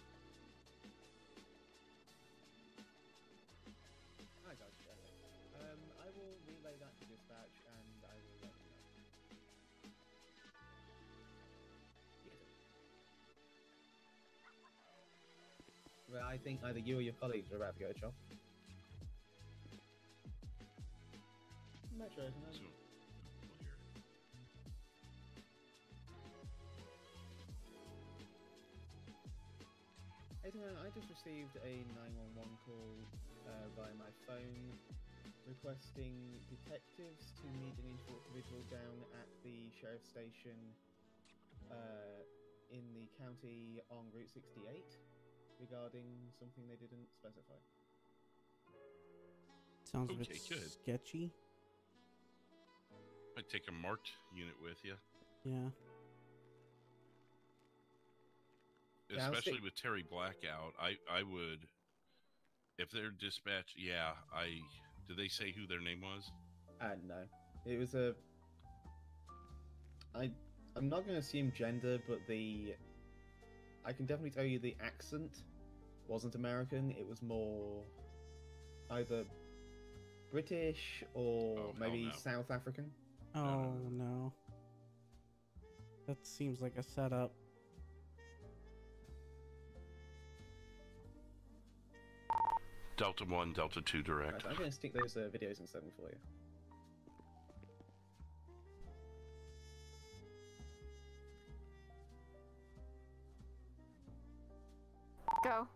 I got you. I will relay that to dispatch, and I will let you know. Well, I think either you or your colleagues are about to go to job. Metro, isn't it? I just received a 911 call via my phone requesting detectives to meet an individual down at the sheriff's station in the county on Route 68 regarding something they didn't specify. Sounds a Okay, bit good. sketchy. I'd take a marked unit with you. Yeah. Especially with Terry Black out, I would, if they're dispatched, did they say who their name was? No. It was I'm not going to assume gender, but I can definitely tell you the accent wasn't American. It was more either British or maybe South African. Oh no. That seems like a setup. Delta 1, Delta 2 direct. Right, so I'm going to stick those videos in 7 for you. Go.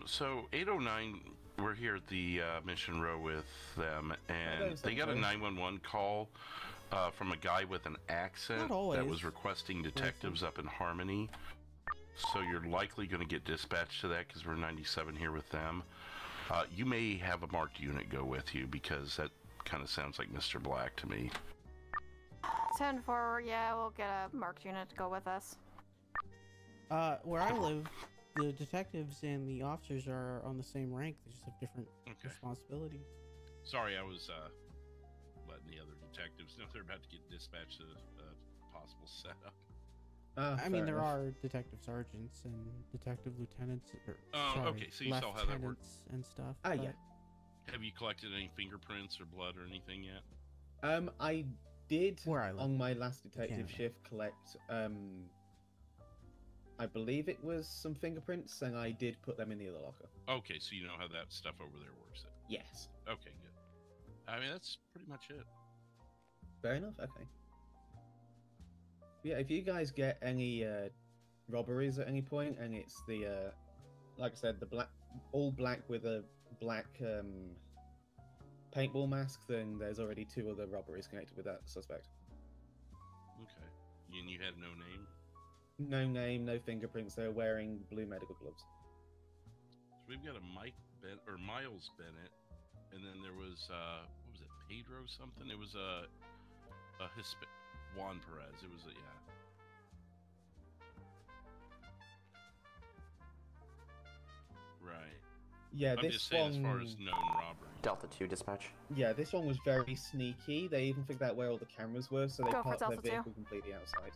So 809, we're here at the Mission Row with them, and they got a 911 call from a guy with an accent that was requesting detectives up in Harmony. So you're likely going to get dispatched to that because we're 97 here with them. You may have a marked unit go with you because that kind of sounds like Mr. Black to me. 10-4, yeah, we'll get a marked unit to go with us. Where I live, the detectives and the officers are on the same rank. They just have different responsibilities. Sorry, I was letting the other detectives know they're about to get dispatched to a possible setup. I mean, there are detective sergeants and detective lieutenants. Okay, so you saw how that works and stuff. Yeah. Have you collected any fingerprints or blood or anything yet? I did Where I live. on my last detective Canada. shift collect. I believe it was some fingerprints, and I did put them in the other locker. Okay, so you know how that stuff over there works. Then. Yes. Okay, good. I mean, that's pretty much it. Fair enough. Okay. Yeah, if you guys get any robberies at any point, and it's the like I said, the all black with a black paintball mask, then there's already 2 other robberies connected with that suspect. Okay. And you had no name? No name, no fingerprints. They're wearing blue medical gloves. So we've got a Miles Bennett, and then there was what was it, Pedro something? It was a Juan Perez. It was Right. Yeah, I'm this just saying one. as far as known robbery. Delta 2 dispatch. Yeah, this one was very sneaky. They even figured out where all the cameras were, so they Go for parked their Delta 2. vehicle completely outside.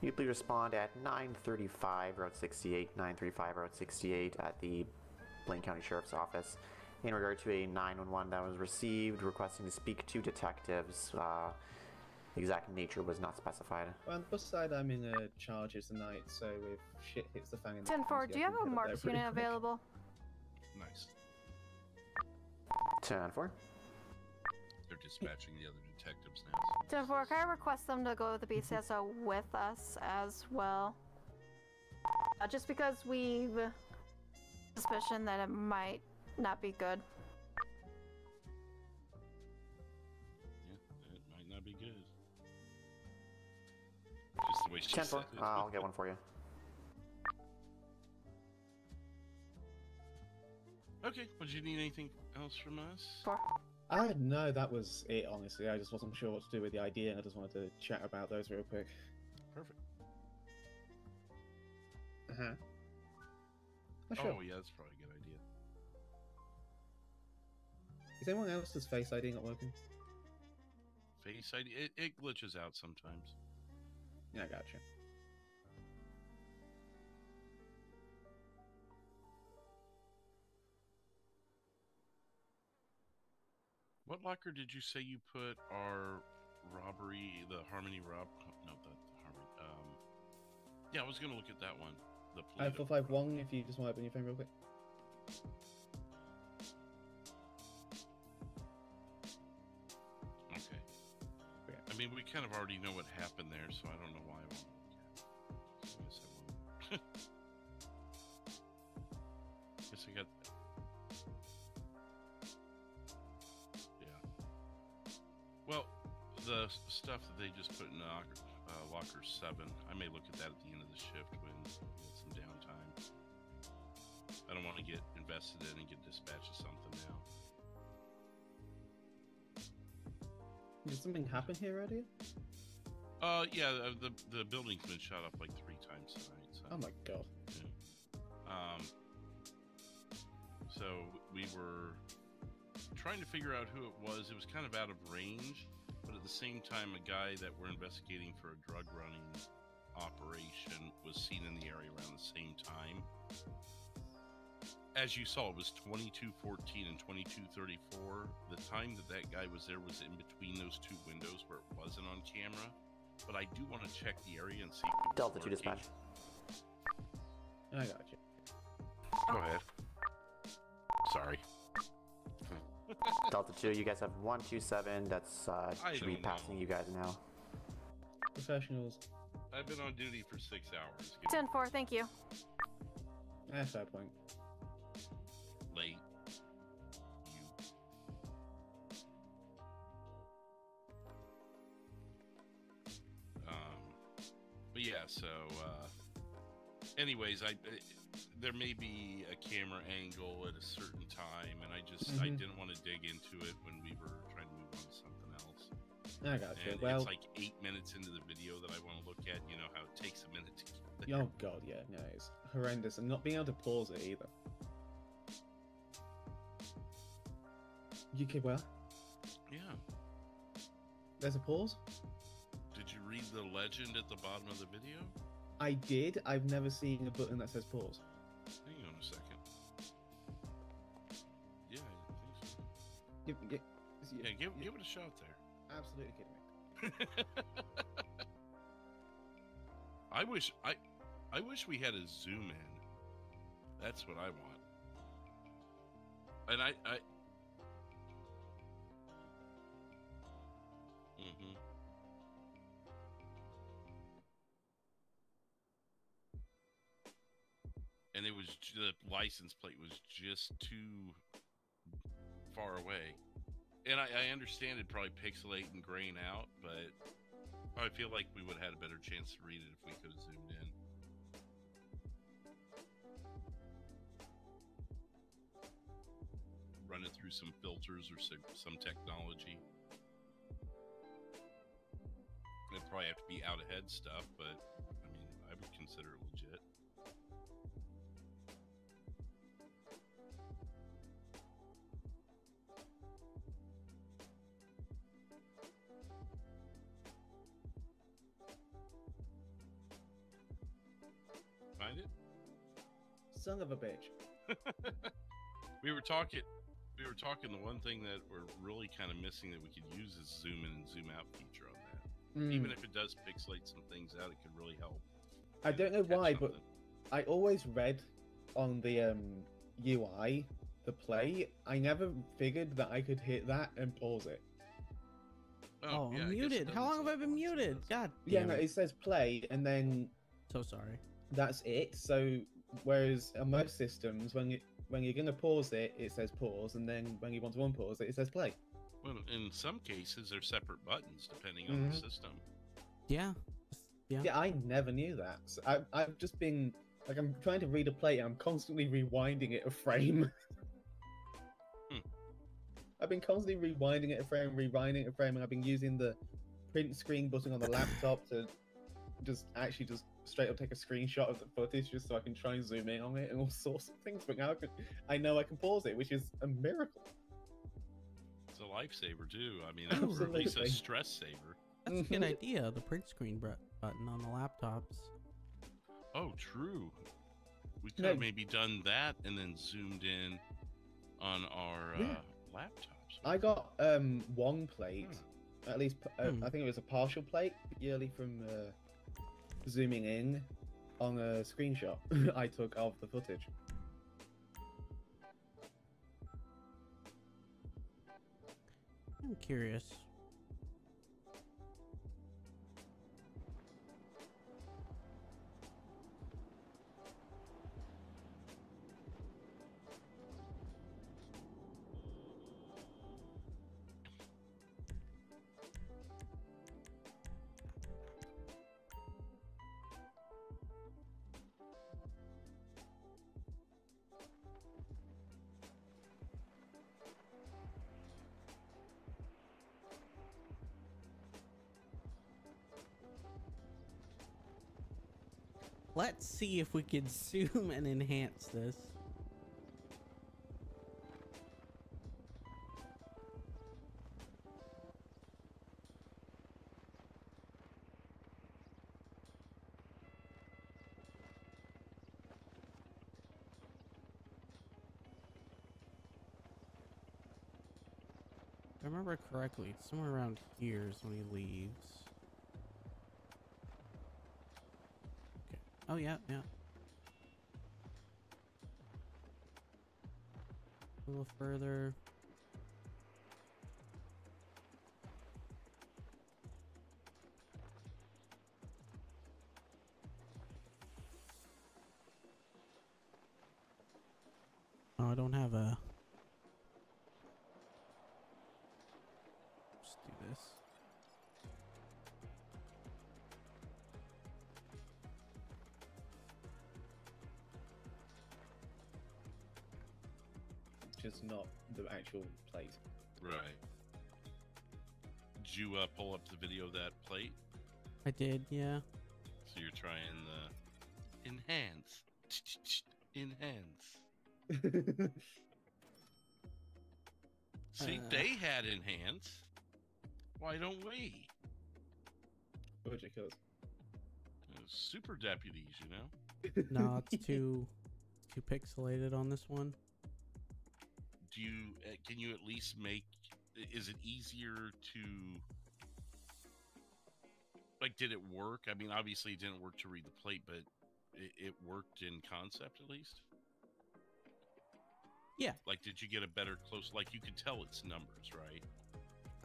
You please respond at 935 Route 68, 935 Route 68 at the Blaine County Sheriff's Office in regard to a 911 that was received requesting to speak to detectives. Exact nature was not specified. Well, on the plus side, I'm in charges tonight, so if shit hits the fan in the 10-4, do you have a marked unit available? Nice. 10-4. They're dispatching the other detectives now. 10-4, can I request them to go with the BCSO with us as well? Just because we've suspicion that it might not be good. Yeah, it might not be good. Just the way she 10-4. said it. I'll get one for you. Okay, would you need anything else from us? 4. No, that was it, honestly. I just wasn't sure what to do with the idea, and I just wanted to chat about those real quick. Perfect. Uh-huh. Oh, sure. Oh, yeah, that's probably a good idea. Is anyone else's Face ID not working? Face ID, it glitches out sometimes. Yeah, I gotcha. What locker did you say you put our robbery, the Harmony no, the Harmony, yeah, I was gonna look at that one. The 451, if you just want to open your phone real quick. Okay. I mean, we kind of already know what happened there, so I don't know why I want to look at it. So I guess I the stuff that they just put in locker 7. I may look at that at the end of the shift when we get some downtime. I don't want to get invested in and get dispatched of something now. Did something happen here earlier? Yeah, the building's been shot up like 3 times tonight. So. Oh my god. Yeah. So we were trying to figure out who it was. It was kind of out of range, but at the same time, a guy that we're investigating for a drug running operation was seen in the area around the same time. As you saw, it was 22:14 and 22:34. The time that guy was there was in between those 2 windows where it wasn't on camera. But I do want to check the area and see if Delta 2 dispatch. I got you. Go ahead. Sorry. Delta 2, you guys have 127. That's should be passing you guys now. Professionals. I've been on duty for 6 hours. 10-4, thank you. Fair point. Late. But yeah, so anyways, there may be a camera angle at a certain time, and I didn't want to dig into it when we were trying to move on to something else. I got you. And Well, it's like 8 minutes into the video that I want to look at. You know how it takes a minute to get there. oh god, yeah, no, it's horrendous, and not being able to pause it either. You keep well? Yeah. There's a pause? Did you read the legend at the bottom of the video? I did. I've never seen a button that says pause. Hang on a second. Yeah, I think so. Give it a shot there. Absolutely kidding me. I wish we had a zoom in. That's what I want. And I And it was the license plate was just too far away. And I understand it probably pixelate and grain out, but I feel like we would have had a better chance to read it if we could have zoomed in. Run it through some filters or some technology. It'd probably have to be out ahead stuff, but I mean, I would consider it legit. Find it? Son of a bitch. We were talking the one thing that we're really kind of missing that we could use is zoom in and zoom out feature on that. Even if it does pixelate some things out, it could really help. I don't know why, but I always read on the UI, the play, I never figured that I could hit that and pause it. Oh, I'm muted. How long have I been muted? God damn Yeah, no, it says play, and then... So sorry. That's it. So, whereas on most systems, when you're going to pause it, it says pause, and then when you want to unpause it, it says play. Well, in some cases, they're separate buttons depending on the system. Yeah. Yeah, I never knew that. So I've just been... Like, I'm trying to read a play, and I'm constantly rewinding it a frame. I've been constantly rewinding it a frame, rewinding it a frame, and I've been using the print screen button on the laptop to just straight up take a screenshot of the footage just so I can try and zoom in on it and all sorts of things. But now I know I can pause it, which is a miracle. It's a lifesaver too. I mean, or at least a stress saver. That's a good idea. The print screen button on the laptops. Oh, true. We could have maybe done that and then zoomed in on our laptops. I got one plate, at least I think it was a partial plate, purely from zooming in on a screenshot I took of the footage. I'm curious. Let's see if we can zoom and enhance this. If I remember correctly, it's somewhere around here is when he leaves. Okay. Oh, yeah, yeah. A little further. Oh, I don't have a... Just do this. Just not the actual plate. Right. Did you pull up the video of that plate? I did, yeah. So you're trying the enhance. Enhance. See, they had enhance. Why don't we? Ridiculous. Super deputies, you know? No, it's too pixelated on this one. Do you can you at least make? Is it easier to like? Did it work? I mean, obviously it didn't work to read the plate, but it worked in concept at least. Yeah. Like, did you get a better close? Like, you could tell it's numbers, right?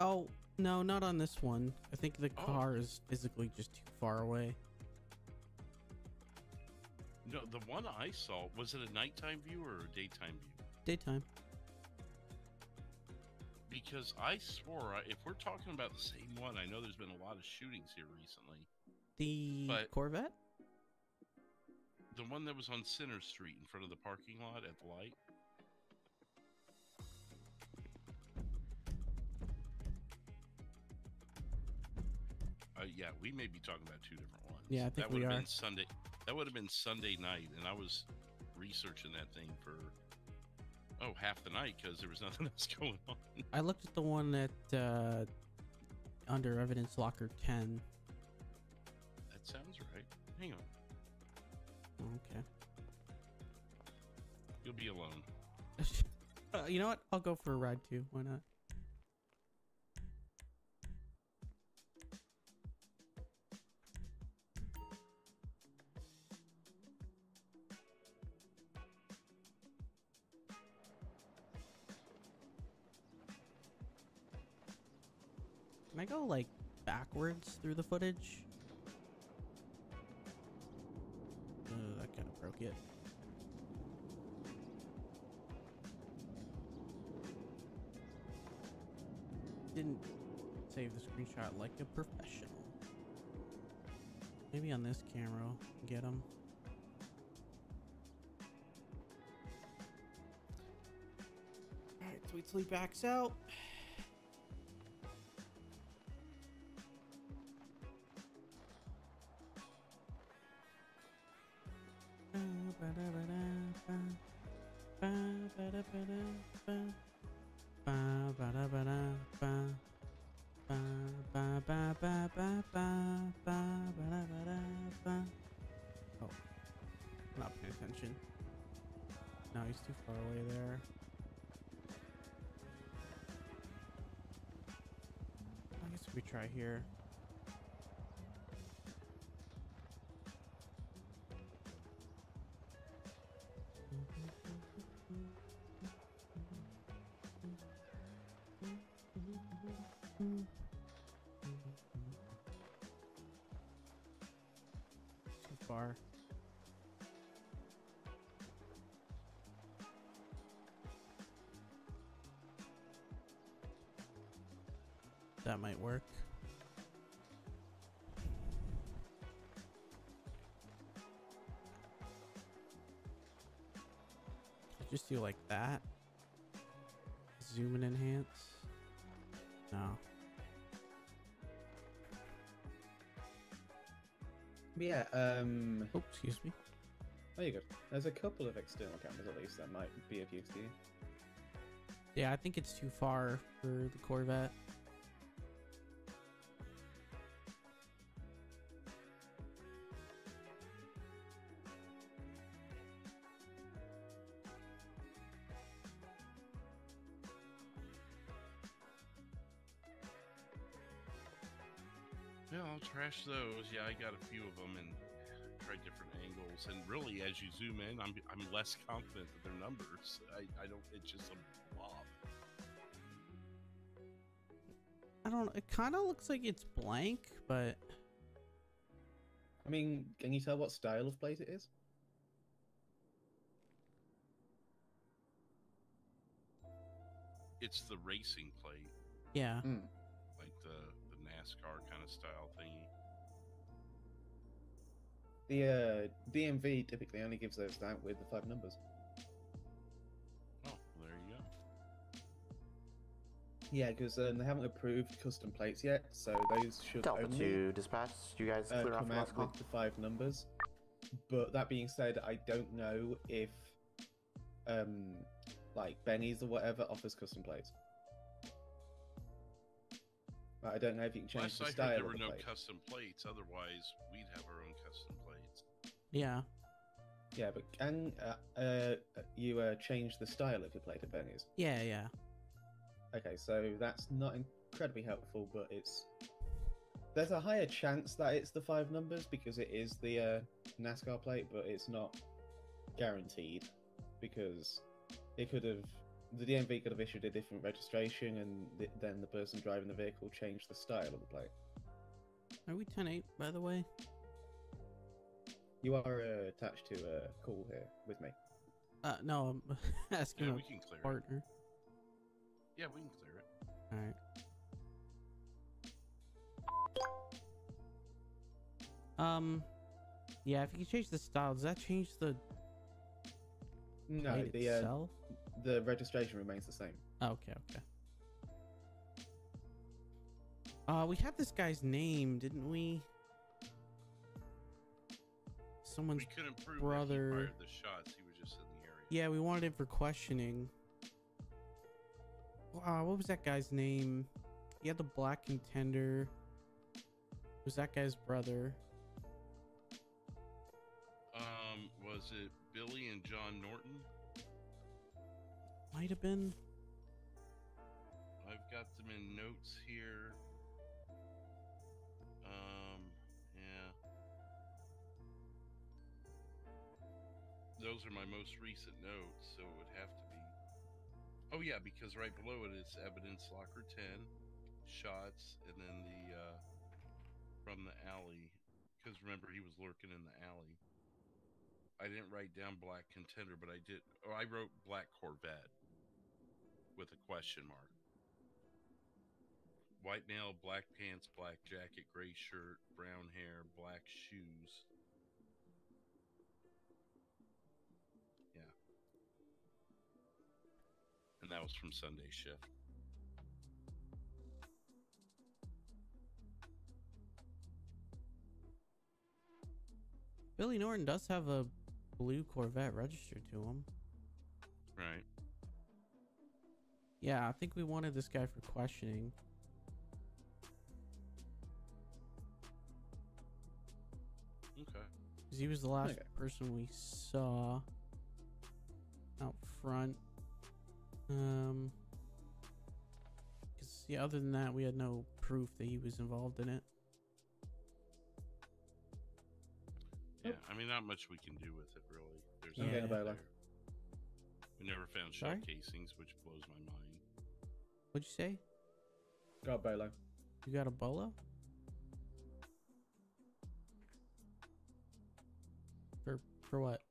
Oh no, not on this one. I think the car is physically just too far away. No, the one I saw, was it a nighttime view or a daytime view? Daytime. Because I swore, if we're talking about the same one, I know there's been a lot of shootings here recently. The Corvette? The one that was on Center Street in front of the parking lot at the light? Yeah, we may be talking about two different ones. Yeah, I think that would we have are. been Sunday. That would have been Sunday night, and I was researching that thing for half the night because there was nothing else going on. I looked at the one at under evidence locker 10. That sounds right. Hang on. Okay. You'll be alone. You know what? I'll go for a ride too. Why not? Can I go like backwards through the footage? That kind of broke it. Didn't save the screenshot like a professional. Maybe on this camera I'll get him. Alright, wait till he backs out. Oh, not paying attention. No, he's too far away there. I guess we try here. Too far. That might work. Just do like that. Zoom and enhance. No. But yeah, Oh, excuse me. Oh, you're good. There's a couple of external cameras at least that might be of use to you. Yeah, I think it's too far for the Corvette. Yeah, I'll trash those. Yeah, I got a few of them and try different angles. And really, as you zoom in, I'm less confident that they're numbers. I don't. It's just a blob. I don't know. It kind of looks like it's blank, but I mean, can you tell what style of plate it is? It's the racing plate. yeah. Like the NASCAR kind of style thingy. The DMV typically only gives those out with the 5 numbers. Oh, there you go. Yeah, because they haven't approved custom plates yet, so those should Delta only 2 dispatch. You guys clear off come the out last call? with the 5 numbers. But that being said, I don't know if like Benny's or whatever offers custom plates. I don't know if you can change Last the I style heard there of were the no plate. custom plates. Otherwise, we'd have our own custom plates. Yeah. Yeah, but can you change the style of your plate at Benny's? Yeah, yeah. Okay, so that's not incredibly helpful, but there's a higher chance that it's the 5 numbers because it is the NASCAR plate, but it's not guaranteed because it could have the DMV could have issued a different registration, and then the person driving the vehicle changed the style of the plate. Are we 10-8, by the way? You are attached to a call here with me. No, I'm asking Yeah, a we can clear it. partner. Yeah, we can clear it. All right. Yeah, if you can change the style, does that change the No, plate itself? the registration remains the same. Okay, okay. We had this guy's name, didn't we? Someone's We couldn't prove brother. that he fired the shots. He was just in the area. Yeah, we wanted him for questioning. What was that guy's name? He had the black contender. It was that guy's brother? Was it Billy and John Norton? Might have been. I've got them in notes here. Yeah. Those are my most recent notes, so it would have to be. Oh yeah, because right below it is evidence locker 10, shots, and then the from the alley. Because remember, he was lurking in the alley. I didn't write down black contender, but I did. Oh, I wrote black Corvette with a question mark. White male, black pants, black jacket, gray shirt, brown hair, black shoes. Yeah. And that was from Sunday shift. Billy Norton does have a blue Corvette registered to him. Right. Yeah, I think we wanted this guy for questioning. Okay. Because he was the last person we saw out front. Because, yeah, other than that, we had no proof that he was involved in it. Yeah, I mean, not much we can do with it, really. There's Okay, nothing Bella. there. We never found shell Sorry? casings, which blows my mind. What'd you say? Got Bolo. You got a bolo? For what?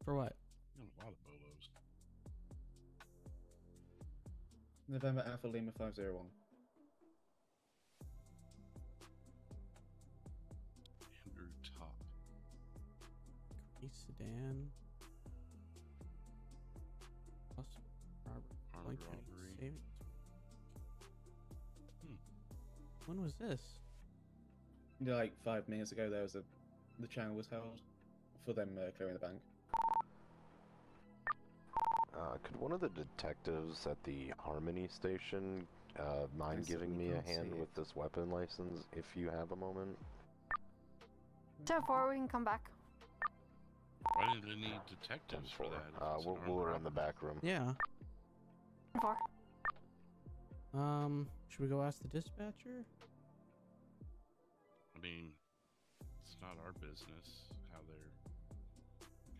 For what? Got a lot of bolos. November Alpha Lima 501. Andrew Top. Gray sedan. Plus Robert. Armed Blank County robbery. Savings. When was this? Like 5 minutes ago, there was a the channel was held for them clearing the bank. Could one of the detectives at the Harmony station mind giving me a hand with this weapon license if you have a moment? 10-4, we can come back. Why do they need detectives for that? We're in the back room. Yeah. 4. Should we go ask the dispatcher? I mean, it's not our business how they're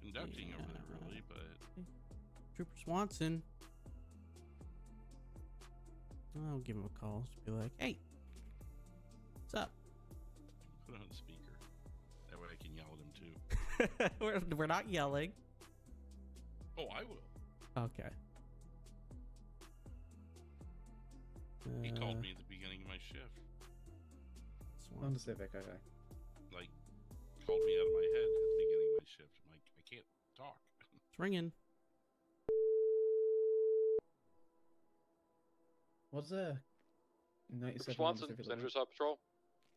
conducting over there, really, but... Trooper Swanson. I'll give him a call. Just be like, hey, what's up? Put it on speaker. That way I can yell at him, too. we're not yelling. Oh, I will. Okay. He called me at the beginning of my shift. On the Civic, okay. Like, called me out of my head at the beginning of my shift. I'm like, I can't talk. It's ringing. What's 97 Swanson, Central South Patrol.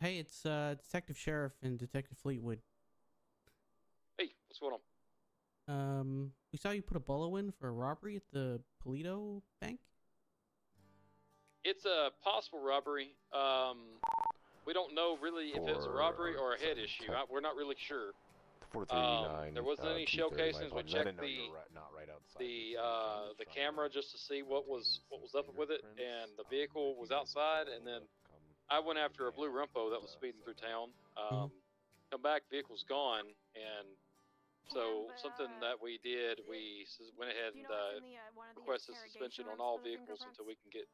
Hey, it's Detective Sheriff and Detective Fleetwood. Hey, what's going on? We saw you put a bolo in for a robbery at the Polito Bank. It's a possible robbery. We don't know really if it was a robbery or a head issue. We're not really sure. 439. There wasn't any shell casings. We checked the camera just to see what was up with it, and the vehicle was outside. And then I went after a blue Rumpo that was speeding through town. Come back, vehicle's gone, and so something that we did, we went ahead and requested suspension on all vehicles until we can get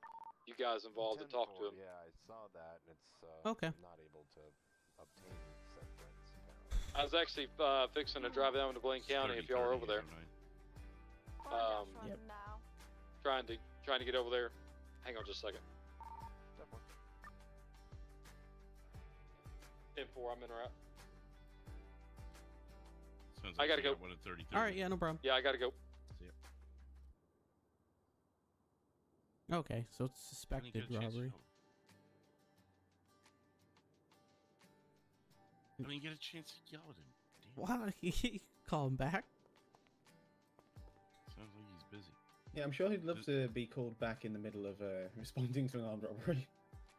you guys involved to talk to them. Yeah, I saw that, and it's okay. Not able to obtain said threats. I was actually fixing to drive down to Blaine County if y'all are over there. Yep. Trying to get over there. Hang on just a second. 10-4, I'm in route. Sounds I gotta go. One at 30. All right, yeah, no problem. Yeah, I gotta go. See ya. Okay, so it's suspected robbery. I didn't get a chance to yell at him. Wow, you call him back? Sounds like he's busy. Yeah, I'm sure he'd love to be called back in the middle of responding to an armed robbery.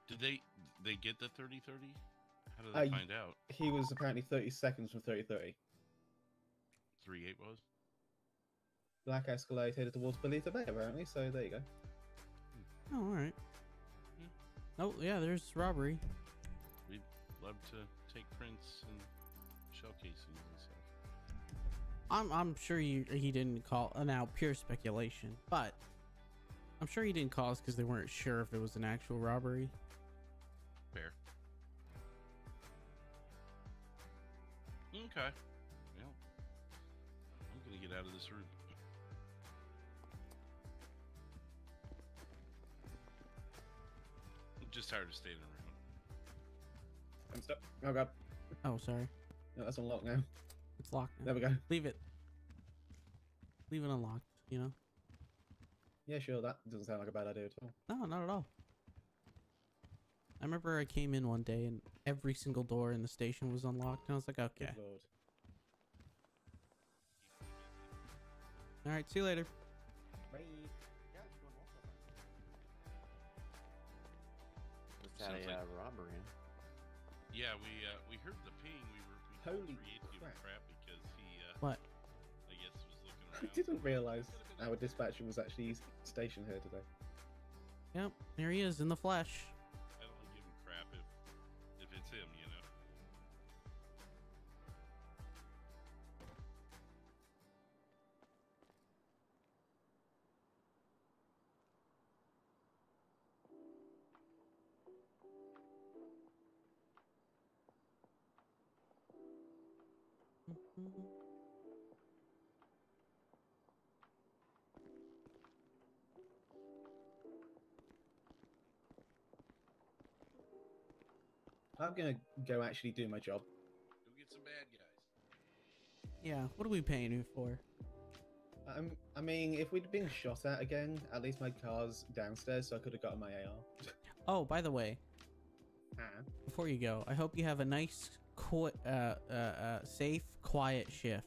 Did they get the 30-30? How did they find out? He was apparently 30 seconds from 30-30. 3-8 was? Black Escalade headed towards Polito Bay, apparently, so there you go. Oh, alright. Oh, yeah, there's robbery. We'd love to take prints and shell casings and stuff. I'm sure he didn't call. Now, pure speculation, but I'm sure he didn't call us because they weren't sure if it was an actual robbery. Fair. Okay. Well, I'm gonna get out of this room. I'm just tired of staying around. I'm stuck. Oh god. Oh, sorry. No, that's unlocked now. It's locked now. There we go. Leave it. Leave it unlocked, you know? Yeah, sure, that doesn't sound like a bad idea at all. No, not at all. I remember I came in one day and every single door in the station was unlocked, and I was like, okay. Good lord. Alright, see you later. Bye. Just had a robbery. Yeah, we heard the ping. We Holy crap because he what? I guess was looking I around. didn't realise our dispatcher was actually stationed here today. Yep, there he is in the flesh. I don't give him crap if it's him, you know. I'm gonna go actually do my job. Go get some bad guys. Yeah, what are we paying you for? I mean, if we'd been shot at again, at least my car's downstairs, so I could have gotten my AR. Oh, by the way, Ah. before you go, I hope you have a nice, safe, quiet shift.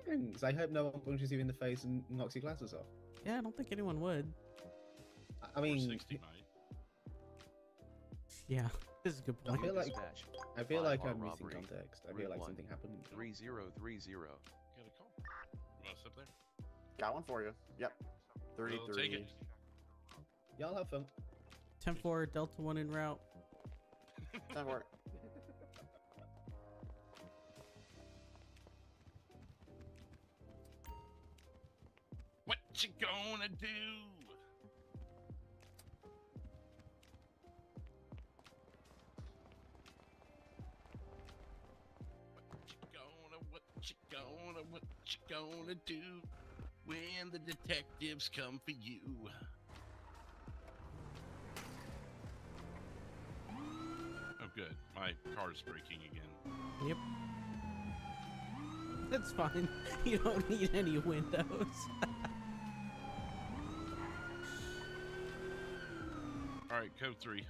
Thanks. I hope no one punches you in the face and knocks your glasses off. Yeah, I don't think anyone would. I mean, 460 might. Yeah, this is a good I point. feel like I'm missing robbery. context. I feel like something happened. 3030. Got a call. You want us up there? Got one for you. Yep. We'll 33. take it. Y'all have fun. 10-4, Delta 1 en route. 10-4. What you gonna do? What you gonna do when the detectives come for you? Oh, good. My car's braking again. Yep. That's fine. You don't need any windows. All right, code 3.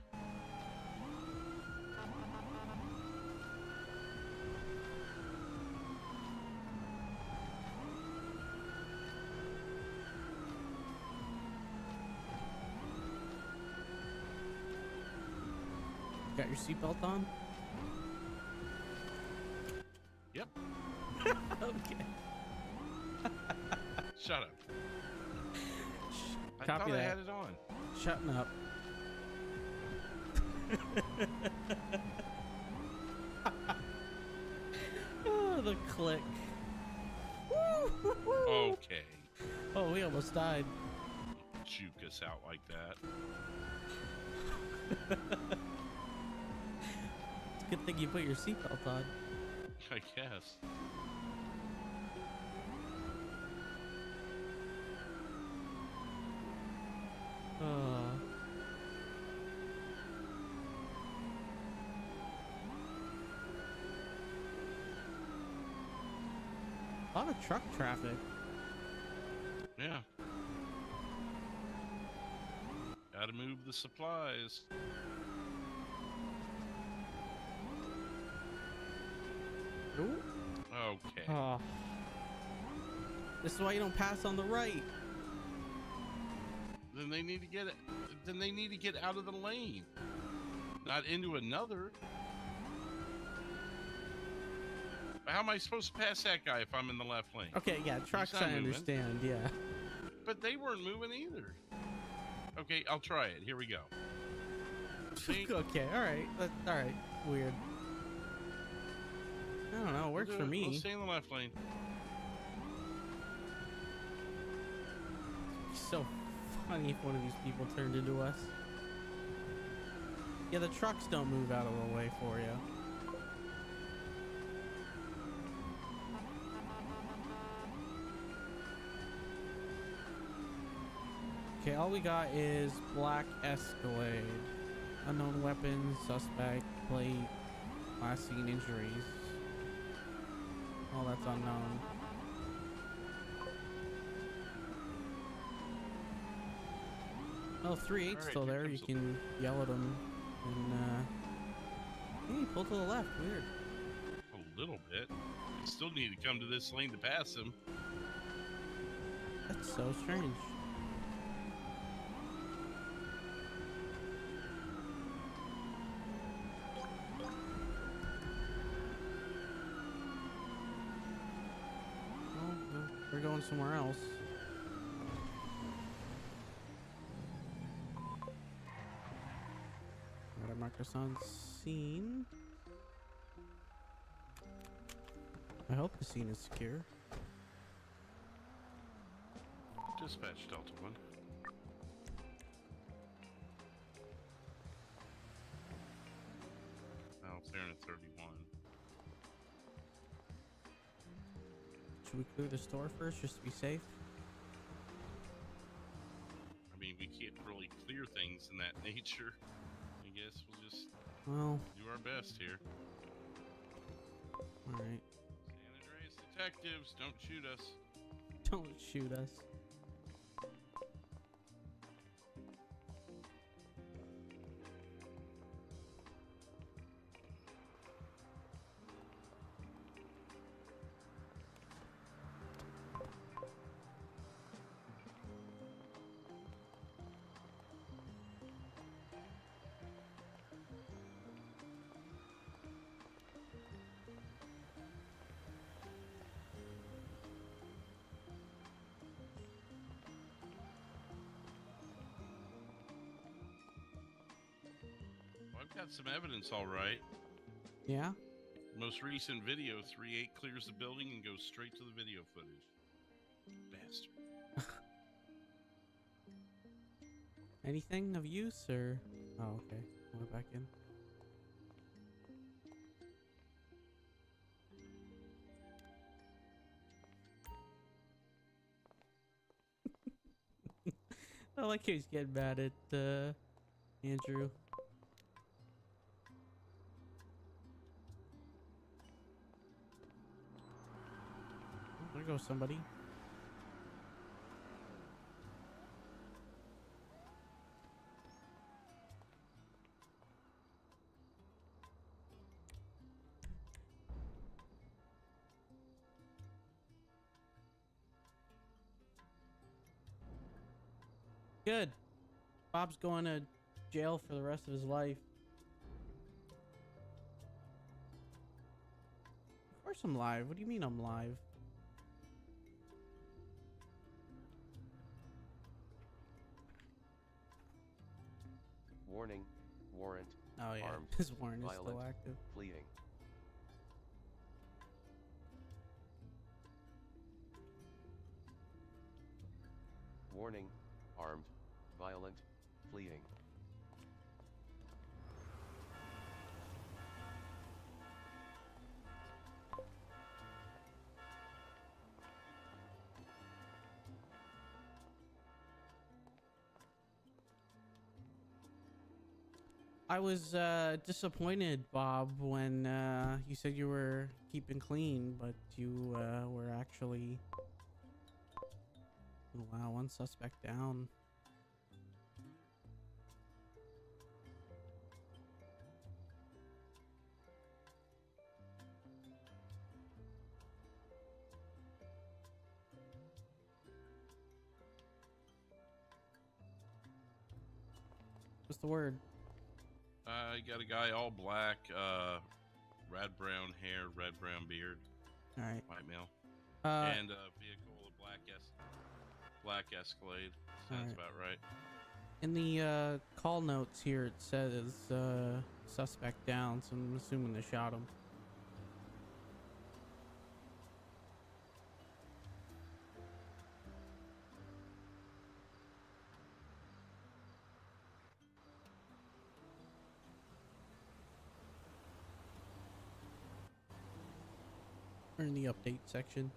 Got your seatbelt on? Yep. Okay. Shut up. I Copy thought that. I had it on. Shutting up. Oh, the click. Okay. Oh, we almost died. Juke us out like that. It's a good thing you put your seatbelt on. I guess. A lot of truck traffic. Yeah. Gotta move the supplies. Ooh. Okay. Oh. This is why you don't pass on the right. Then they need to get it. Then they need to get out of the lane, not into another. How am I supposed to pass that guy if I'm in the left lane? Okay, yeah, trucks He's not I moving. understand, yeah. But they weren't moving either. Okay, I'll try it. Here we go. See? Okay, alright. Alright, weird. I don't know, it works for me. We'll stay in the left lane. So funny if one of these people turned into us. Yeah, the trucks don't move out of the way for you. Okay, all we got is black Escalade. Unknown weapons, suspect, plate, last seen injuries. All that's unknown. Oh, 3-8's still there. You can yell at him. And, hey, pull to the left. Weird. A little bit. I still need to come to this lane to pass him. That's so strange. Well, we're going somewhere else. Gotta mark this on scene. I hope the scene is secure. Dispatch Delta 1. Now it's there in a 31. Should we clear the store first just to be safe? I mean, we can't really clear things in that nature. I guess we'll just do our best here. Alright. San Andreas detectives, don't shoot us. Don't shoot us. I've got some evidence, all right. Yeah? Most recent video, 3-8 clears the building and goes straight to the video footage. Bastard. Anything of use, or... Oh, okay. Went back in. I like how he's getting mad at Andrew. Oh, there goes somebody. Good. Bob's going to jail for the rest of his life. Of course I'm live. What do you mean I'm live? Warning. Warrant. Oh yeah, Armed, his warrant is violent, still active. Fleeing. Warning. Armed, violent, fleeing. I was disappointed, Bob, when you said you were keeping clean, but you were actually... Wow, one suspect down. What's the word? I got a guy all black, red brown hair, red brown beard. All right. White male. And a vehicle, a black Escalade. Sounds right. about right. In the call notes here, it says suspect down, so I'm assuming they shot him. We're in the update section.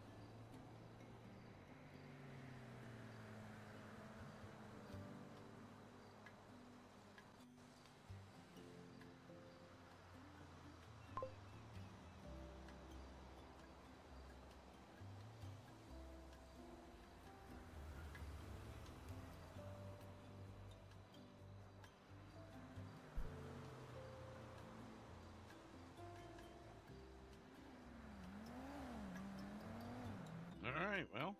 All right, well.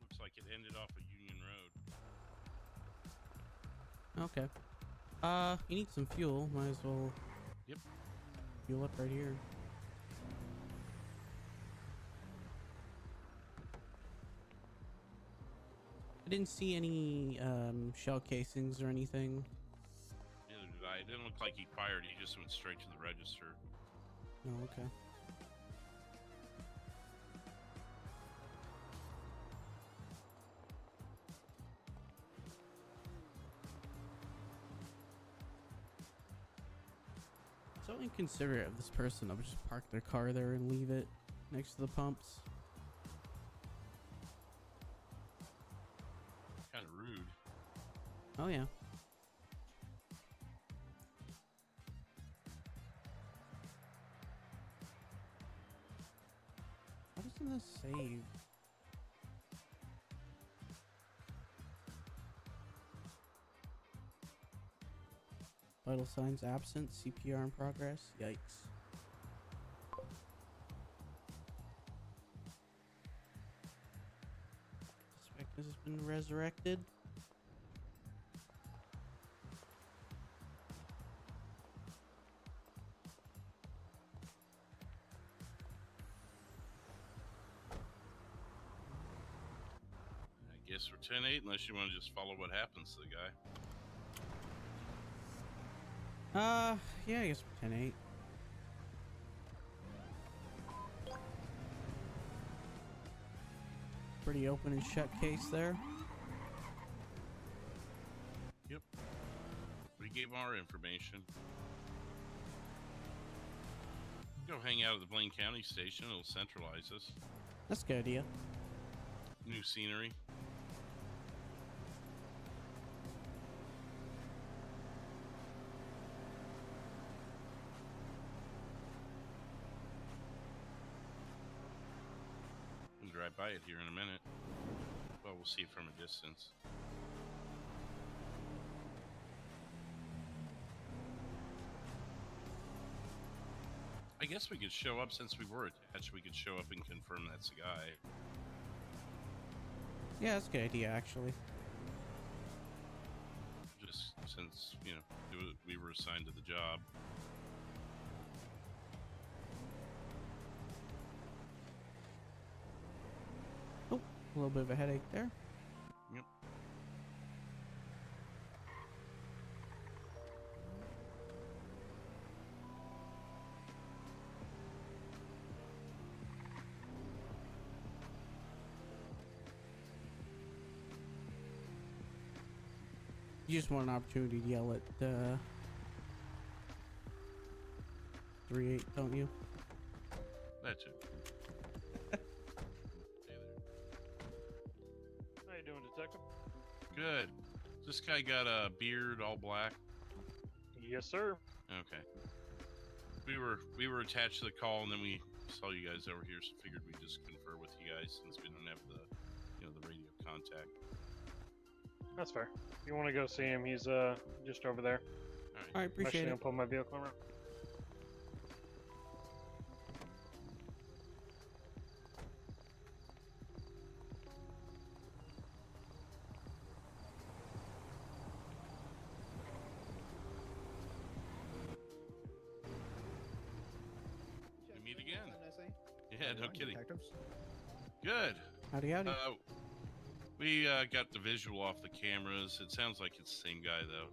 Looks like it ended off a Union Road. Okay. You need some fuel. Might as well. Yep. Fuel up right here. I didn't see any shell casings or anything. Neither did I. It didn't look like he fired. He just went straight to the register. Oh, okay. So inconsiderate of this person to just park their car there and leave it next to the pumps. Kind of rude. Oh yeah. How doesn't this save? Vital signs absent. CPR in progress. Yikes. been resurrected. I guess we're 10-8 unless you want to just follow what happens to the guy. Yeah, I guess we're 10-8. Pretty open and shut case there. Yep. We gave him our information. Go hang out at the Blaine County station. It'll centralize us. That's a good idea. New scenery. We'll drive by it here in a minute. Well, we'll see from a distance. I guess we could show up since we were attached. We could show up and confirm that's the guy. Yeah, that's a good idea, actually. Just since, you know, we were assigned to the job. Oh, a little bit of a headache there. Yep. You just want an opportunity to yell at 3-8, don't you? That's it. How you doing, detective? Good. This guy got a beard, all black. Yes, sir. Okay. We were attached to the call, and then we saw you guys over here, so figured we'd just confer with you guys since we don't have the, you know, the radio contact. That's fair. If you want to go see him, he's just over there. All right, appreciate I'm it. actually gonna pull my vehicle around. We meet again. Yeah, no kidding. Detectives. Good. Howdy, howdy. We got the visual off the cameras. It sounds like it's the same guy, though.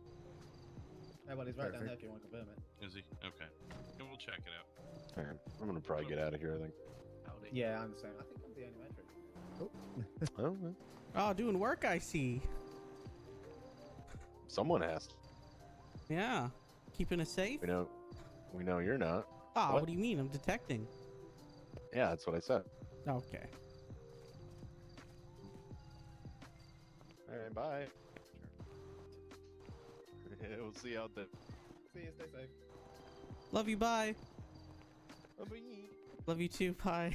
Oh, well, he's right down Perfect. there if you want to confirm it. Is he? Okay. Yeah, we'll check it out. Alright, I'm gonna probably get out of here, I think. Yeah, I'm the same. I think I'm the only metric. Oh, well, Oh, doing work, I see. someone has to. Yeah. Keeping us safe? We know you're not. Ah, what do you mean? I'm detecting. Yeah, that's what I said. Okay. Alright, bye. Yeah, we'll see you out there. See you, stay safe. Love you, bye. Bye-bye. Love you too, bye.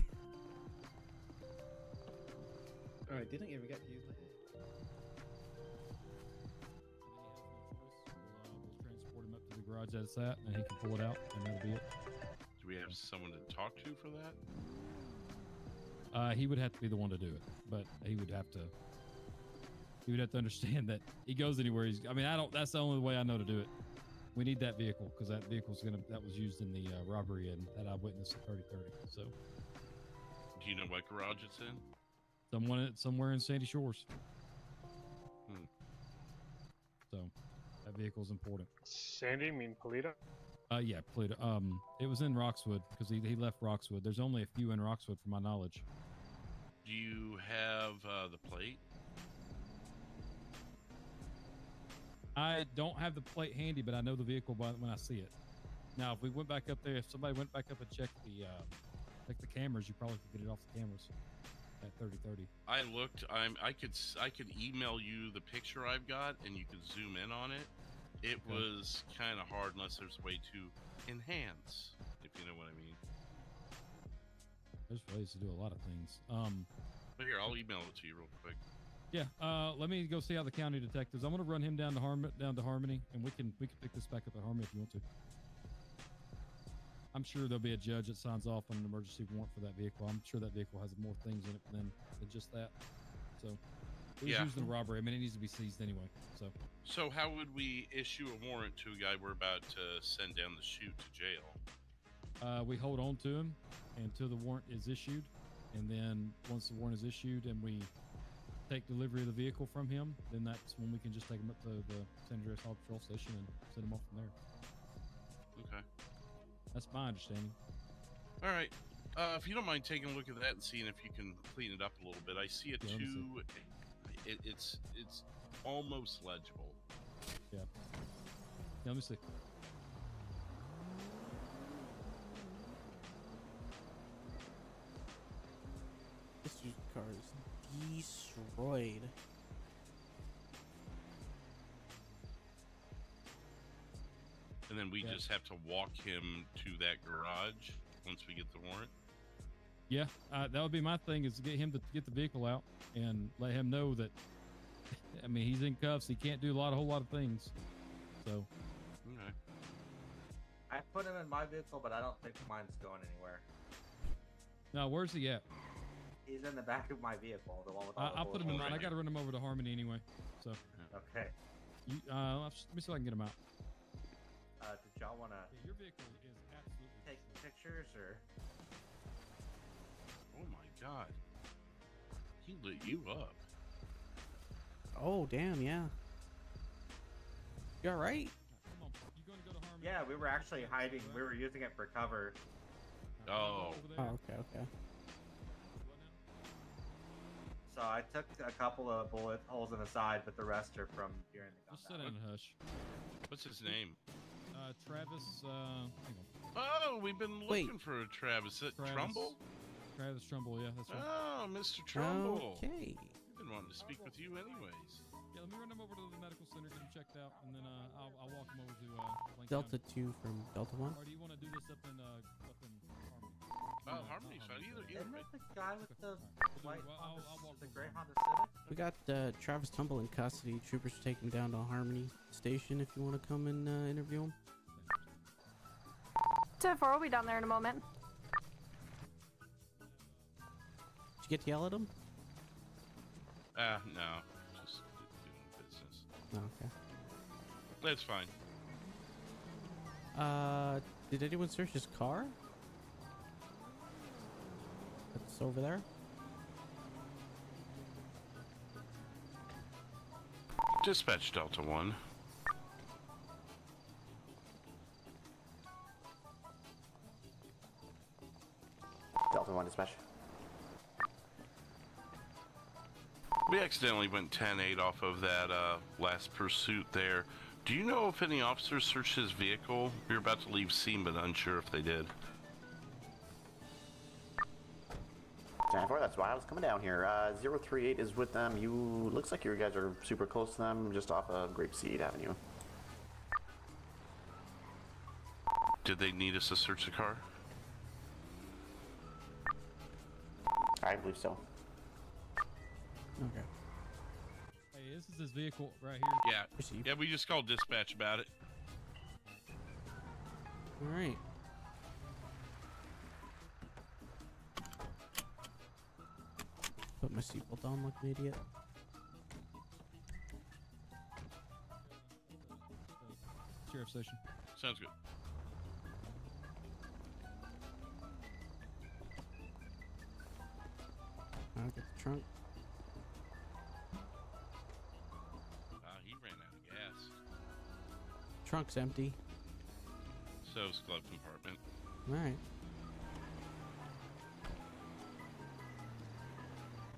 Alright, didn't even get to use my head. Transport him up to the garage that it's at, and he can pull it out, and that'll be it. Do we have someone to talk to for that? He would have to be the one to do it, but he would have to. He would have to understand that he goes anywhere. That's the only way I know to do it. We need that vehicle because that that was used in the robbery and that I witnessed at 3030. So. Do you know what garage it's in? Somewhere in Sandy Shores. Hmm. So, that vehicle's important. Sandy, you mean Polito? Yeah, Polito. It was in Roxwood because he left Roxwood. There's only a few in Roxwood, from my knowledge. Do you have the plate? I don't have the plate handy, but I know the vehicle when I see it. Now, if we went back up there, if somebody went back up and checked the cameras, you probably could get it off the cameras at 3030. I looked. I could email you the picture I've got, and you could zoom in on it. It was kind of hard unless there's a way to enhance, if you know what I mean. There's ways to do a lot of things. But here, I'll email it to you real quick. Yeah, let me go see how the county detectives. I'm gonna run him down to Harmony, and we can pick this back up at Harmony if you want to. I'm sure there'll be a judge that signs off on an emergency warrant for that vehicle. I'm sure that vehicle has more things in it than just that. So, It was used in a robbery. I mean, it needs to be seized anyway. So how would we issue a warrant to a guy we're about to send down the chute to jail? We hold on to him until the warrant is issued, and then once the warrant is issued and we take delivery of the vehicle from him, then that's when we can just take him up to the San Andreas Highway Patrol Station and send him off from there. Okay. That's my understanding. All right. If you don't mind taking a look at that and seeing if you can clean it up a little bit. I see a Yeah, let me two. It's almost legible. Yeah. Let me see. This car is destroyed. And then we just have to walk him to that garage once we get the warrant. Yeah, that would be my thing, is to get him to get the vehicle out and let him know that, I mean, he's in cuffs. He can't do a whole lot of things. So. Okay. I put him in my vehicle, but I don't think mine's going anywhere. Now, where's he at? He's in the back of my vehicle, the one with all the I'll put him in bullets. mine. I got to run him over to Harmony anyway. So. Okay. You, let me see if I can get him out. Did y'all want to your vehicle is absolutely take pictures or? Oh my God. He lit you up. Oh, damn, yeah. You all right? Yeah, we were actually hiding. We were using it for cover. Oh. Oh, okay. So I took a couple of bullet holes in the side, but the rest are from hearing the gun. Just sit in a hush. What's his name? Travis, hang on. Oh, we've been looking for a Travis. Trumbull? Travis Trumbull, yeah, that's right. Oh, Mr. Trumbull. Okay. I've been wanting to speak with you anyways. Yeah, let me run him over to the medical center, get him checked out, and then I'll walk him over to Lane Delta County. 2 from Delta 1. Or do you want to do this up in Harmony? Harmony's fine. Either Isn't way. that the guy with the white I'll Honda, walk the over gray there. Honda Civic? We got Travis Tumble in custody. Troopers are taking him down to Harmony Station if you want to come and interview him. 10-4, we'll be down there in a moment. Did you get to yell at him? No. Just doing business. Oh, okay. That's fine. Did anyone search his car? It's over there. Dispatch Delta 1. Delta 1 dispatch. We accidentally went 10-8 off of that last pursuit there. Do you know if any officers searched his vehicle? We were about to leave scene, but unsure if they did. 10-4, that's why I was coming down here. 038 is with them. Looks like you guys are super close to them, just off of Grapeseed Avenue. Did they need us to search the car? I believe so. Okay. Hey, this is his vehicle right here. Yeah. Yeah, we just called dispatch about it. All right. Put my seatbelt on like an idiot. Sheriff Station. Sounds good. I'll get the trunk. He ran out of gas. Trunk's empty. So's glove compartment. All right.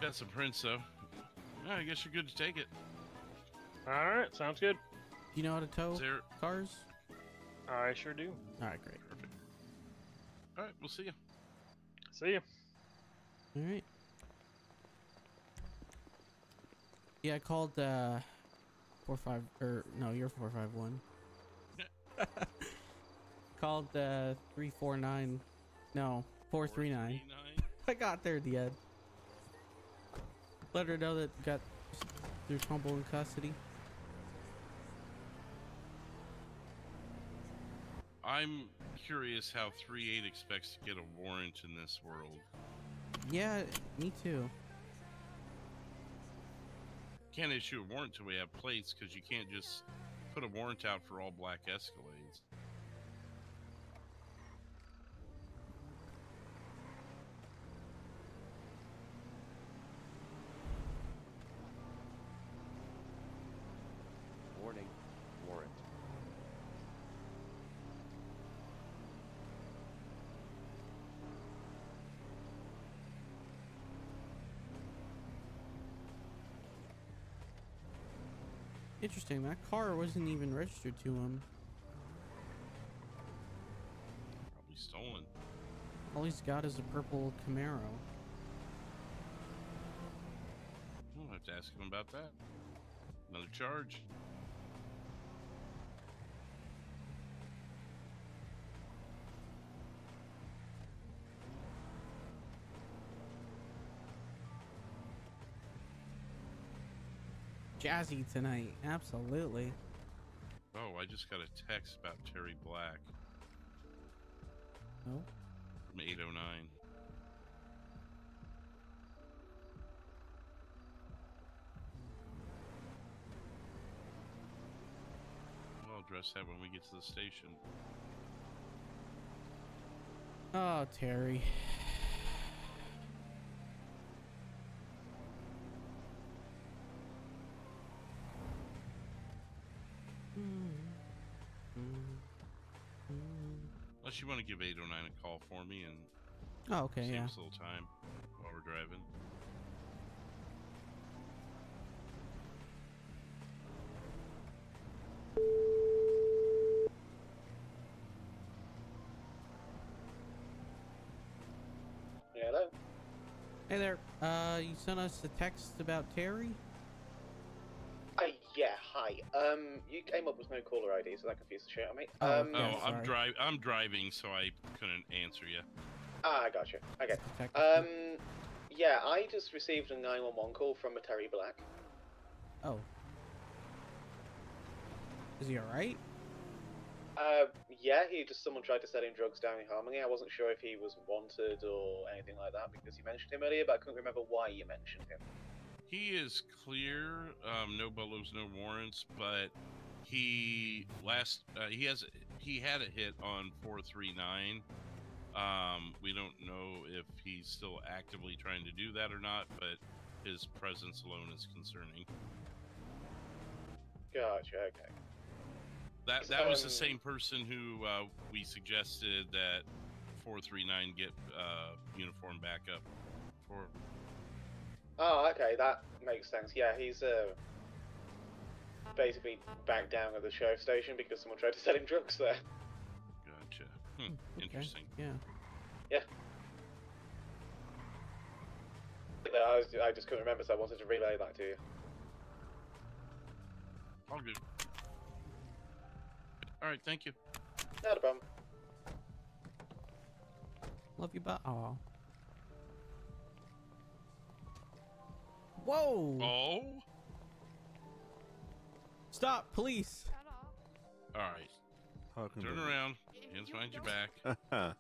Got some prints though. I guess you're good to take it. Alright, sounds good. You know how to tow cars? I sure do. All right, great. Perfect. All right, we'll see you. See ya. All right. Yeah, I called 45 or no, you're 451. Called 349. No, 439. I got there at the end. Let her know that got their Tumble in custody. I'm curious how 3-8 expects to get a warrant in this world. Yeah, me too. can't issue a warrant till we have plates because you can't just put a warrant out for all black Escalades. Warning. Warrant. Interesting, that car wasn't even registered to him. Probably stolen. All he's got is a purple Camaro. I'll have to ask him about that. Another charge. Jazzy tonight, absolutely. Oh, I just got a text about Terry Black. Oh? From 809. I'll address that when we get to the station. Oh, Terry. Unless you want to give 809 a call for me and Oh, okay, save yeah. us a little time while we're driving. Hello. Hey there, you sent us a text about Terry? Yeah, hi. You came up with no caller ID, so that confused the shit out of me. I'm driving, so I couldn't answer you. I gotcha. Okay. Yeah, I just received a 911 call from a Terry Black. Oh. Is he alright? Yeah, someone tried to sell him drugs down in Harmony. I wasn't sure if he was wanted or anything like that because you mentioned him earlier, but I couldn't remember why you mentioned him. He is clear, no bolos, no warrants, but he had a hit on 439. We don't know if he's still actively trying to do that or not, but his presence alone is concerning. Gotcha, okay. That was the same person who we suggested that 439 get uniform backup for. Oh, okay, that makes sense. Yeah, he's basically back down at the sheriff station because someone tried to sell him drugs there. Gotcha. Okay, Interesting. Yeah. Yeah. I just couldn't remember, so I wanted to relay that to you. All good. All right, thank you. Not a problem. Love you, but aw. Whoa! Oh! Stop, police! All right. Turn around. Hands behind your back. I'm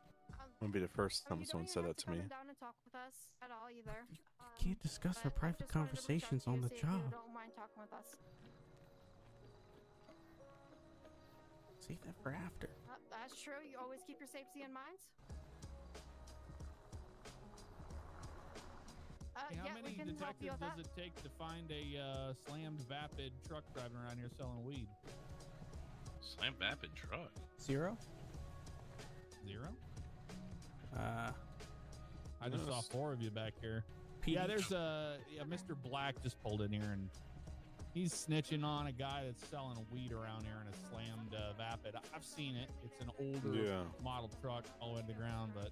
gonna be the first time someone said that to me. Down and talk with us at all either. You can't discuss our private conversations on the job. You don't mind talking with us. Save that for after. That's true. You always keep your safety in mind. Hey, how yeah, we many can help you detectives with does that. it take to find a slammed vapid truck driving around here selling weed? Slam vapid truck. 0? 0? I I just saw 4 of you back here. Yeah, there's Mr. Black just pulled in here and he's snitching on a guy that's selling weed around here in a slammed vapid. I've seen it. It's an older model truck all the way to the ground, but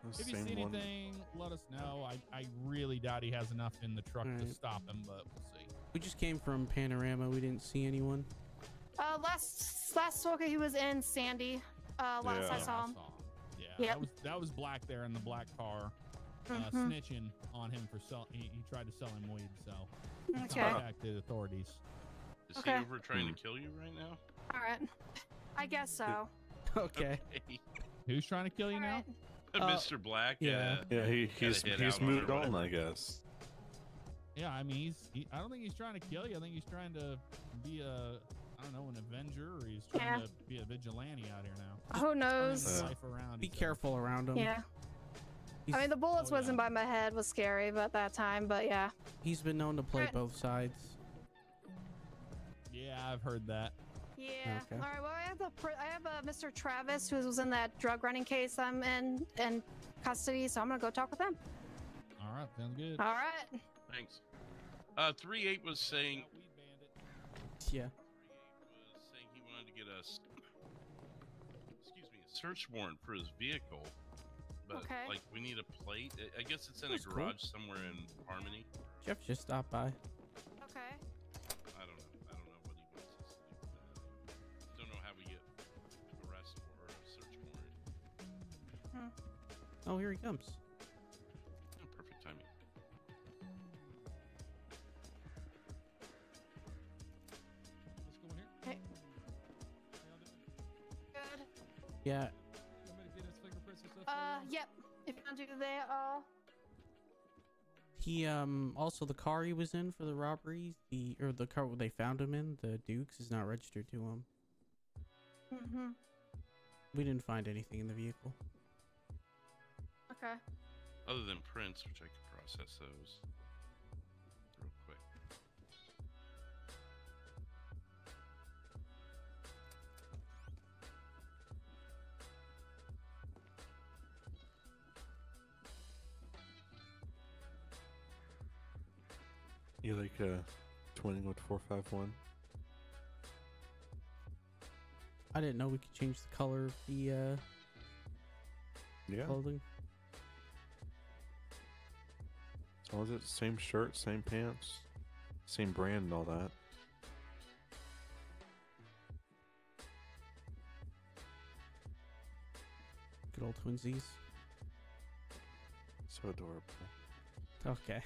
if you see anything, let us know. I really doubt he has enough in the truck to stop him, but we'll see. We just came from Panorama. We didn't see anyone. Last Soka he was in Sandy. Last I saw him. Yeah, that was Black there in the black car, snitching on him for he tried to sell him weed, so contacted authorities. Is he over trying to kill you right now? All right, I guess so. Okay. Who's trying to kill you now? Mr. Black. Yeah, he's moved on, I guess. Yeah, I mean, I don't think he's trying to kill you. I think he's trying to be I don't know, an avenger, or he's trying to be a vigilante out here now. Who knows? Turning his life around, Be he said. careful around him. Yeah. I mean, the bullets wasn't by my head was scary, but that time, but yeah. He's been known to play both sides. Yeah, I've heard that. Yeah. Okay. All right. Well, I have Mr. Travis, who was in that drug running case I'm in custody, so I'm gonna go talk with him. All right, sounds good. All right. Thanks. 3-8 was saying. Yeah. Was saying he wanted to get a search warrant for his vehicle, but like we need a plate. I guess it's in a garage somewhere in Harmony. Jeff just stopped by. Okay. I don't know what he wants us to do. Don't know how we get arrest or a search warrant. Oh, here he comes. Oh, perfect timing. Let's go in here. Hey. Good. Yeah. You want me to get his fingerprints and stuff? Yep. If you want to do that, He also the car he was in for the robbery, the car where they found him in, the Dukes, is not registered to him. We didn't find anything in the vehicle. Okay. Other than prints, which I could process those real quick. You like twinning with 451? I didn't know we could change the color of the clothing. As long as it's same shirt, same pants, same brand and all that. Good old twinsies. So adorable. Okay.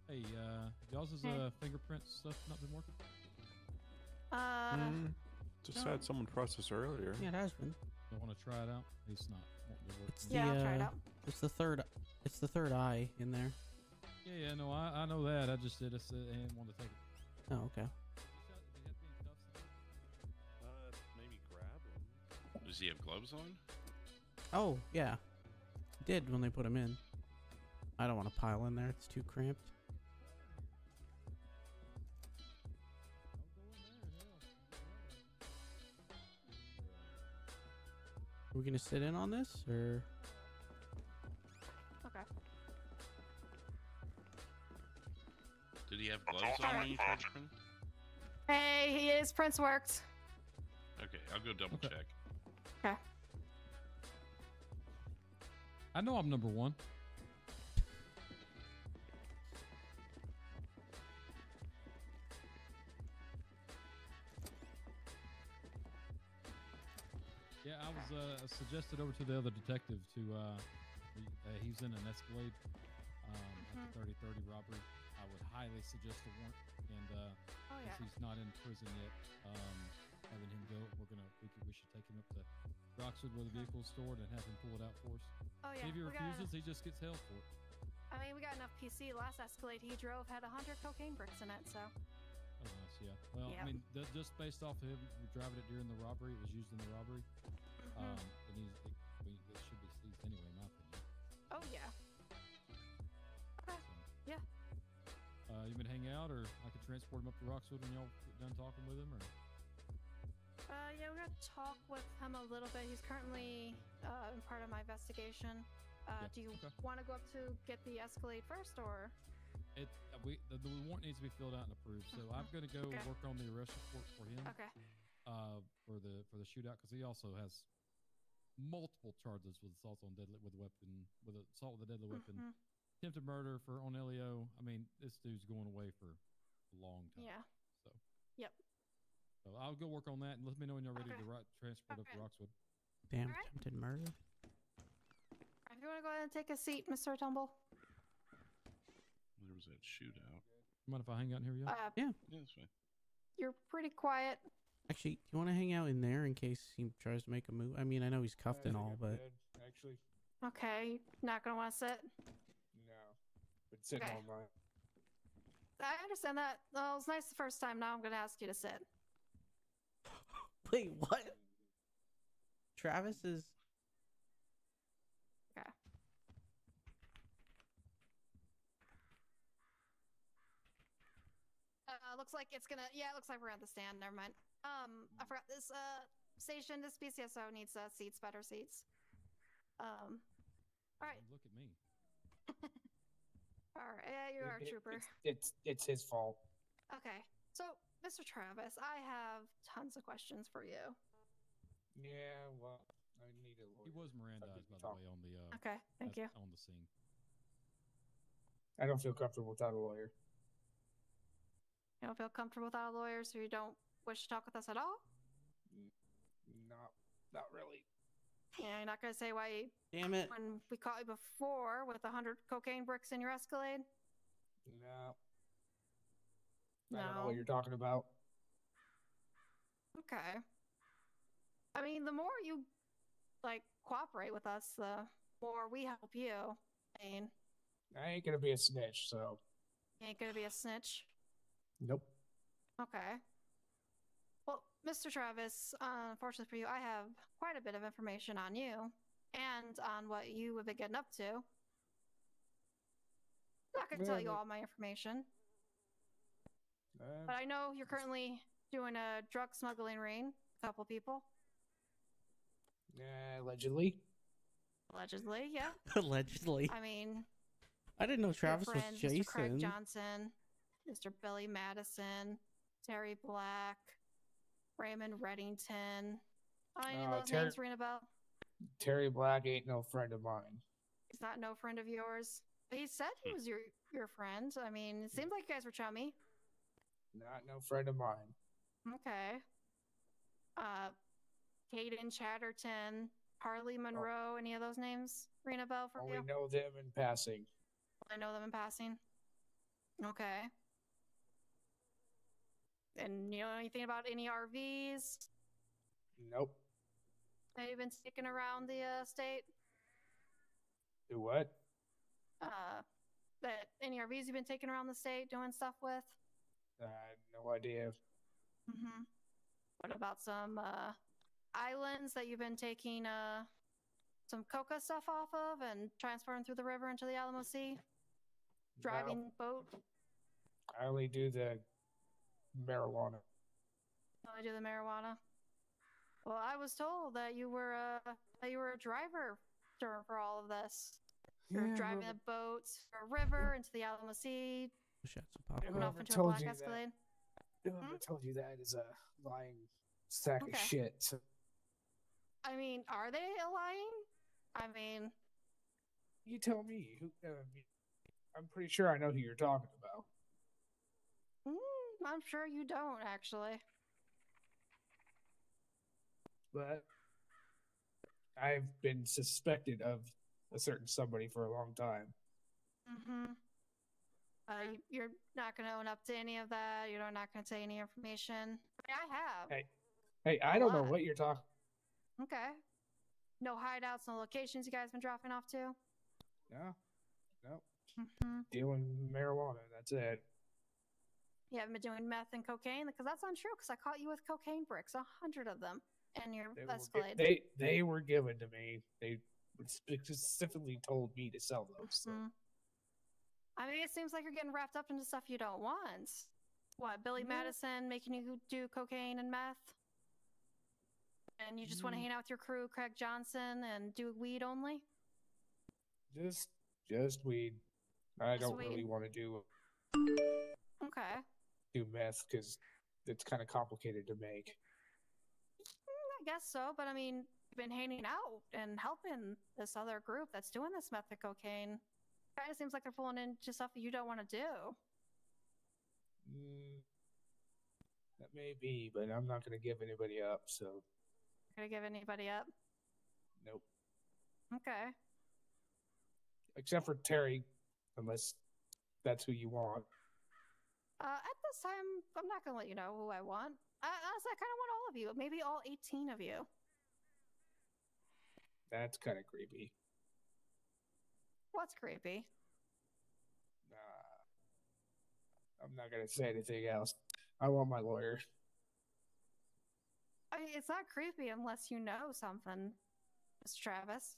Hey, y'all's fingerprint stuff not been working? Just had someone process earlier. Yeah, it has been. You want to try it out? It's not wanting to work. It's the, I'll try it out. It's the third eye in there. Yeah, no, I know that. I just did. I didn't want to take it. Oh, okay. Maybe grab him. Does he have gloves on? Oh, yeah. Did when they put him in. I don't want to pile in there. It's too cramped. Are we gonna sit in on this, or? Okay. Did he have gloves on when you tried to print? Hey, his prints worked. Okay, I'll go double check. Okay. I know I'm number one. Yeah, I was suggested over to the other detective to he's in an Escalade at the 3030 robbery. I would highly suggest a warrant, and since he's not in prison yet, having him go, we should take him up to Roxwood where the vehicle's stored and have him pull it out for us. Oh yeah. If he refuses, he just gets held for it. I mean, we got enough PC. Last Escalade he drove had 100 cocaine bricks in it, so. Oh, nice, yeah. Well, I mean, just based off of him driving it during the robbery, it was used in the robbery. And it should be seized anyway, in my opinion. Oh yeah. Okay. Yeah. You been hang out, or I could transport him up to Roxwood when y'all get done talking with him, or? Yeah, we're gonna talk with him a little bit. He's currently part of my investigation. Do you want to go up to get the Escalade first, or? The warrant needs to be filled out and approved. So I'm going to go work on the arrest report for him. Okay. For the shootout, because he also has multiple charges with assault on assault with a deadly weapon, attempted murder on Elio. I mean, this dude's going away for a long time. Yeah. So. Yep. So I'll go work on that, and let me know when you're ready to transport up to Roxwood. Damn, attempted murder. If you want to go ahead and take a seat, Mr. Tumble. There was that shootout. Mind if I hang out in here, yeah? Yeah, that's fine. You're pretty quiet. Actually, do you want to hang out in there in case he tries to make a move? I mean, I know he's cuffed and all, but Actually, Okay, not gonna want to sit. no. Been sitting Okay. all night. I understand that. Well, it was nice the first time. Now I'm gonna ask you to sit. wait, what? Travis is. Okay. Looks like it's gonna. Yeah, it looks like we're at the stand. Never mind. I forgot this. Station. This BCSO needs seats, better seats. All right. Look at me. All right. Yeah, you are a trooper. It's his fault. Okay. So, Mr. Travis, I have tons of questions for you. Yeah, well, I need a lawyer. He was Mirandized, by the way, on the Okay, thank you. on the scene. I don't feel comfortable without a lawyer. You don't feel comfortable without a lawyer, so you don't wish to talk with us at all? Not really. Yeah, you're not gonna say why. Damn it. When we caught you before with 100 cocaine bricks in your Escalade? No. No. I don't know what you're talking about. Okay. I mean, the more you cooperate with us, the more we help you. I mean, I ain't gonna be a snitch, so. you ain't gonna be a snitch. Nope. Okay. Well, Mr. Travis, unfortunately for you, I have quite a bit of information on you and on what you have been getting up to. I'm not gonna tell you all my information, but I know you're currently doing a drug smuggling ring with a couple people. Allegedly. Allegedly, yeah. Allegedly. I mean, I didn't know Travis your was friends, Jason. Mr. Craig Johnson, Mr. Billy Madison, Terry Black, Raymond Reddington. Any of those names ring a bell? Terry Black ain't no friend of mine. He's not no friend of yours. He said he was your friend. I mean, it seemed like you guys were chummy. Not no friend of mine. Okay. Caden Chatterton, Harley Monroe, any of those names ring a bell for you? Only know them in passing. I know them in passing. Okay. And you know anything about any RVs? Nope. Have you been sticking around the state? Do what? That any RVs you've been taking around the state doing stuff with? No idea. Mm-hmm. What about some islands that you've been taking some coca stuff off of and transferring through the river into the Alamo Sea? Driving boat? I only do the marijuana. Only do the marijuana? Well, I was told that you were a driver for all of this. You're driving a boat for a river into the Alamo Sea. Shut some popcorn. Off into a black Escalade. Whoever told you that is a lying sack of shit. So. I mean, are they lying? I mean, you tell me. I'm pretty sure I know who you're talking about. I'm sure you don't, actually. But I've been suspected of a certain somebody for a long time. Mm-hmm. You're not going to own up to any of that. You're not going to say any information. I have. Hey, I don't know what you're talking. Okay. No hideouts, no locations you guys been dropping off to? No. Mm-hmm. Dealing marijuana, that's it. You haven't been doing meth and cocaine? Because that's untrue, because I caught you with cocaine bricks, 100 of them, and your Escalade. They were given to me. They specifically told me to sell those. So. I mean, it seems like you're getting wrapped up into stuff you don't want. What, Billy Madison making you do cocaine and meth? And you just want to hang out with your crew, Craig Johnson, and do weed only? Just weed. I don't really want to do meth because it's kind of complicated to make. I guess so, but I mean, you've been hanging out and helping this other group that's doing this meth and cocaine. Kind of seems like they're pulling into stuff that you don't want to do. That may be, but I'm not going to give anybody up, so. Not going to give anybody up? Nope. Okay. Except for Terry, unless that's who you want. At this time, I'm not gonna let you know who I want. Honestly, I kind of want all of you. Maybe all 18 of you. That's kind of creepy. What's creepy? I'm not gonna say anything else. I want my lawyer. I mean, it's not creepy unless you know something, Mr. Travis.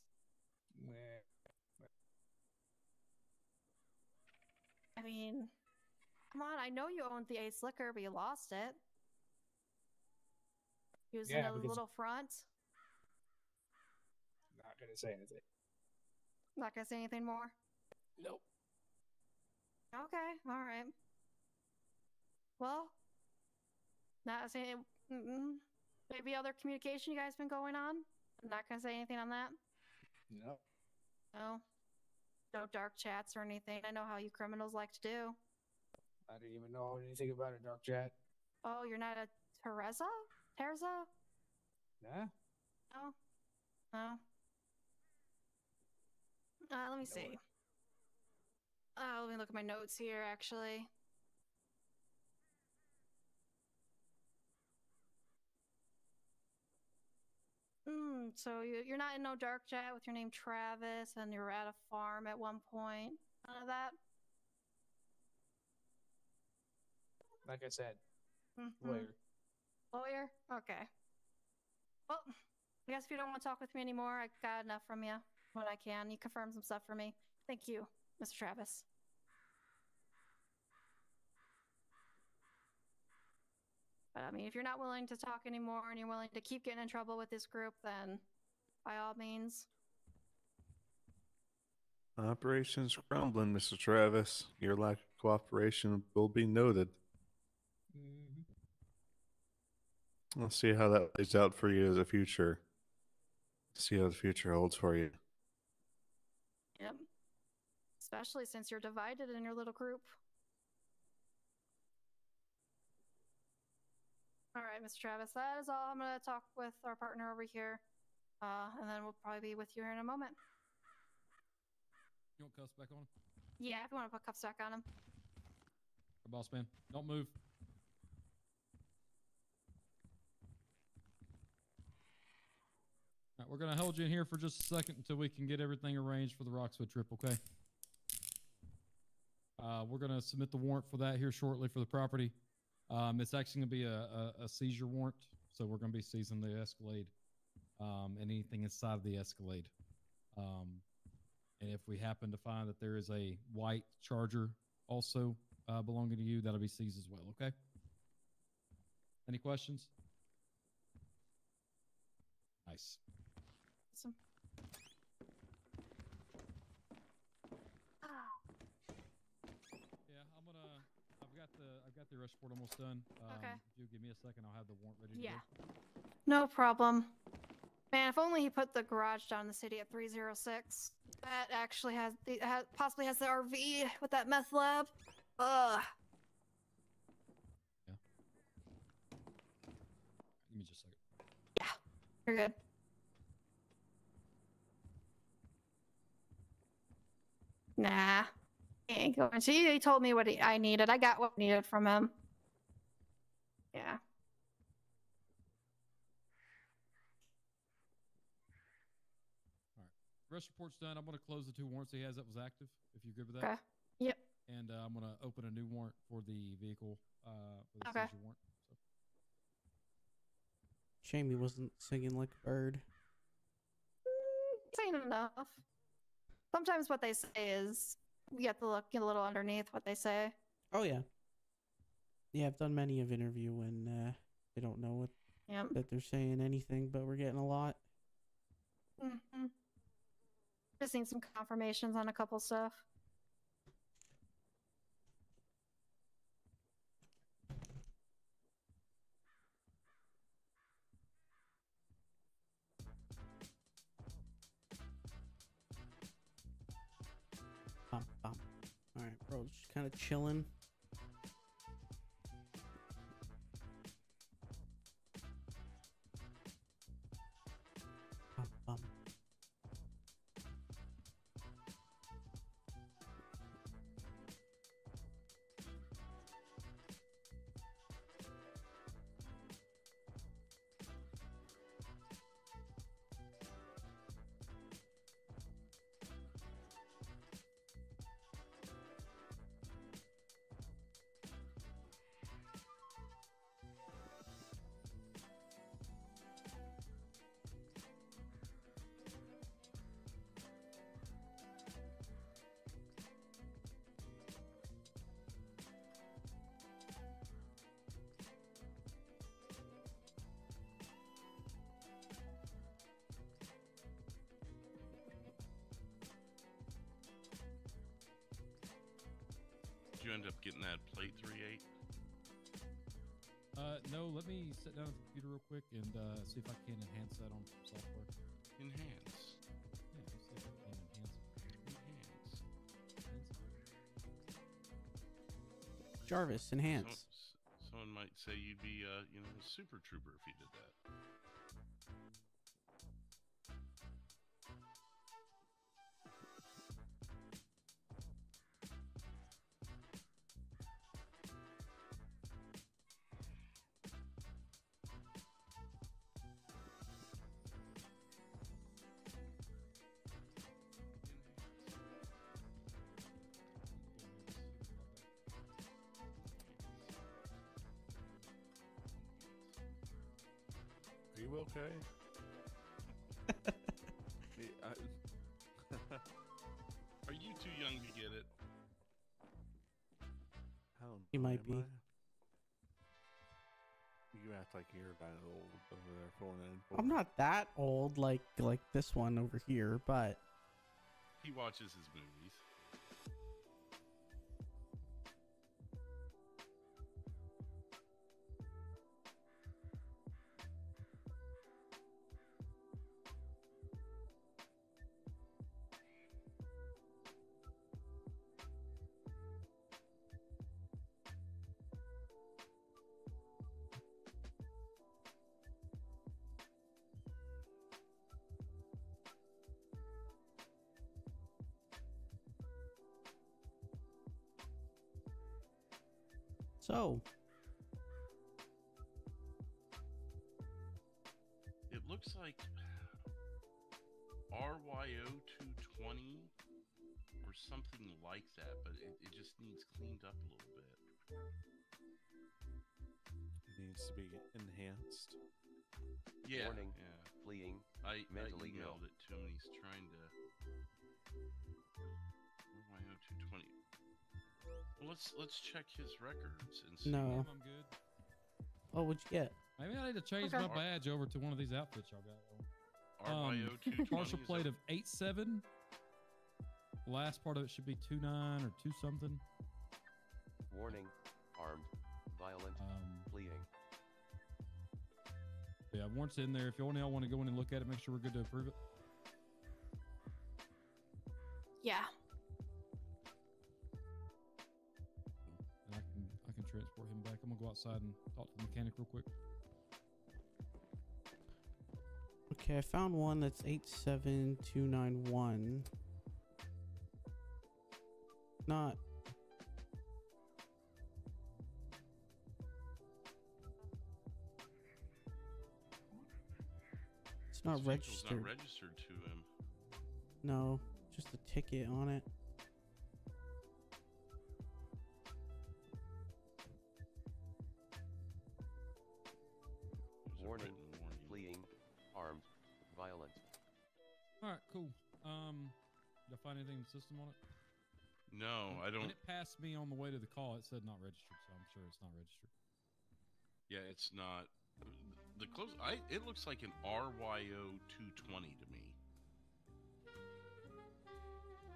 I mean, come on, I know you owned the Ace Liquor, but you lost it. Using a little front. Not gonna say anything. Not gonna say anything more? Nope. Okay, alright. Well, not saying maybe other communication you guys been going on? I'm not gonna say anything on that. No. No. No dark chats or anything. I know how you criminals like to do. I didn't even know anything about a dark chat. Oh, you're not a Teresa? Teresa? Nah. No. No. Let me see. Let me look at my notes here, actually. So you're not in no dark chat with your name Travis, and you're at a farm at one point. None of that? Like I said, Mm-hmm. lawyer. Lawyer? Okay. Well, I guess if you don't want to talk with me anymore, I got enough from you. When I can, you confirm some stuff for me. Thank you, Mr. Travis. But I mean, if you're not willing to talk anymore and you're willing to keep getting in trouble with this group, then by all means. Operation's crumbling, Mr. Travis. Your lack of cooperation will be noted. Let's see how that plays out for you as a future. See how the future holds for you. Yep. Especially since you're divided in your little group. All right, Mr. Travis, that is all. I'm going to talk with our partner over here, and then we'll probably be with you here in a moment. You want cuffs back on him? Yeah, if you want to put cuffs back on him. Hey, boss man, don't move. All right, we're going to hold you in here for just a second until we can get everything arranged for the Roxwood trip, okay? We're going to submit the warrant for that here shortly for the property. It's actually going to be a seizure warrant, so we're going to be seizing the Escalade and anything inside of the Escalade. And if we happen to find that there is a white Charger also belonging to you, that'll be seized as well, okay? Any questions? Nice. Awesome. Yeah, I've got the arrest report almost done. Okay. If you give me a second, I'll have the warrant ready to go. No problem. Man, if only he put the garage down in the city at 306. That actually possibly has the RV with that meth lab. Ugh. Yeah. Give me just a second. Yeah, you're good. Nah, he ain't going to. He told me what I needed. I got what I needed from him. Yeah. Arrest report's done. I'm going to close the 2 warrants he has that was active, if you're good with that. Okay. Yep. And I'm going to open a new warrant for the vehicle for the Okay. seizure warrant. So. Shame he wasn't singing like a bird. Saying enough. Sometimes what they say is you have to look a little underneath what they say. Oh yeah. Yeah, I've done many of interview when they don't know what that they're saying anything, but we're getting a lot. Mm-hmm. Just need some confirmations on a couple stuff. Alright, bro, just kind of chilling. end up getting that plate 3-8? No, let me sit down at the computer real quick and see if I can enhance that on software. Enhance. Yeah, let's see if I can enhance it. Jarvis, enhance. Someone might say you'd be, a super trooper if you did that. Are you okay? Are you too young to get it? He might be. You act like you're that old over there, 494. I'm not that old like this one over here, but He watches his movies. so It looks like RYO 220 or something like that, but it just needs cleaned up a little bit. It needs to be enhanced. Yeah. Warning. Yeah. Fleeing. I Mentally emailed ill. it to him. He's trying to. RYO 220. Well, let's check his records and see. no. I'm good. What would you get? Maybe I need to change my badge over to one of these outfits y'all got. RYO 220 Partial is plate a- of 8.7. Last part of it should be 2.9 or 2 something. Warning. Armed. Violent. Fleeing. Yeah, warrant's in there. If y'all want to go in and look at it, make sure we're good to approve it. Yeah. And I can transport him back. I'm gonna go outside and talk to the mechanic real quick. Okay, I found one that's 87291. Not. It's not His vehicle's registered. not registered to him. No, just a ticket on it. Warning. Fleeing. Armed. Violent. All right, cool. Did I find anything in the system on it? No, I don't. When it passed me on the way to the call, it said not registered, so I'm sure it's not registered. Yeah, it's not. The close. It looks like an RYO 220 to me.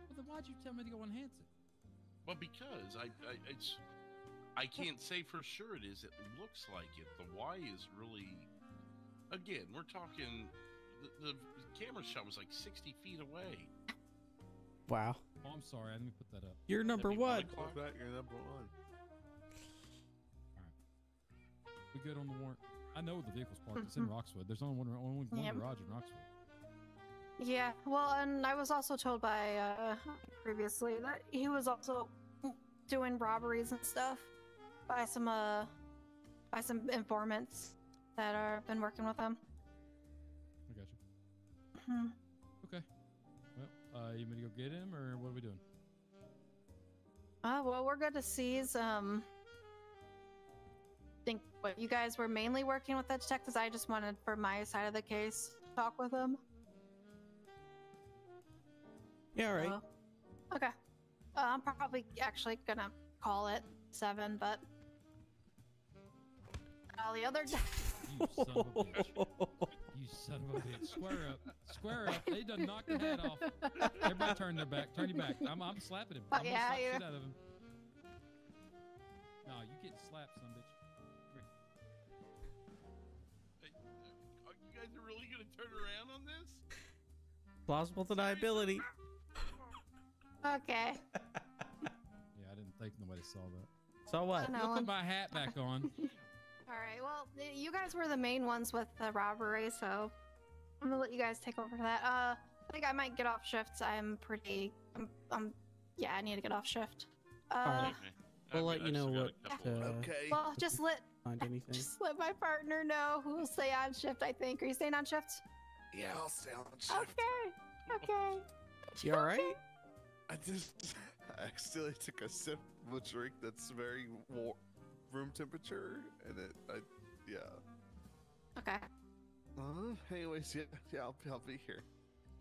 Well, then why'd you tell me to go enhance it? Well, because I can't say for sure it is. It looks like it. The Y is really. Again, we're talking. The camera shot was like 60 feet away. Wow. Oh, I'm sorry. Let me put that up. You're number one. Look back, you're number one. We good on the warrant? I know the vehicle's parked. It's in Roxwood. There's only one Yep. garage in Roxwood. Yeah, well, and I was also told by previously that he was also doing robberies and stuff by some informants that are been working with him. I got you. Hmm. Okay. Well, you want me to go get him, or what are we doing? Well, we're good to seize. Think what you guys were mainly working with the detectives. I just wanted for my side of the case to talk with them. Yeah, all right. So, okay. I'm probably actually gonna call it 7, but all the other. You son of a bitch. You son of a bitch. Square up. Square up. He done knocked the head off. Everybody turn their back. Turn your back. I'm slapping him. I'm gonna slap the shit out of him. getting slapped, son bitch. You guys are really gonna turn around on this? Plausible deniability. Okay. Yeah, I didn't think nobody saw that. So what? No I'll one. put my hat back on. All right. Well, you guys were the main ones with the robbery, so I'm gonna let you guys take over for that. I think I might get off shift. Yeah, I need to get off shift. Alright. We'll let you know what. Okay. Well, just let Find anything. my partner know who will stay on shift. I think. Are you staying on shift? Yeah, I'll stay on shift. Okay. You all right? I accidentally took a sip of a drink that's very room temperature, and yeah. Okay. Anyways, yeah, I'll be here.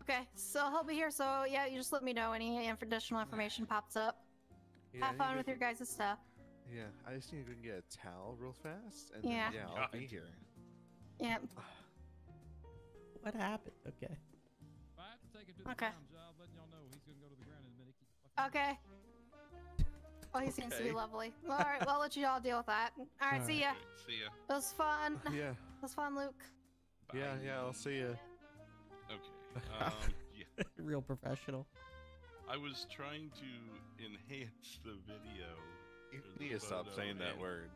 Okay. So he'll be here. So yeah, you just let me know any additional information pops up. Yeah, Have fun with your guys' stuff. Yeah, I just need to go and get a towel real fast, and Yeah. then, I'll be here. Yep. What happened? Okay. If I have to take him to the Okay. ground job, letting y'all know he's gonna go to the ground in a minute. Okay. Well, he seems to be Okay. lovely. All right, well, I'll let you all deal with that. All right, see ya. See ya. It was fun. Yeah. It was fun, Luke. Yeah, I'll see you. Okay. Yeah. Real professional. I was trying to enhance the video. You or the need to stop photo, saying that and- word.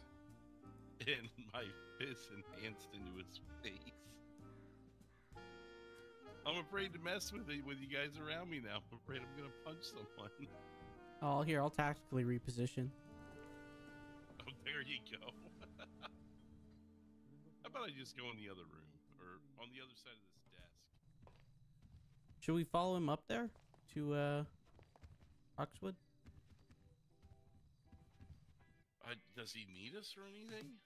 And my fist enhanced into his face. I'm afraid to mess with you guys around me now. I'm afraid I'm gonna punch someone. Oh, here, I'll tactically reposition. Oh, there you go. How about I just go in the other room or on the other side of this desk? Should we follow him up there to Oxwood? Does he need us or anything?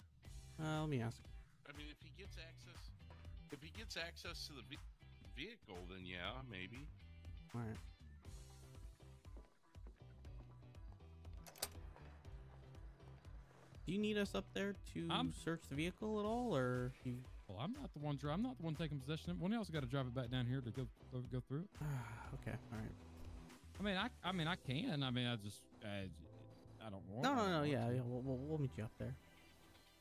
Let me ask. I mean, if he gets access to the vehicle, then yeah, maybe. All right. Do you need us up there to search the vehicle at all, or you? Well, I'm not the one. I'm not the one taking possession of it. One else got to drive it back down here to go through it. Okay. All right. I mean, I can. I mean, I just. I don't want. No. Yeah. We'll meet you up there.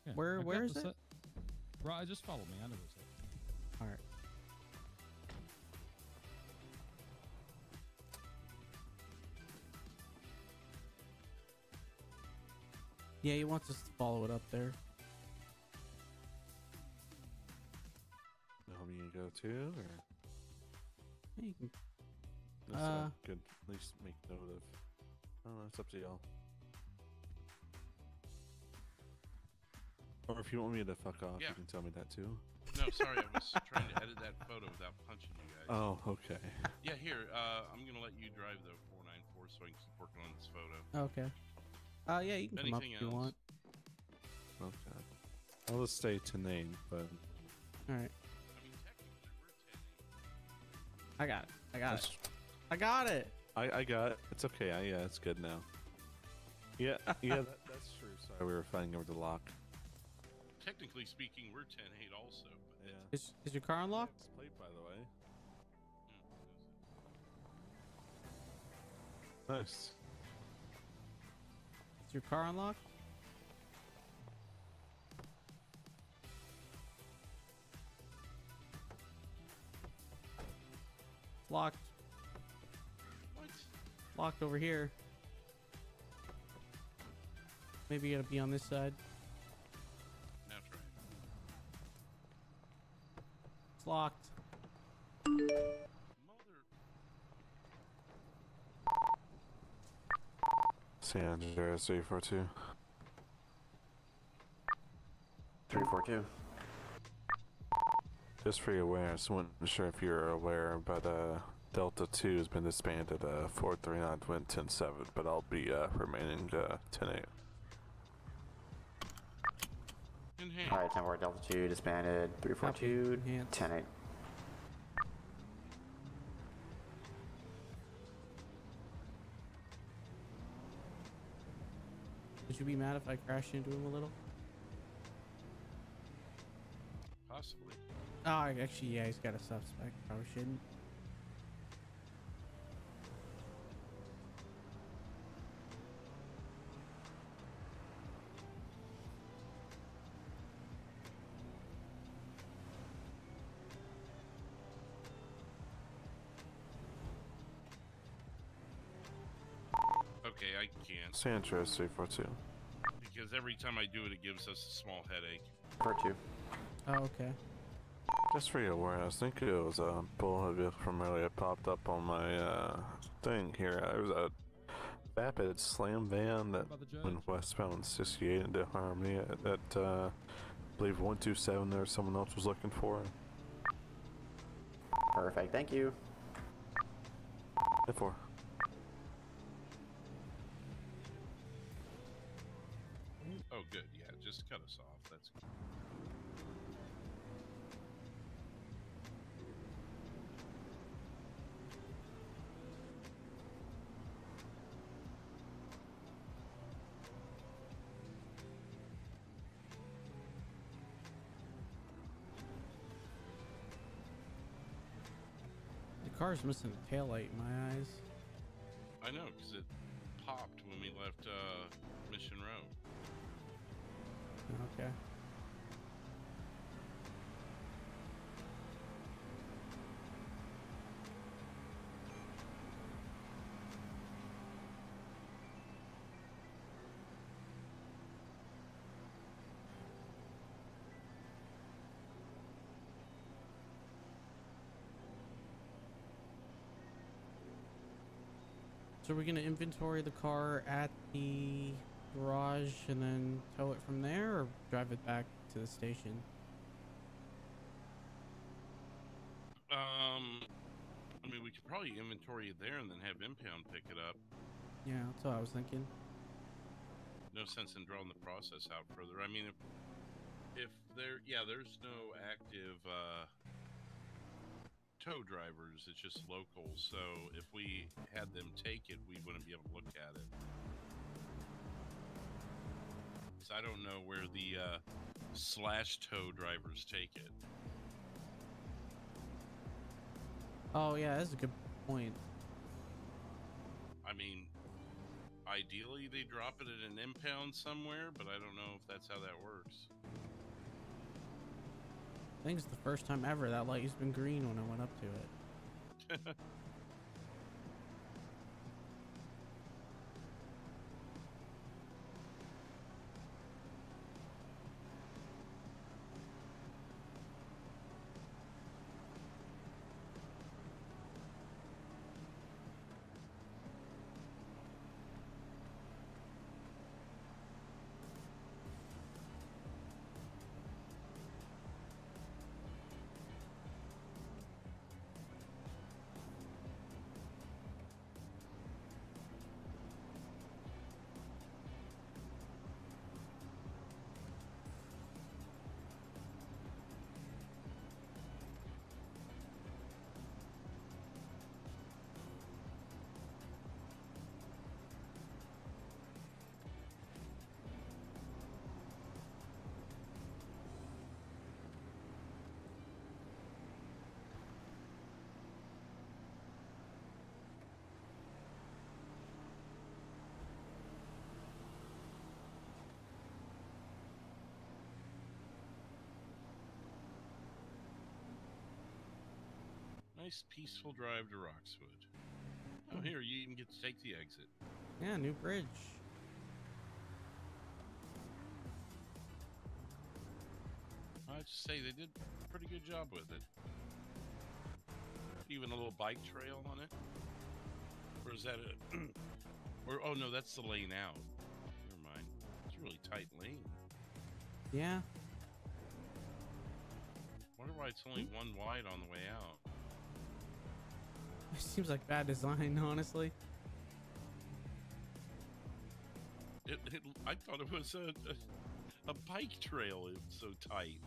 Yeah, Where is it? Right, just follow me. I know what's up. All right. Yeah, he wants us to follow it up there. You want me to go too, or? Yeah, you can. That's good. At least make note of. I don't know. It's up to y'all. Or if you want me to fuck off, Yeah. you can tell me that too. No, sorry, I was trying to edit that photo without punching you guys. Oh, okay. Yeah, here. I'm gonna let you drive the 494 so I can keep working on this photo. Okay. Yeah, you can come up Anything if you want. Okay. I'll just stay to name, but. All right. I mean, technically, we're 10. I got it. I got That's- it. I got it. I got it. It's okay. Yeah, it's good now. Yeah, that's true. Sorry, we were fighting over the lock. Technically speaking, we're 10-8 also. But Yeah. Is your car unlocked? It's plate, by the way. Nice. Is your car unlocked? It's locked. What? Locked over here. Maybe you gotta be on this side. Now try it. It's locked. Mother. San Andreas 342. 342. Just for your awareness, I wasn't sure if you're aware, but Delta 2 has been disbanded 439 went 10-7, but I'll be remaining 10-8. Enhance. Alright, 10-4 Delta 2 disbanded. 342, 10-8. Would you be mad if I crashed into him a little? Possibly. Oh, actually, yeah, he's got a suspect. Probably shouldn't. I can't. Sanchez 342. Because every time I do it, it gives us a small headache. Part 2. Oh, okay. Just for your awareness, I think it was a bullet vehicle from earlier popped up on my thing here. There was a vapid slam van that went westbound 68 into Harmony at I believe 127 there. Someone else was looking for it. Perfect, thank you. Therefore. Oh, good. Yeah, just cut us off. That's good. The car's missing a taillight in my eyes. I know, because it popped when we left Mission Row. Okay. So we're gonna inventory the car at the garage and then tow it from there, or drive it back to the station? I mean, we could probably inventory it there and then have Impound pick it up. Yeah, that's what I was thinking. No sense in drawing the process out further. I mean, if there's no active tow drivers, it's just locals. So if we had them take it, we wouldn't be able to look at it. So I don't know where the slash tow drivers take it. Oh yeah, that's a good point. I mean, ideally they drop it at an impound somewhere, but I don't know if that's how that works. I think it's the first time ever that light has been green when I went up to it. Nice peaceful drive to Roxwood. Oh, here, you even get to take the exit. Yeah, new bridge. I'd just say they did a pretty good job with it. Even a little bike trail on it. Or is that a... or, oh no, that's the lane out. Never mind. It's a really tight lane. Yeah. Wonder why it's only one wide on the way out. It seems like bad design, honestly. I thought it was a bike trail. It's so tight.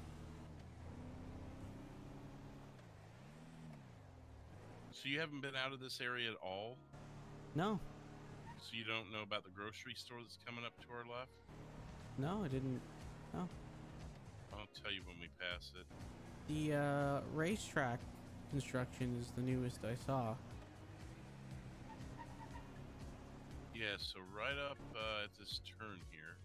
So you haven't been out of this area at all? No. So you don't know about the grocery store that's coming up to our left? No, I didn't. No. I'll tell you when we pass it. The racetrack construction is the newest I saw. Yeah, so right up at this turn here.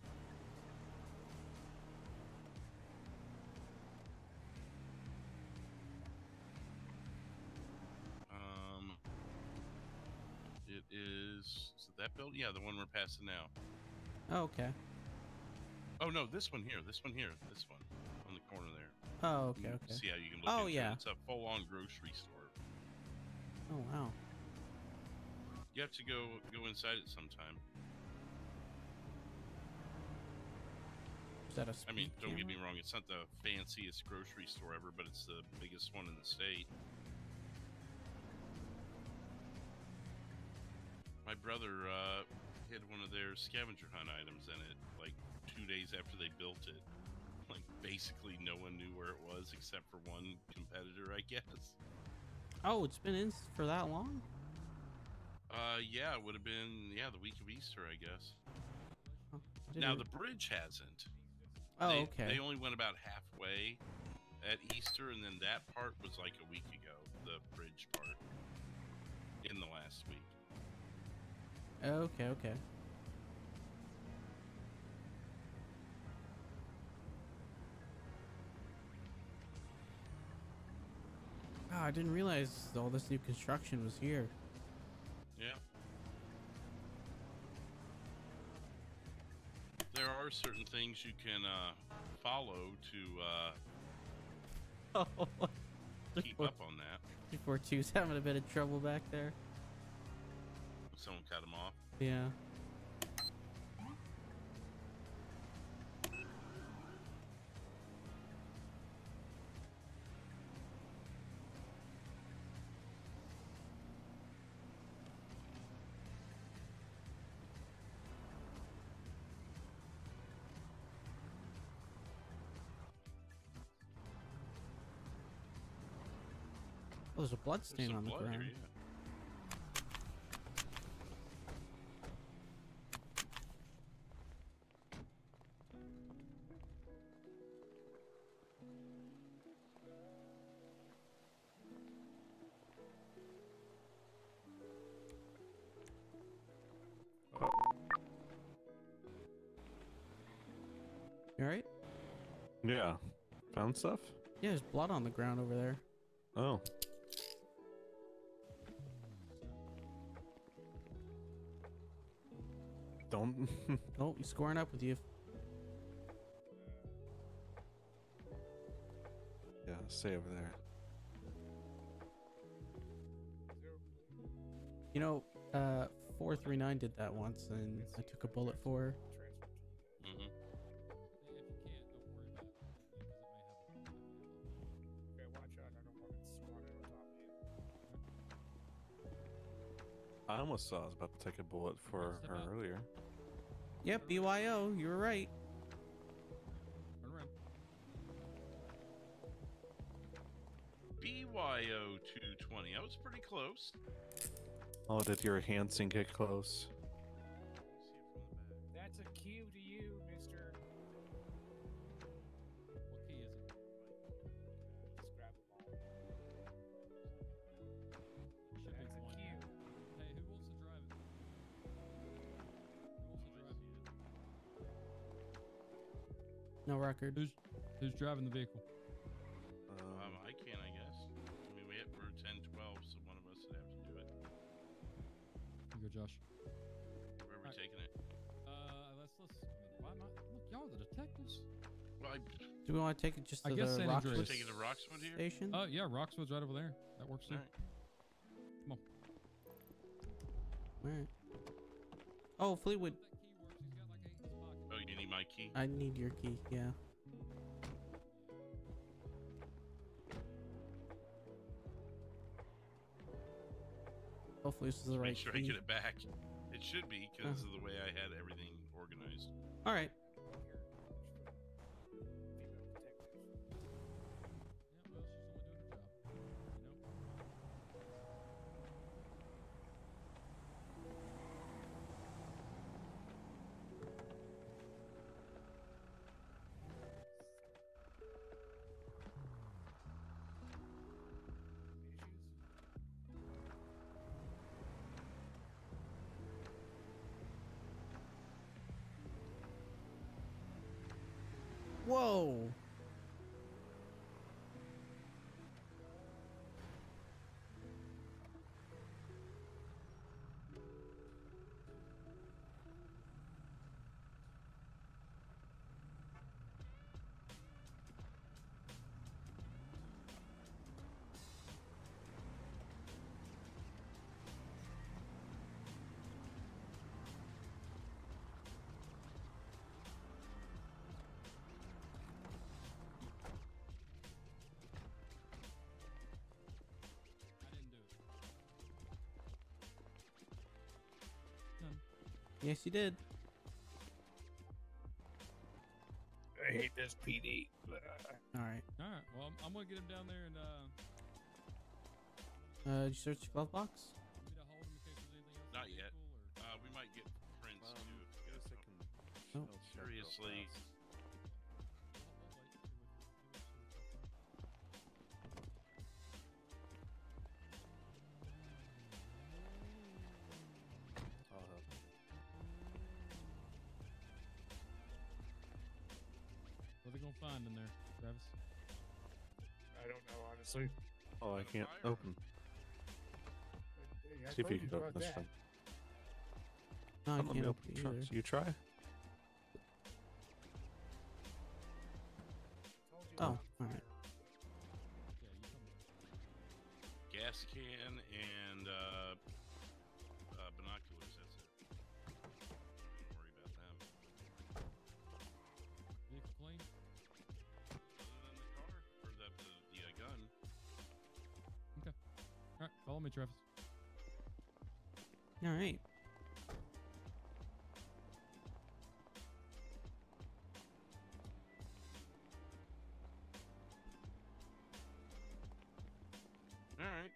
It is it that building? Yeah, the one we're passing now. Oh, okay. Oh no, this one here. This one here. This one on the corner there. Oh, okay, You okay. See how you can look Oh, into yeah. it. It's a full-on grocery store. Oh, wow. You have to go inside it sometime. Is that a I mean, speed don't get me camera? wrong. It's not the fanciest grocery store ever, but it's the biggest one in the state. My brother hid one of their scavenger hunt items in it, like 2 days after they built it. Like, basically no one knew where it was except for one competitor, I guess. Oh, it's been in for that long? Yeah, it would have been, the week of Easter, I guess. Oh, Now, the bridge hasn't. Oh, okay. They only went about halfway at Easter, and then that part was like a week ago, the bridge part, in the last week. Okay, okay. Oh, I didn't realize all this new construction was here. Yeah. There are certain things you can follow to keep up on that. 342's having a bit of trouble back there. Someone cut him off. Yeah. Oh, there's a blood stain on the ground. Here, You alright? Yeah. Found stuff? Yeah, there's blood on the ground over there. Oh. Don't. Oh, he's scoring up with you. Yeah, stay over there. You know, 439 did that once, and I took a bullet for her. Mm-hmm. Okay, watch out. I don't want it spawning on top of you. I almost saw I was about to take a bullet for her earlier. Yep, BYO, you were right. Turn around. BYO 220. I was pretty close. Oh, did your Hanson get close? That's a cue to you, mister. What key is it? Just grab them all. Should That's be a one. cue. Hey, who wants to drive it? Who wants to drive it? No record. Who's driving the vehicle? I can, I guess. I mean, we're 10-12, so one of us would have to do it. You go, Josh. Where are we Alright. taking it? Let's. Why not? Look, y'all are the detectives. Well, Do we want to take it just I to guess the San Rockwood Andreas. Take it to Roxwood here? station? Oh yeah, Roxwood's right over there. That works too. All right. Come on. Alright. Oh, Fleetwood. Oh, you need my key? I need your key, yeah. Hopefully this is the right Make sure key. I get it back. It should be because of the way I had everything organized. Alright. Whoa. Yes, you did. I hate this PD. All right. All right. Well, I'm gonna get him down there and Did you search the glove box? Not yet. We might get prints too. If we get Oh. Seriously. What are they gonna find in there, Travis? I don't know, honestly. Oh, I can't open. Hey, I See if you told can open about this that. one. No, I Come on, can't Bill, open it try- either. so you try? Oh, all right. Gas can and binoculars. That's it. Don't worry about them. Vehicle clean? Other than the car or the gun. Okay. All right. Follow me, Travis. All right. All right.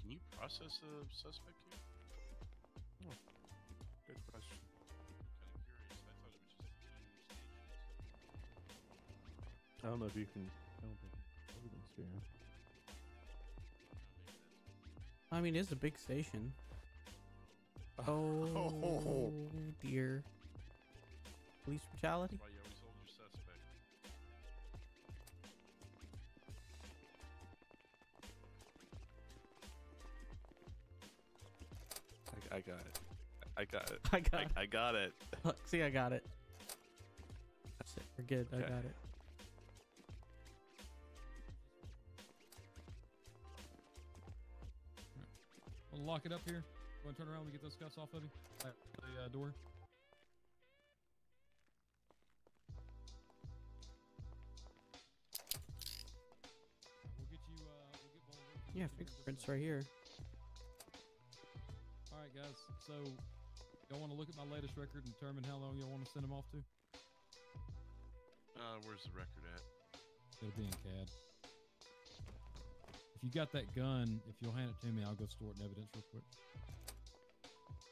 Can you process a suspect here? Oh, good question. Kind of curious. I thought it was just 2 stations. I don't know if you can. I don't think evidence here. I mean, it's a big station. Oh dear. Police brutality. That's why you always hold your suspect. I got it. I got it. I got it. I got it. Look, see, I got it. That's it. We're good. I Okay. got it. Wanna lock it up here? Wanna turn around and get those cuffs off of you? Back to the door. We'll get you. We'll get Baldwin. Yeah, fingerprints right here. All right, guys. So, y'all want to look at my latest record and determine how long y'all want to send him off to? Where's the record at? It'll be in CAD. If you got that gun, if you'll hand it to me, I'll go store it in evidence real quick.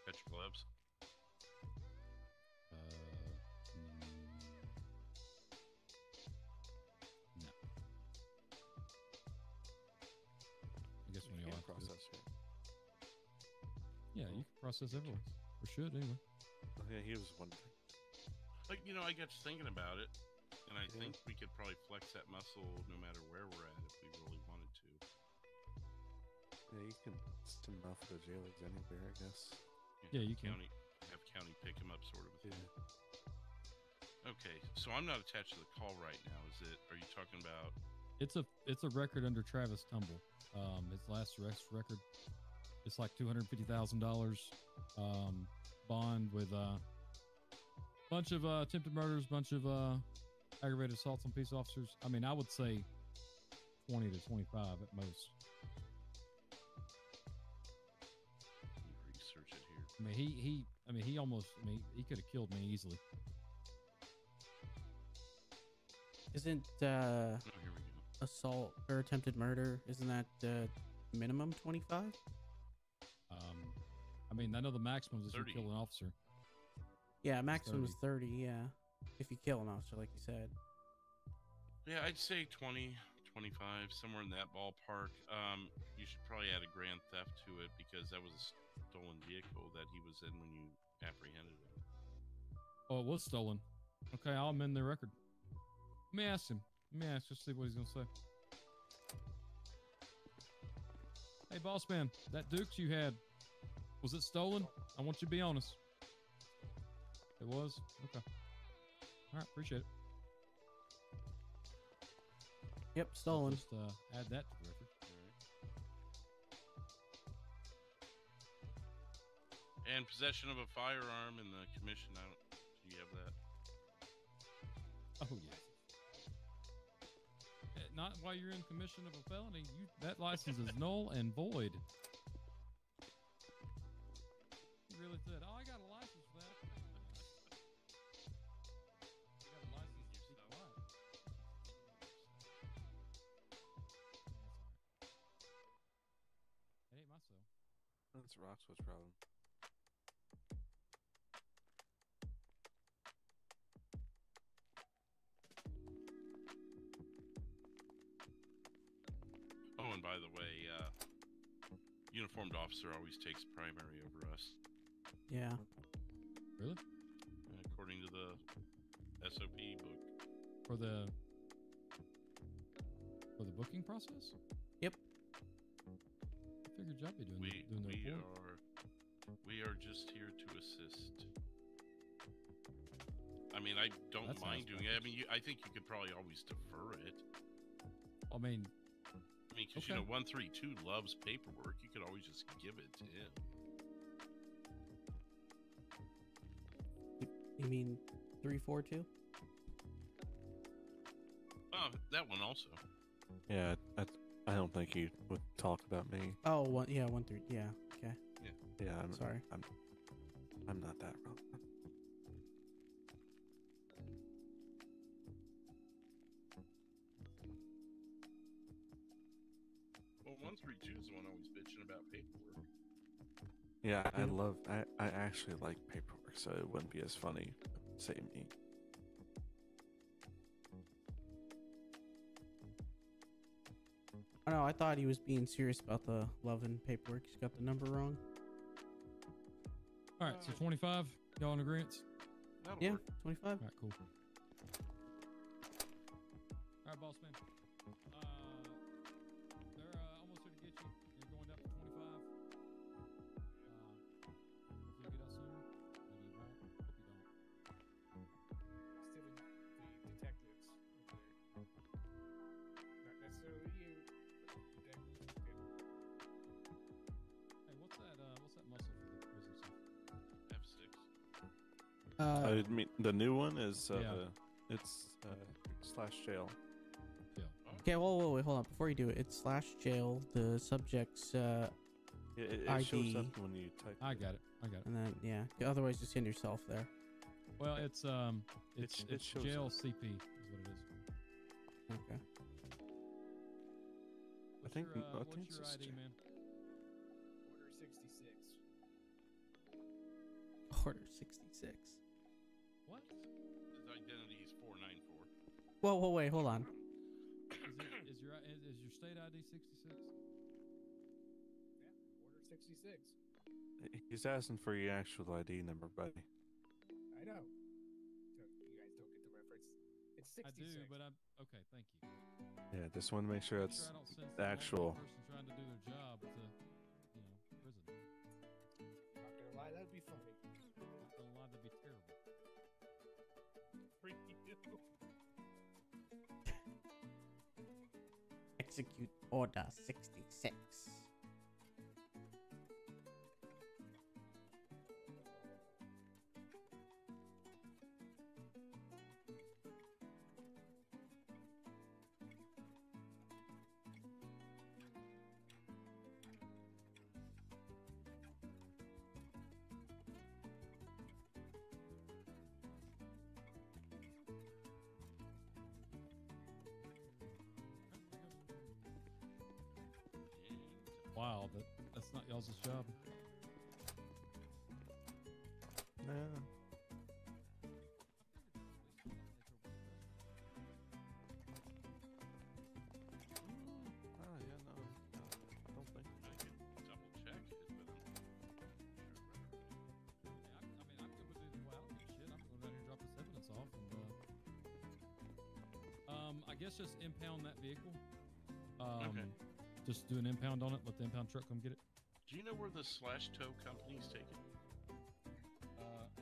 Got your gloves? No. I guess when You y'all can't have to do it. process here. Yeah, you can process everywhere. Or should, anyway. Oh, yeah, he was wondering. Like, you know, I got to thinking about it, and I think we could probably flex that muscle no matter where we're at if we really wanted to. Yeah, you can send him off to the jailers anywhere, I guess. Yeah, you can. Have county pick him up, sort of. Yeah. Okay, so I'm not attached to the call right now. Is it? Are you talking about? It's a record under Travis Tumble. His last record. It's like $250,000 bond with bunch of attempted murders, bunch of aggravated assaults on peace officers. I mean, I would say 20 to 25 at most. Research it here. I mean, he could have killed me easily. Isn't Oh, here we go. assault or attempted murder? Isn't that minimum 25? I mean, I know the maximum is 30. you kill an officer. Yeah, maximum is 30. Yeah, if you kill an officer, like you said. Yeah, I'd say 20, 25, somewhere in that ballpark. You should probably add a grand theft to it because that was a stolen vehicle that he was in when you apprehended him. Oh, it was stolen. Okay, I'll amend the record. Let me ask him. Just see what he's gonna say. Hey, boss man, that Dukes you had, was it stolen? I want you to be honest. It was? Okay. All right, appreciate it. Yep, stolen. Just add that to the record. And possession of a firearm in the commission. Do you have that? Oh yes. Not while you're in commission of a felony. That license is null and void. He really said, "Oh, I got a It's Roxwood's problem. Oh, and by the way, uniformed officer always takes primary over us. Yeah. Really? According to the SOP book. For the booking process? Yep. I figured y'all be doing the report. We are just here to assist. I mean, I don't That mind sounds doing it. I mean, I think you could probably always defer it. I mean, because you know, 132 loves paperwork. You could always just give it to him. You mean 342? Oh, that one also. Yeah, I don't think he would talk about me. Oh, 1-3. Yeah. Okay. Yeah, Sorry. I'm not that wrong. Well, 132 is the one always bitching about paperwork. Yeah, I actually like paperwork, so it wouldn't be as funny. Say me. Oh no, I thought he was being serious about the love and paperwork. He's got the number wrong. All right, so 25. Y'all in agreement? Yeah, 25. All right, cool. All right, boss man. They're almost here to get you. You're going down to 25. If you get out sooner, maybe you won't. Hope you don't. Still the detectives over there. Not necessarily you, but the detectives. Hey, what's that muscle for the prison stuff? F6. I mean, the new one is Yeah. it's /jail. Okay, wait, hold on. Before you do it, it's /jail. The subject's It ID. shows up when you type. I got it. And then otherwise just send yourself there. Well, it's it shows jail up. CP is what it is. Okay. What's think- your, I what's think your it's ID, man? Order 66. Order 66. What? His identity is 494. Whoa, wait, hold on. Is your state ID 66? Yeah, order 66. He's asking for your actual ID number, buddy. I know. So you guys don't get the reference. It's 66. I do, but I'm okay. Thank you. Yeah, just want to make sure Make that's sure I don't send the some actual. person trying to do their job to, prison. Not gonna lie, that'd be funny. Not gonna lie, that'd be terrible. For you. Execute Order 66. Wow, that's not y'all's job. Yeah. Oh yeah, no, I don't think. I could double check it, but I mean, I'm good with either way. I don't give a shit. I'm going down here and drop this evidence off, and I guess just impound that vehicle. Okay. Just do an impound on it. Let the impound truck come get it. do you know where the /tow company's taken?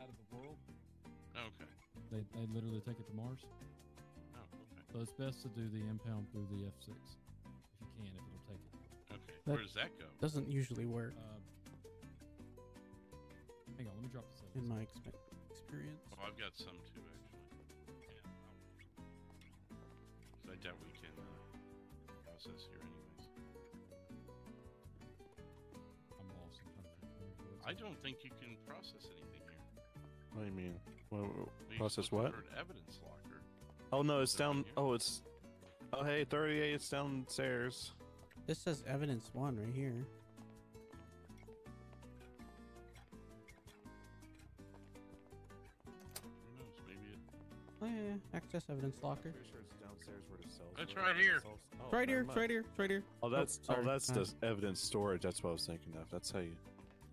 Out of the world. Okay. They literally take it to Mars. Oh, okay. So it's best to do the impound through the F6 if you can, if it'll take it. Okay. Where does that go? Doesn't usually work Hang on, let me drop this. in my experience. Oh, I've got some too, actually. Yeah. 'Cause I doubt we can process here anyways. I'm lost. I'm trying to figure out where it's I at. don't think you can process anything here. What do you mean? Well, We process looked what? for an evidence locker. Oh no, it's Is there one down. here? Oh, it's. Oh hey, 38. It's downstairs. This says evidence 1 right here. Oh yeah, access evidence locker. Pretty sure it's downstairs where the cells. It's were. right here. Oh, It's right here. never It's right mind. here. It's right here. Oh, that's sorry. the evidence storage. That's what I was thinking of. That's how you.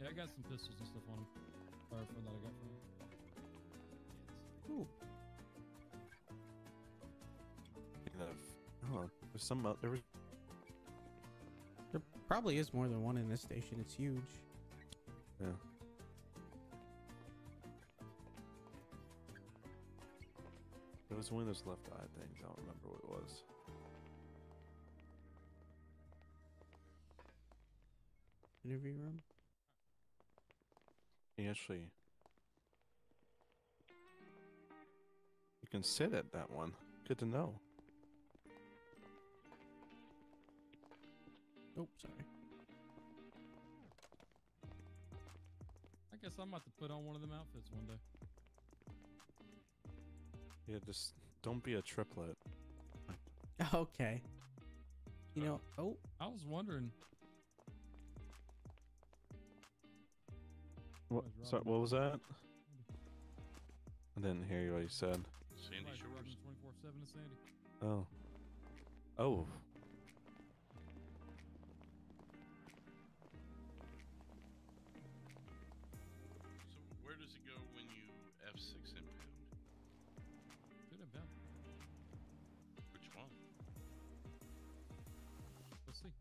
Yeah, I got some pistols and stuff on him. Or from that I got from him. Ooh. Thinking of. Oh, there's some. There was. There probably is more than one in this station. It's huge. Yeah. It was one of those left eye things. I don't remember what it was. Interview room. You actually. You can sit at that one. Good to know. Oh, sorry. I guess I'm about to put on one of them outfits one day. Yeah, just don't be a triplet. Okay. You know. Oh. I was wondering. What? Sorry, what was that? I didn't hear you what you said. Sandy Shores. 24/7 to Sandy. Oh. Oh. So where does it go when you F6 impound? Should impound. Which one? Let's see.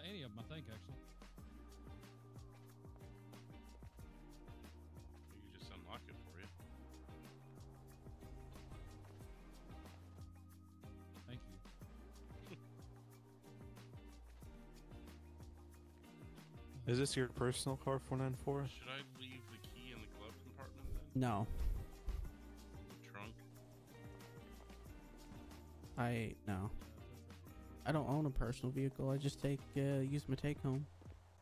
Any of them, I think, actually. You can just unlock it for you. Thank you. Is this your personal car 494? Should I leave the key in the glove compartment then? No. The trunk? No. I don't own a personal vehicle. I just use my take home.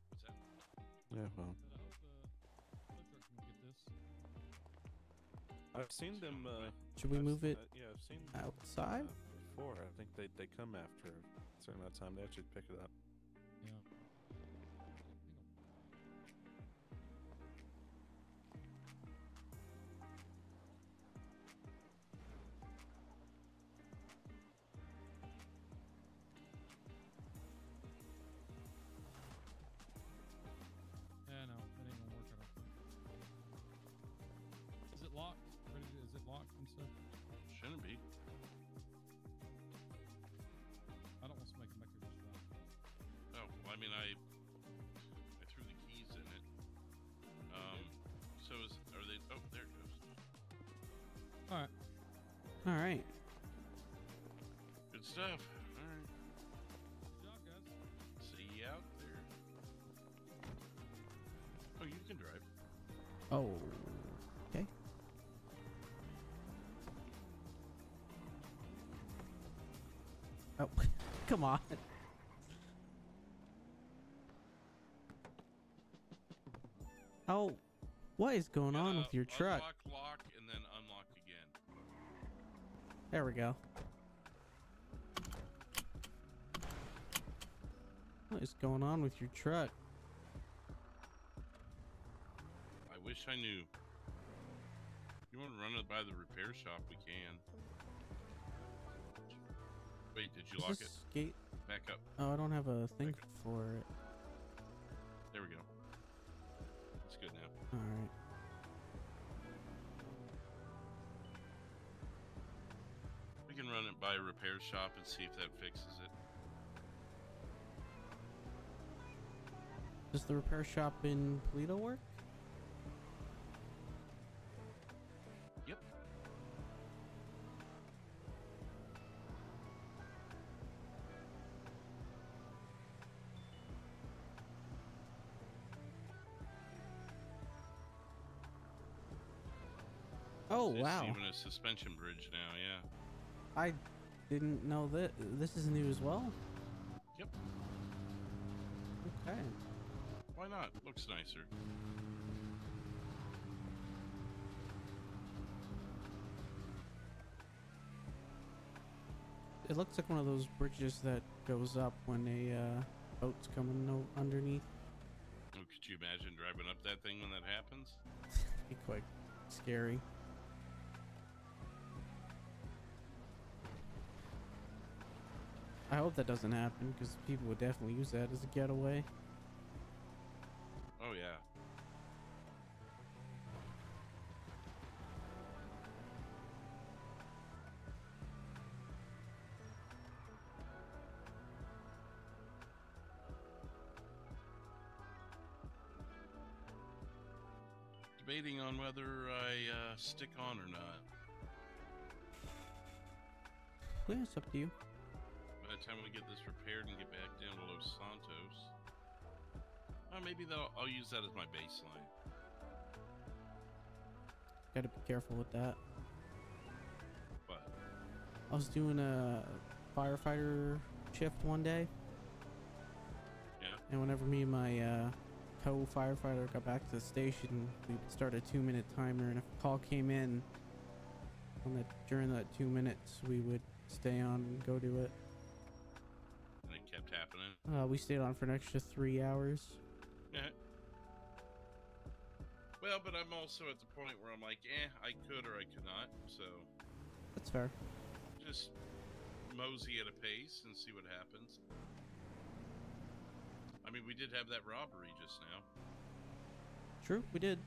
What's that? Yeah, well. I hope the truck can get this. I've seen them. Should we move it yeah, I've seen outside? Before. I think they come after a certain amount of time. They actually pick it up. Yeah. Yeah, no, that ain't gonna work. I don't think. Is it locked? Is it locked and stuff? Shouldn't be. I don't want to make a mecca just right. Oh, well, I mean, I threw the keys in it. So are they? Oh, there it goes. All right. All right. Good stuff. All right. Good job, guys. See you out there. Oh, you can drive. Oh. Okay. Oh, come on. Oh, what is going on with your truck? Unlock, lock, and then unlock again. There we go. What is going on with your truck? I wish I knew. If you want to run it by the repair shop, we can. Wait, did you Is lock it? this gate? Back up. Oh, I don't have a thing for it. There we go. It's good now. All right. We can run it by a repair shop and see if that fixes it. Does the repair shop in Polito work? Yep. Oh, It's wow. even a suspension bridge now, yeah. I didn't know that. This is new as well? Yep. Okay. Why not? Looks nicer. It looks like one of those bridges that goes up when a boat's coming underneath. Oh, could you imagine driving up that thing when that happens? Be quite scary. I hope that doesn't happen because people would definitely use that as a getaway. Oh yeah. Debating on whether I stick on or not. Yeah, it's up to you. By the time we get this repaired and get back down to Los Santos, maybe I'll use that as my baseline. Gotta be careful with that. But I was doing a firefighter shift one day. Yeah. And whenever me and my co-firefighter got back to the station, we would start a 2-minute timer, and if a call came in during that 2 minutes, we would stay on and go do it. And it kept happening. We stayed on for an extra 3 hours. Yeah. Well, but I'm also at the point where I'm like, I could or I could not, so That's fair. just mosey at a pace and see what happens. I mean, we did have that robbery just now. True, we did.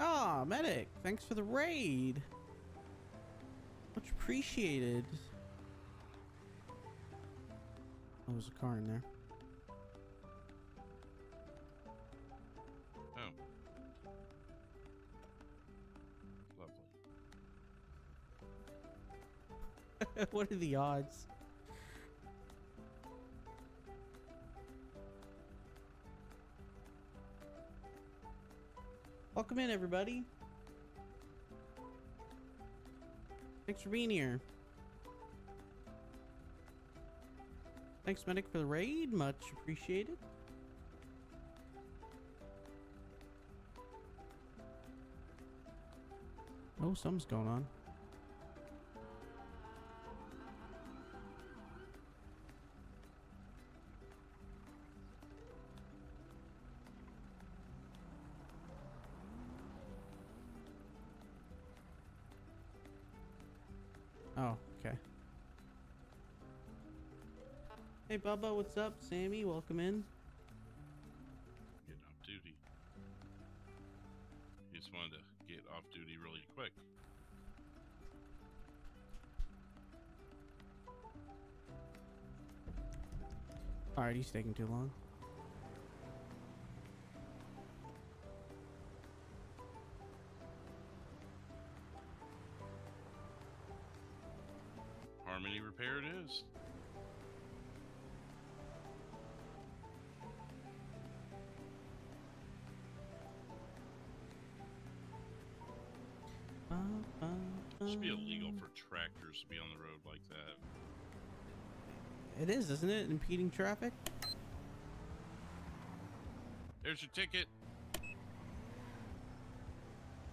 Ah, medic, thanks for the raid. Much appreciated. Oh, there's a car in there. Oh. Lovely. What are the odds? Welcome in, everybody. Thanks for being here. Thanks, medic, for the raid. Much appreciated. Oh, something's going on. Oh, okay. Hey, Bubba, what's up? Sammy, welcome in. Getting off duty. He just wanted to get off duty really quick. Alright, he's taking too long. Harmony repair it is. It should be illegal for tractors to be on the road like that. It is, isn't it? Impeding traffic? There's your ticket.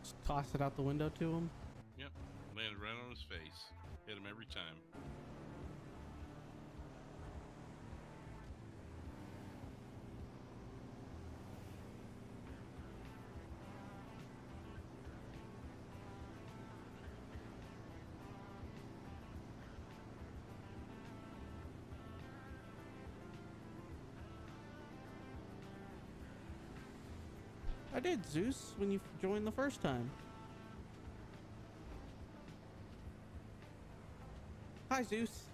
Just toss it out the window to him. Yep. Landed right on his face. Hit him every time. I did, Zeus, when you joined the first time. Hi, Zeus.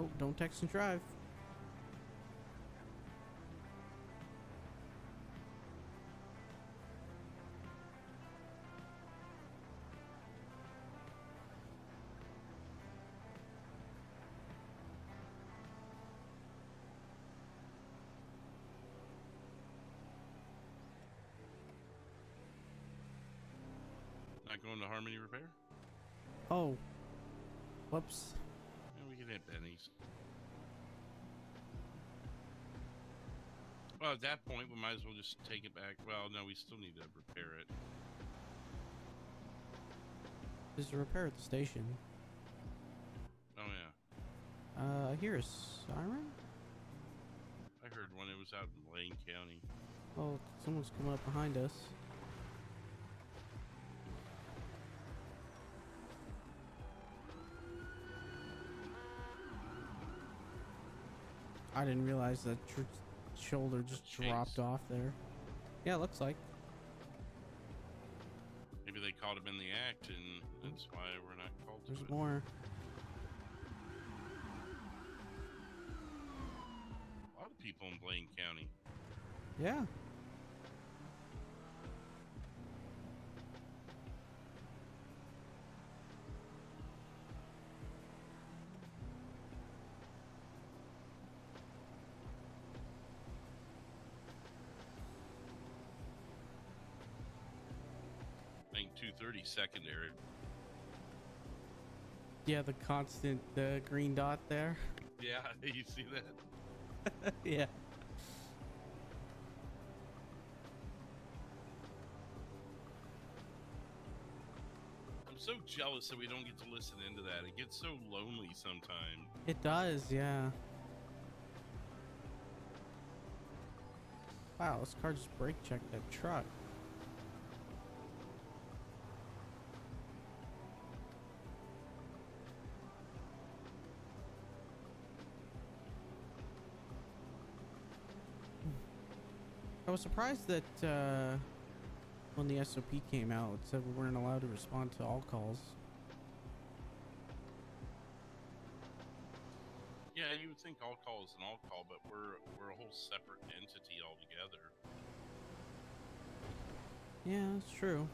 Oh, don't text and drive. Not going to Harmony Repair? Oh. Whoops. Yeah, we can hit Benny's. Well, at that point, we might as well just take it back. Well, no, we still need to repair it. There's a repair at the station. Oh, yeah. I hear a siren? I heard one. It was out in Lane County. Oh, someone's coming up behind us. I didn't realize that shoulder just dropped off there. Yeah, it looks like. Maybe they caught him in the act, and that's why we're not called to There's it. more. A lot of people in Blaine County. Yeah. I think 230 secondary. Yeah, the constant green dot there. Yeah, you see that? Yeah. I'm so jealous that we don't get to listen into that. It gets so lonely sometimes. It does, yeah. Wow, this car just brake checked that truck. I was surprised that when the SOP came out, it said we weren't allowed to respond to all calls. Yeah, you would think all call is an all call, but we're a whole separate entity altogether. Yeah, that's true.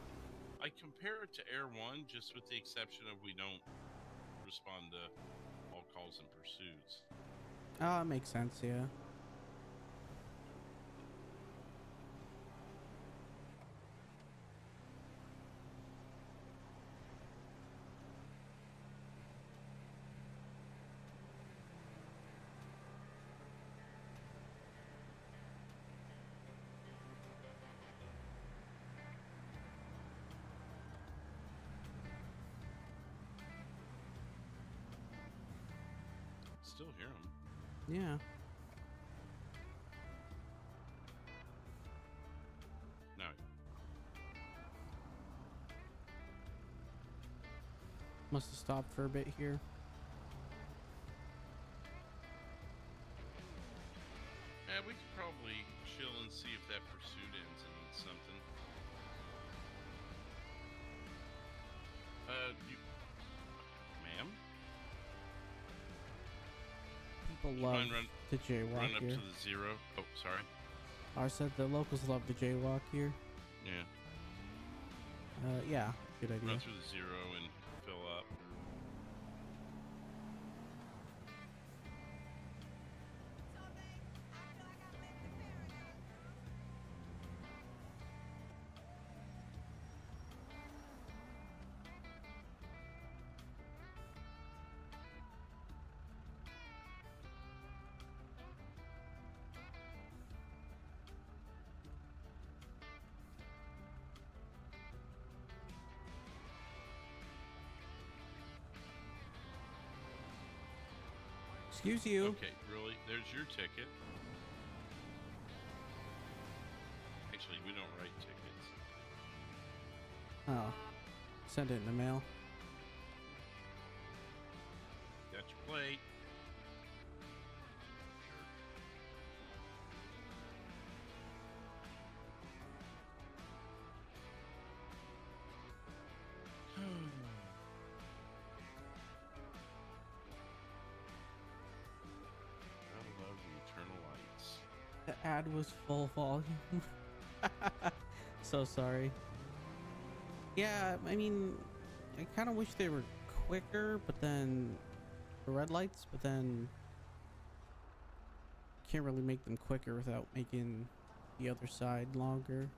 I compare it to Air 1, just with the exception of we don't respond to all calls and pursuits. Ah, makes sense, yeah. Still hear them. Yeah. No. Must have stopped for a bit here. Yeah, we could probably chill and see if that pursuit ends in something. Ma'am? People You love mind to jaywalk run up here. to the zero. Oh, sorry. I said the locals love to jaywalk here. Yeah. Yeah, good idea. Run through the zero and fill up. Excuse you. Okay, really? There's your ticket. Actually, we don't write tickets. Oh. Send it in the mail. Got your plate. ad was full volume. So sorry. Yeah, I mean, I kind of wish they were quicker, but then the red lights, but then can't really make them quicker without making the other side longer.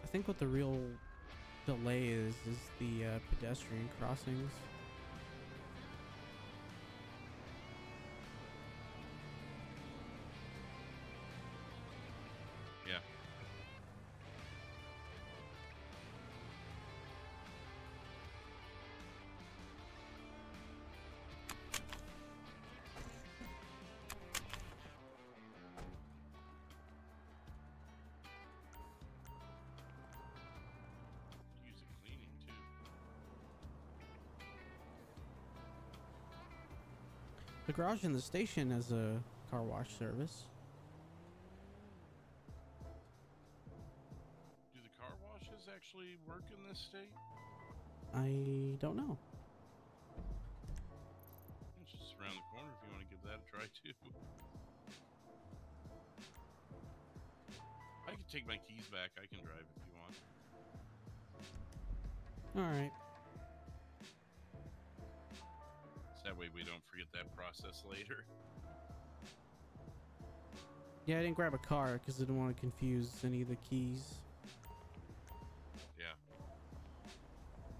I think what the real delay is the pedestrian crossings. Yeah. Use it cleaning too. The garage in the station has a car wash service. Do the car washes actually work in this state? I don't know. It's just around the corner if you want to give that a try too. I can take my keys back. I can drive if you want. Alright. So that way we don't forget that process later. Yeah, I didn't grab a car because I didn't want to confuse any of the keys. Yeah.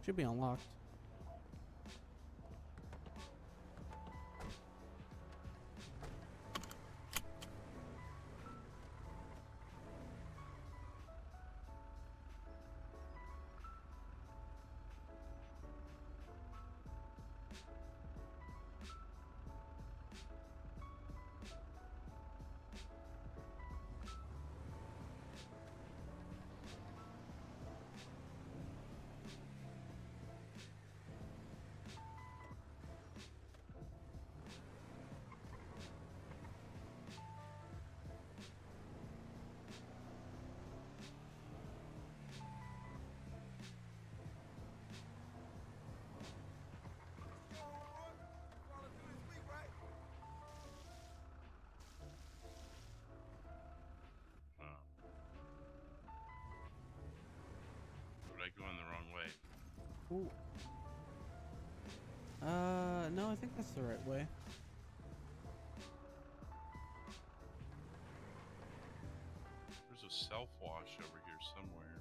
Should be unlocked. Would I go in the wrong way? Ooh. No, I think that's the right way. There's a self-wash over here somewhere.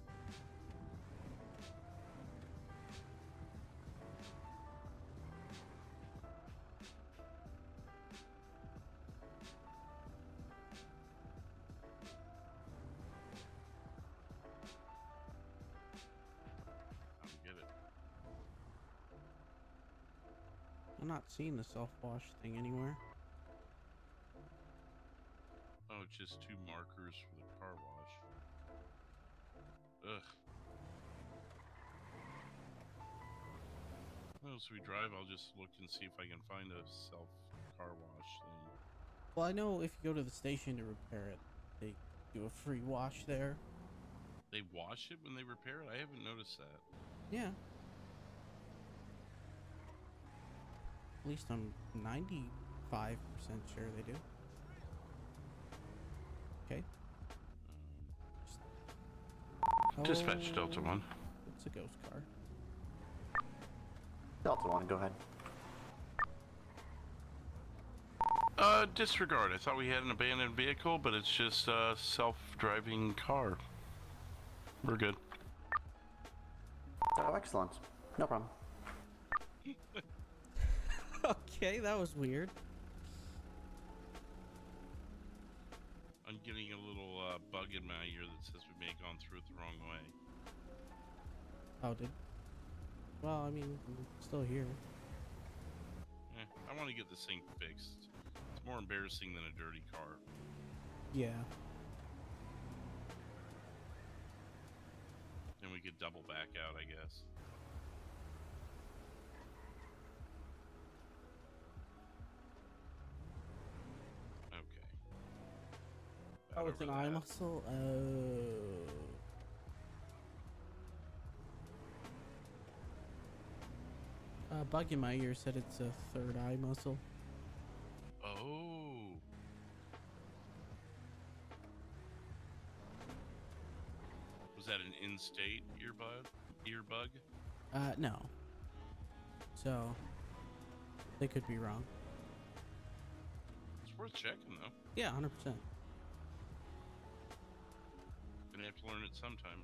I don't get it. I'm not seeing the self-wash thing anywhere. Oh, it's just 2 markers for the car wash. Ugh. Well, as we drive, I'll just look and see if I can find a self-car wash thing. Well, I know if you go to the station to repair it, they do a free wash there. They wash it when they repair it? I haven't noticed that. Yeah. At least I'm 95% sure they do. Okay. Dispatch Delta 1. It's a ghost car. Delta 1, go ahead. Disregard. I thought we had an abandoned vehicle, but it's just a self-driving car. We're good. Oh, excellent. No problem. Okay, that was weird. I'm getting a little bug in my ear that says we may have gone through it the wrong way. Oh, did? Well, I mean, I'm still here. I want to get this thing fixed. It's more embarrassing than a dirty car. Yeah. Then we could double back out, I guess. Okay. Oh, it's an eye muscle? Oh. Bug in my ear said it's a third eye muscle. Oh. that an in-state earbug? No. So they could be wrong. It's worth checking, though. Yeah, 100%. Gonna have to learn it sometime.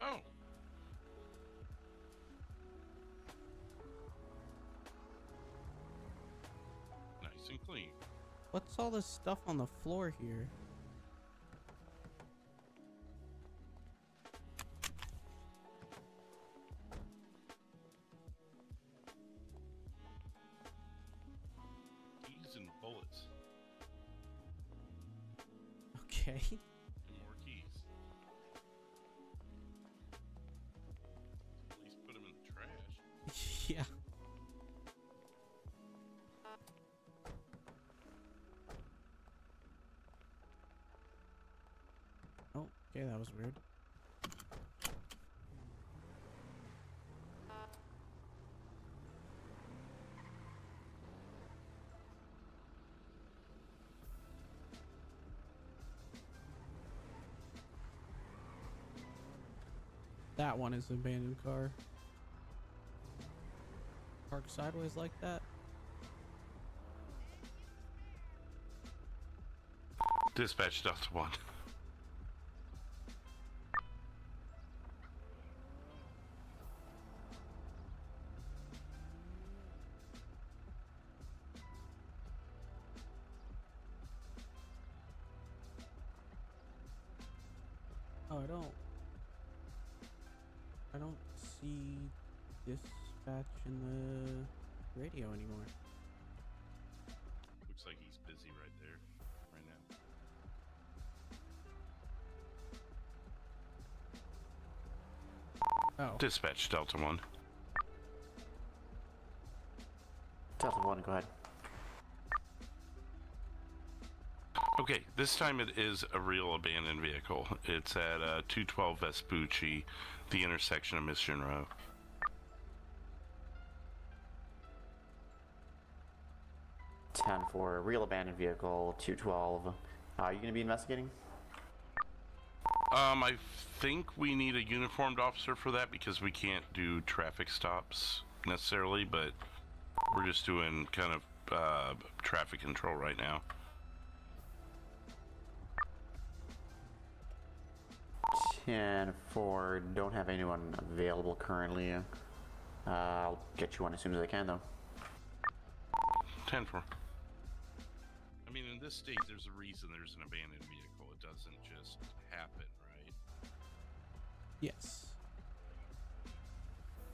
Oh. Nice and clean. What's all this stuff on the floor here? Keys and bullets. Okay. And more keys. At least put them in the trash. Yeah. Oh, okay, that was weird. That one is an abandoned car. Park sideways like that. Dispatch Delta 1. Oh, I don't see dispatch in the radio anymore. Looks like he's busy right there, right now. Oh. Dispatch Delta 1. Delta 1, go ahead. Okay, this time it is a real abandoned vehicle. It's at 212 Vespucci, the intersection of Mission Row. 10 for real abandoned vehicle, 212. Are you going to be investigating? I think we need a uniformed officer for that because we can't do traffic stops necessarily, but we're just doing kind of traffic control right now. 10 for don't have anyone available currently. I'll get you one as soon as I can, though. 10-4. I mean, in this state, there's a reason there's an abandoned vehicle. It doesn't just happen, right? Yes.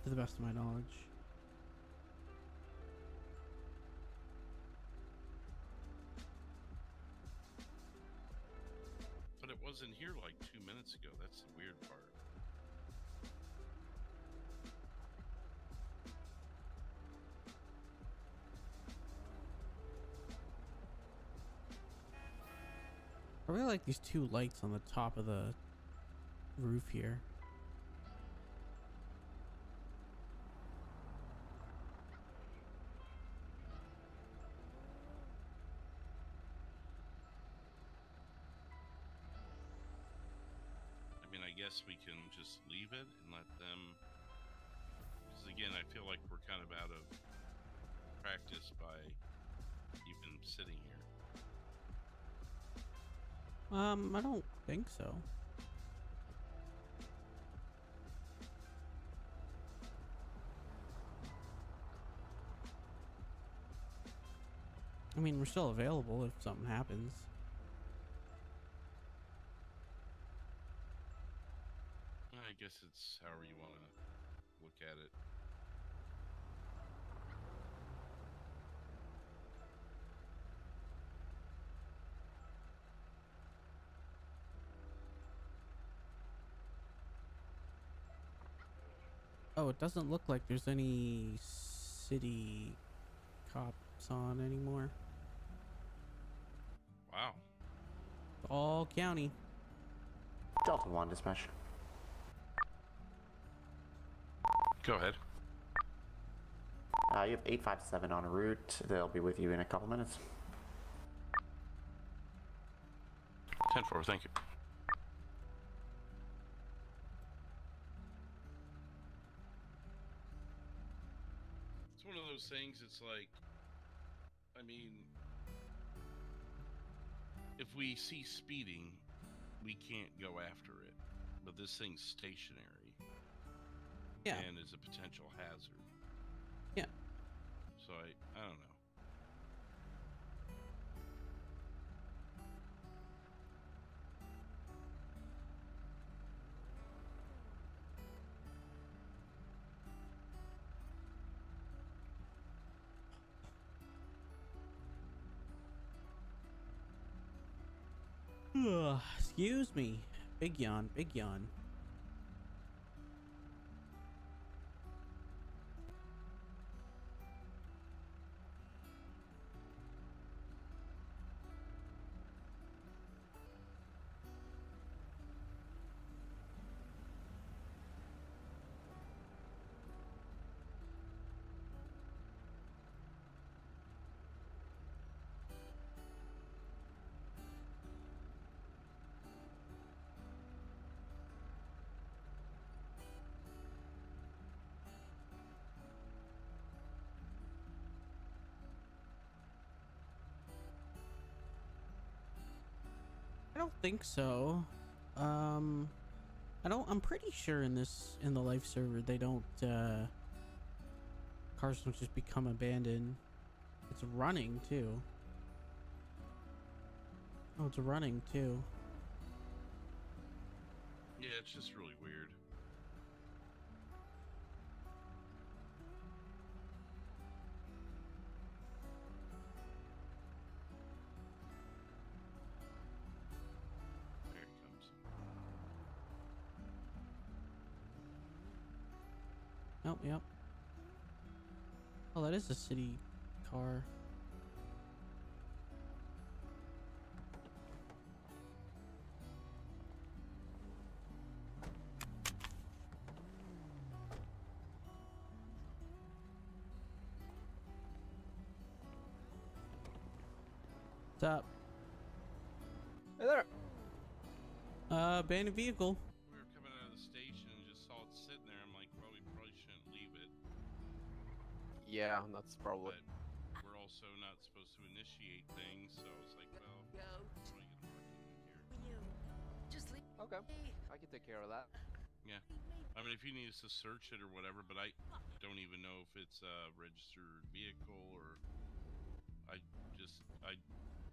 To the best of my knowledge. But it wasn't here like 2 minutes ago. That's the weird part. I really like these two lights on the top of the roof here. I mean, I guess we can just leave it and let them... Because again, I feel like we're kind of out of practice by even sitting here. I don't think so. I mean, we're still available if something happens. I guess it's however you want to look at it. Oh, it doesn't look like there's any city cops on anymore. Wow. all county. Delta 1 dispatch. Go ahead. You have 857 en route. They'll be with you in a couple minutes. 10-4, thank you. It's one of those things, it's like, I mean, if we see speeding, we can't go after it. But this thing's stationary. Yeah. And is a potential hazard. Yeah. So I don't know. Excuse me. Big yawn, big yawn. I don't think so. I'm pretty sure in the life server they don't, cars don't just become abandoned. It's running too. Oh, it's running too. Yeah, it's just really weird. There it comes. Oh, yep. Oh, that is a city car. What's up? Hey there. Abandoned vehicle. We were coming out of the station and just saw it sitting there. I'm like, well, we probably shouldn't leave it. Yeah, that's probably. But we're also not supposed to initiate things, so it's like, well, probably get parking here. Just leave. Okay, I can take care of that. Yeah. I mean, if you need us to search it or whatever, but I don't even know if it's a registered vehicle or I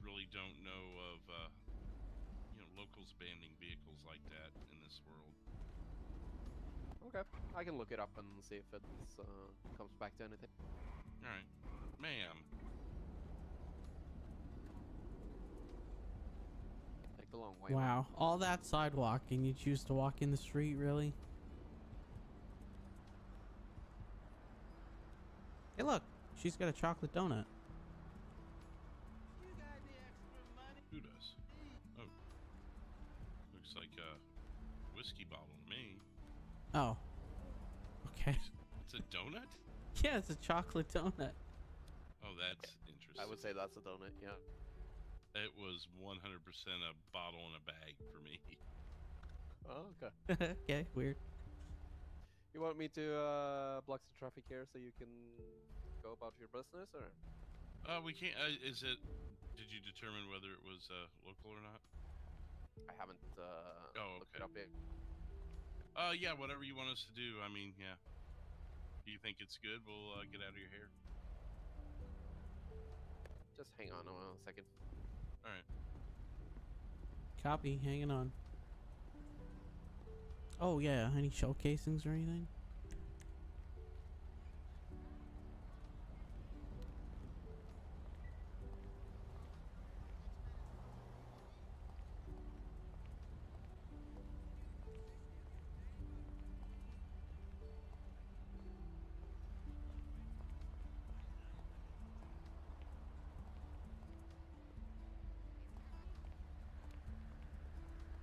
really don't know of, locals abandoning vehicles like that in this world. Okay, I can look it up and see if it comes back to anything. Alright. Ma'am. Take the long way. Wow, all that sidewalk and you choose to walk in the street, really? Hey look, she's got a chocolate donut. Who does? Oh. Looks like a whiskey bottle to me. Oh. Okay. It's a donut? Yeah, it's a chocolate donut. Oh, that's interesting. I would say that's a donut, yeah. It was 100% a bottle in a bag for me. Oh, okay. Okay, weird. You want me to block the traffic here so you can go about your business, or? We can't. Did you determine whether it was local or not? I haven't looked it okay. up yet. Yeah, whatever you want us to do. I mean, yeah. If you think it's good, we'll get out of your hair. Just hang on a second. All right. Copy, hanging on. Oh yeah, any shell casings or anything?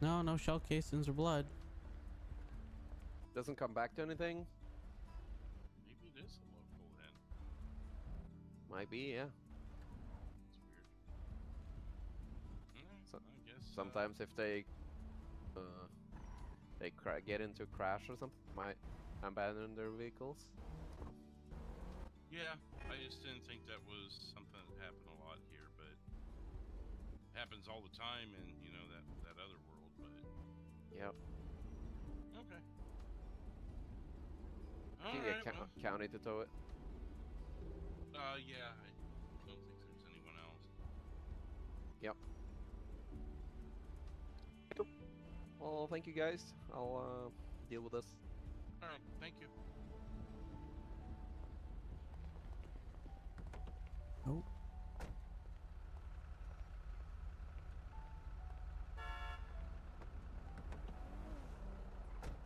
No shell casings or blood. Doesn't come back to anything? Maybe it is a local then. Might be, yeah. That's weird. I guess. Sometimes if they get into a crash or something, might abandon their vehicles. Yeah, I just didn't think that was something that happened a lot here, but it happens all the time in that other world. But Yep. okay. Can you get county to tow it? Yeah, I don't think there's anyone else. Yep. Cool. Well, thank you guys. I'll deal with this. All right, thank you. Oh.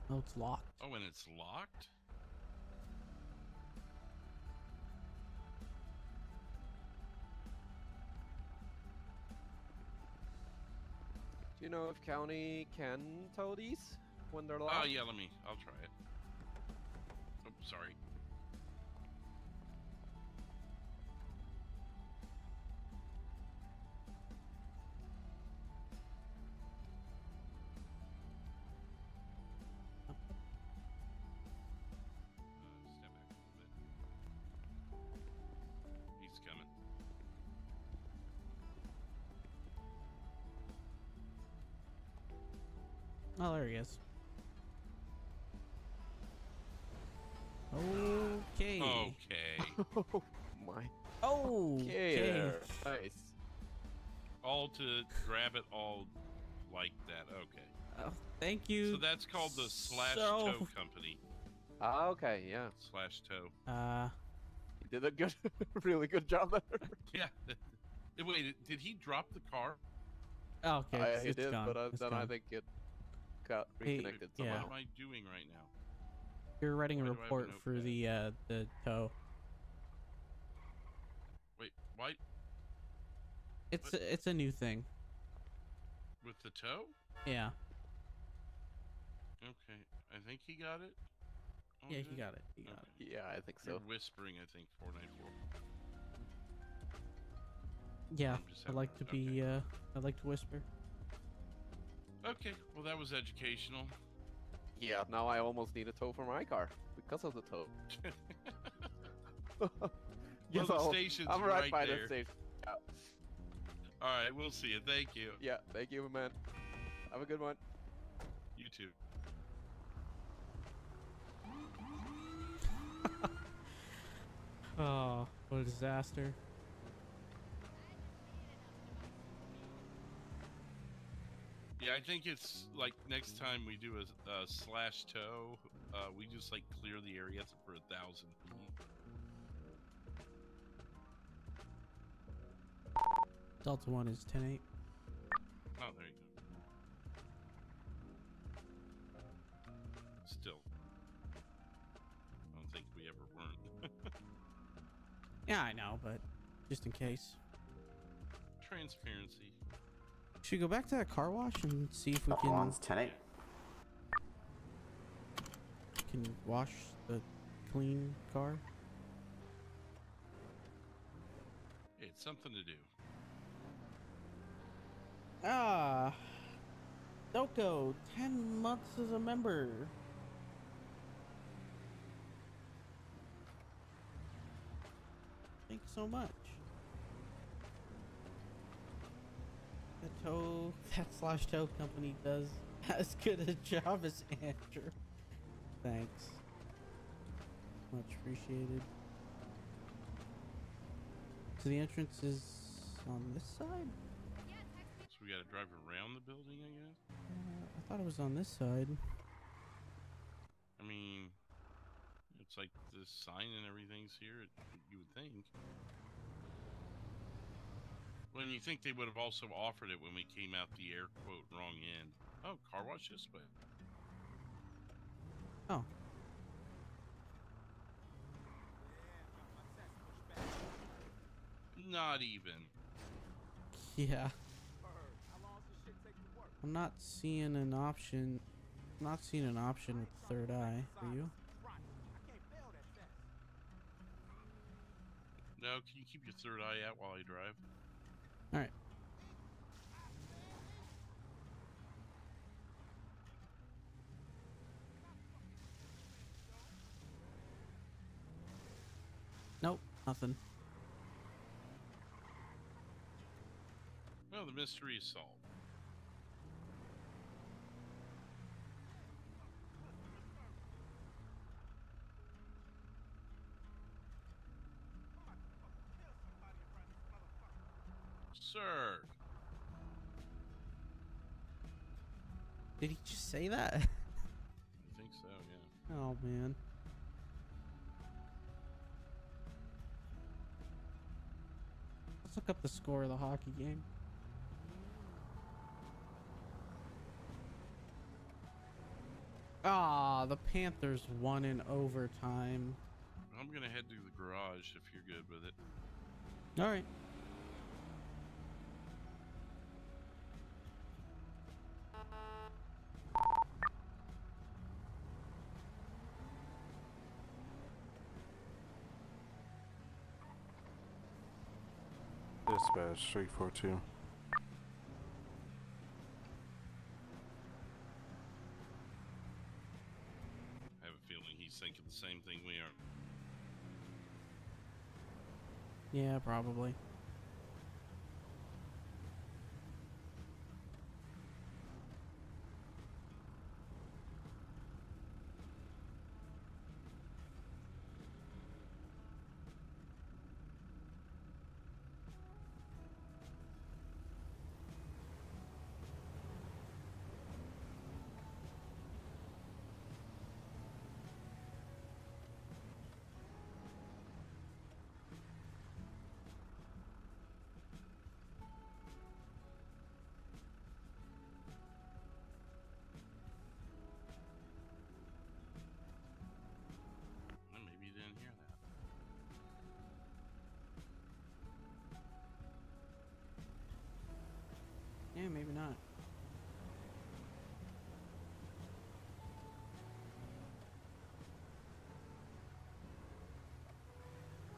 Oh, it's locked. Oh, and it's locked? Do you know if county can tow these when they're locked? Oh, yeah, I'll try it. Oh, sorry. Step back a little bit. He's coming. Oh, there he is. Okay. Okay. Oh my. Okay. Nice. All to grab it all like that. Okay. Oh, thank you. So that's called the Slash so- Tow Company. Ah, okay, yeah. Slash Tow. You did a good, really good job there. Yeah. Wait, did he drop the car? Oh, okay. He it's did, gone. but It's then I gone. think it got Hey, reconnected yeah. somehow. What am I doing right now? You're writing a Why do I have a report for notepad? the tow. Wait, why? It's a new thing. With the tow? Yeah. Okay. I think he got it. Oh, Yeah, did he got it. He got Okay. Yeah, I think so. You're whispering, I think, 494. Yeah, I'm just I like to having- be. I like to whisper. Okay, well, that was educational. Yeah, now I almost need a tow for my car because of the tow. Well, the station's I'm right, right by there. the station. Yeah. All right, we'll see you. Thank you. Yeah, thank you, man. Have a good one. You too. Oh, what a disaster. Yeah, I think it's like next time we do a slash tow, we just like clear the area for 1,000 feet. Delta 1 is 10-8. Oh, there you go. Still, I don't think we ever weren't. Yeah, I know, but just in case. Transparency. Should we go back to that car wash and see if we Delta can 1's 10-8. can wash the clean car? It's something to do. Ah, Doko, 10 months as a member. Thanks so much. That slash tow company does as good a job as Andrew. Thanks. Much appreciated. So the entrance is on this side? So we got to drive around the building, I guess? I thought it was on this side. I mean, it's like the sign and everything's here, you would think. When you think they would have also offered it when we came out the air quote wrong end. Oh, car wash this way. Oh. Not even. Yeah. I'm not seeing an option. I'm not seeing an option with the third eye. Are you? No, can you keep your third eye out while I drive? All right. Nope, nothing. Well, the mystery is solved. Sir. Did he just say that? I think so, yeah. Oh man. Let's look up the score of the hockey game. Ah, the Panthers won in overtime. I'm gonna head to the garage if you're good with it. All right. Dispatch 342. I have a feeling he's thinking the same thing we are. Yeah, probably. Well, maybe you didn't hear that. Yeah, maybe not.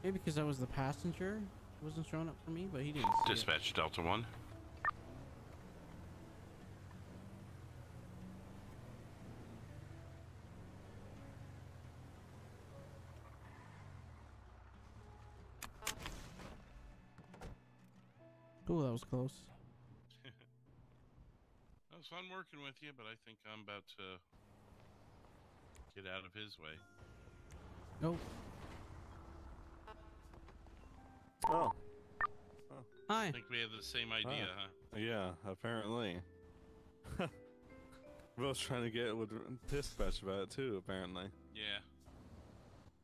Maybe because I was the passenger, it wasn't showing up for me, but he didn't see it. Dispatch Delta 1. Ooh, that was close. It was fun working with you, but I think I'm about to get out of his way. Nope. Oh. Hi. I think we have the same idea, huh? Yeah, apparently. We're both trying to get with dispatch about it too, apparently. Yeah.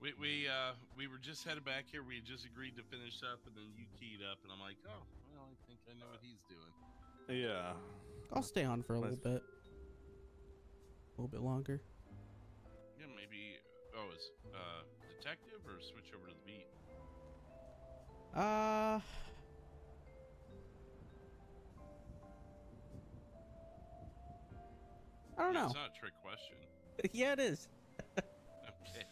We were just headed back here. We had just agreed to finish up, and then you keyed up, and I'm like, oh, well, I think I know what he's doing. Yeah. I'll stay on for a little bit. A little bit longer. Yeah, maybe. Oh, is detective or switch over to the beat? I don't know. It's not a trick question. Yeah, it is. Okay.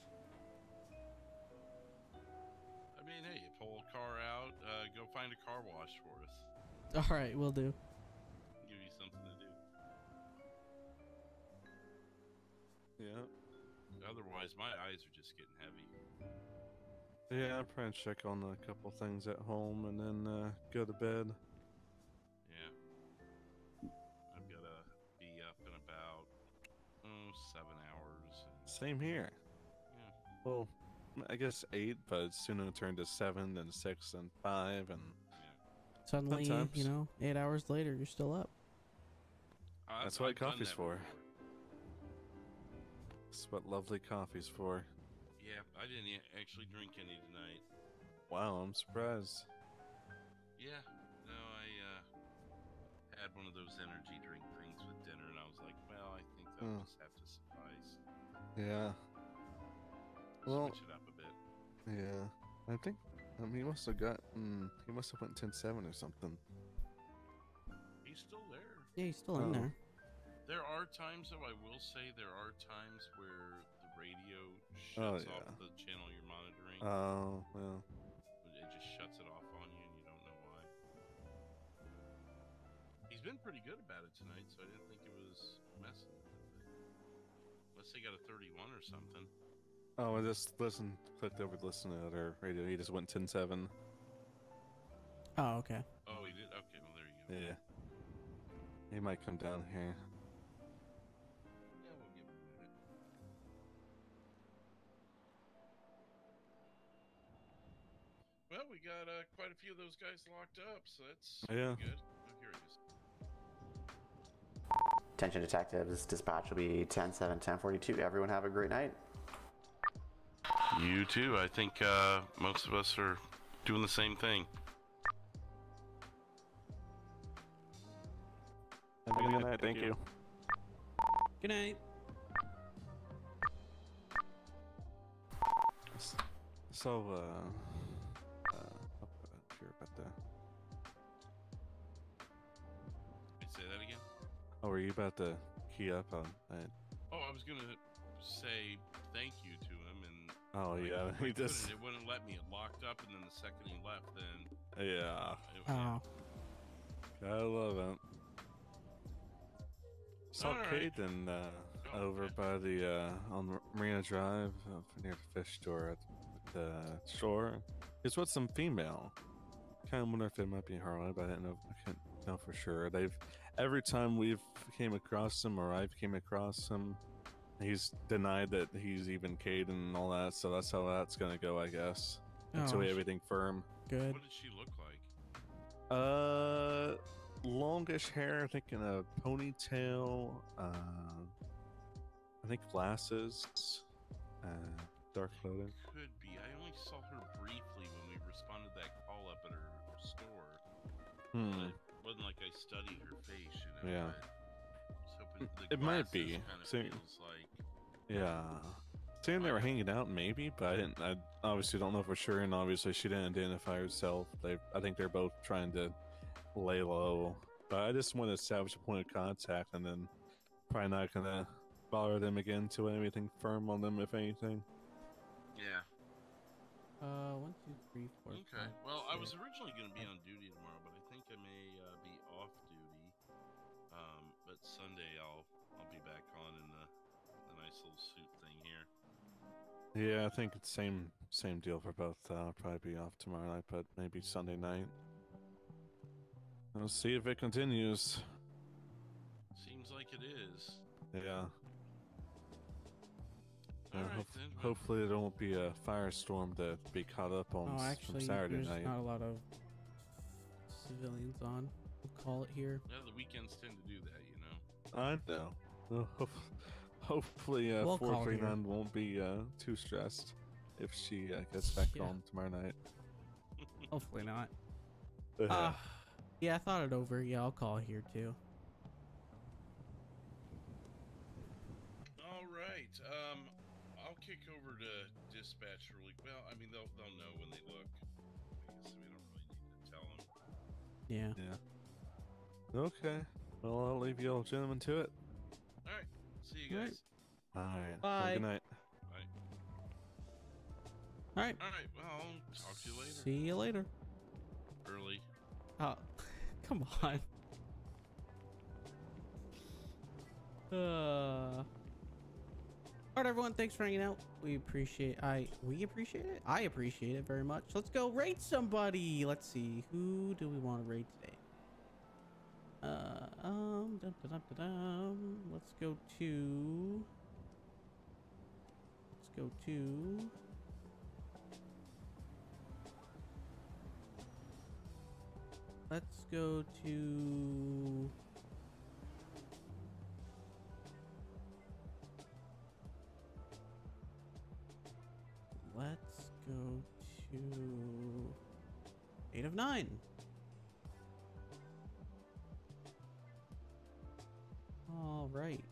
I mean, hey, you pull a car out, go find a car wash for us. All right, we'll do. Give you something to do. Yeah. Otherwise, my eyes are just getting heavy. Yeah, I'm trying to check on a couple things at home and then go to bed. Yeah. I've got to be up in about 7 hours. Same here. Yeah. Well, I guess 8, but it's soon gonna turn to 7, then 6, then 5, and Suddenly, sometimes. you know, 8 hours later, you're still up. That's what I've done coffee's that for. before. That's what lovely coffee's for. Yeah, I didn't actually drink any tonight. Wow, I'm surprised. Yeah, no, I had one of those energy drink things with dinner, and I was like, well, I think that'll just have to suffice. Yeah. Well, Switch it up a bit. yeah. I think he must have got. He must have went 10-7 or something. He he's still there. Yeah, he's still in there. There are times, though, I will say, there are times where the radio Oh, shuts yeah. off the channel you're monitoring. Oh, well. It just shuts it off on you, and you don't know why. He's been pretty good about it tonight, so I didn't think it was messing with it. Unless they got a 31 or something. Oh, I just clicked over to listen to their radio. He just went 10-7. Oh, okay. Oh, he did? Okay, well, there you go. Yeah. He might come down here. Yeah, we'll give him a minute. Well, we got quite a few of those guys locked up, so that's Yeah. good. Oh, here it is. Attention detectives, dispatch will be 10-7, 10-42. Everyone have a great night. You too. I think most of us are doing the same thing. Have a good night. Thank you. Good night. So, here about the. Say that again? Oh, were you about to key up on that? Oh, I was gonna say thank you to him, and Oh, yeah, he just. it wouldn't let me. It locked up, and then the second he left, then Yeah. Oh. Gotta love it. Saw All right. Caden over by the on Marina Drive near the fish store at the shore. He's with some female. Kind of wonder if it might be her, but I didn't know. I can't know for sure. Every time we've came across him or I've came across him, he's denied that he's even Caden and all that. So that's how that's gonna go, I guess. Until we have everything firm. Good. What did she look like? Longish hair, I think in a ponytail. I think glasses. Dark clothing. Could be. I only saw her briefly when we responded to that call up at her store. But it wasn't like I studied her face, you know. Yeah. I was hoping the It might be. kind of So- feels like. Yeah. Saying they were hanging out, maybe, but I obviously don't know for sure, and obviously she didn't identify herself. I think they're both trying to lay low, but I just want to establish a point of contact, and then probably not gonna bother them again till anything firm on them, if anything. Yeah. 1, 2, 3, 4. Okay. Well, I was originally going to be on duty tomorrow, but I think I may be off duty. But Sunday I'll be back on in the nice little suit thing here. Yeah, I think it's same deal for both. I'll probably be off tomorrow night, but maybe Sunday night. We'll see if it continues. Seems like it is. Yeah. All right, then. Hopefully there won't be a firestorm to be caught up on Oh, from actually, Saturday there's night. not a lot of civilians on. We'll call it here. Yeah, the weekends tend to do that, you know. I know. Well, hopefully, We'll call 439 won't be too stressed if she gets back home tomorrow night. Hopefully not. Yeah. Yeah, I thought it over. Yeah, I'll call here too. All right. I'll kick over to dispatch really. Well, I mean, they'll know when they look. I guess we don't really need to tell them. Yeah. Yeah. Okay. Well, I'll leave you all gentlemen to it. All right. See you guys. All right. Bye. Have a good night. Bye. All right. All right. Well, I'll talk to you later. See you later. Early. Oh, come on. All right, everyone. Thanks for hanging out. We appreciate. We appreciate it. I appreciate it very much. Let's go rate somebody. Let's see. Who do we want to rate today? Let's go to. Let's go to. Let's go to 8 of 9. All right.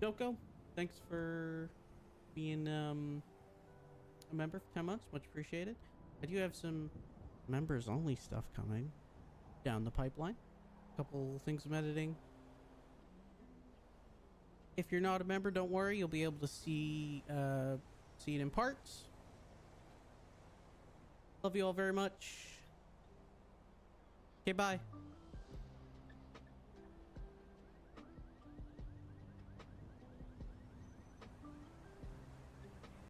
Doko, thanks for being a member for 10 months. Much appreciated. I do have some members only stuff coming down the pipeline. A couple things I'm editing. If you're not a member, don't worry. You'll be able to see it in parts. Love you all very much. Okay, bye.